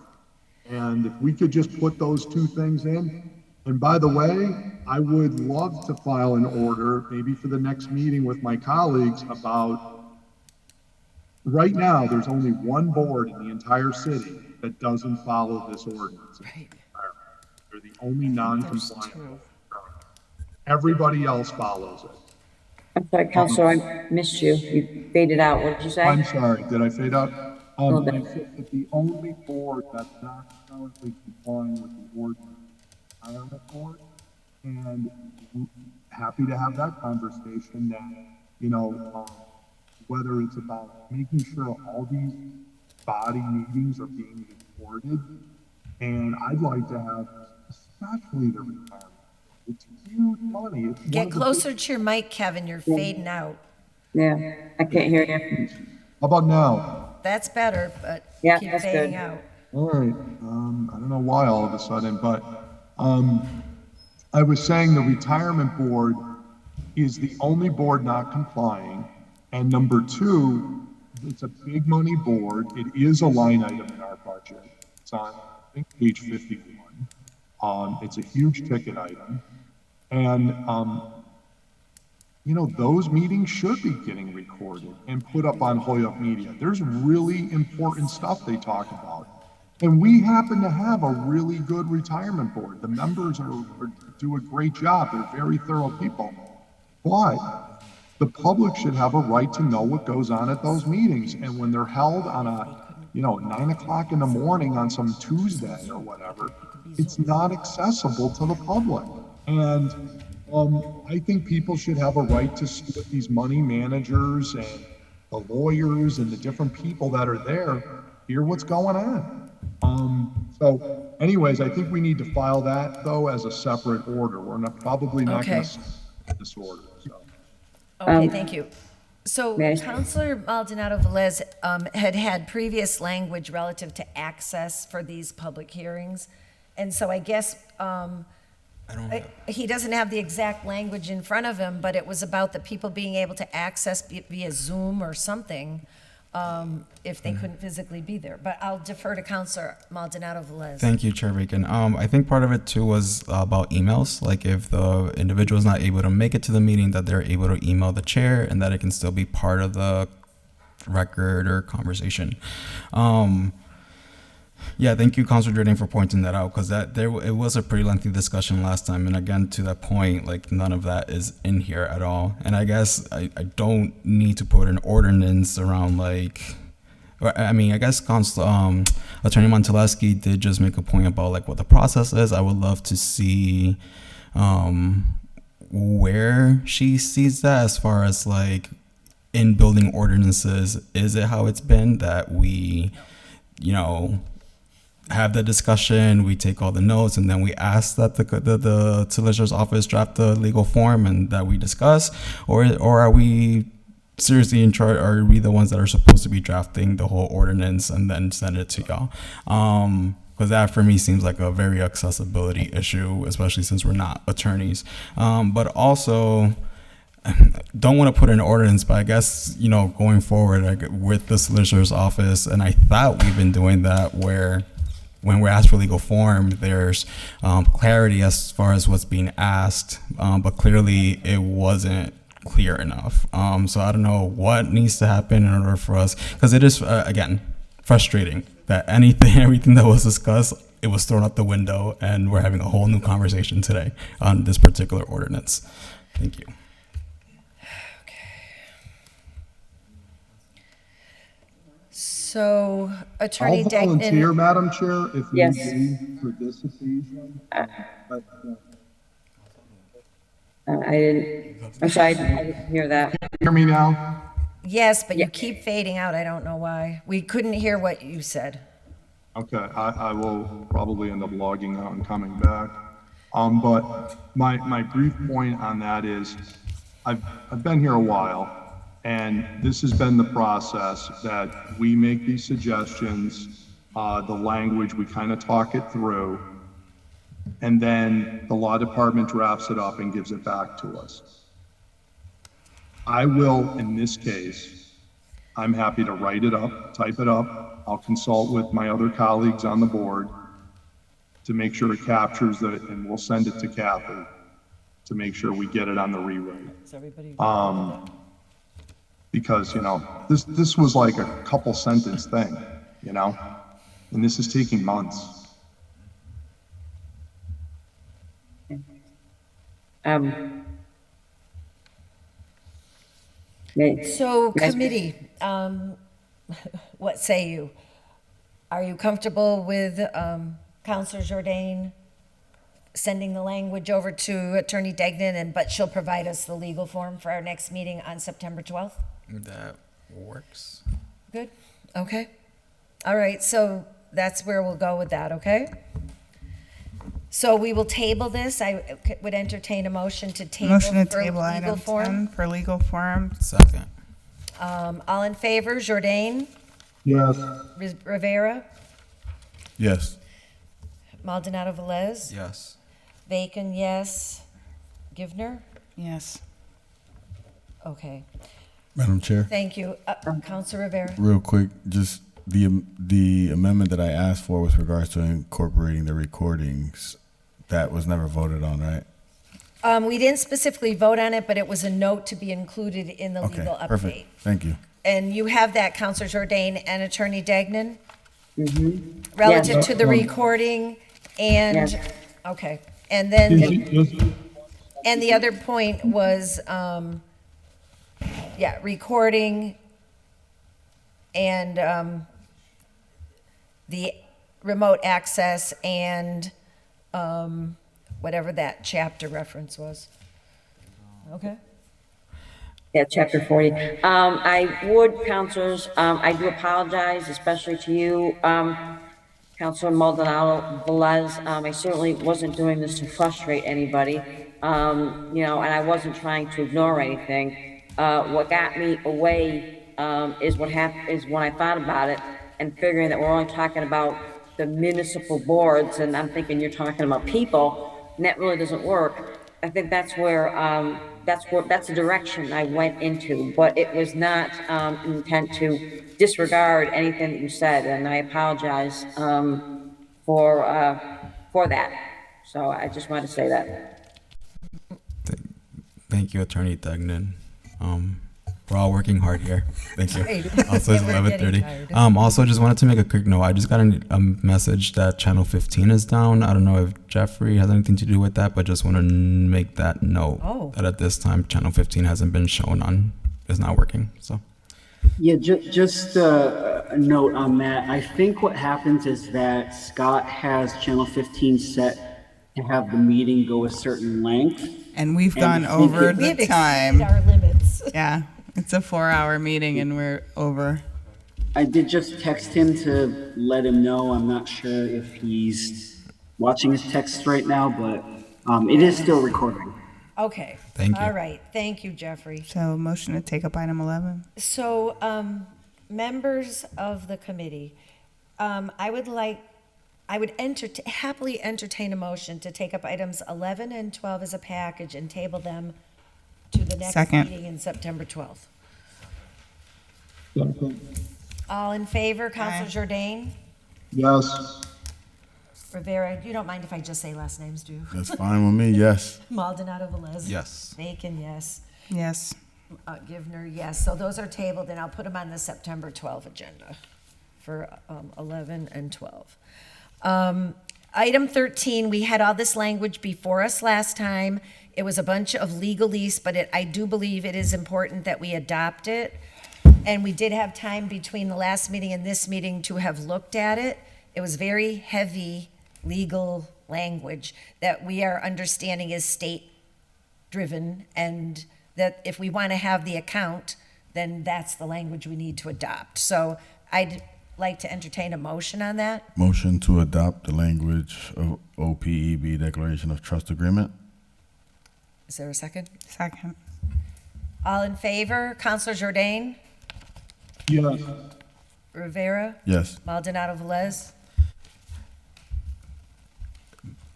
And if we could just put those two things in, and by the way, I would love to file an order, maybe for the next meeting with my colleagues, about, right now, there's only one board in the entire city that doesn't follow this ordinance. Right. They're the only non-compliant. Everybody else follows it. I'm sorry, Counselor, I missed you. You faded out. What did you say? I'm sorry, did I fade out? little bit. I said that the only board that's not currently complying with the ordinance, I am a board, and happy to have that conversation that, whether it's about making sure all these body meetings are being recorded, and I'd like to have, especially the retirement. It's huge money. It's one Get of the closer to your mic, Kevin. You're fading out. Yeah, I can't hear you. How about now? That's better, but Yeah, keep that's fading good. out. All right. I don't know why all of a sudden, but I was saying the retirement board is the only board not complying. And number two, it's a big money board. It is a line item in our budget. It's on, I think, page 51. It's a huge ticket item. And, those meetings should be getting recorded and put up on Hoyok Media. There's really important stuff they talk about. And we happen to have a really good retirement board. The members do a great job. They're very thorough people. But the public should have a right to know what goes on at those meetings. And when they're held on 9 o'clock in the morning on some Tuesday or whatever, it's not accessible to the public. And I think people should have a right to see what these money managers and the lawyers and the different people that are there hear what's going on. So anyways, I think we need to file that though as a separate order. We're probably not going to this order. So. Okay, thank you. So May I- Councilor Maldonado Velez had previous language relative to access for these public hearings. And so I guess he doesn't have the exact language in front of him, but it was about the people being able to access via Zoom or something. if they couldn't physically be there. But I'll defer to Counselor Maldonado Velez. Thank you, Chair Bacon. I think part of it too was about emails. Like if the individual is not able to make it to the meeting, that they're able to email the chair and that it can still be part of the record or conversation. Yeah, thank you, Councilor Jordan, for pointing that out, because it was a pretty lengthy discussion last time, and again, to that point, like none of that is in here at all. And I guess I don't need to put an ordinance around like, I mean, I guess Attorney Monteleschi did just make a point about like what the process is. I would love to see where she sees that as far as like in building ordinances. Is it how it's been that we, have the discussion, we take all the notes, and then we ask that the solicitor's office draft the legal form and that we discuss, or are we seriously in charge? Are we the ones that are supposed to be drafting the whole ordinance and then send it to y'all? Because that for me seems like a very accessibility issue, especially since we're not attorneys. But also, don't want to put an ordinance, but I guess, going forward with the solicitor's office, and I thought we've been doing that where when we're asked for legal form, there's clarity as far as what's being asked, but clearly it wasn't clear enough. So I don't know what needs to happen in order for us, because it is, again, frustrating that everything that was discussed, it was thrown out the window, and we're having a whole new conversation today on this particular ordinance. Thank you. So, Attorney I'll volunteer, Degnan. Madam Chair, if Yes. need be for this occasion. I'm sorry, I didn't hear that. Hear me now? Yes, but you keep fading out. I don't know why. We couldn't hear what you said. Okay, I will probably end up logging out and coming back. But my brief point on that is, I've been here a while, and this has been the process that we make these suggestions, the language, we kind of talk it through, and then the law department drafts it up and gives it back to us. I will, in this case, I'm happy to write it up, type it up. I'll consult with my other colleagues on the board to make sure it captures it, and we'll send it to Kathy to make sure we get it on the rewrite. Because, this was like a couple sentence thing, and this is taking months. So, committee, what say you? Are you comfortable with Counselor Jourdain sending the language over to Attorney Degnan, but she'll provide us the legal form for our next meeting on September 12th? That works. Good, okay. All right, so that's where we'll go with that, okay? So we will table this. I would entertain a motion to table Motion to for table legal item form. 10 for legal form. Second. All in favor, Jourdain, Yes. Rivera, Yes. Maldonado Velez, Yes. Bacon, yes, Givner? Yes. Okay, Madam Chair, thank you. Counselor Rivera? real quick, just the amendment that I asked for with regards to incorporating the recordings, that was never voted on, right? We didn't specifically vote on it, but it was a note to be included in the Okay, legal update. perfect. Thank you. And you have that, Counselor Jourdain and Attorney Degnan? Mm-hmm. Relative Yes. to the recording and, Yes. okay. And then, and the other point was, recording and the remote access and whatever that chapter reference was. Okay? Yeah, chapter 40. I would, counselors, I do apologize, especially to you, Councilor Maldonado Velez. I certainly wasn't doing this to frustrate anybody, and I wasn't trying to ignore anything. What got me away is when I thought about it and figuring that we're only talking about the municipal boards, and I'm thinking you're talking about people, and that really doesn't work. that's where, that's the direction I went into, but it was not, an intent to disregard anything that you said, and I apologize, for that. So I just wanted to say that. Thank you, Attorney Degnan. We're all working hard here. Thank you. Right. Also, it's Yeah, we're getting 11:30. tired. Also, just wanted to make a quick note. I just got a message that channel 15 is down. I don't know if Jeffrey has anything to do with that, but just want to make that note that at this time, channel 15 hasn't been shown on, is not working. So. Yeah, just a note on that. I think what happens is that Scott has channel 15 set to have the meeting go a certain length. And we've And gone I think over it- the time. Our limits. Yeah, it's a 4-hour meeting and we're over. I did just text him to let him know. I'm not sure if he's watching his texts right now, but it is still recording. Okay. Thank you. All right. Thank you, Jeffrey. So motion to take up item 11. So, members of the committee, I would happily entertain a motion to take up items 11 and 12 as a package and table them to the next Second. meeting in September 12th. All in favor, Councilor Jordan? Yes. Rivera, you don't mind if I just say last names, do you? That's fine with me, yes. Maldonado Velez? Yes. Bacon, yes. Yes. Givner, yes. So those are tabled, and I'll put them on the September 12 agenda for 11 and 12. Item 13, we had all this language before us last time. It was a bunch of legalese, but I do believe it is important that we adopt it. And we did have time between the last meeting and this meeting to have looked at it. It was very heavy legal language that we are understanding is state-driven, and that if we want to have the account, then that's the language we need to adopt. So I'd like to entertain a motion on that. Motion to adopt the language of OPEB Declaration of Trust Agreement. Is there a second? Second. All in favor? Councilor Jordan? Yes. Rivera? Yes. Maldonado Velez?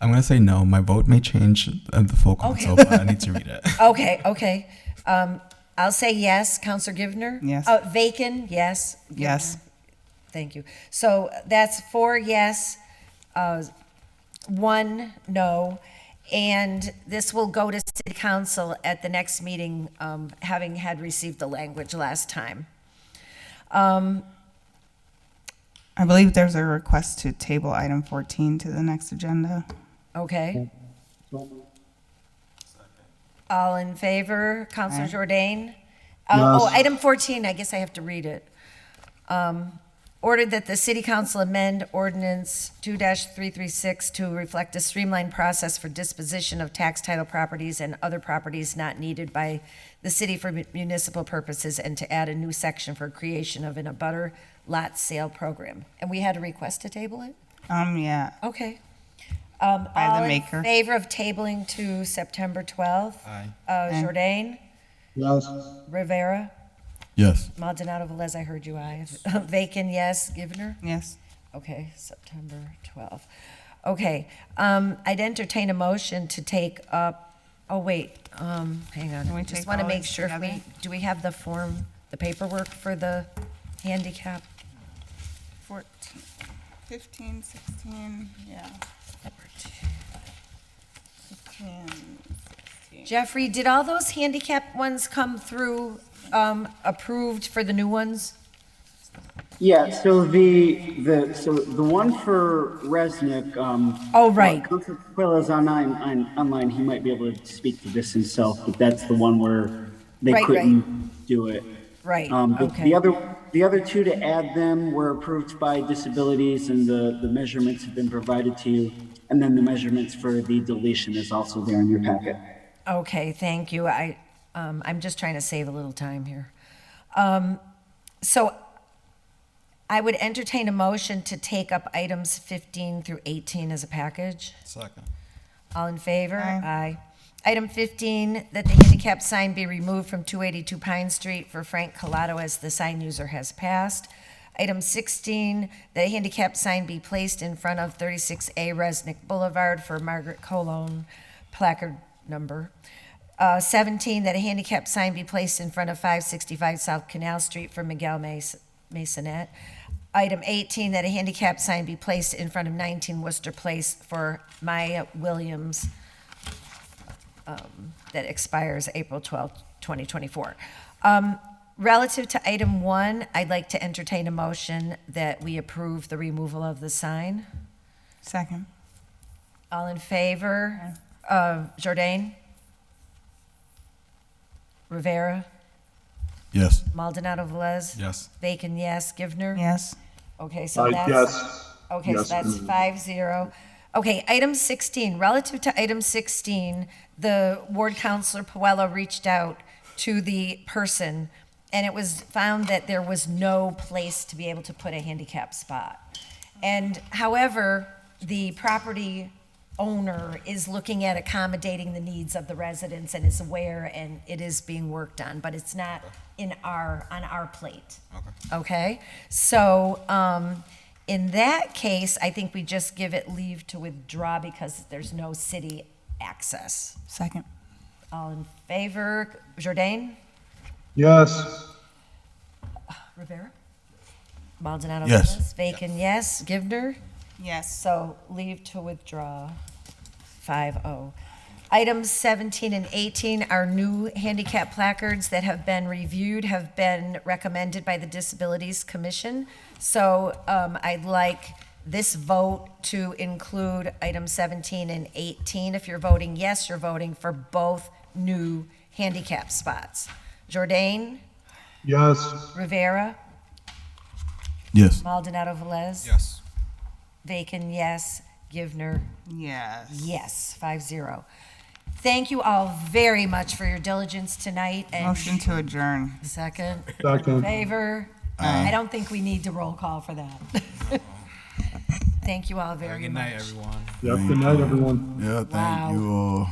I'm going to say no. My vote may change at the full council, Okay. but I need to read it. Okay. I'll say yes. Counselor Givner? Yes. Bacon, yes. Givner. Yes. Thank you. So that's 4 yes, 1 no, and this will go to City Council at the next meeting, having had received the language last time. I believe there's a request to table item 14 to the next agenda. Okay. All in favor? Counselor Aye. Jordan? Yes. Item 14, I guess I have to read it. Ordered that the City Council amend Ordinance 2-336 to reflect a streamlined process for disposition of tax title properties and other properties not needed by the city for municipal purposes, and to add a new section for creation of an abutter lot sale program. And we had a request to table it? Yeah. Okay. By the All maker. in favor of tabling to September 12th? Aye. Jordan? Yes. Rivera? Yes. Maldonado Velez, I heard you, aye. Bacon, yes. Givner? Yes. Okay, September 12th. Okay, I'd entertain a motion to take up, hang on. Can we Just take want to all make these sure if together? do we have the form, the paperwork for the handicap? 14, 15, 16, yeah. 15, 16. Jeffrey, did all those handicap ones come through, approved for the new ones? Yeah, so the one for Resnick, Oh, right. Councilor Quill is online, he might be able to speak to this himself, but that's the one where they Right, couldn't do it. Right, But okay. the other two to add them were approved by disabilities, and the measurements have been provided to you, and then the measurements for the deletion is also there in your packet. Okay, thank you. I'm just trying to save a little time here. So I would entertain a motion to take up items 15 through 18 as a package. Second. All in favor? Aye. Item 15, that the handicap sign be removed from 282 Pine Street for Frank Collado as the sign user has passed. Item 16, the handicap sign be placed in front of 36A Resnick Boulevard for Margaret Colon placard number. 17, that a handicap sign be placed in front of 565 South Canal Street for Miguel Masonette. Item 18, that a handicap sign be placed in front of 19 Worcester Place for Maya Williams, that expires April 12, 2024. Relative to item 1, I'd like to entertain a motion that we approve the removal of the sign. Second. All in favor? Jourdain? Rivera? Yes. Maldonado Velez? Yes. Bacon, yes. Givner? Yes. Okay, so that's. Yes. Okay, so Yes. that's 5-0. Okay, item 16, relative to item 16, the ward counselor Puello reached out to the person, and it was found that there was no place to be able to put a handicap spot. And however, the property owner is looking at accommodating the needs of the residents and is aware, and it is being worked on, but it's not on our plate. Okay? So, in that case, I think we just give it leave to withdraw because there's no city access. Second. All in favor? Jourdain? Yes. Rivera? Maldonado? Yes. Velez? Bacon, yes. Givner? Yes. So leave to withdraw, 5-0. Items 17 and 18 are new handicap placards that have been reviewed, have been recommended by the Disabilities Commission. So I'd like this vote to include items 17 and 18. If you're voting yes, you're voting for both new handicap spots. Jourdain? Yes. Rivera? Yes. Maldonado Velez? Yes. Bacon, yes. Givner? Yes. Yes, 5-0. Thank you all very much for your diligence tonight. And Motion to adjourn. Second? Second. Favor? I don't think we need to roll call for that. Thank you all very Good much. night, everyone. Yep, good night, everyone. Yeah, thank Wow. you all.